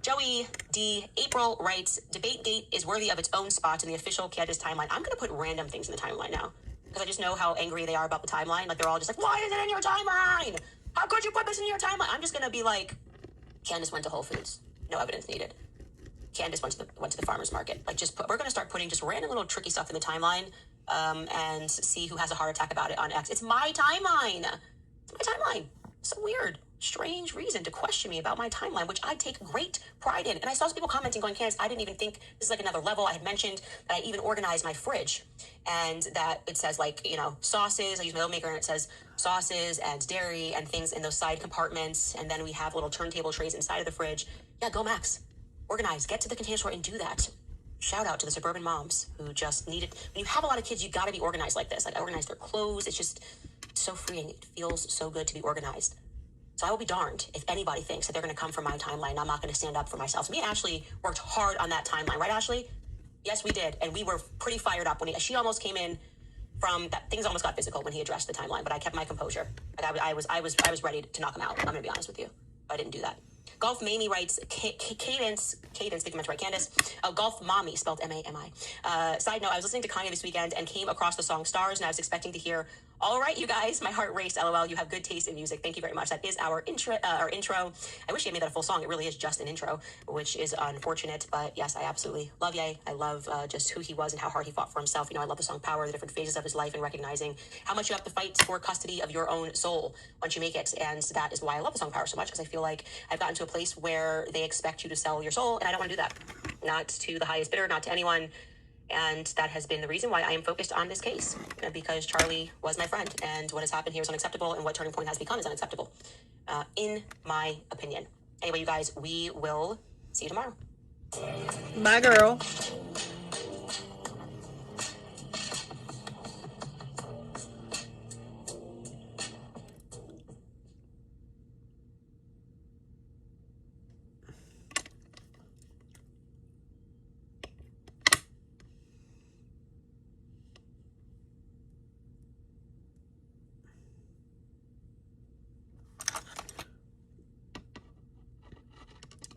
C: Joey D. April writes, DebateGate is worthy of its own spot in the official Candace timeline. I'm going to put random things in the timeline now, because I just know how angry they are about the timeline. Like, they're all just like, why is it in your timeline? How could you put this in your timeline? I'm just going to be like, Candace went to Whole Foods. No evidence needed. Candace went to the farmer's market. Like, we're going to start putting just random little tricky stuff in the timeline, and see who has a heart attack about it on X. It's my timeline. It's my timeline. So weird, strange reason to question me about my timeline, which I take great pride in. And I saw some people commenting going, Candace, I didn't even think this is like another level. I had mentioned that I even organized my fridge, and that it says, like, you know, sauces. I use my own maker, and it says sauces and dairy and things in those side compartments. And then we have little turntable trays inside of the fridge. Yeah, go Max. Organize, get to the container store and do that. Shout out to the suburban moms who just need it. When you have a lot of kids, you got to be organized like this. Like, organize their clothes. It's just so freeing. It feels so good to be organized. So I will be darned if anybody thinks that they're going to come from my timeline. I'm not going to stand up for myself. So me and Ashley worked hard on that timeline. Right, Ashley? Yes, we did. And we were pretty fired up when she almost came in from that. Things almost got physical when he addressed the timeline, but I kept my composure. Like, I was ready to knock him out. I'm going to be honest with you. I didn't do that. Golf Mamie writes, Cadence, speaking meant to write Candace. Golf Mommy, spelled M-A-M-I. Side note, I was listening to Kanye this weekend and came across the song Stars, and I was expecting to hear, all right, you guys, my heart raced, LOL, you have good taste in music. Thank you very much. That is our intro. I wish he had made that a full song. It really is just an intro, which is unfortunate. But yes, I absolutely love Ye. I love just who he was and how hard he fought for himself. You know, I love the song Power, the different phases of his life, and recognizing how much you have to fight for custody of your own soul once you make it. And that is why I love the song Power so much, because I feel like I've gotten to a place where they expect you to sell your soul, and I don't want to do that. Not to the highest bidder, not to anyone. And that has been the reason why I am focused on this case, because Charlie was my friend, and what has happened here is unacceptable, and what Turning Point has become is unacceptable, in my opinion. Anyway, you guys, we will see you tomorrow.
A: Bye, girl.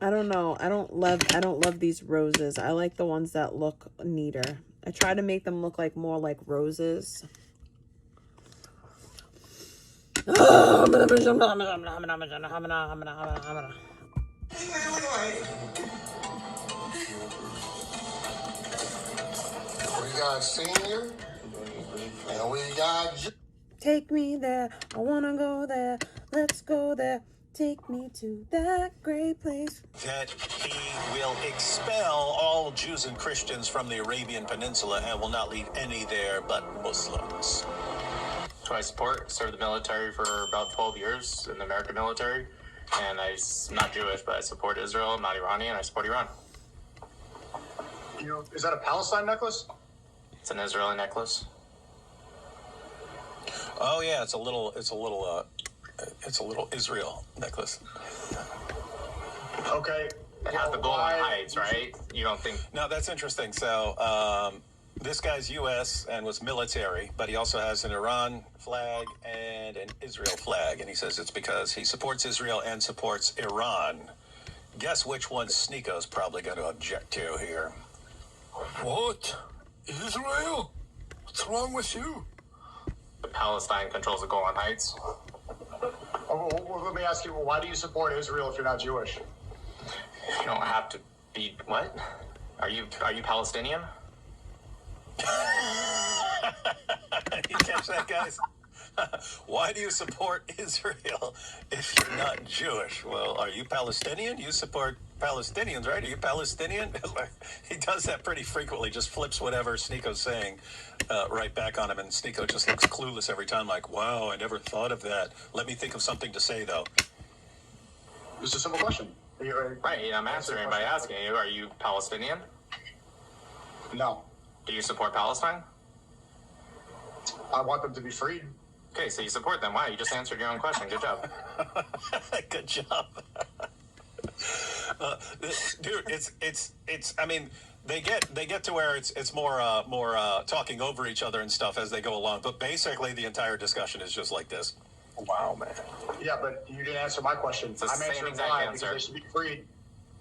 A: I don't know. I don't love these roses. I like the ones that look neater. I try to make them look like more like roses.
S: We got senior, and we got...
A: Take me there. I wanna go there. Let's go there. Take me to that great place.
T: That he will expel all Jews and Christians from the Arabian Peninsula and will not leave any there but Muslims.
U: So I served the military for about 12 years in the American military, and I'm not Jewish, but I support Israel. I'm not Iranian, I support Iran.
V: You know, is that a Palestine necklace?
U: It's an Israeli necklace.
T: Oh yeah, it's a little Israel necklace.
V: Okay.
U: It has the Golan Heights, right? You don't think?
T: No, that's interesting. So this guy's U.S. and was military, but he also has an Iran flag and an Israel flag, and he says it's because he supports Israel and supports Iran. Guess which one Sneako's probably going to object to here.
S: What? Israel? What's wrong with you?
U: Palestine controls the Golan Heights.
V: Oh, well, let me ask you, why do you support Israel if you're not Jewish?
U: You don't have to be... What? Are you Palestinian?
T: You catch that, guys? Why do you support Israel if you're not Jewish? Well, are you Palestinian? You support Palestinians, right? Are you Palestinian? He does that pretty frequently, just flips whatever Sneako's saying right back on him, and Sneako just looks clueless every time, like, wow, I never thought of that. Let me think of something to say, though.
V: It's a simple question.
U: Right, I'm answering by asking you, are you Palestinian?
V: No.
U: Do you support Palestine?
V: I want them to be freed.
U: Okay, so you support them. Wow, you just answered your own question. Good job.
T: Good job. Dude, it's. I mean, they get to where it's more talking over each other and stuff as they go along. But basically, the entire discussion is just like this. Wow, man.
V: Yeah, but you didn't answer my question.
U: It's the
V: I'm
U: same
V: answering
U: exact
V: why,
U: answer.
V: because they should be freed.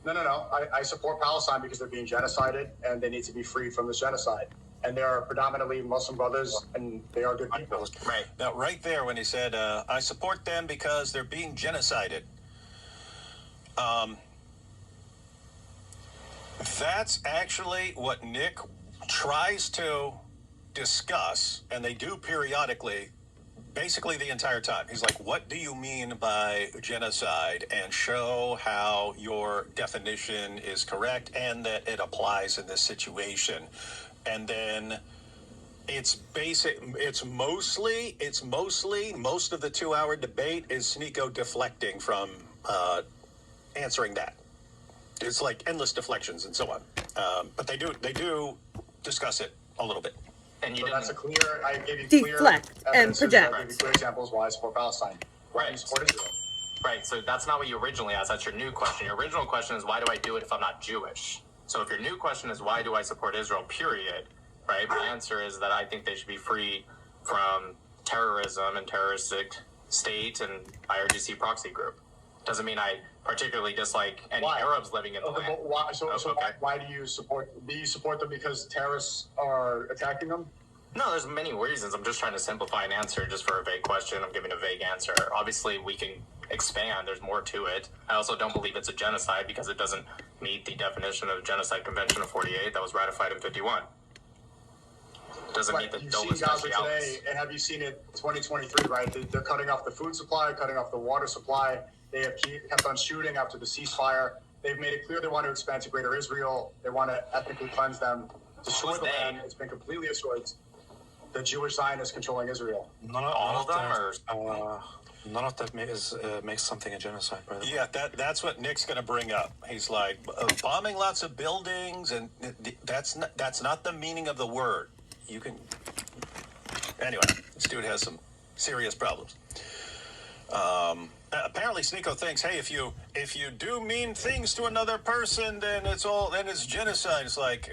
V: No. I support Palestine because they're being genocided, and they need to be freed from this genocide. And they are predominantly Muslim brothers, and they are good people.
T: Right. Now, right there, when he said, I support them because they're being genocided. That's actually what Nick tries to discuss, and they do periodically, basically the entire time. He's like, what do you mean by genocide? And show how your definition is correct and that it applies in this situation. And then it's mostly most of the 2-hour debate is Sneako deflecting from answering that. It's like endless deflections and so on. But they do discuss it a little bit.
U: And you
V: that's a clear. I gave you
A: deflect and project.
V: I gave you clear examples why I support Palestine. Why you support Israel.
U: Right. So that's not what you originally asked. That's your new question. Your original question is, why do I do it if I'm not Jewish? So if your new question is, why do I support Israel, period, right? My answer is that I think they should be free from terrorism and terroristic state and IRGC proxy group. Doesn't mean I particularly dislike any Arabs living in the land.
V: Why, why do you support them? Do you support them because terrorists are attacking them?
U: No, there's many reasons. I'm just trying to simplify an answer just for a vague question. I'm giving a vague answer. Obviously, we can expand. There's more to it. I also don't believe it's a genocide because it doesn't meet the definition of the Genocide Convention of 48 that was ratified in 51. Doesn't meet the
V: You've
U: Dole
V: seen Gaza
U: Specialis.
V: today, and have you seen it 2023, right? They're cutting off the food supply, cutting off the water supply. They have kept on shooting after the ceasefire. They've made it clear they want to expand to Greater Israel. They want to ethnically cleanse them, destroy the land. It's been completely assured the Jewish Zionists controlling Israel.
B: None of that makes something a genocide, by the way.
T: Yeah, that's what Nick's going to bring up. He's like, bombing lots of buildings, and that's not the meaning of the word. You can... Anyway, this dude has some serious problems. Apparently, Sneeko thinks, hey, if you do mean things to another person, then it's genocide. It's like,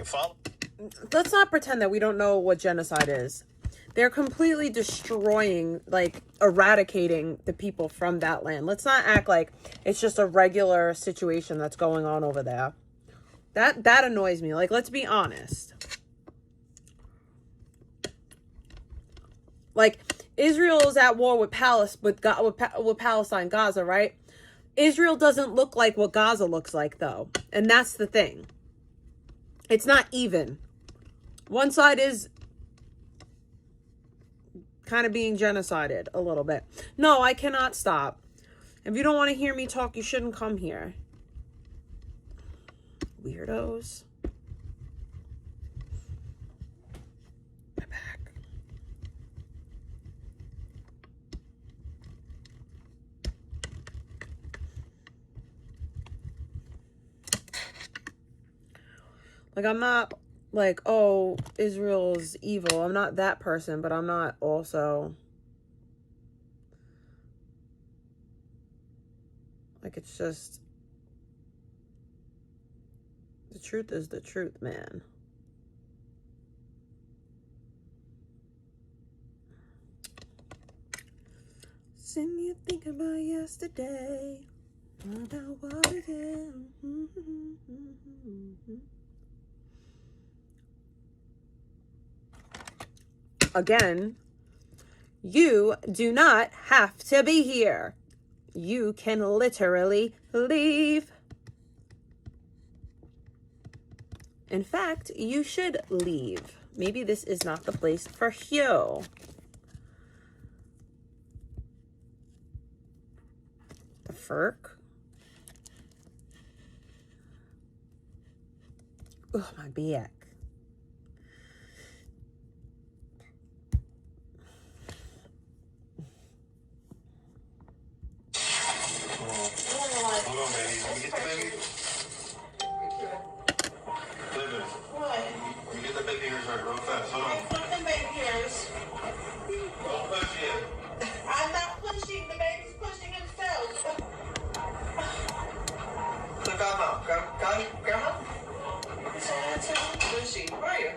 A: Let's not pretend that we don't know what genocide is. They're completely destroying, like, eradicating the people from that land. Let's not act like it's just a regular situation that's going on over there. That annoys me. Like, let's be honest. Like, Israel is at war with Palestine, Gaza, right? Israel doesn't look like what Gaza looks like, though. And that's the thing. It's not even. One side is kind of being genocided a little bit. No, I cannot stop. If you don't want to hear me talk, you shouldn't come here. Weirdos. My back. Like, I'm not like, oh, Israel's evil. I'm not that person, but I'm not also like, it's just the truth is the truth, man. Send you think about yesterday, about what we did. Again, you do not have to be here. You can literally leave. In fact, you should leave. Maybe this is not the place for you. The Ferk. Oh, my back.
B: Hold on, baby. Let me get the baby. Baby. What? Let me get the baby hairs right real fast. Hold on.
H: Put the baby hairs.
B: Don't push it.
H: I'm not pushing. The baby's pushing himself.
B: Look out now. Grandma?
H: Where's she? Where are you?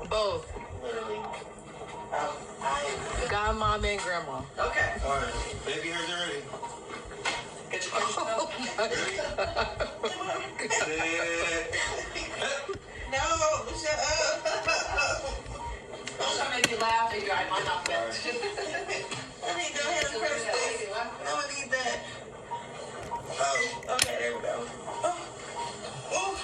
H: Both. Literally. Godmom and grandma. Okay.
B: All right. Baby hairs are ready.
H: Get your question out. No, shut up. I'm trying to make you laugh and I might not fit. I need to go ahead and press this. I don't need that. Oh, okay, there we go. Oh.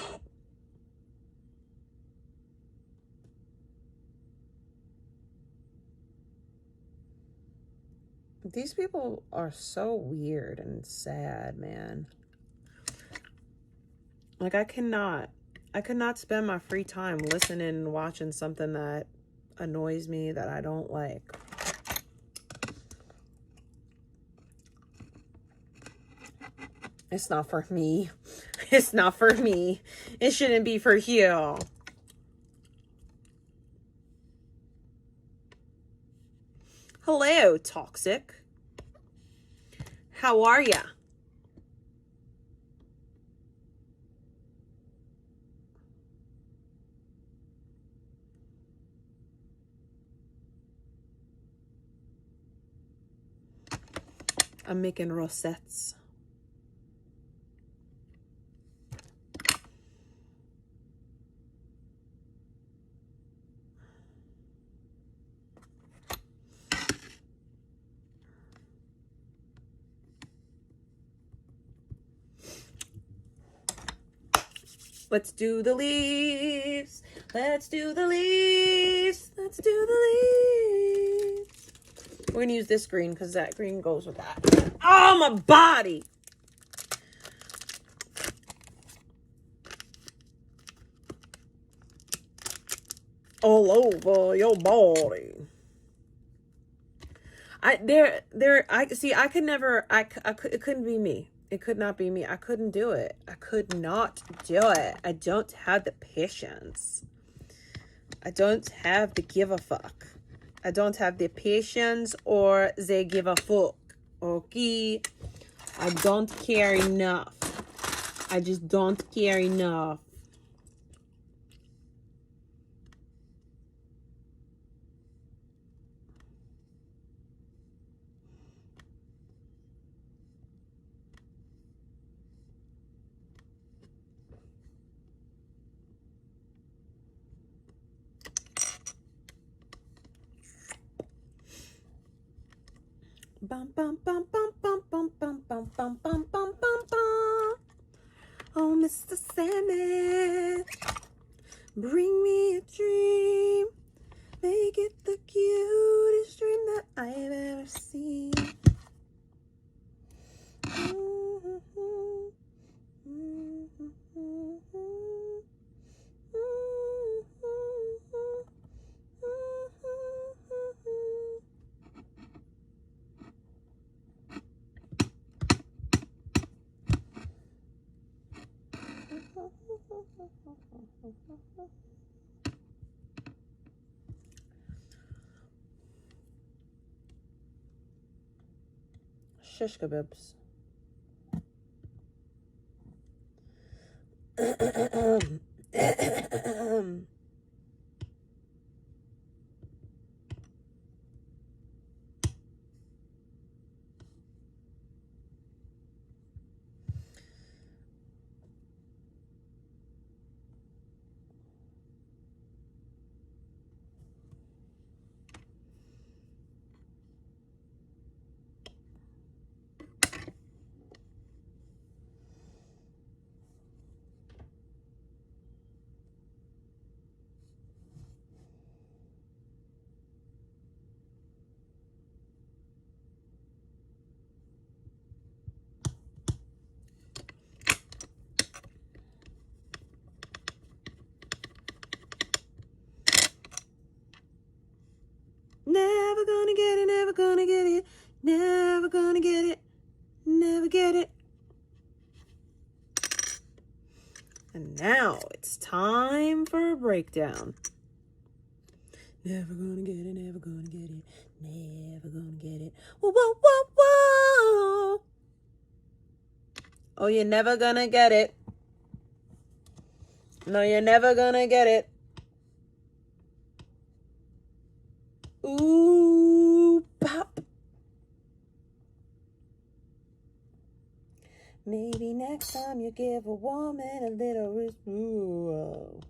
A: These people are so weird and sad, man. Like, I could not spend my free time listening and watching something that annoys me, that I don't like. It's not for me. It's not for me. It shouldn't be for you. Hello, Toxic. How are ya? I'm making rosettes. Let's do the leaves. Let's do the leaves. Let's do the leaves. We're going to use this green because that green goes with that. Oh, my body. All over your body. I could never, it couldn't be me. It could not be me. I couldn't do it. I could not do it. I don't have the patience. I don't have the give a fuck. I don't have the patience or the give a fuck. Okay? I don't care enough. I just don't care enough. Bum bum bum bum bum bum bum bum bum bum bum bum bum. Oh, Mr. Sandman, bring me a dream. Make it the cutest dream that I've ever seen. Shish kebabs. Never gonna get it, never gonna get it, never gonna get it, never get it. And now it's time for a breakdown. Never gonna get it, never gonna get it, never gonna get it. Whoa, whoa, whoa, whoa. Oh, you're never gonna get it. No, you're never gonna get it. Ooh, pop. Maybe next time you give a woman a little ooh.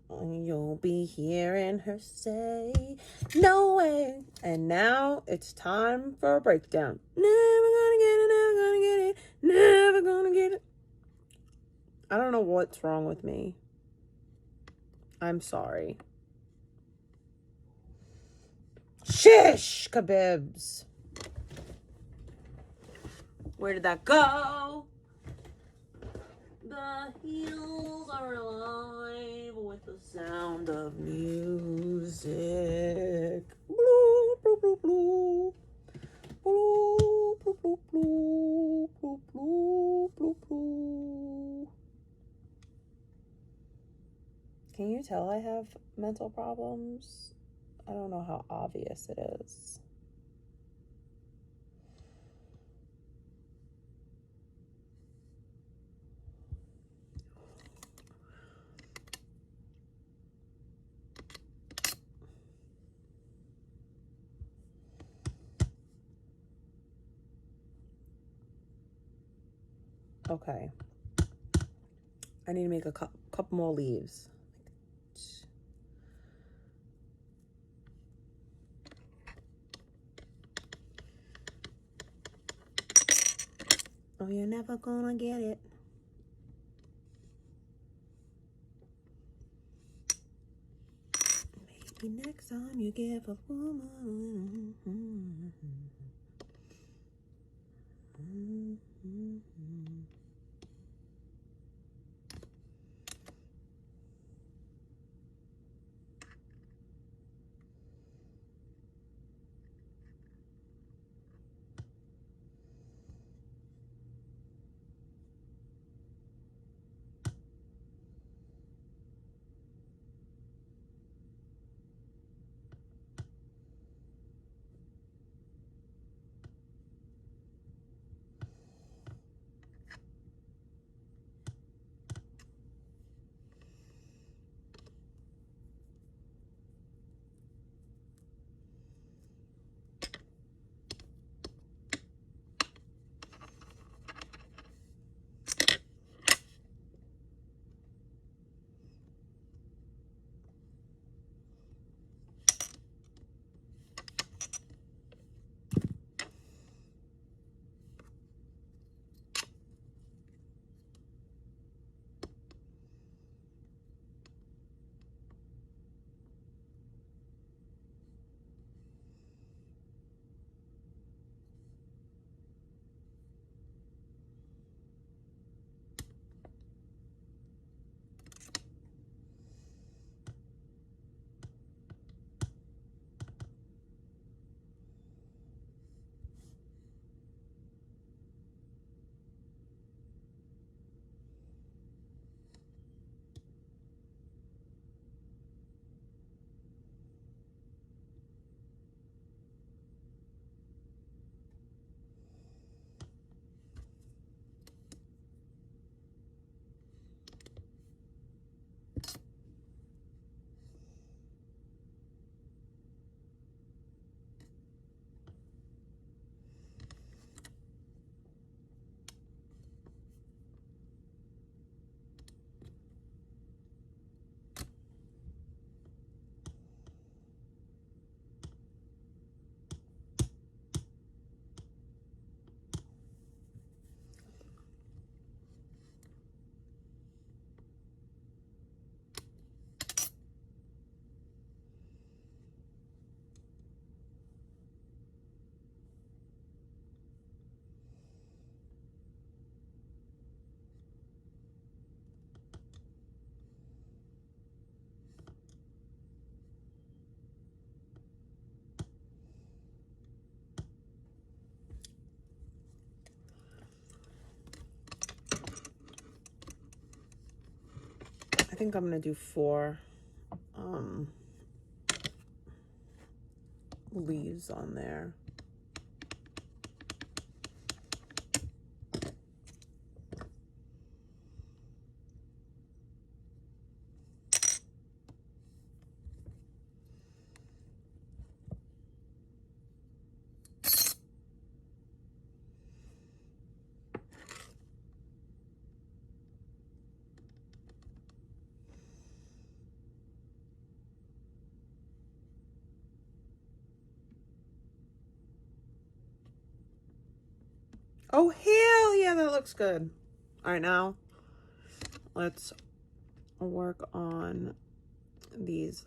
A: You'll be hearing her say, no way. And now it's time for a breakdown. Never gonna get it, never gonna get it, never gonna get it. I don't know what's wrong with me. I'm sorry. Shish kebabs. Where did that go? The heels are alive with the sound of music. Blue, blue, blue, blue. Blue, blue, blue, blue, blue, blue, blue, blue. Can you tell I have mental problems? I don't know how obvious it is. Okay. I need to make a couple more leaves. Oh, you're never gonna get it. Maybe next time you give a woman. I think I'm gonna do 4 leaves on there. Oh, hell yeah, that looks good. All right, now let's work on these.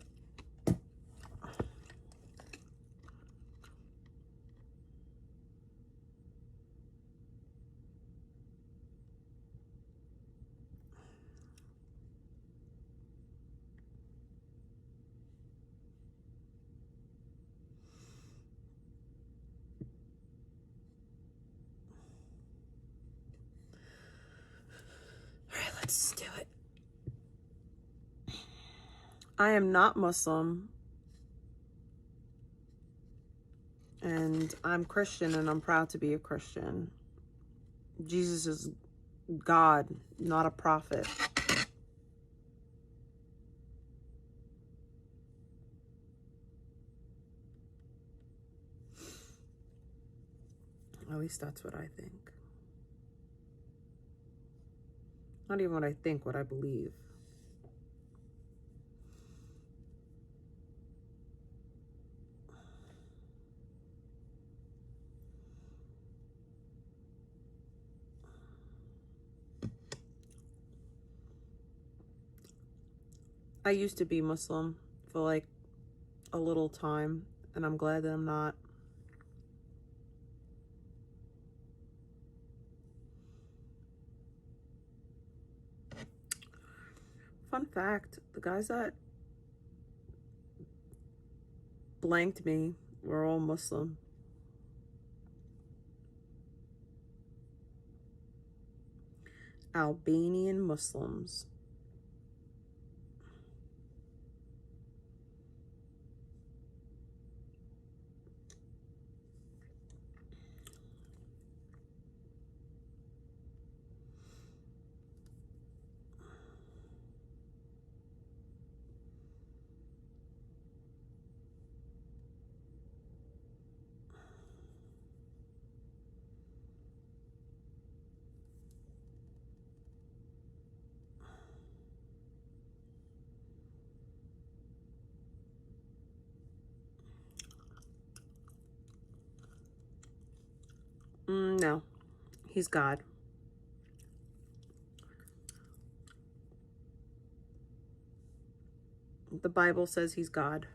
A: All right, let's do it. I am not Muslim, and I'm Christian, and I'm proud to be a Christian. Jesus is God, not a prophet. At least that's what I think. Not even what I think, what I believe. I used to be Muslim for like a little time, and I'm glad that I'm not. Fun fact, the guys that blanked me were all Muslim. Albanian Muslims. No, he's God. The Bible says he's God.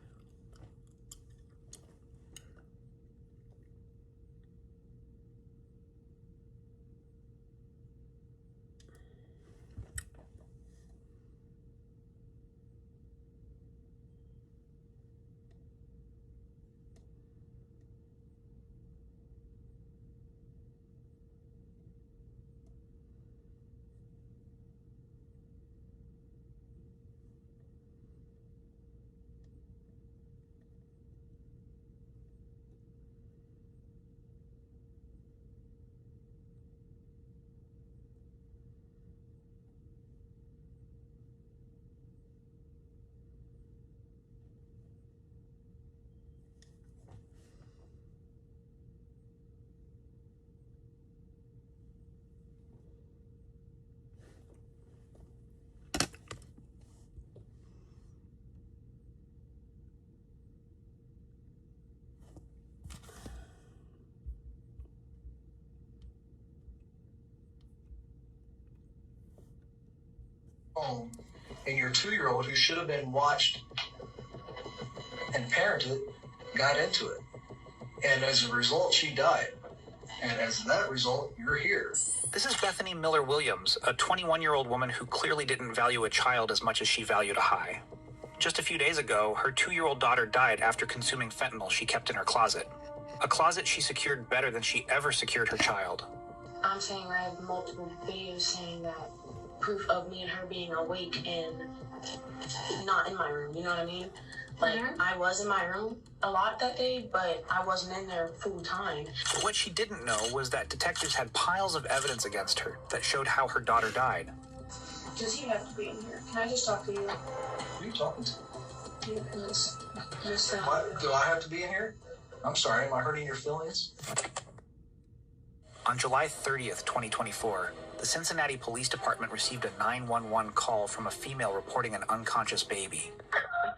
D: Home, and your 2-year-old, who should have been watched and parented, got into it. And as a result, she died. And as that result, you're here.
E: This is Bethany Miller Williams, a 21-year-old woman who clearly didn't value a child as much as she valued a high. Just a few days ago, her 2-year-old daughter died after consuming fentanyl she kept in her closet. A closet she secured better than she ever secured her child.
W: I'm saying I have multiple videos saying that proof of me and her being awake and not in my room, you know what I mean? Like, I was in my room a lot that day, but I wasn't in there full time.
E: What she didn't know was that detectives had piles of evidence against her that showed how her daughter died.
W: Does he have to be in here? Can I just talk to you?
D: Who are you talking to?
W: You, Miss
D: What? Do I have to be in here? I'm sorry, am I hurting your feelings?
E: On July 30th, 2024, the Cincinnati Police Department received a 911 call from a female reporting an unconscious baby.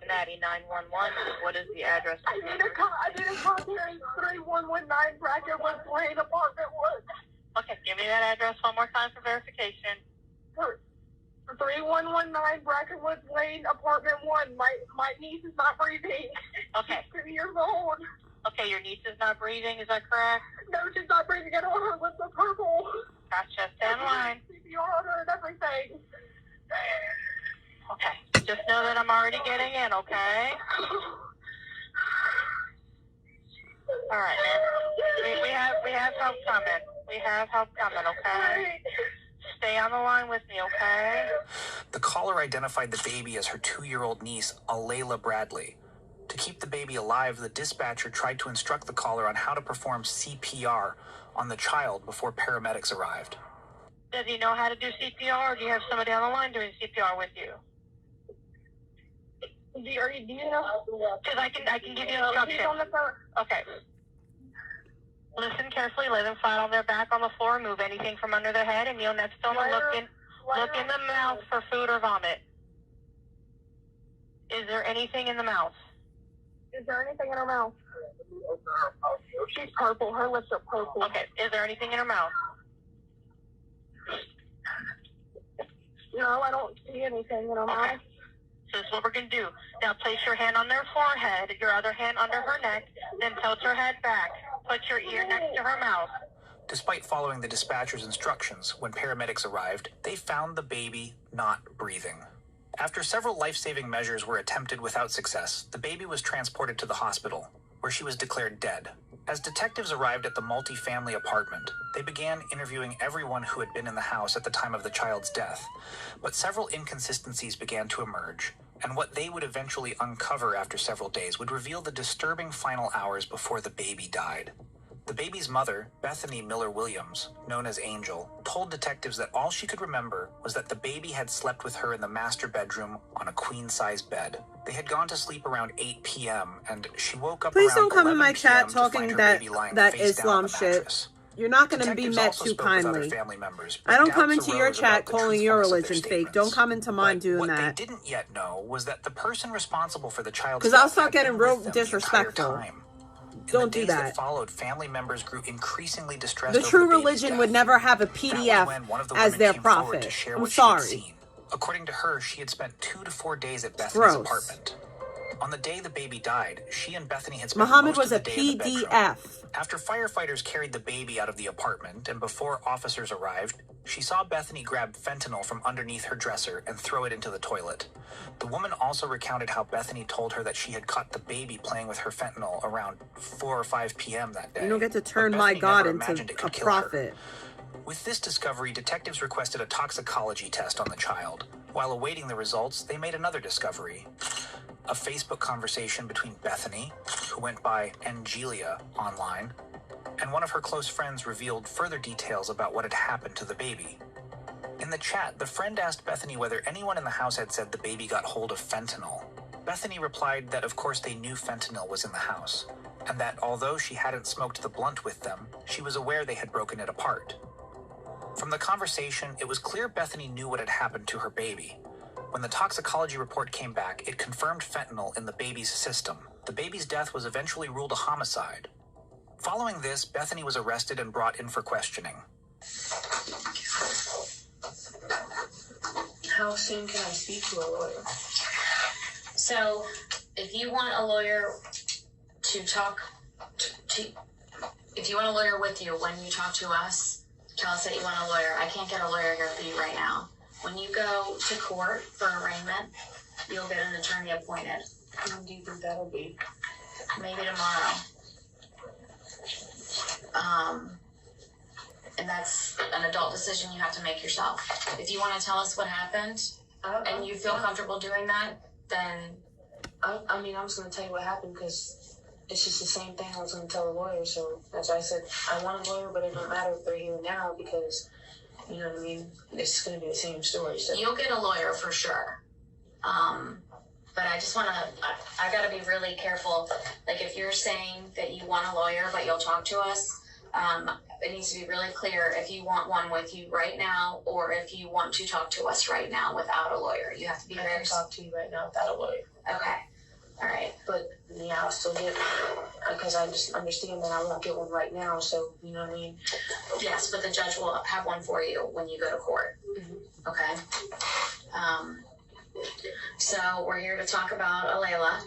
X: Cincinnati 911. What is the address?
Y: I need a contact 3119 Brackenwood Lane, apartment 1.
X: Okay, give me that address one more time for verification.
Y: 3119 Brackenwood Lane, apartment 1. My niece is not breathing.
X: Okay.
Y: She's 2 years old.
X: Okay, your niece is not breathing, is that correct?
Y: No, she's not breathing at all. Her lips are purple.
X: Gotcha, stay on the line.
Y: CPR on her and everything.
X: Okay, just know that I'm already getting in, okay? All right, man. We have help coming. We have help coming, okay? Stay on the line with me, okay?
E: The caller identified the baby as her 2-year-old niece, Alayla Bradley. To keep the baby alive, the dispatcher tried to instruct the caller on how to perform CPR on the child before paramedics arrived.
X: Does he know how to do CPR, or do you have somebody on the line doing CPR with you?
Y: Do you know?
X: Because I can give you instructions. Okay. Listen carefully. Lay them flat on their back on the floor. Move anything from under their head, and kneel next to them and look in the mouth for food or vomit. Is there anything in the mouth?
Y: Is there anything in her mouth? She's purple. Her lips are purple.
X: Okay. Is there anything in her mouth?
Y: No, I don't see anything in her mouth.
X: So this is what we're going to do. Now place your hand on their forehead, your other hand under her neck, then tilt her head back. Put your ear next to her mouth.
E: Despite following the dispatcher's instructions, when paramedics arrived, they found the baby not breathing. After several life-saving measures were attempted without success, the baby was transported to the hospital, where she was declared dead. As detectives arrived at the multi-family apartment, they began interviewing everyone who had been in the house at the time of the child's death. But several inconsistencies began to emerge, and what they would eventually uncover after several days would reveal the disturbing final hours before the baby died. The baby's mother, Bethany Miller Williams, known as Angel, told detectives that all she could remember was that the baby had slept with her in the master bedroom on a queen-size bed. They had gone to sleep around 8 p.m. and she woke up
A: Please
E: around
A: don't come in my
E: 11
A: chat
E: p.m. to
A: talking
E: find her
A: that
E: baby lying
A: that
E: face down on
A: Islam
E: the mattress.
A: shit. You're not going to be
E: Detectives
A: met
E: also
A: too
E: spoke with other
A: kindly.
E: family members,
A: I don't
E: but
A: come
E: doubts
A: into your
E: arose
A: chat
E: about the
A: calling your
E: truthfulness of their
A: religion fake. Don't
E: statements.
A: come into mine doing
E: What
A: that.
E: they didn't yet know was that the person responsible for the child's
A: Because I'll
E: death
A: start
E: had been
A: getting
E: with
A: real
E: them the entire
A: disrespectful.
E: time. In
A: Don't
E: the
A: do
E: days
A: that.
E: Followed, family members grew increasingly distressed
A: The
E: over
A: true
E: the baby's
A: religion
E: death.
A: would never have a
E: That was
A: PDF
E: when one of the
A: as
E: women
A: their
E: came forward
A: prophet.
E: to share
A: I'm
E: what she had
A: sorry.
E: seen. According to her, she had spent 2 to 4 days at Bethany's
A: Gross.
E: apartment. On the day the baby died, she and Bethany had spent
A: Muhammad
E: most
A: was
E: of
A: a
E: the day in the bedroom.
A: PDF.
E: After firefighters carried the baby out of the apartment and before officers arrived, she saw Bethany grab fentanyl from underneath her dresser and throw it into the toilet. The woman also recounted how Bethany told her that she had caught the baby playing with her fentanyl around 4 or 5 p.m. that day.
A: You don't get to turn
E: But
A: my
E: Bethany
A: God
E: never
A: into
E: imagined it
A: a
E: could kill her.
A: prophet.
E: With this discovery, detectives requested a toxicology test on the child. While awaiting the results, they made another discovery. A Facebook conversation between Bethany, who went by Angelia online, and one of her close friends revealed further details about what had happened to the baby. In the chat, the friend asked Bethany whether anyone in the house had said the baby got hold of fentanyl. Bethany replied that of course they knew fentanyl was in the house, and that although she hadn't smoked the blunt with them, she was aware they had broken it apart. From the conversation, it was clear Bethany knew what had happened to her baby. When the toxicology report came back, it confirmed fentanyl in the baby's system. The baby's death was eventually ruled a homicide. Following this, Bethany was arrested and brought in for questioning.
W: How soon can I speak to a lawyer? So, if you want a lawyer to talk if you want a lawyer with you when you talk to us, tell us that you want a lawyer. I can't get a lawyer here for you right now. When you go to court for arraignment, you'll get an attorney appointed. When do you think that'll be? Maybe tomorrow. And that's an adult decision you have to make yourself. If you want to tell us what happened and you feel comfortable doing that, then I mean, I'm just going to tell you what happened because it's just the same thing I was going to tell a lawyer. So as I said, I want a lawyer, but it don't matter if they're here now because, you know what I mean, it's going to be the same story. So you'll get a lawyer for sure. But I just want to, I got to be really careful. Like if you're saying that you want a lawyer, but you'll talk to us, it needs to be really clear if you want one with you right now or if you want to talk to us right now without a lawyer. You have to be very... I can talk to you right now without a lawyer. Okay. All right. But yeah, I'll still get, because I just understand that I won't get one right now. So, you know what I mean? Yes, but the judge will have one for you when you go to court. Mm-hmm. Okay. So we're here to talk about Alayla.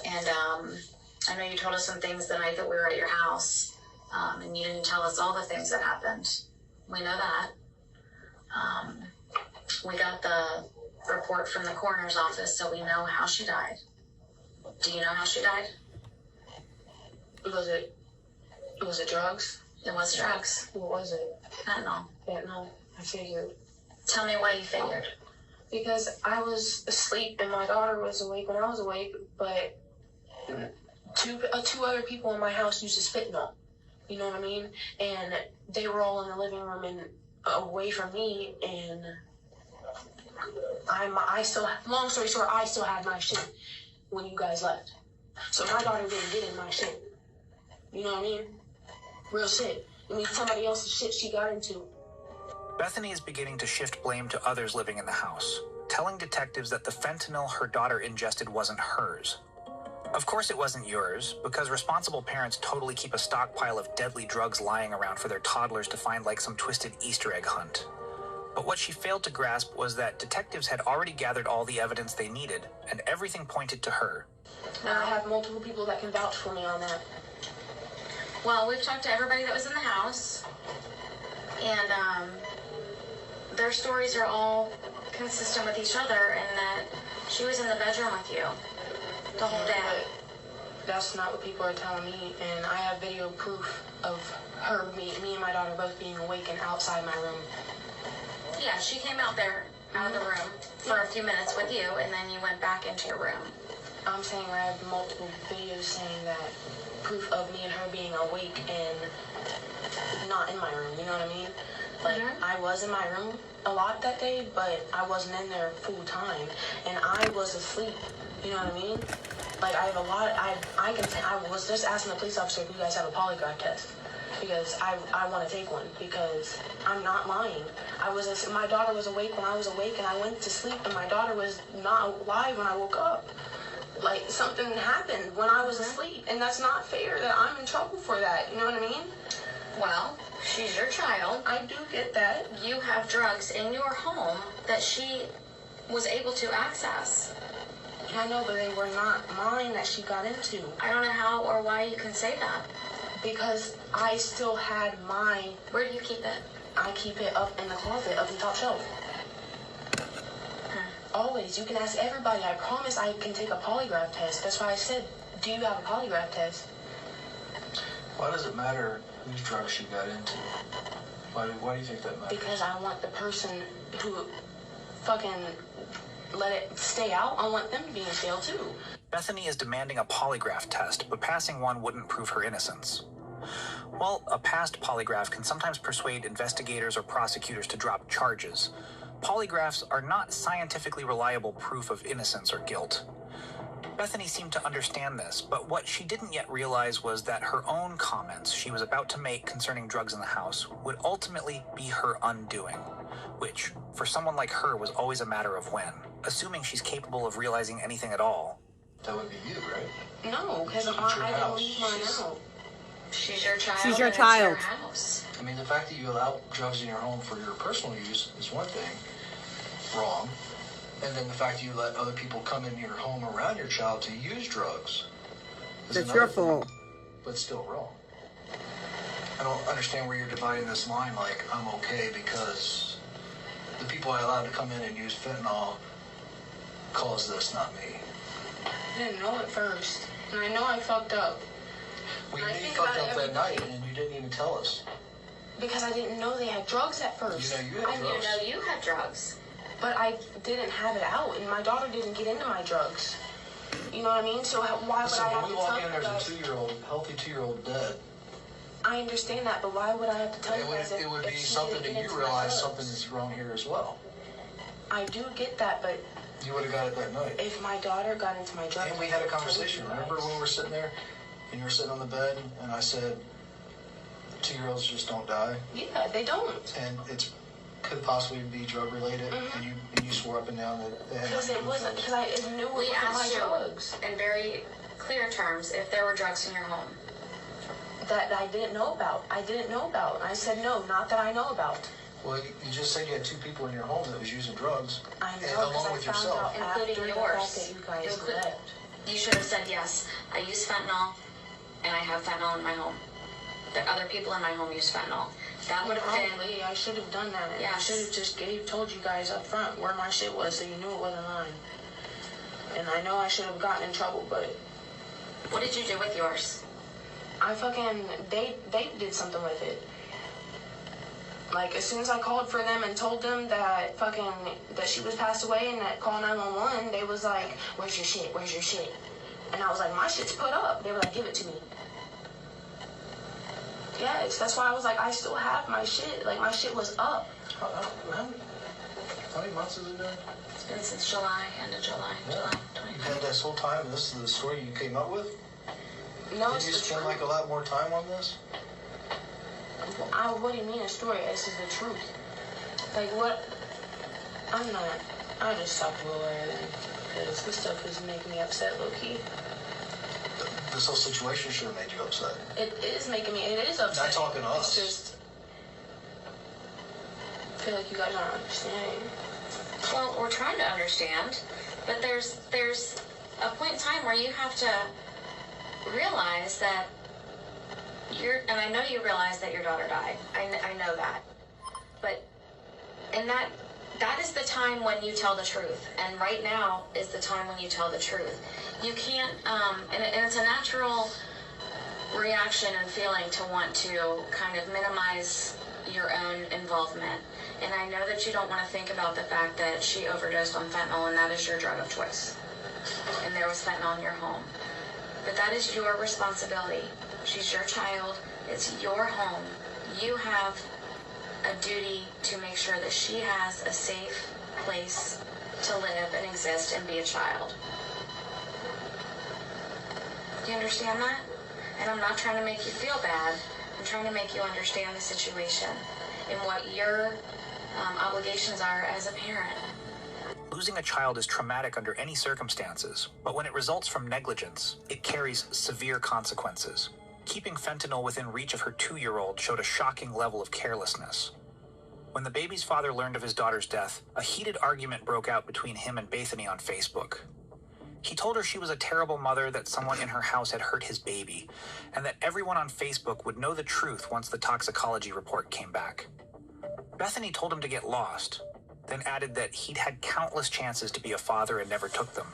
W: And I know you told us some things the night that we were at your house. And you didn't tell us all the things that happened. We know that. We got the report from the coroner's office, so we know how she died. Do you know how she died? Was it drugs? It was drugs. What was it? Fentanyl. Fentanyl. I figured. Tell me why you figured. Because I was asleep and my daughter was awake when I was awake, but two other people in my house used this fentanyl. You know what I mean? And they were all in the living room and away from me, and I still, long story short, I still had my shit when you guys left. So my daughter didn't get in my shit. You know what I mean? Real shit. I mean, somebody else's shit she got into.
E: Bethany is beginning to shift blame to others living in the house, telling detectives that the fentanyl her daughter ingested wasn't hers. Of course it wasn't yours, because responsible parents totally keep a stockpile of deadly drugs lying around for their toddlers to find like some twisted Easter egg hunt. But what she failed to grasp was that detectives had already gathered all the evidence they needed, and everything pointed to her.
W: I have multiple people that can vouch for me on that.
F: Well, we've talked to everybody that was in the house, and their stories are all consistent with each other, and that she was in the bedroom with you the whole day.
W: But that's not what people are telling me, and I have video proof of her, me and my daughter both being awake and outside my room.
F: Yeah, she came out there, out of the room, for a few minutes with you, and then you went back into your room.
W: I'm saying I have multiple videos saying that proof of me and her being awake and not in my room, you know what I mean? Like, I was in my room a lot that day, but I wasn't in there full time, and I was asleep, you know what I mean? Like, I have a lot, I can say, I was just asking the police officer if you guys have a polygraph test, because I want to take one, because I'm not lying. My daughter was awake when I was awake, and I went to sleep, and my daughter was not alive when I woke up. Like, something happened when I was asleep, and that's not fair that I'm in trouble for that, you know what I mean?
F: Well, she's your child.
W: I do get that.
F: You have drugs in your home that she was able to access.
W: I know, but they were not mine that she got into.
F: I don't know how or why you can say that.
W: Because I still had mine.
F: Where do you keep it?
W: I keep it up in the closet, up the top shelf. Always. You can ask everybody. I promise I can take a polygraph test. That's why I said, do you have a polygraph test?
D: Why does it matter whose drugs she got into? Why do you think that matters?
W: Because I want the person who fucking let it stay out, I want them to be in jail too.
E: Bethany is demanding a polygraph test, but passing one wouldn't prove her innocence. While a past polygraph can sometimes persuade investigators or prosecutors to drop charges, polygraphs are not scientifically reliable proof of innocence or guilt. Bethany seemed to understand this, but what she didn't yet realize was that her own comments she was about to make concerning drugs in the house would ultimately be her undoing, which, for someone like her, was always a matter of when, assuming she's capable of realizing anything at all.
D: That would be you, right?
W: No, because I didn't leave mine out.
F: She's your child.
A: She's your
F: and
A: child.
F: It's your house.
D: I mean, the fact that you allow drugs in your home for your personal use is one thing wrong. And then the fact that you let other people come into your home around your child to use drugs is
A: That's your
D: another thing,
A: fault.
D: but still wrong. I don't understand where you're dividing this line like I'm okay because the people I allowed to come in and use fentanyl caused this, not me.
W: I didn't know at first, and I know I fucked up.
D: We
W: And I
D: knew you
W: think
D: fucked
W: about
D: up
W: it
D: that night and you didn't even tell us.
W: Because I didn't know they had drugs at first.
D: You know you had
F: I
D: drugs.
F: didn't know you had drugs.
W: But I didn't have it out, and my daughter didn't get into my drugs. You know what I mean? So why would
D: Listen,
W: I have
D: when
W: to
D: we walk
W: tell
D: in,
W: you
D: there's
W: guys?
D: a 2-year-old, healthy 2-year-old dead.
W: I understand that, but why would I have to tell you guys
D: It would
W: if
D: be
W: she
D: something
W: didn't
D: that
W: get
D: you
W: into my
D: realize
W: drugs?
D: something is wrong here as well.
W: I do get that, but
D: You would have got it that night.
W: if my daughter got into my drugs...
D: And we had a conversation. Remember when we were sitting there and you were sitting on the bed and I said, 2-year-olds just don't die?
W: Yeah, they don't.
D: And it could possibly be drug related, and you swore up and down that they had
W: Because
D: nothing
W: it
D: to do with
W: wasn't,
D: drugs.
W: because I knew it
F: We
W: wasn't my
F: asked
W: drugs.
F: you in very clear terms if there were drugs in your home.
W: That I didn't know about. I didn't know about. I said, no, not that I know about.
D: Well, you just said you had 2 people in your home that was using drugs,
W: I
D: and
W: know, because
D: along
W: I
D: with
W: found
D: yourself.
W: out after
F: Including
W: the
F: yours.
W: fact that you guys
F: Inclu-
W: left.
F: You should have said yes. I use fentanyl, and I have fentanyl in my home. There other people in my home use fentanyl. That would have been.
W: Probably, I should have done that.
F: Yes.
W: I should have just told you guys up front where my shit was so you knew it wasn't mine. And I know I should have gotten in trouble, but
F: What did you do with yours?
W: I fucking, they did something with it. Like, as soon as I called for them and told them that that she was passed away and that call 911, they was like, where's your shit? Where's your shit? And I was like, my shit's put up. They were like, give it to me. Yes, that's why I was like, I still have my shit. Like, my shit was up.
D: How many months has it been?
F: It's been since July, end of July. July
D: You had this whole time, this is the story you came up with?
W: No,
D: Did
W: it's
D: you
W: the
D: spend
W: truth.
D: like a lot more time on this?
W: What do you mean a story? This is the truth. Like, what? I just stopped a little early because this stuff is making me upset, low-key.
D: This whole situation should have made you upset.
W: It is making me, it is upset.
D: Not talking to us.
W: It's just, feel like you guys aren't understanding.
F: Well, we're trying to understand, but there's a point in time where you have to realize that and I know you realize that your daughter died. I know that. And that is the time when you tell the truth. And right now is the time when you tell the truth. You can't, and it's a natural reaction and feeling to want to kind of minimize your own involvement. And I know that you don't want to think about the fact that she overdosed on fentanyl and that is your drug of choice. And there was fentanyl in your home. But that is your responsibility. She's your child. It's your home. You have a duty to make sure that she has a safe place to live and exist and be a child. Do you understand that? And I'm not trying to make you feel bad. I'm trying to make you understand the situation and what your obligations are as a parent.
E: Losing a child is traumatic under any circumstances, but when it results from negligence, it carries severe consequences. Keeping fentanyl within reach of her 2-year-old showed a shocking level of carelessness. When the baby's father learned of his daughter's death, a heated argument broke out between him and Bethany on Facebook. He told her she was a terrible mother, that someone in her house had hurt his baby, and that everyone on Facebook would know the truth once the toxicology report came back. Bethany told him to get lost, then added that he'd had countless chances to be a father and never took them,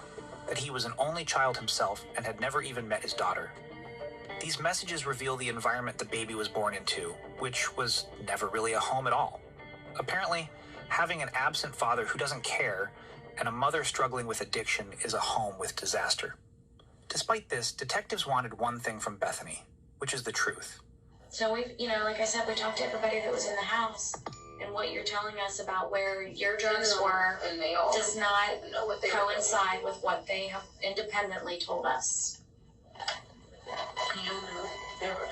E: that he was an only child himself and had never even met his daughter. These messages reveal the environment the baby was born into, which was never really a home at all. Apparently, having an absent father who doesn't care and a mother struggling with addiction is a home with disaster. Despite this, detectives wanted one thing from Bethany, which is the truth.
F: So we've, like I said, we talked to everybody that was in the house, and what you're telling us about where your drugs were
W: and they all
F: does not
W: know what they
F: coincide with what they have independently told us.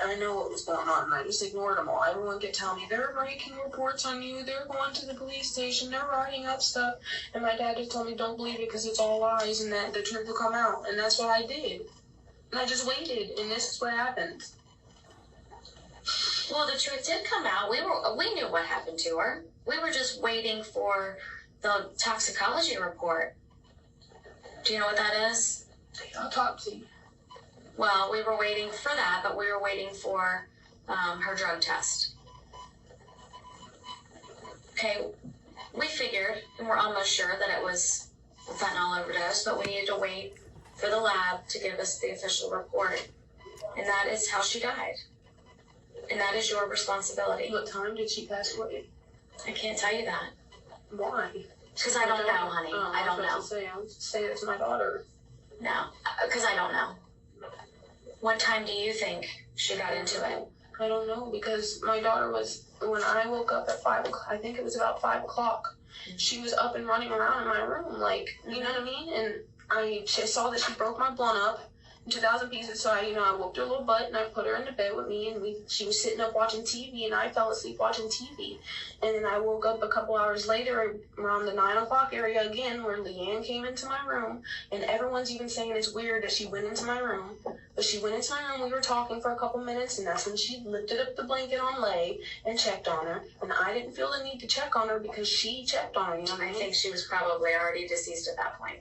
W: I know what was going on, and I just ignored them all. Everyone kept telling me, they're making reports on you, they're going to the police station, they're writing up stuff, and my dad just told me, don't believe it because it's all lies, and that the truth will come out, and that's what I did. And I just waited, and this is what happened.
F: Well, the truth did come out. We knew what happened to her. We were just waiting for the toxicology report. Do you know what that is?
W: The autopsy.
F: Well, we were waiting for that, but we were waiting for her drug test. Okay, we figured, and we're almost sure that it was a fentanyl overdose, but we needed to wait for the lab to give us the official report. And that is how she died. And that is your responsibility.
W: What time did she pass away?
F: I can't tell you that.
W: Why?
F: Because I don't know, honey. I don't know.
W: I was say it's my daughter.
F: No, because I don't know. What time do you think she got into it?
W: I don't know, because my daughter was, when I woke up at 5 o'clock, I think it was about 5 o'clock, she was up and running around in my room, like, you know what I mean? And I saw that she broke my blunt up in 2,000 pieces, so I whooped her little butt, and I put her into bed with me, and she was sitting up watching TV, and I fell asleep watching TV. And then I woke up a couple hours later, around the 9 o'clock area again, where Leanne came into my room, and everyone's even saying it's weird that she went into my room. But she went into my room, we were talking for a couple minutes, and that's when she lifted up the blanket on Lay and checked on her. And I didn't feel the need to check on her because she checked on her, you know what I mean?
F: I think she was probably already deceased at that point.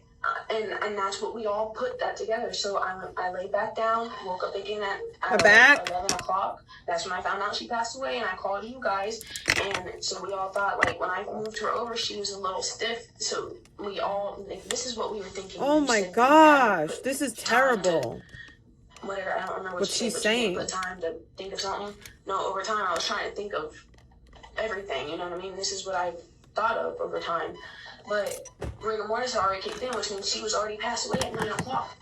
W: And that's what we all put that together. So I laid back down, woke up again at 11 o'clock. That's when I found out she passed away, and I called you guys. And so we all thought, like, when I moved her over, she was a little stiff. So we all, like, this is what we were thinking.
A: Oh my gosh, this is terrible.
W: Whatever, I don't remember
A: what she's saying.
W: Put time to think of something. No, over time I was trying to think of everything, you know what I mean? This is what I've thought of over time. But rigor mortis already kicked in, which means she was already passed away at 9 o'clock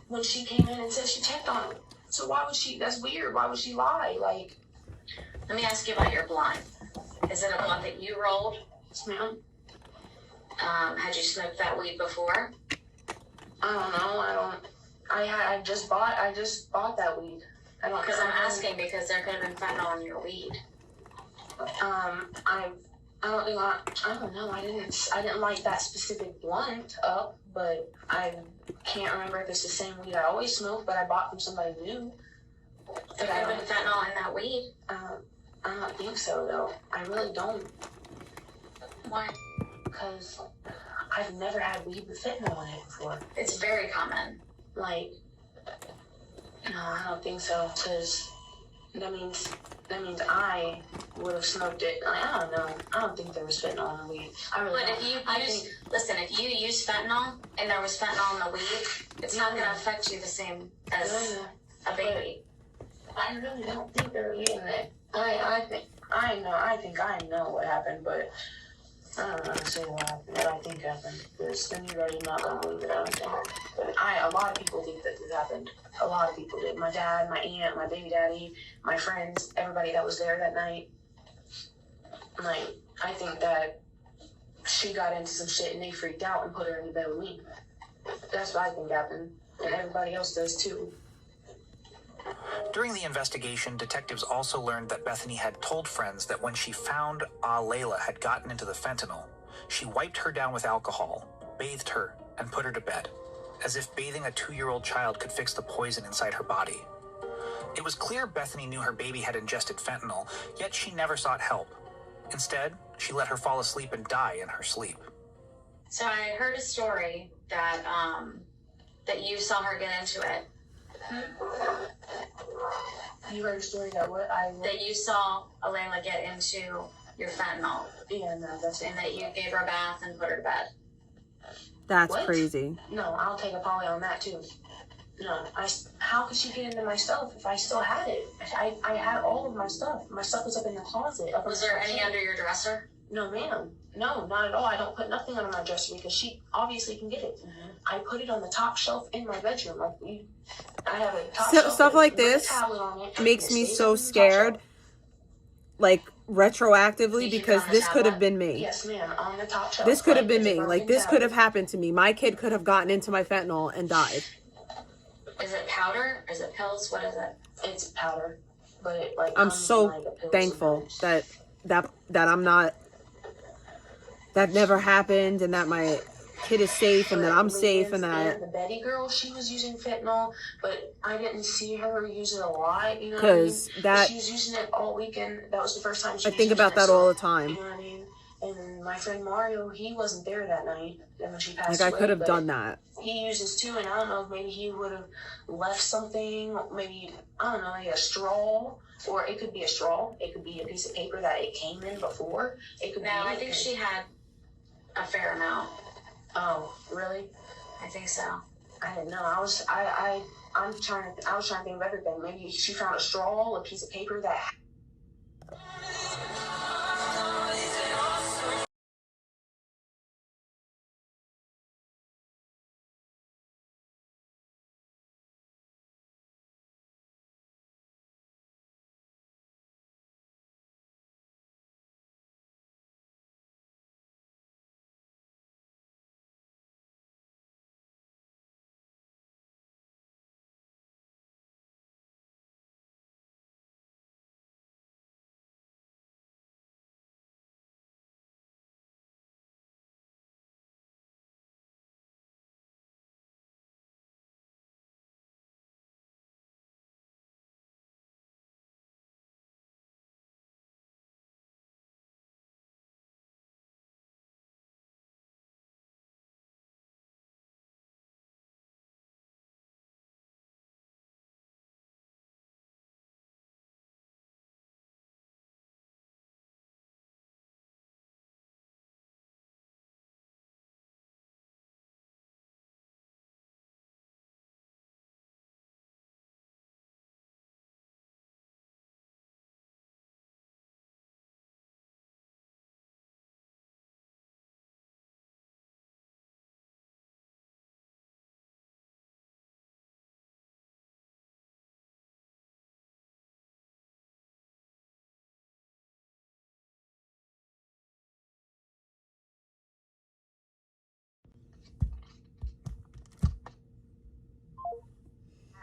W: when she came in and said she checked on her. So why would she, that's weird, why would she lie? Like,
F: let me ask you about your blunt. Is it a blunt that you rolled?
W: Yes, ma'am.
F: Had you smoked that weed before?
W: I don't know, I just bought that weed. I don't.
F: Because I'm asking because there could have been fentanyl in your weed.
W: I don't know. I didn't light that specific blunt up, but I can't remember if it's the same weed I always smoke, but I bought from somebody new.
F: There could have been fentanyl in that weed.
W: I don't think so, though. I really don't.
F: Why?
W: Because I've never had weed with fentanyl in it before.
F: It's very common.
W: Like, no, I don't think so. Because that means I would have smoked it. Like, I don't know. I don't think there was fentanyl in the weed. I really
F: But
W: don't.
F: if you if you use fentanyl and there was fentanyl in the weed, it's not going to affect you the same as a baby.
W: I really don't think they're using it. I think I know what happened, but I don't know how to say what I think happened. Because then you guys are not going to believe it, I don't think. But a lot of people think that this happened. A lot of people did. My dad, my aunt, my baby daddy, my friends, everybody that was there that night. Like, I think that she got into some shit and they freaked out and put her in the bed with me. That's what I think happened. And everybody else does too.
E: During the investigation, detectives also learned that Bethany had told friends that when she found Layla had gotten into the fentanyl, she wiped her down with alcohol, bathed her, and put her to bed, as if bathing a 2-year-old child could fix the poison inside her body. It was clear Bethany knew her baby had ingested fentanyl, yet she never sought help. Instead, she let her fall asleep and die in her sleep.
F: So I heard a story that that you saw her get into it.
W: You heard a story that
F: that you saw Layla get into your fentanyl.
W: Yeah, no, that's it.
F: And that you gave her a bath and put her to bed.
A: That's
W: What?
A: crazy.
W: No, I'll take a poly on that too. No, how could she get into my stuff if I still had it? I had all of my stuff. My stuff was up in the closet.
F: Was there any under your dresser?
W: No, ma'am. No, not at all. I don't put nothing under my dresser because she obviously can get it. I put it on the top shelf in my bedroom. I have a top shelf.
A: Stuff like
W: with a
A: this
W: towel on it.
A: makes
W: It
A: me
W: stays
A: so
W: on the top
A: scared,
W: shelf.
A: like retroactively,
W: Did you
A: because
W: put on
A: this
W: the
A: could have
W: tablet?
A: been me.
W: Yes, ma'am. On the top shelf.
A: This could have been
W: It's a
A: me. Like,
W: broken
A: this could have
W: tablet.
A: happened to me. My kid could have gotten into my fentanyl and died.
F: Is it powder? Is it pills? What is it?
W: It's powder, but it like.
A: I'm
W: comes in,
A: so
W: like, a pill
A: thankful
W: sometimes.
A: that I'm not, that never happened, and that my kid is safe, and that I'm safe, and that,
W: The Betty girl, she was using fentanyl, but I didn't see her use it a lot. You know what I mean?
A: because that,
W: She was using it all weekend. That was the first time she
A: I
W: was
A: think
W: using
A: about
W: it,
A: that
W: so,
A: all the time.
W: You know what I mean? And my friend Mario, he wasn't there that night when she passed
A: Like, I
W: away,
A: could have
W: but
A: done that.
W: He uses too, and I don't know if maybe he would have left something, maybe, I don't know, like a straw, or it could be a straw. It could be a piece of paper that it came in before. It could be
F: No, I
W: anything.
F: think she had a fair amount.
W: Oh, really?
F: I think so.
W: I didn't know. I was trying to think of everything. Maybe she found a straw, a piece of paper that.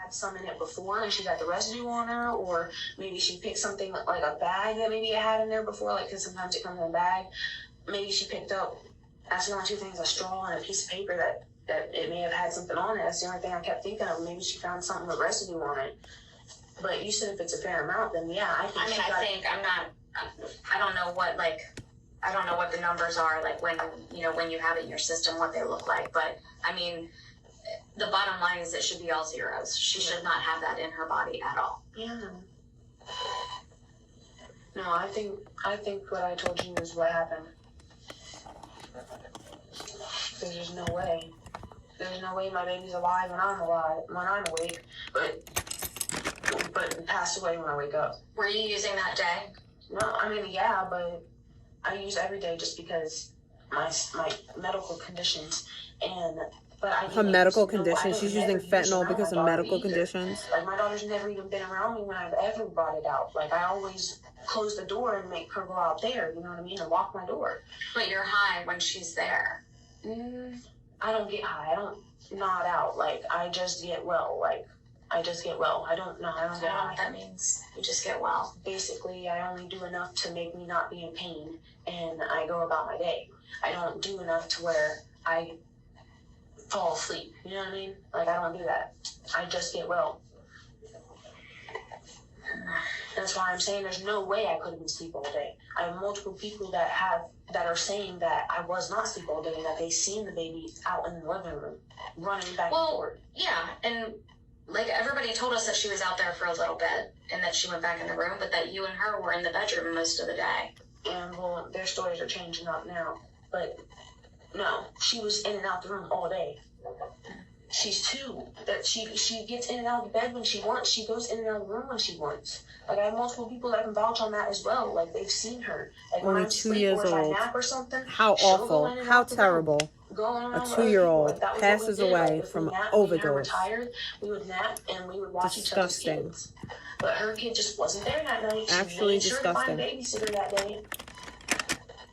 W: Had some in it before and she got the residue on her, or maybe she picked something like a bag that maybe it had in there before, like, because sometimes it comes in a bag. Maybe she picked up, that's the only two things, a straw and a piece of paper that it may have had something on it. That's the only thing I kept thinking of. Maybe she found something with residue on it. But you said if it's a fair amount, then yeah, I think
F: I mean, I don't know what, like, I don't know what the numbers are, like when, when you have it in your system, what they look like. But, I mean, the bottom line is it should be all zeros. She should not have that in her body at all.
W: Yeah. No, I think what I told you is what happened. Because there's no way. There's no way my baby's alive when I'm awake, but passed away when I wake up.
F: Were you using that day?
W: No, I mean, yeah, but I use every day just because my medical conditions
A: Her medical conditions. She's using fentanyl because of medical conditions.
W: Like, my daughter's never even been around me when I've ever brought it out. Like, I always close the door and make her go out there, you know what I mean, and lock my door.
F: But you're high when she's there.
W: I don't get high. I don't nod out. Like, I just get well. Like, I just get well. I don't get high.
F: I don't know what that means. You just get well.
W: Basically, I only do enough to make me not be in pain, and I go about my day. I don't do enough to where I fall asleep. You know what I mean? Like, I don't do that. I just get well. That's why I'm saying there's no way I could have been asleep all day. I have multiple people that are saying that I was not asleep all day and that they seen the baby out in the living room running back and forth.
F: Yeah, and like everybody told us that she was out there for a little bit and that she went back in the room, but that you and her were in the bedroom most of the day.
W: And well, their stories are changing up now. But no, she was in and out the room all day. She's two. That she gets in and out of the bed when she wants. She goes in and out of the room when she wants. Like, I have multiple people that can vouch on that as well. Like, they've seen her. Like, when
A: Only
W: I'm
A: 2
W: asleep
A: years
W: or if I
A: old.
W: nap or something.
A: How awful. How terrible. A 2-year-old passes away from overdose.
W: We would nap and we would watch each other's kids. But her kid just wasn't there that night. She
A: Actually
W: made sure to find a
A: disgusting.
W: babysitter that day.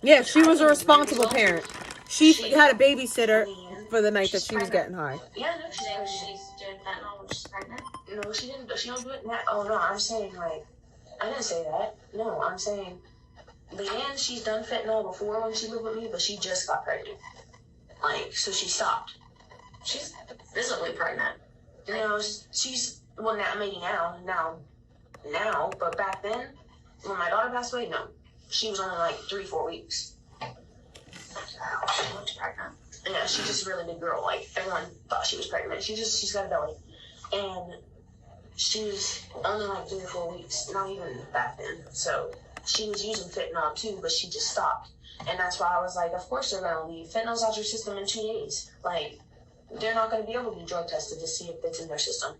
A: Yeah, she was a responsible parent. She had a babysitter for the night that she was getting high.
W: Yeah, no, she's
F: doing fentanyl when she's pregnant.
W: No, she didn't. She don't do it now. Oh no, I'm saying, like, I didn't say that. No, I'm saying Leanne, she's done fentanyl before when she lived with me, but she just got pregnant. Like, so she stopped.
F: She's visibly pregnant.
W: You know, she's, well, now, maybe now, but back then, when my daughter passed away, no. She was only like 3-4 weeks.
F: She looked pregnant.
W: Yeah, she's just a really big girl. Like, everyone thought she was pregnant. She's got a belly. And she was only like 3 or 4 weeks, not even back then. So she was using fentanyl too, but she just stopped. And that's why I was like, of course they're gonna leave. Fentanyl's out your system in 2 days. Like, they're not gonna be able to be drug tested to see if it's in their system.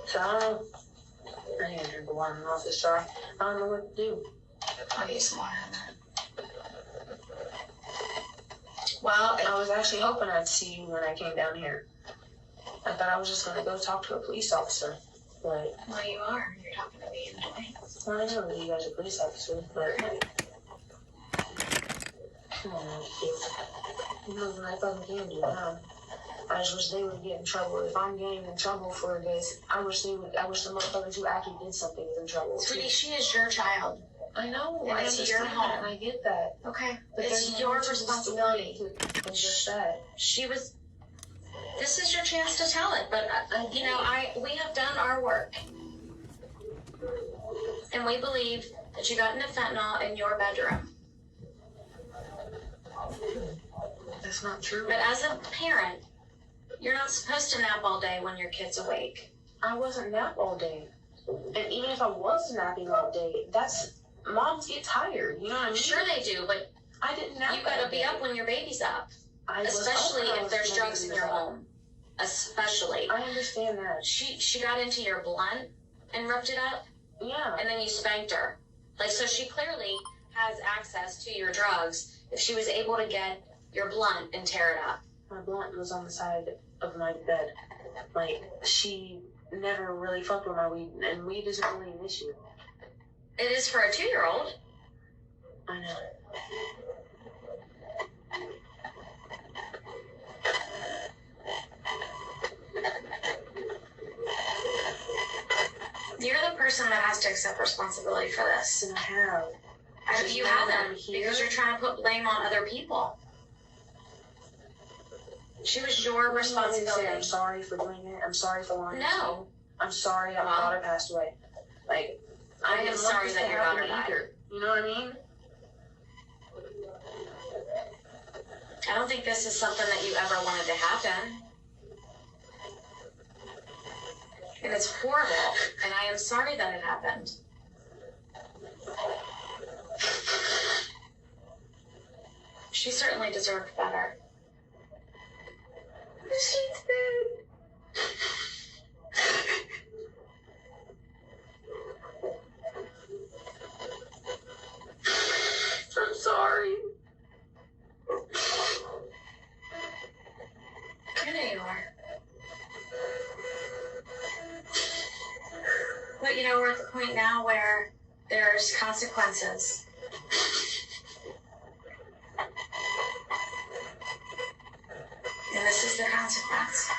W: So I don't know. I need to drink the water in the office, sorry. I don't know what to do.
F: I'll use some water on that. Well,
W: I was actually hoping I'd see you when I came down here. I thought I was just going to go talk to a police officer, but...
F: Well, you are. You're talking to me and Dwayne.
W: Well, I know that you guys are police officers, but... Come on, you know what I fucking can do now. I just wish they would get in trouble. If I'm getting in trouble for this, I wish the motherfuckers who actually did something was in trouble.
F: Sweetie, she is your child.
W: I know.
F: And it's your home.
W: I get that.
F: Okay.
W: But
F: it's your responsibility.
W: It's just that.
F: This is your chance to tell it, but we have done our work. And we believe that you got into fentanyl in your bedroom.
W: That's not true.
F: But as a parent, you're not supposed to nap all day when your kid's awake.
W: I wasn't nap all day. And even if I was napping all day, moms get tired, you know what I mean?
F: Sure they do, but
W: I didn't nap.
F: You gotta be up when your baby's up. Especially if there's drugs in your home. Especially.
W: I understand that.
F: She got into your blunt and ripped it up.
W: Yeah.
F: And then you spanked her. Like, so she clearly has access to your drugs if she was able to get your blunt and tear it up.
W: My blunt was on the side of my bed. Like, she never really fucked with my weed, and weed isn't really an issue.
F: It is for a 2-year-old.
W: I know.
F: You're the person that has to accept responsibility for this.
W: And I have.
F: You haven't, because you're trying to put blame on other people. She was your responsibility.
W: I'm sorry for doing it. I'm sorry for lying.
F: No.
W: I'm sorry that my daughter passed away. Like,
F: I am sorry that your daughter died.
W: You know what I mean?
F: I don't think this is something that you ever wanted to happen. And it's horrible, and I am sorry that it happened. She certainly deserved better.
W: She did. I'm sorry.
F: I know you are. But you know, we're at the point now where there's consequences. And this is the consequence.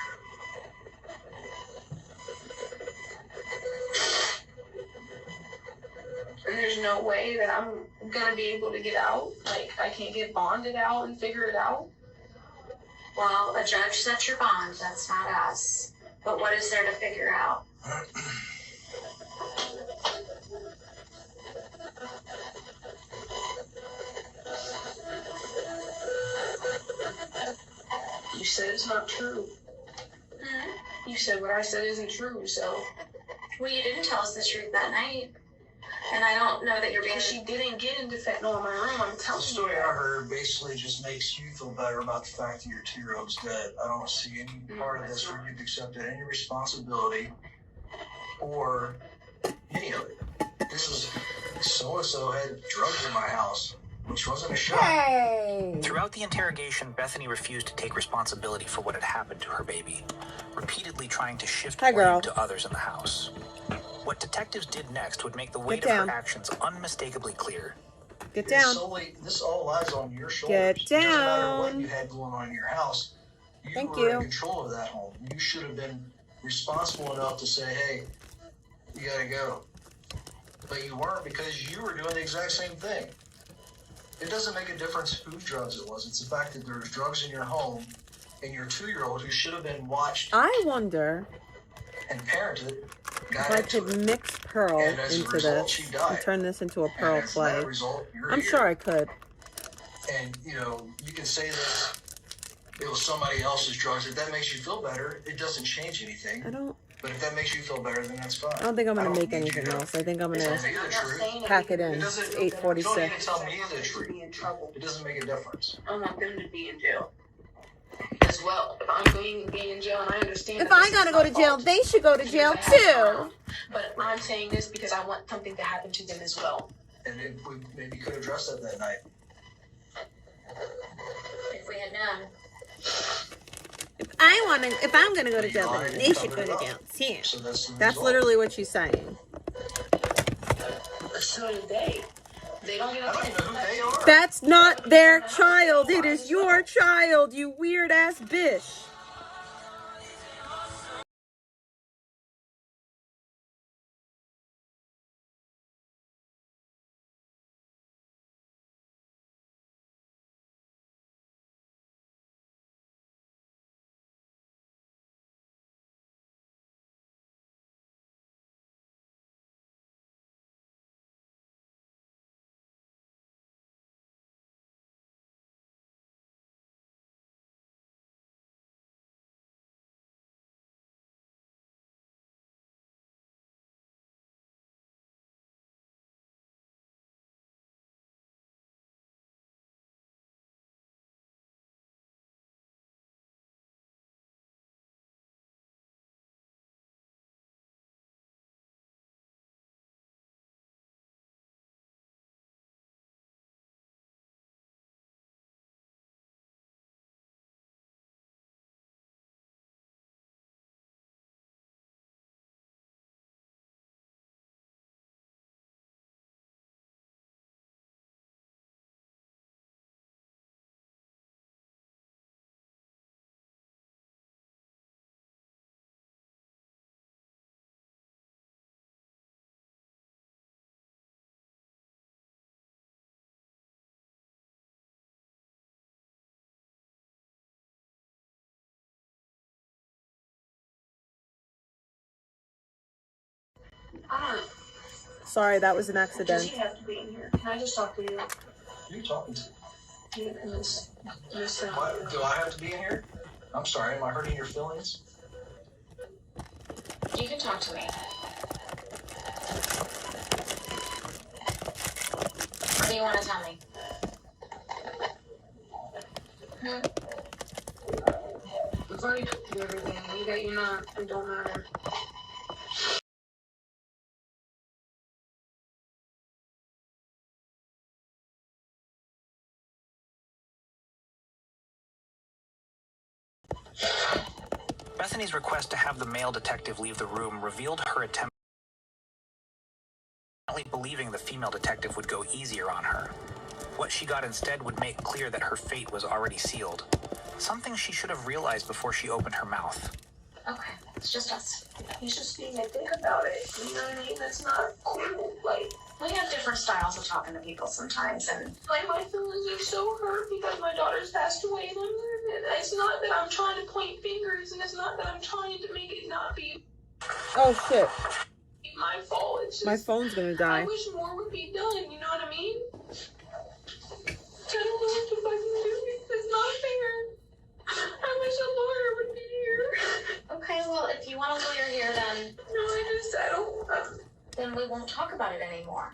W: And there's no way that I'm gonna be able to get out. Like, I can't get bonded out and figure it out.
F: Well, a judge sets your bond, that's not us. But what is there to figure out?
W: You said it's not true.
F: Hmm?
W: You said what I said isn't true, so.
F: Well, you didn't tell us the truth that night. And I don't know that you're being...
W: She didn't get into fentanyl in my room, I'm telling
D: The
W: you.
D: story I heard basically just makes you feel better about the fact that your 2-year-old's dead. I don't see any part of this where you've accepted any responsibility or any of it. This is so-and-so had drugs in my house, which wasn't a shot.
A: Hey!
E: Throughout the interrogation, Bethany refused to take responsibility for what had happened to her baby, repeatedly trying to shift blame to others in the house. What detectives did next would make the weight of her actions unmistakably clear.
A: Get down.
D: This all lies on your shoulders.
A: Get
D: It doesn't matter what
A: down.
D: you had going on in your house. You
A: Thank
D: were
A: you.
D: in control of that home. You should have been responsible enough to say, hey, you gotta go. But you weren't, because you were doing the exact same thing. It doesn't make a difference whose drugs it was. It's the fact that there's drugs in your home and your 2-year-old who should have been watched
A: I wonder
D: and parented
A: if I could mix Pearl
D: And as a
A: into
D: result,
A: this
D: she died.
A: and turn this into a Pearl
D: as
A: play.
D: that result, you're
A: I'm
D: here.
A: sure I could.
D: And, you know, you can say that it was somebody else's drugs. If that makes you feel better, it doesn't change anything.
A: I don't.
D: But if that makes you feel better, then that's fine.
A: I don't think I'm gonna make
D: need you
A: anything
D: to
A: else. I think I'm gonna
D: tell me the truth.
A: pack it in.
D: It doesn't,
A: It's
D: you don't need to
A: 8:46.
D: tell me the truth. It doesn't make a difference.
W: I want them to be in jail as well. If I'm being in jail, and I understand.
A: If
W: that
A: I
W: this
A: gotta
W: is
A: go
W: my
A: to jail,
W: fault,
A: they should go to jail
W: because I have
A: too.
W: harm. But I'm saying this because I want something to happen to them as well.
D: And if we maybe could address that night.
F: If we had known.
A: If I'm gonna go to jail, then they should go to jail too.
D: So that's the
A: That's
D: result.
A: literally what she's saying.
W: So did they. They don't get a chance.
A: That's not their child. It is your child, you weird ass bitch. Sorry, that was an
W: Does
A: accident.
W: he have to be in here? Can I just talk to you?
D: Who are you talking to?
W: You and Miss
D: What? Do I have to be in here? I'm sorry, am I hurting your feelings?
F: You can talk to me. What do you want to tell me?
W: I've already told you everything. You that you're not, it don't matter.
E: Bethany's request to have the male detective leave the room revealed her attempt, believing the female detective would go easier on her. What she got instead would make clear that her fate was already sealed. Something she should have realized before she opened her mouth.
F: Okay, it's just us.
W: He's just being a dick about it. You know what I mean? That's not cool. Like,
F: we have different styles of talking to people sometimes, and
W: like my feelings are so hurt because my daughter's passed away. And it's not that I'm trying to point fingers, and it's not that I'm trying to make it not be
A: Oh shit.
W: my fault. It's just,
A: My phone's gonna die.
W: I wish more would be done. You know what I mean? I don't know what to fucking do. It's not fair. I wish a lawyer would be here.
F: okay, well, if you want a lawyer here, then
W: No, I don't.
F: then we won't talk about it anymore.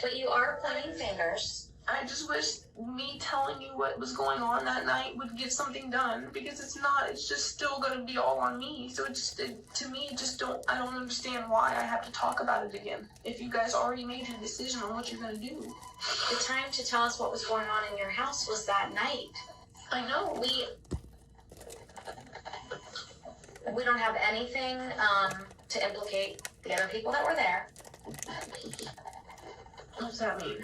F: But you are pointing fingers.
W: I just wish me telling you what was going on that night would get something done, because it's not. It's just still gonna be all on me. So to me, I don't understand why I have to talk about it again. If you guys already made your decision on what you're gonna do.
F: The time to tell us what was going on in your house was that night.
W: I know.
F: We don't have anything to implicate the other people that were there.
W: What does that mean?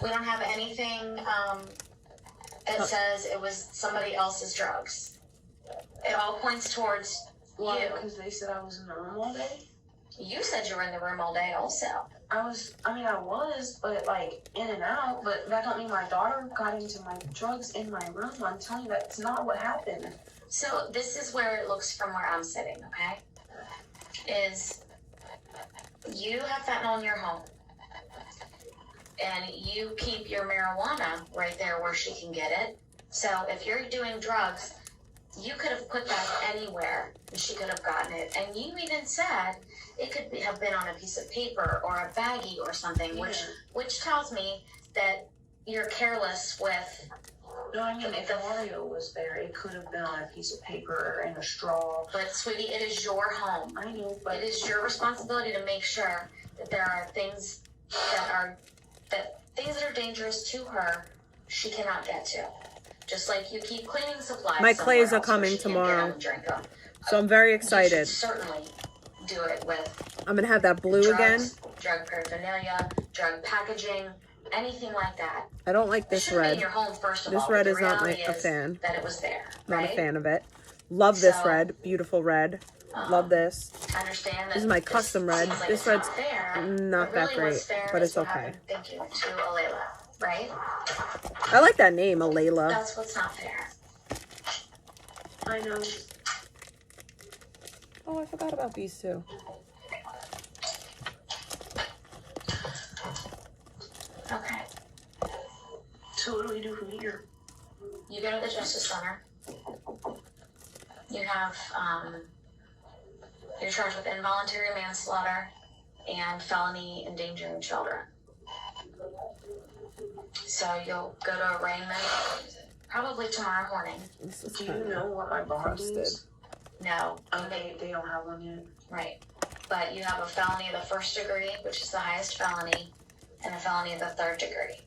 F: We don't have anything that says it was somebody else's drugs. It all points towards you.
W: Because they said I was in the room all day?
F: You said you were in the room all day also.
W: I was, but like in and out, but that don't mean my daughter got into my drugs in my room. I'm telling you, that's not what happened.
F: So this is where it looks from where I'm sitting, okay? Is you have fentanyl in your home. And you keep your marijuana right there where she can get it. So if you're doing drugs, you could have put that anywhere and she could have gotten it. And you even said it could have been on a piece of paper or a baggie or something,
W: Yeah.
F: which tells me that you're careless with.
W: No, I mean, if Mario was there, it could have been on a piece of paper or in a straw.
F: But sweetie, it is your home.
W: I know, but
F: it is your responsibility to make sure that there are things that are dangerous to her, she cannot get to. Just like you keep cleaning supplies.
A: My clays are
F: somewhere else where
A: coming
F: she can't
A: tomorrow.
F: get 'em and drink 'em.
A: So I'm very
F: You should
A: excited.
F: certainly do it with
A: I'm gonna have that blue again.
F: drug paraphernalia, drug packaging, anything like that.
A: I don't like
F: It
A: this
F: shouldn't be in
A: red.
F: your home, first of
A: This
F: all,
A: red
F: but
A: is
F: the
A: not
F: reality
A: a
F: is
A: fan.
F: that it was there.
A: Not
F: right?
A: a fan of it. Love this
F: So,
A: red. Beautiful red. Love this.
F: I understand that
A: This is my custom red.
F: seems like
A: This
F: it's
A: red's
F: not fair.
A: not that
F: really
A: great,
F: what's fair
A: but
F: is
A: it's
F: what
A: okay.
F: happened, thank you to Alayla, right?
A: I like that name, Alayla.
F: That's what's not fair.
W: I know.
A: Oh, I forgot about these two.
F: Okay.
W: So what do we do from here?
F: You go to the Justice Center. You have, you're charged with involuntary manslaughter and felony endangering children. So you'll go to arraignment probably tomorrow morning.
W: Do you know what my bond is?
F: No.
W: Okay, they don't have one yet.
F: Right. But you have a felony of the first degree, which is the highest felony, and a felony of the third degree.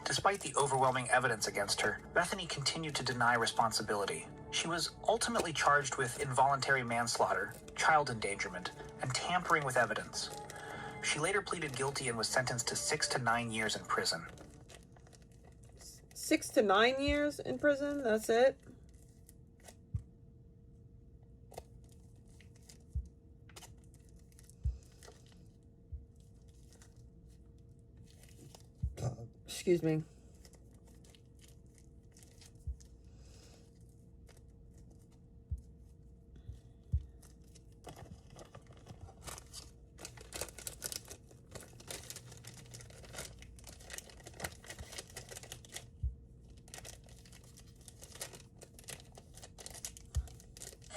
E: Despite the overwhelming evidence against her, Bethany continued to deny responsibility. She was ultimately charged with involuntary manslaughter, child endangerment, and tampering with evidence. She later pleaded guilty and was sentenced to 6 to 9 years in prison.
A: 6 to 9 years in prison? That's it? Excuse me.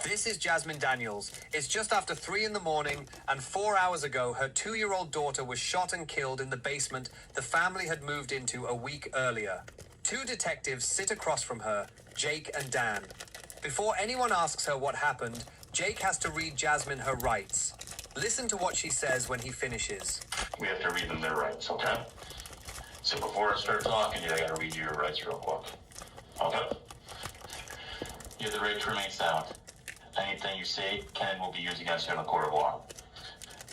G: This is Jasmine Daniels. It's just after 3 in the morning, and 4 hours ago, her 2-year-old daughter was shot and killed in the basement the family had moved into a week earlier. 2 detectives sit across from her, Jake and Dan. Before anyone asks her what happened, Jake has to read Jasmine her rights. Listen to what she says when he finishes.
I: We have to read them their rights, okay? So before I start talking to you, I gotta read you your rights real quick. Okay? You have the right to remain silent. Anything you say can and will be used against you in a court of law.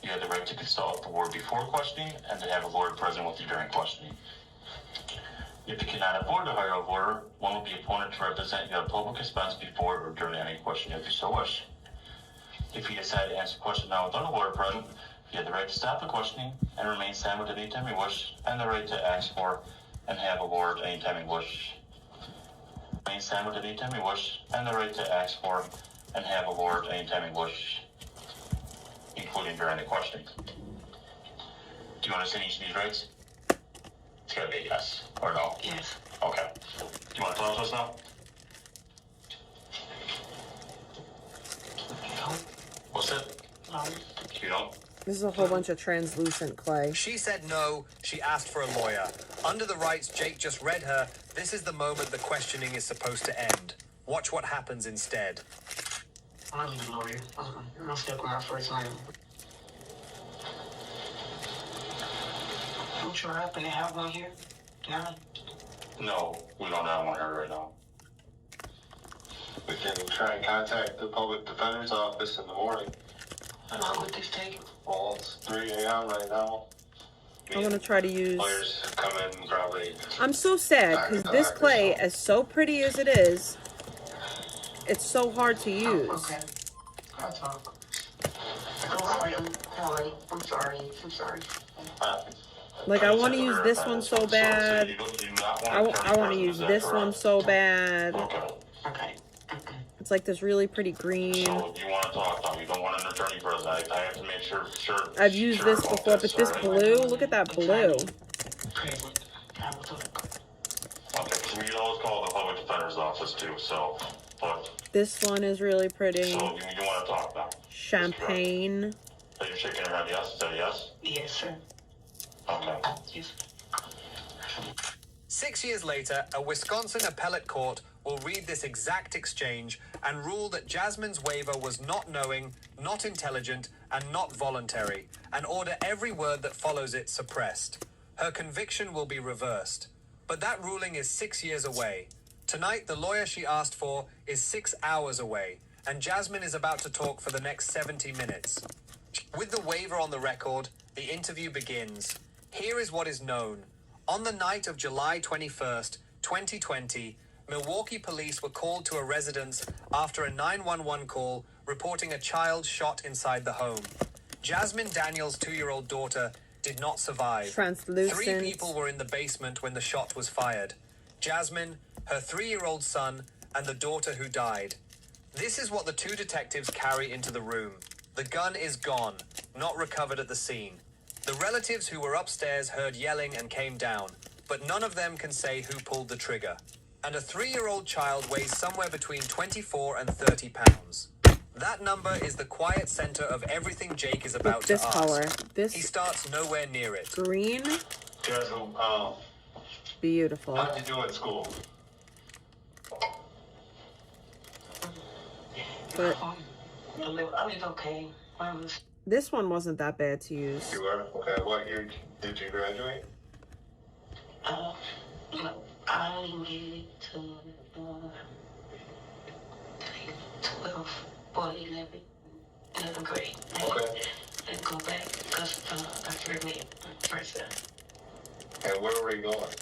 I: You have the right to consult the ward before questioning and to have a lawyer present with you during questioning. If you cannot afford to hire a lawyer, one will be appointed to represent you at public expense before or during any question if you so wish. If you decide to answer a question now without a lawyer present, you have the right to stop the questioning and remain silent at any time you wish, and the right to ask for and have a lawyer at any time you wish. Remain silent at any time you wish, and the right to ask for and have a lawyer at any time you wish, including during the questioning. Do you understand each of these rights? It's gotta be a yes or no.
W: Yes.
I: Okay. Do you want to talk to us now? What's it?
W: No.
I: You don't?
A: This is a whole bunch of translucent clay.
G: She said no. She asked for a lawyer. Under the rights Jake just read her, this is the moment the questioning is supposed to end. Watch what happens instead.
W: I don't need a lawyer. I'm stuck with my first name. I'm sure I happen to have one here.
I: No, we don't have one here right now.
B: We can try and contact the public defender's office in the morning.
W: How long would this take?
B: Well, it's 3 a.m. right now.
A: I'm gonna try to use.
B: Lawyers come in probably.
A: I'm so sad because this clay, as so pretty as it is, it's so hard to use.
W: Okay. I'll talk. I'm sorry.
A: Like, I want to use this one so bad. I want to use this one so bad.
W: Okay.
A: It's like this really pretty green.
I: So you want to talk now? You don't want an attorney present. I have to make sure.
A: I've used this before, but this blue, look at that blue.
I: Okay, so you always call the public defender's office too. So, but.
A: This one is really pretty.
I: So you want to talk now?
A: Champagne.
I: Are you shaking your head? Yes. Is that yes?
W: Yes, sir.
I: Okay.
G: 6 years later, a Wisconsin appellate court will read this exact exchange and rule that Jasmine's waiver was not knowing, not intelligent, and not voluntary, and order every word that follows it suppressed. Her conviction will be reversed. But that ruling is 6 years away. Tonight, the lawyer she asked for is 6 hours away, and Jasmine is about to talk for the next 70 minutes. With the waiver on the record, the interview begins. Here is what is known. On the night of July 21st, 2020, Milwaukee police were called to a residence after a 911 call reporting a child shot inside the home. Jasmine Daniels' 2-year-old daughter did not survive.
A: Translucent.
G: 3 people were in the basement when the shot was fired. Jasmine, her 3-year-old son, and the daughter who died. This is what the 2 detectives carry into the room. The gun is gone, not recovered at the scene. The relatives who were upstairs heard yelling and came down, but none of them can say who pulled the trigger. And a 3-year-old child weighs somewhere between 24 and 30 pounds. That number is the quiet center of everything Jake is about to ask.
A: Color. This
G: he starts nowhere near it.
A: Green.
B: Jasmine,
A: Beautiful.
B: how did you do at school?
A: But
W: I was okay.
A: this one wasn't that bad to use.
B: You were? Okay. What year did you graduate?
W: I only made it to 12 or 11th grade.
B: Okay.
W: And go back because I graduated first time.
B: And where were you going?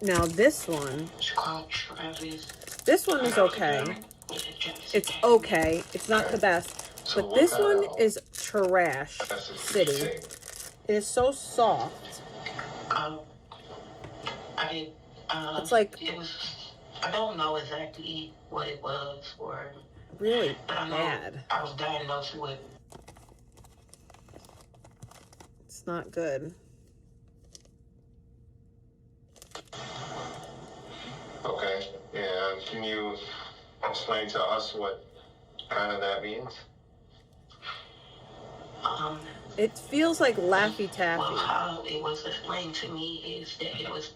A: Now this one.
W: Travis.
A: This one is okay. It's okay. It's not the best. But this one is trash city. It is so soft. It's like
W: it was. I don't know exactly what it was or.
A: Really
W: bad. I was diagnosed with.
A: It's not good.
B: Okay. And Can you explain to us what kind of that means?
A: It feels like Laffy Taffy.
W: Well, how it was explained to me is that it was,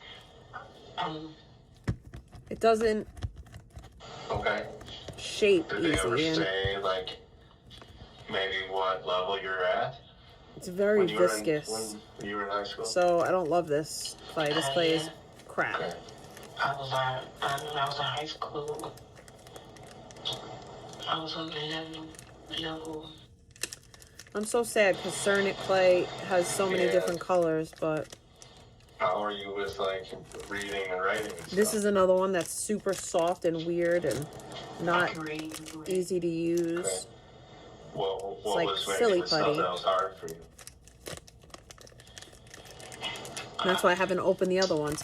A: It doesn't shape
B: Did they ever
A: easy. And
B: say, like, maybe what level you're at?
A: it's very
B: when you were
A: viscous.
B: when you were in high school?
A: So I don't love this play. This play is crap.
W: I was in high school. I was on 11 level.
A: I'm so sad because Cernic clay has so many different colors, but
B: How are you with, like, reading and writing and
A: this
B: stuff?
A: is another one that's super soft and weird and not easy to use.
B: What
A: It's like
B: was maybe
A: silly
B: the stuff
A: putty.
B: that was hard for you?
A: And that's why I haven't opened the other ones.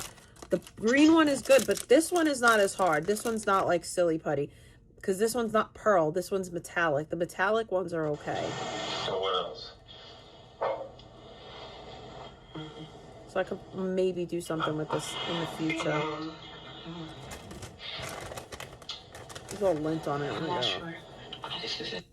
A: The green one is good, but this one is not as hard. This one's not like silly putty. Because this one's not pearl. This one's metallic. The metallic ones are okay.
B: So what else?
A: So I could maybe do something with this in the future. There's a little lint on it.
W: I'm not sure. This is it.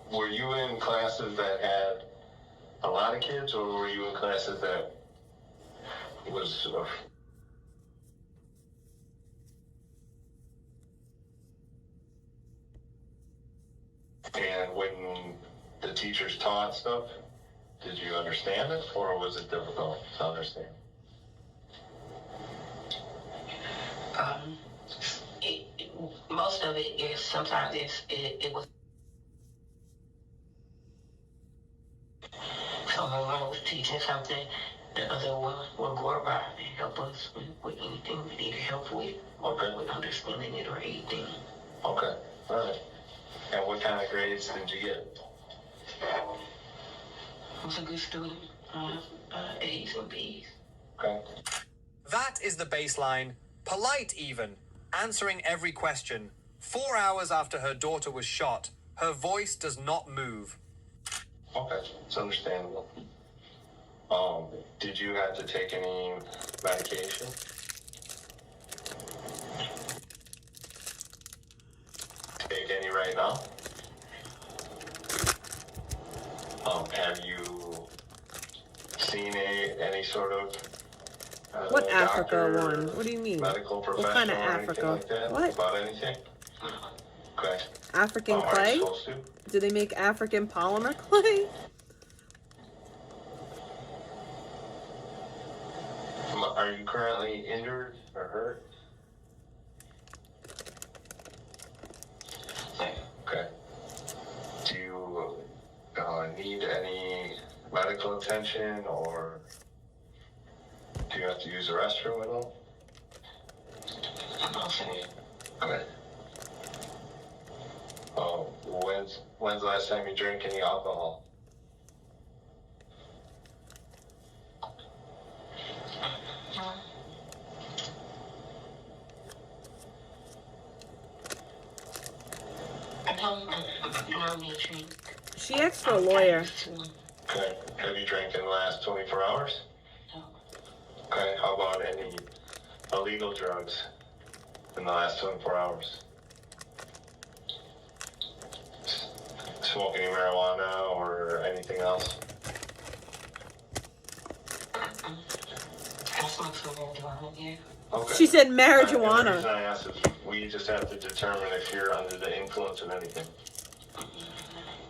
B: Were you in classes that had a lot of kids, or were you in classes that was and when the teachers taught stuff, did you understand it, or was it difficult to understand?
W: Most of it is sometimes it was. So when one was teaching something, the other one will go around and help us with anything we needed help with, or with understanding it or anything.
B: Okay, all right. And what kind of grades did you get?
W: I was a good student. A's and B's.
B: Okay.
G: That is the baseline, polite even, answering every question. 4 hours after her daughter was shot, her voice does not move.
B: Okay, it's understandable. Did you have to take any medication? Take any right now? Have you seen any sort of
A: What Africa
B: doctor,
A: one? What do you mean?
B: medical
A: What
B: professional
A: kind of
B: or anything
A: Africa?
B: like that?
A: What?
B: About anything? Okay.
A: African
B: Are you
A: clay?
B: supposed to?
A: Do they make African polymer clay?
B: Are you currently injured or hurt? Okay. Do you need any medical attention, or do you have to use the restroom at all? Okay. When's the last time you drank any alcohol?
A: She asked for a lawyer.
B: Okay. Have you drank in the last 24 hours? Okay. How about any illegal drugs in the last 24 hours? Smoke any marijuana or anything else?
W: I smoke some marijuana, yeah.
B: Okay.
A: She said
B: The
A: marijuana.
B: reason I asked is we just have to determine if you're under the influence of anything.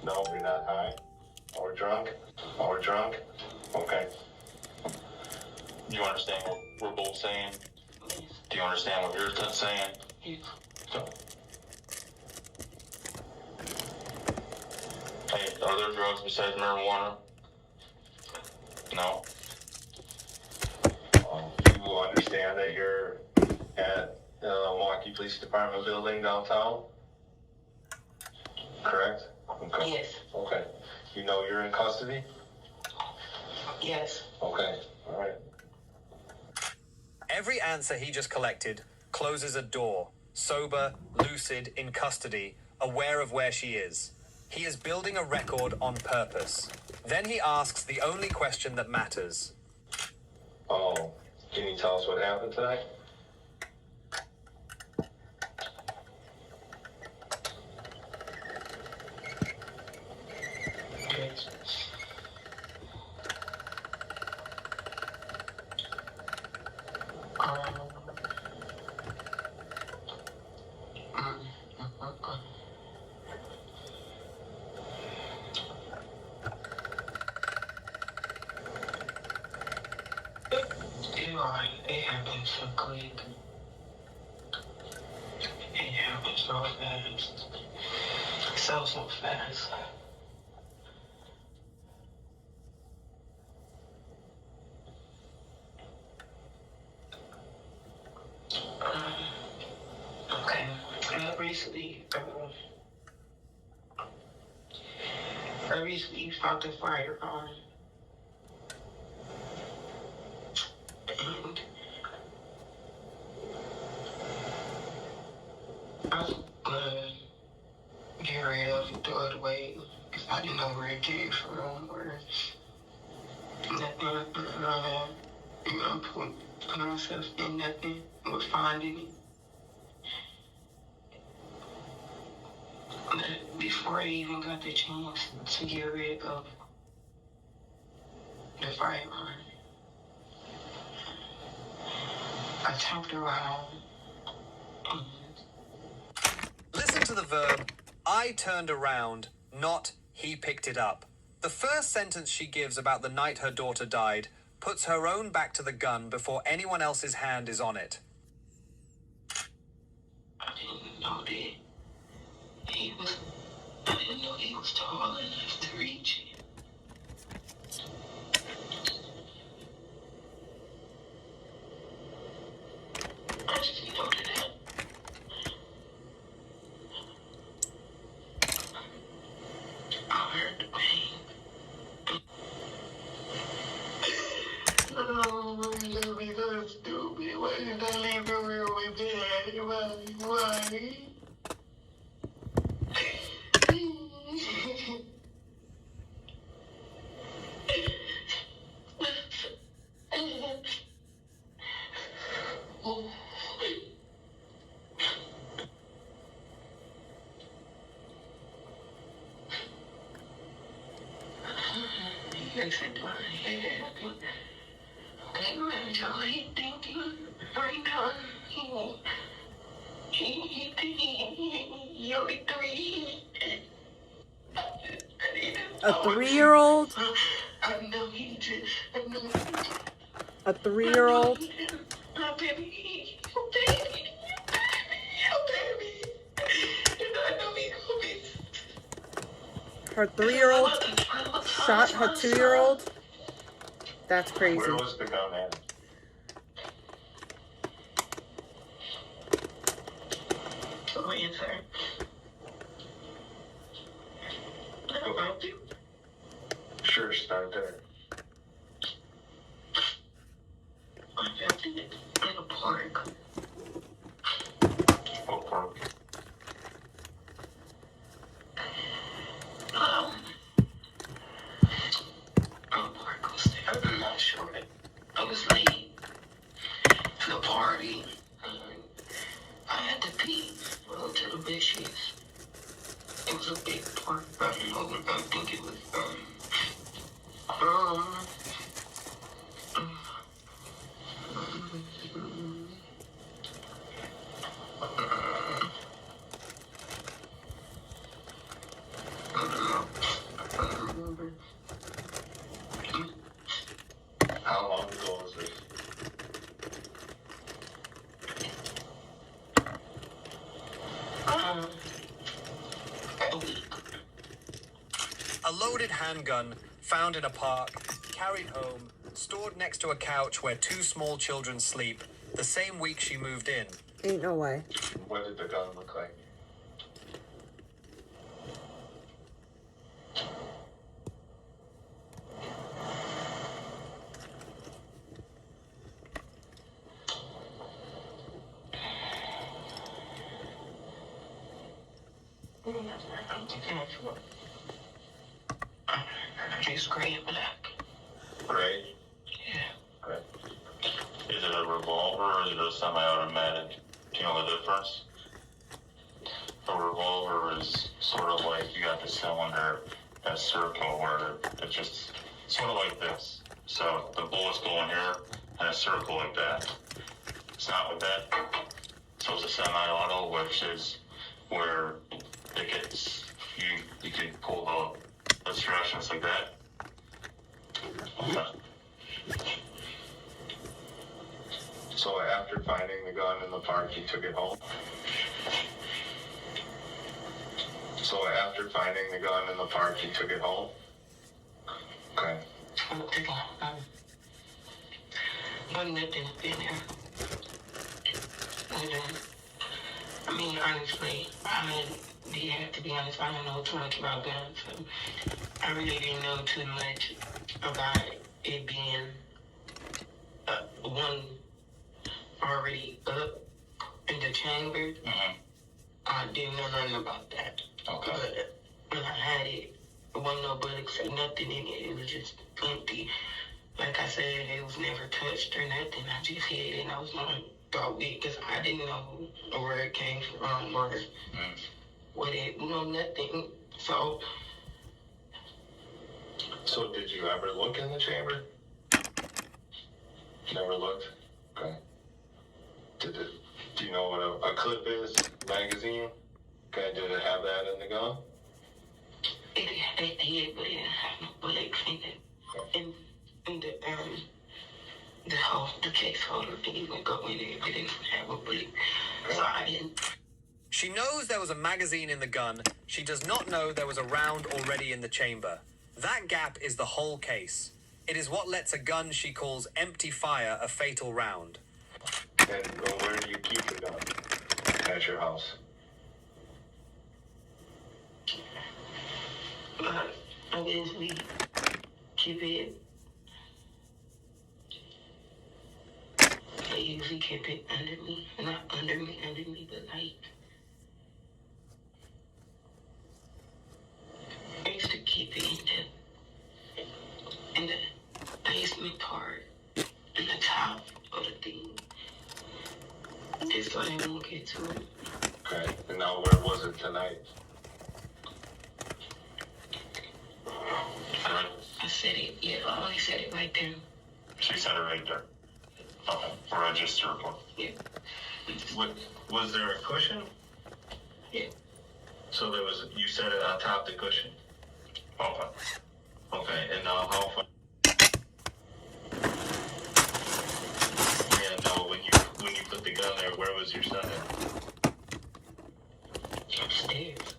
B: No, you're not high or drunk or drunk. Okay.
I: You understand what we're both saying? Do you understand what you're saying?
W: Yes.
I: So. Hey, are there drugs besides marijuana? No.
B: You understand that you're at the Milwaukee Police Department building downtown? Correct? Okay.
W: Yes.
B: Okay. You know you're in custody?
W: Yes.
B: Okay. All right.
G: Every answer he just collected closes a door. Sober, lucid, in custody, aware of where she is. He is building a record on purpose. Then he asks the only question that matters.
B: Oh, can you tell us what happened today?
Y: It happened so quick. It happened so fast. So fast. Okay. I recently fought the fire and I was gonna get rid of it, throw it away, because I didn't know where it came from or nothing. Put myself in nothing or finding it. But before I even got the chance to get rid of the firearm, I turned around.
G: Listen to the verb, I turned around, not he picked it up. The first sentence she gives about the night her daughter died puts her own back to the gun before anyone else's hand is on it.
Y: I didn't know he was tall enough to reach it. I just know that. I heard the pain. Oh, you be so stupid. Why did I leave the room with Dad? Why? Listen to me. Okay, man, Joe, he thinking right now. He only 3.
A: A 3-year-old?
Y: I know he just.
A: A 3-year-old?
Y: My baby. Oh, baby. Oh, baby. You know, I know he gonna be.
A: Her 3-year-old shot her 2-year-old? That's crazy.
B: Where was the gun at?
Y: So answer. I'll do.
B: Sure, start there.
Y: I found it in a park.
B: What park?
Y: Park was there. I'm not sure. I was late to the party. I had to pee. Well, to the bed sheets. It was a big park. I don't know. I think it was
B: How long ago was this?
G: A loaded handgun found in a park, carried home, stored next to a couch where 2 small children sleep, the same week she moved in.
A: Ain't no way.
B: What did the gun look like?
Y: It's gray and black.
I: Gray?
Y: Yeah.
I: Gray. Is it a revolver or is it a semi-automatic? Do you know the difference? A revolver is sort of like you got the cylinder, that circle where it's just sort of like this. So the bullets go in here and a circle like that. It's not like that. So it's a semi-auto, which is where it gets, you can pull the instructions like that. Okay.
B: So after finding the gun in the park, you took it home? So after finding the gun in the park, you took it home? Okay.
Y: I'm gonna take it home. Wasn't nothing up in there. I mean, honestly, I did have to be honest, I don't know too much about guns, so I really didn't know too much about it being one already up in the chamber. I didn't know nothing about that.
I: Okay.
Y: But when I had it, there wasn't no bullets or nothing in it. It was just empty. Like I said, it was never touched or nothing. I just hid it and I was going to throw it because I didn't know where it came from or what it, nothing. So
B: did you ever look in the chamber? Never looked? Okay. Do you know what a clip is? Magazine? Okay, did it have that in the gun?
Y: it did, but it didn't have no bullets in it. And the case holder didn't even go in there. It didn't have a bullet. So I didn't.
G: She knows there was a magazine in the gun. She does not know there was a round already in the chamber. That gap is the whole case. It is what lets a gun she calls empty fire a fatal round.
B: And where do you keep the gun? At your house?
Y: I usually keep it. I usually keep it under me. Not under me, but like. I used to keep it in the basement part, in the top of the thing. Just so I won't get to it.
B: Okay, and now where was it tonight?
Y: I said it, yeah, I only said it right there.
I: She said it right there. Okay, for register report.
Y: Yeah.
I: Was there a cushion?
Y: Yeah.
I: So you said it on top of the cushion? Okay. Okay, and now how far? Yeah, no, when you put the gun there, where was your son at?
Y: Upstairs.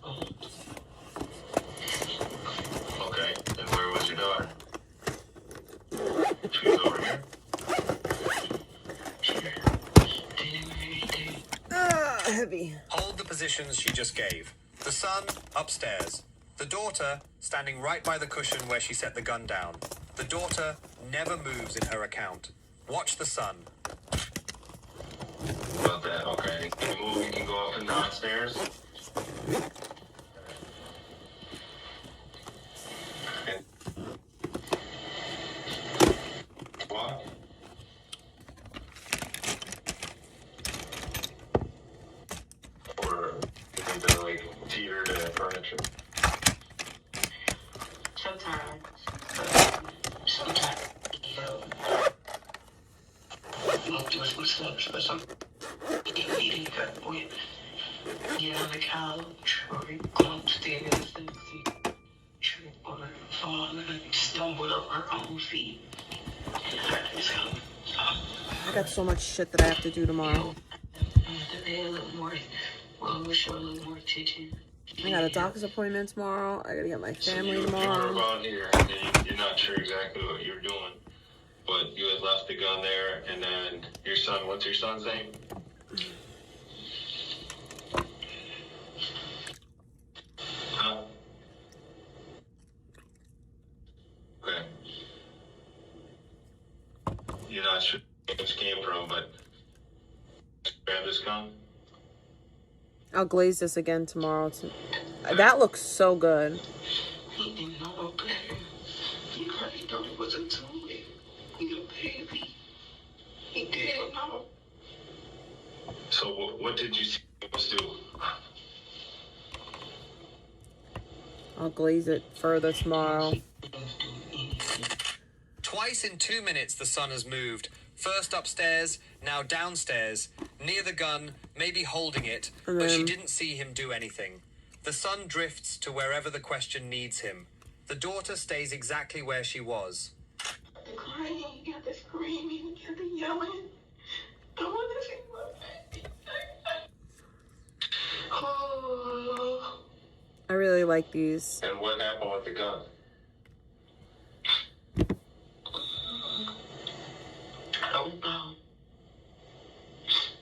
I: Okay, and where was your daughter? She was over here?
A: Heavy.
G: Hold the positions she just gave. The son, upstairs. The daughter, standing right by the cushion where she set the gun down. The daughter never moves in her account. Watch the son.
I: About that, okay. Can you move? You can go up and downstairs.
B: What? Or you think they're like teeter to furniture?
Y: Sometimes, get on the couch or go upstairs and trip or fall and stumble over her own feet.
A: I got so much shit that I have to do tomorrow.
Y: Pay a little more, show a little more attention.
A: I got a doctor's appointment tomorrow. I gotta get my family tomorrow.
I: You were around here, and you're not sure exactly what you're doing, but you had left the gun there, and then your son, what's your son's name? Huh? Okay. You're not sure where this came from, but grab this gun.
A: I'll glaze this again tomorrow. That looks so good.
Y: He didn't know no better. He probably thought it was a toy. He a baby. He didn't know.
B: So what did you see us do?
A: I'll glaze it further tomorrow.
G: Twice in 2 minutes, the son has moved. First upstairs, now downstairs, near the gun, maybe holding it, but she didn't see him do anything. The son drifts to wherever the question needs him. The daughter stays exactly where she was.
Y: The crying, he got the screaming, he got the yelling. I want to see my baby. Oh.
A: I really like these.
B: And what happened with the gun?
Y: I don't know.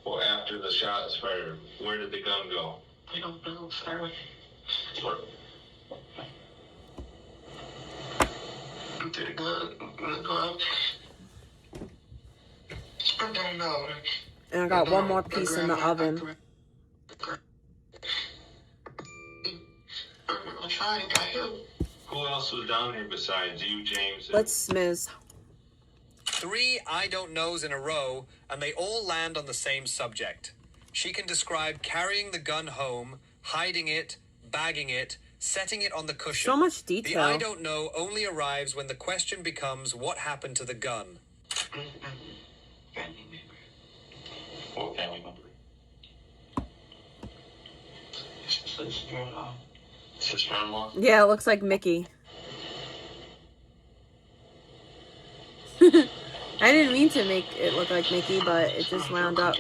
B: Well, after the shot is fired, where did the gun go?
Y: I don't know, sir. To the gun. I don't know.
A: And I got one more piece in the oven.
Y: I tried and got him.
B: Who else was down here besides you, James?
A: Let's smiz.
G: 3 I don't knows in a row, and they all land on the same subject. She can describe carrying the gun home, hiding it, bagging it, setting it on the cushion.
A: So much detail.
G: The I don't know only arrives when the question becomes what happened to the gun.
B: What family member?
Y: Sister-in-law.
B: Sister-in-law?
A: Yeah, it looks like Mickey. I didn't mean to make it look like Mickey, but it just wound up.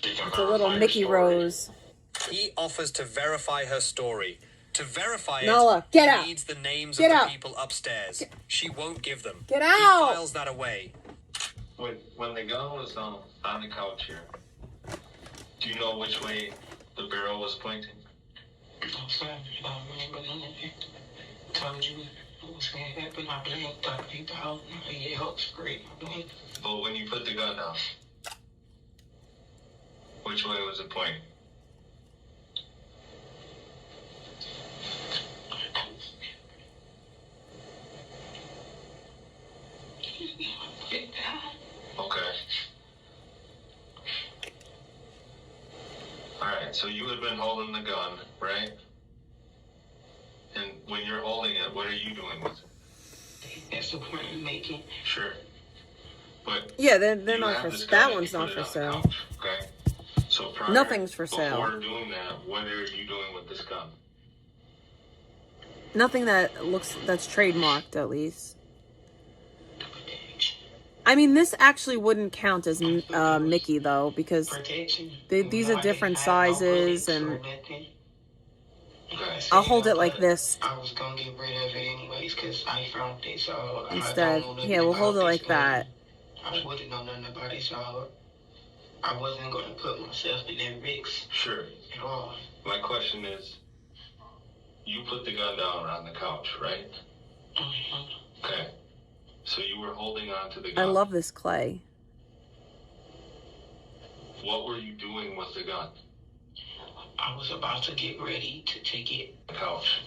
A: It's a little Mickey Rose.
G: He offers to verify her story. To verify
A: Nala,
G: it,
A: get
G: he
A: out.
G: needs the names
A: Get
G: of
A: out.
G: the people upstairs. She won't give them.
A: Get
G: He
A: out.
G: files that away.
B: When the gun was on the couch here, do you know which way the barrel was pointing?
Y: No, sir. I don't remember none of it. Told you what was going to happen. I blinked. I peeked out. I yelled, screamed. I blinked.
B: But when you put the gun down, which way was it pointing? Okay. Alright, so you had been holding the gun, right? And when you're holding it, what are you doing with it?
Y: That's the point I'm making.
B: Sure. But
A: Yeah, they're
B: you
A: not
B: have
A: for
B: this
A: that
B: gun
A: one's
B: and
A: not
B: you
A: for
B: put it on the
A: sale.
B: couch, okay? So prior,
A: Nothing's for sale.
B: Before doing that, what are you doing with this gun?
A: Nothing that's trademarked, at least. I mean, this actually wouldn't count as Mickey, though, because these are different sizes, and I'll hold it like this
Y: I was going to get rid of it anyways because I found it, so
A: instead. Yeah, we'll hold it like that.
Y: I wouldn't know nothing about it, so I wasn't going to put myself in that risk.
B: Sure.
Y: At all.
B: My question is, you put the gun down on the couch, right?
Y: Mm-hmm.
B: Okay. So you were holding on to the
A: I
B: gun.
A: love this clay.
Y: What were you doing with the gun? I was about to get ready to take it.
B: The couch.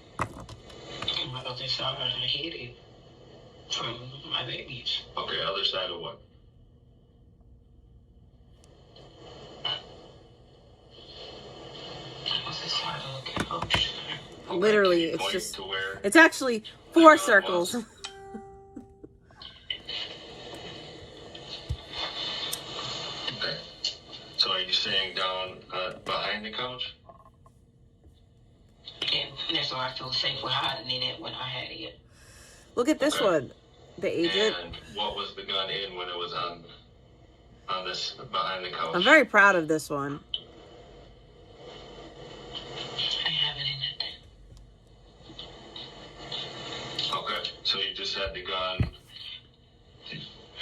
Y: On my other side, I hid it from my babies.
B: Okay, other side of what?
Y: Other side of the couch.
A: Literally,
B: Point
A: it's just,
B: to where
A: it's actually 4 circles.
B: Okay. So are you saying down behind the couch?
Y: And that's why I feel safe with hiding in it when I had it.
A: Look at this one. The agent.
B: And what was the gun in when it was on this behind the couch?
A: I'm very proud of this one.
Y: I have it in it.
B: Okay. So you just had the gun.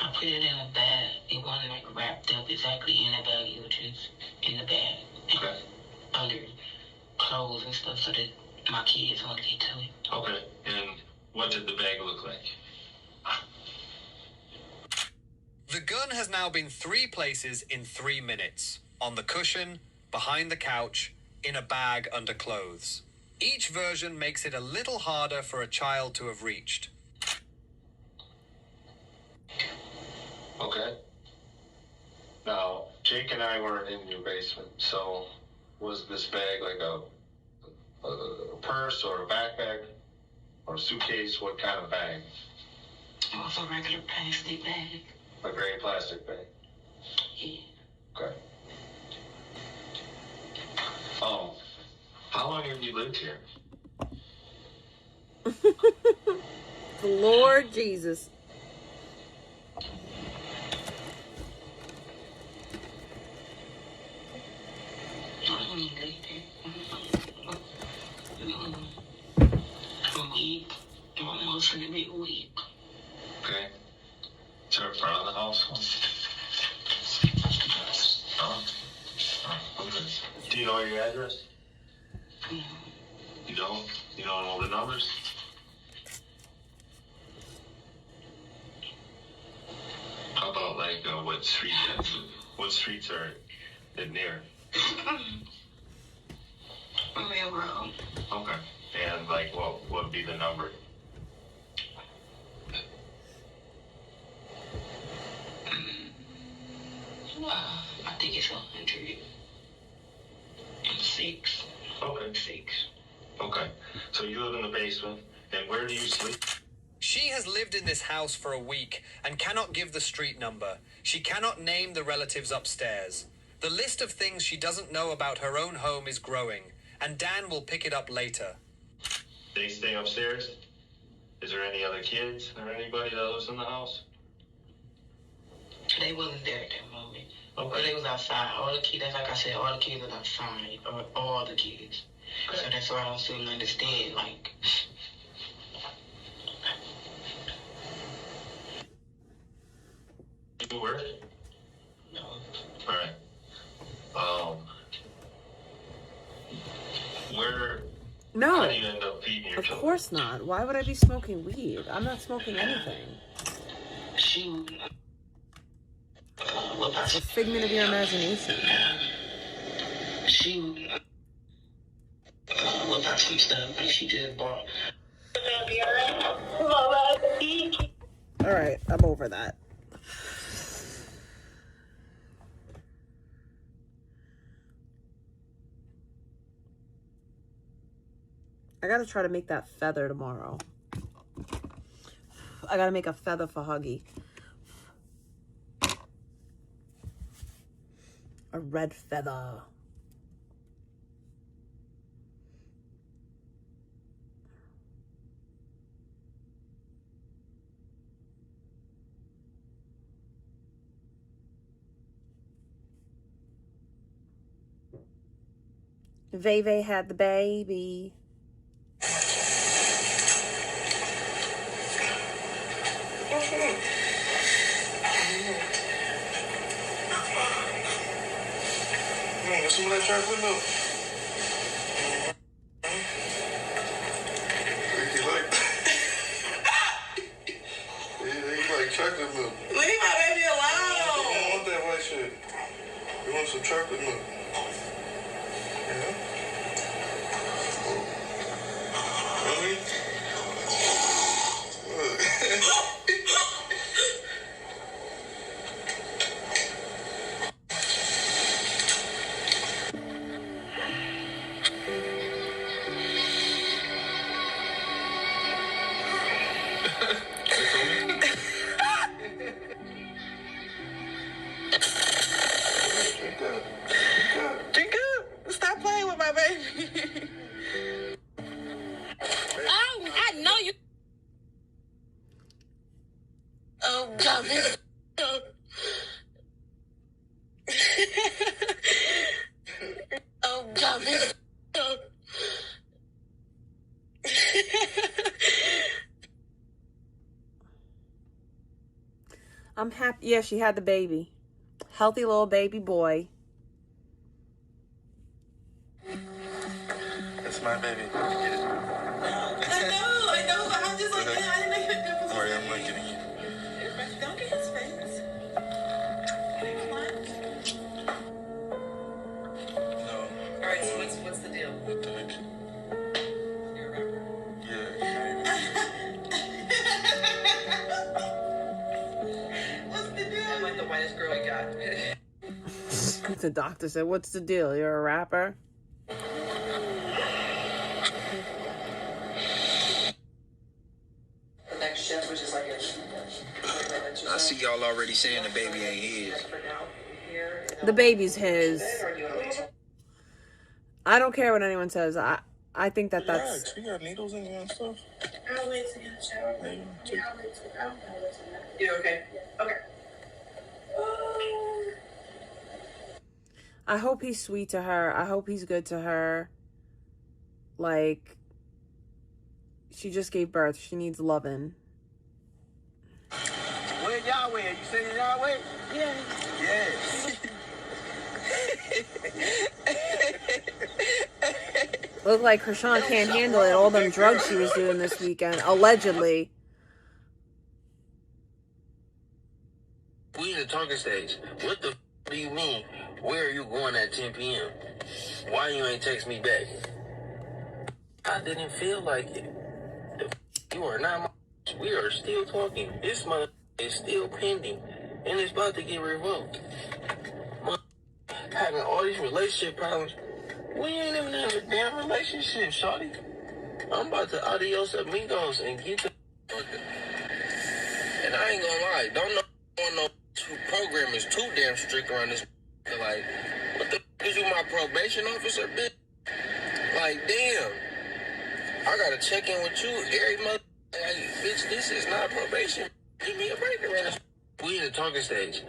Y: I put it in a bag. It wasn't like wrapped up exactly in a bag. It was just in the bag.
B: Okay.
Y: Under clothes and stuff so that my kids won't get to it.
B: Okay. And what did the bag look like?
G: The gun has now been 3 places in 3 minutes. On the cushion, behind the couch, in a bag under clothes. Each version makes it a little harder for a child to have reached.
B: Okay. Now, Jake and I were in your basement, so was this bag like a purse or a backpack or a suitcase? What kind of bag?
Y: It was a regular plastic bag.
B: A gray plastic bag?
Y: Yeah.
B: Okay. How long have you lived here?
A: Lord Jesus.
Y: A week. Almost in a big week.
B: Okay. Is there a front of the house? Okay. Do you know your address? You don't? You don't know the numbers? How about like what streets are it near?
Y: Railroad.
B: Okay. And like what would be the number?
Y: I think it's 106.
B: Okay.
Y: 6.
B: Okay. So you live in the basement, and where do you sleep?
G: She has lived in this house for a week and cannot give the street number. She cannot name the relatives upstairs. The list of things she doesn't know about her own home is growing, and Dan will pick it up later.
B: They stay upstairs? Is there any other kids or anybody that lives in the house?
Y: They wasn't there at that moment.
B: Okay.
Y: But they was outside. All the kids, like I said, all the kids are outside. All the kids. So that's why I don't still understand, like...
B: You work?
Y: No.
B: Alright. Where...
A: No.
B: How do you end up feeding your
A: Of
B: children?
A: course not. Why would I be smoking weed? I'm not smoking anything. It's a figment of your imagination.
Y: She looked at some stuff and she just bought.
A: Alright, I'm over that. I gotta try to make that feather tomorrow. I gotta make a feather for Huggy. A red feather. Veve had the baby.
S: Some of that chocolate milk. You like chocolate milk.
Y: Leave my baby alone.
S: You don't want that white shit. You want some chocolate milk. Yeah? Really? Look.
Y: Drink up. Stop playing with my baby. Oh, I know you. Oh, God. Oh, God.
A: I'm happy. Yeah, she had the baby. Healthy little baby boy.
S: That's my baby. Get it?
Y: I know, but I'm just like, I didn't make a difference.
S: Don't worry, I'm not getting you.
Y: Don't get his face.
J: the whitest girl he got.
A: The doctor said, "What's the deal? You're a rapper?"
J: The next shift, which is like a 20 minutes or so.
M: I see y'all already saying the baby ain't his.
A: The baby's his. I don't care what anyone says. I think that that's...
S: You got needles in you and stuff?
W: I'll wait to get a shower.
J: You okay? Okay.
A: I hope he's sweet to her. I hope he's good to her. Like, she just gave birth. She needs loving.
M: Where y'all way? You saying y'all way?
W: Yeah.
M: Yeah.
A: Looked like Krishan can't handle it. All them drugs she was doing this weekend. Allegedly.
Y: We in the talking stage. What the f do you mean? Where are you going at 10 p.m.? Why you ain't text me back? I didn't feel like it. The f you are not my. We are still talking. This mother is still pending, and it's about to get revoked. Having all these relationship problems. We ain't even in a damn relationship, shawty. I'm about to adios amigos and get the. And I ain't gonna lie, don't know no program is too damn strict around this. Like, what the f is you my probation officer, bitch? Like, damn. I gotta check in with you every month. Like, bitch, this is not probation. Give me a break around this. We in the talking stage.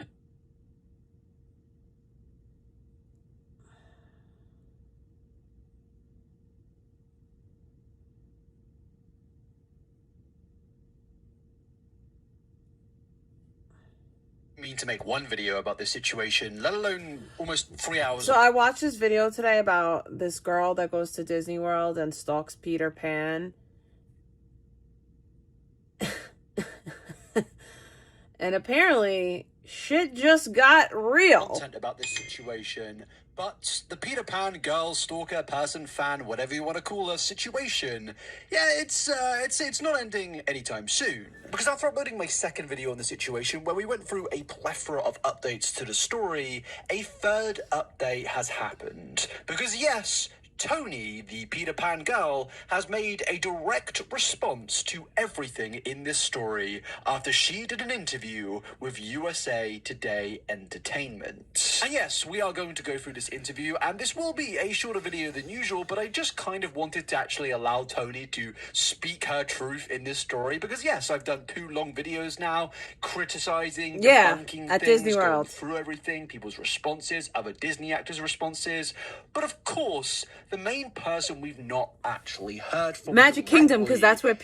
N: Mean to make one video about this situation, let alone almost 3 hours.
A: So I watched this video today about this girl that goes to Disney World and stalks Peter Pan. And apparently shit just got real.
N: Content about this situation, but the Peter Pan girl, stalker, person, fan, whatever you want to call her, situation, yeah, it's not ending anytime soon. Because after uploading my second video on the situation, where we went through a plethora of updates to the story, a third update has happened. Because yes, Tony, the Peter Pan girl, has made a direct response to everything in this story after she did an interview with USA Today Entertainment. And yes, we are going to go through this interview, and this will be a shorter video than usual, but I just kind of wanted to actually allow Tony to speak her truth in this story, because yes, I've done 2 long videos now, criticizing, debunking
A: at
N: things,
A: Disney
N: going
A: World.
N: through everything, people's responses, other Disney actors' responses, but of course, the main person we've not actually heard from
A: Magic Kingdom, because
N: directly
A: that's where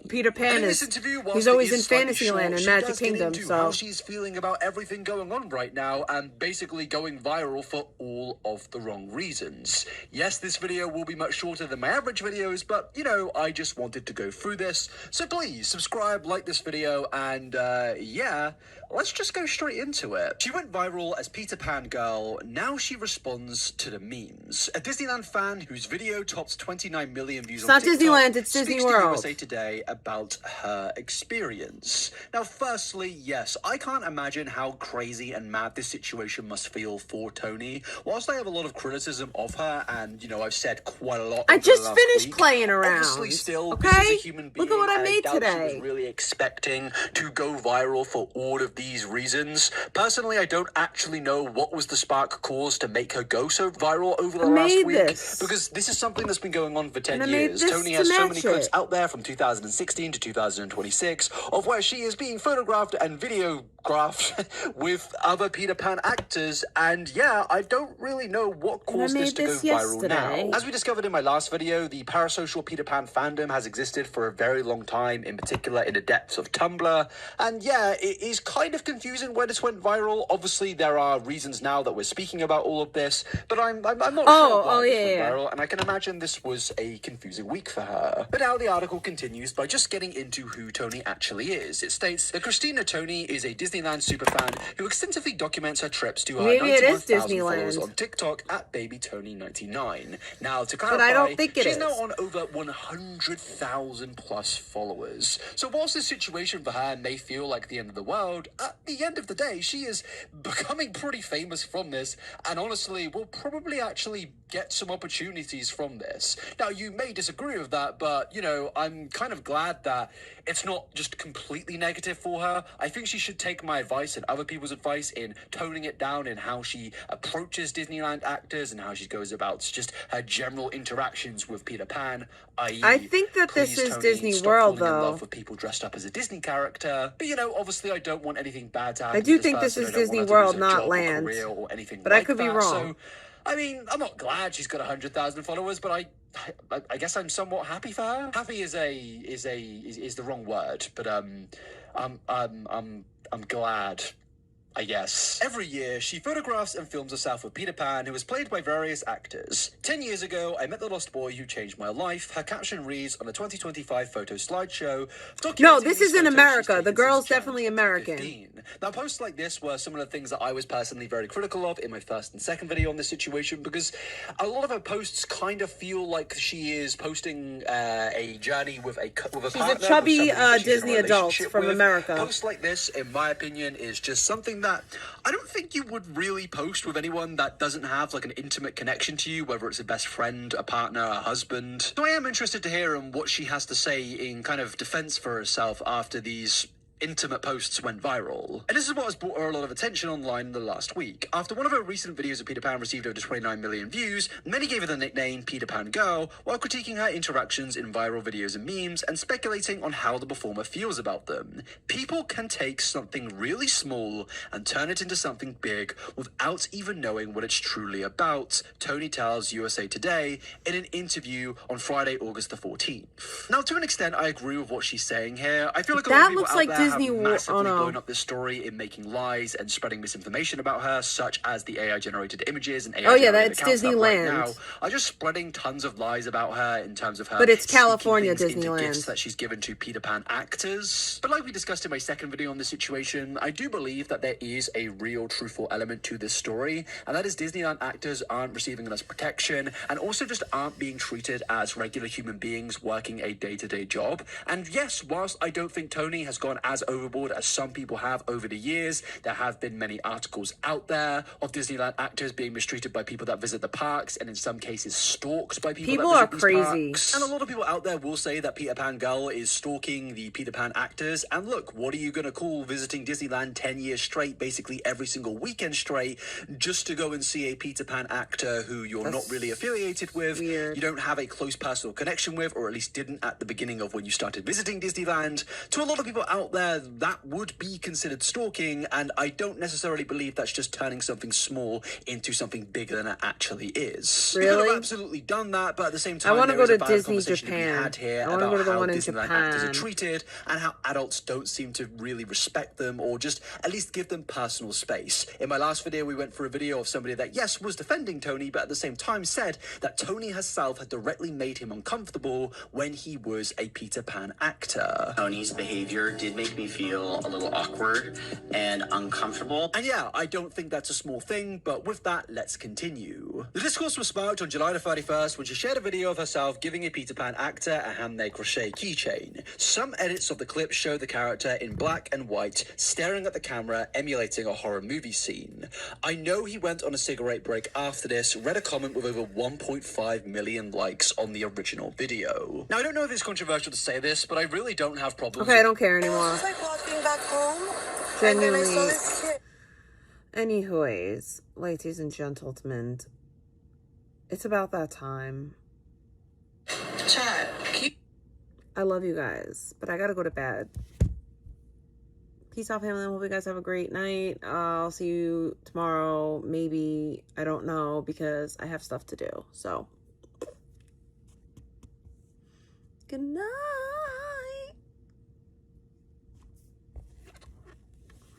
A: Peter Pan
N: in
A: is.
N: this interview, whilst
A: He's always
N: it
A: in
N: is slightly
A: Fantasyland
N: short,
A: and
N: she
A: Magic
N: does get
A: Kingdom.
N: into
A: So
N: how she's feeling about everything going on right now, and basically going viral for all of the wrong reasons. Yes, this video will be much shorter than my average videos, but you know, I just wanted to go through this. So please subscribe, like this video, and yeah, let's just go straight into it. She went viral as Peter Pan girl. Now she responds to the memes. A Disneyland fan whose video topped 29 million views on TikTok.
A: It's not Disneyland, it's Disney
N: speaks
A: World.
N: to USA Today about her experience. Now, firstly, yes, I can't imagine how crazy and mad this situation must feel for Tony. Whilst I have a lot of criticism of her, and you know, I've said quite a lot.
A: I
N: over
A: just
N: the last
A: finished
N: week,
A: playing around.
N: Obviously, still,
A: okay?
N: this is a human being.
A: Look at what I made
N: doubt
A: today.
N: She was really expecting to go viral for all of these reasons. Personally, I don't actually know what was the spark cause to make her go so viral over the last week, because this is something that's been going on for 10 years. Tony has so many clips out there from 2016 to 2026 of where she is being photographed and videographed with other Peter Pan actors, and yeah, I don't really know what caused this to go viral now. As we discovered in my last video, the parasocial Peter Pan fandom has existed for a very long time, in particular in the depths of Tumblr, and yeah, it is kind of confusing where this went viral. Obviously, there are reasons now that we're speaking about all of this, but I'm not sure why.
A: Oh,
N: this
A: yeah,
N: went
A: yeah.
N: viral, and I can imagine this was a confusing week for her. But now the article continues by just getting into who Tony actually is. It states that Christina Tony is a Disneyland superfan who extensively documents her trips to her
A: Maybe it is
N: 91,000 followers
A: Disneyland.
N: on TikTok at BabyTony99. Now, to
A: But
N: clarify,
A: I don't think it
N: she's
A: is.
N: now on over 100,000 plus followers. So whilst this situation for her may feel like the end of the world, at the end of the day, she is becoming pretty famous from this, and honestly will probably actually get some opportunities from this. Now, you may disagree with that, but, you know, I'm kind of glad that it's not just completely negative for her. I think she should take my advice and other people's advice in toning it down in how she approaches Disneyland actors and how she goes about just her general interactions with Peter Pan, i.e.
A: I think that this is
N: Tony,
A: Disney
N: stop
A: World,
N: falling in
A: though.
N: love with people dressed up as a Disney character. But, you know, obviously I don't want anything bad to happen
A: I do
N: to
A: think this
N: person.
A: is
N: I don't
A: Disney
N: want her to
A: World,
N: lose her
A: not
N: job or
A: Land.
N: career or anything
A: But I
N: like
A: could be
N: that.
A: wrong.
N: So, I mean, I'm not glad she's got 100,000 followers, but I guess I'm somewhat happy for her. Happy is the wrong word, but I'm glad, I guess. Every year, she photographs and films herself with Peter Pan, who is played by various actors. 10 years ago, I met the lost boy who changed my life. Her caption reads on a 2025 photo slideshow.
A: No, this is in America. The girl's definitely American.
N: Now, posts like this were some of the things that I was personally very critical of in my first and second video on this situation, because a lot of her posts kind of feel like she is posting a journey with a partner.
A: She's a chubby
N: with somebody that she's in a
A: Disney adult
N: relationship
A: from
N: with.
A: America.
N: Posts like this, in my opinion, is just something that I don't think you would really post with anyone that doesn't have like an intimate connection to you, whether it's a best friend, a partner, a husband. So I am interested to hear what she has to say in kind of defense for herself after these intimate posts went viral. And this is what has brought her a lot of attention online in the last week. After one of her recent videos of Peter Pan received over 29 million views, many gave her the nickname Peter Pan Girl, while critiquing her interactions in viral videos and memes and speculating on how the performer feels about them. People can take something really small and turn it into something big without even knowing what it's truly about, Tony tells USA Today in an interview on Friday, August the 14th. Now, to an extent, I agree with what she's saying here. I feel like a lot of people out there have massively blown up this story in making lies and spreading misinformation about her, such as the AI-generated images and AI-generated accounts that right now are just spreading tons of lies about her in terms of her.
A: But it's California
N: into
A: Disneyland.
N: gifts that she's given to Peter Pan actors. But like we discussed in my second video on this situation, I do believe that there is a real, truthful element to this story, and that is Disneyland actors aren't receiving enough protection and also just aren't being treated as regular human beings working a day-to-day job. And yes, whilst I don't think Tony has gone as overboard as some people have over the years, there have been many articles out there of Disneyland actors being mistreated by people that visit the parks, and in some cases stalked by people
A: People
N: that
A: are
N: visit
A: crazy.
N: these parks. And a lot of people out there will say that Peter Pan Girl is stalking the Peter Pan actors, and look, what are you going to call visiting Disneyland 10 years straight, basically every single weekend straight, just to go and see a Peter Pan actor who you're not really affiliated with, you don't have a close personal connection with, or at least didn't at the beginning of when you started visiting Disneyland? To a lot of people out there, that would be considered stalking, and I don't necessarily believe that's just turning something small into something bigger than it actually is. You could
A: Really?
N: have absolutely done that, but at the same time,
A: I want to
N: there
A: go
N: is a
A: to
N: valid
A: Disney
N: conversation to be
A: Japan.
N: had here
A: I want to
N: about
A: go to the
N: how
A: one in
N: Disneyland actors are
A: Japan.
N: treated and how adults don't seem to really respect them or just at least give them personal space. In my last video, we went for a video of somebody that, yes, was defending Tony, but at the same time said that Tony herself had directly made him uncomfortable when he was a Peter Pan actor.
K: Tony's behavior did make me feel a little awkward and uncomfortable.
N: And yeah, I don't think that's a small thing, but with that, let's continue. The discourse was sparked on July the 31st when she shared a video of herself giving a Peter Pan actor a handmade crochet keychain. Some edits of the clip show the character in black and white, staring at the camera, emulating a horror movie scene. I know he went on a cigarette break after this, read a comment with over 1.5 million likes on the original video. Now, I don't know if it's controversial to say this, but I really don't have problems
A: Okay, I don't care anymore.
L: It's like walking back home.
A: Genuinely.
L: And then I saw this kid.
A: Anyways, ladies and gentlemen, it's about that time.
L: Chat.
A: I love you guys, but I gotta go to bed. Peace out, family. I hope you guys have a great night. I'll see you tomorrow. Maybe. I don't know, because I have stuff to do. So, good night.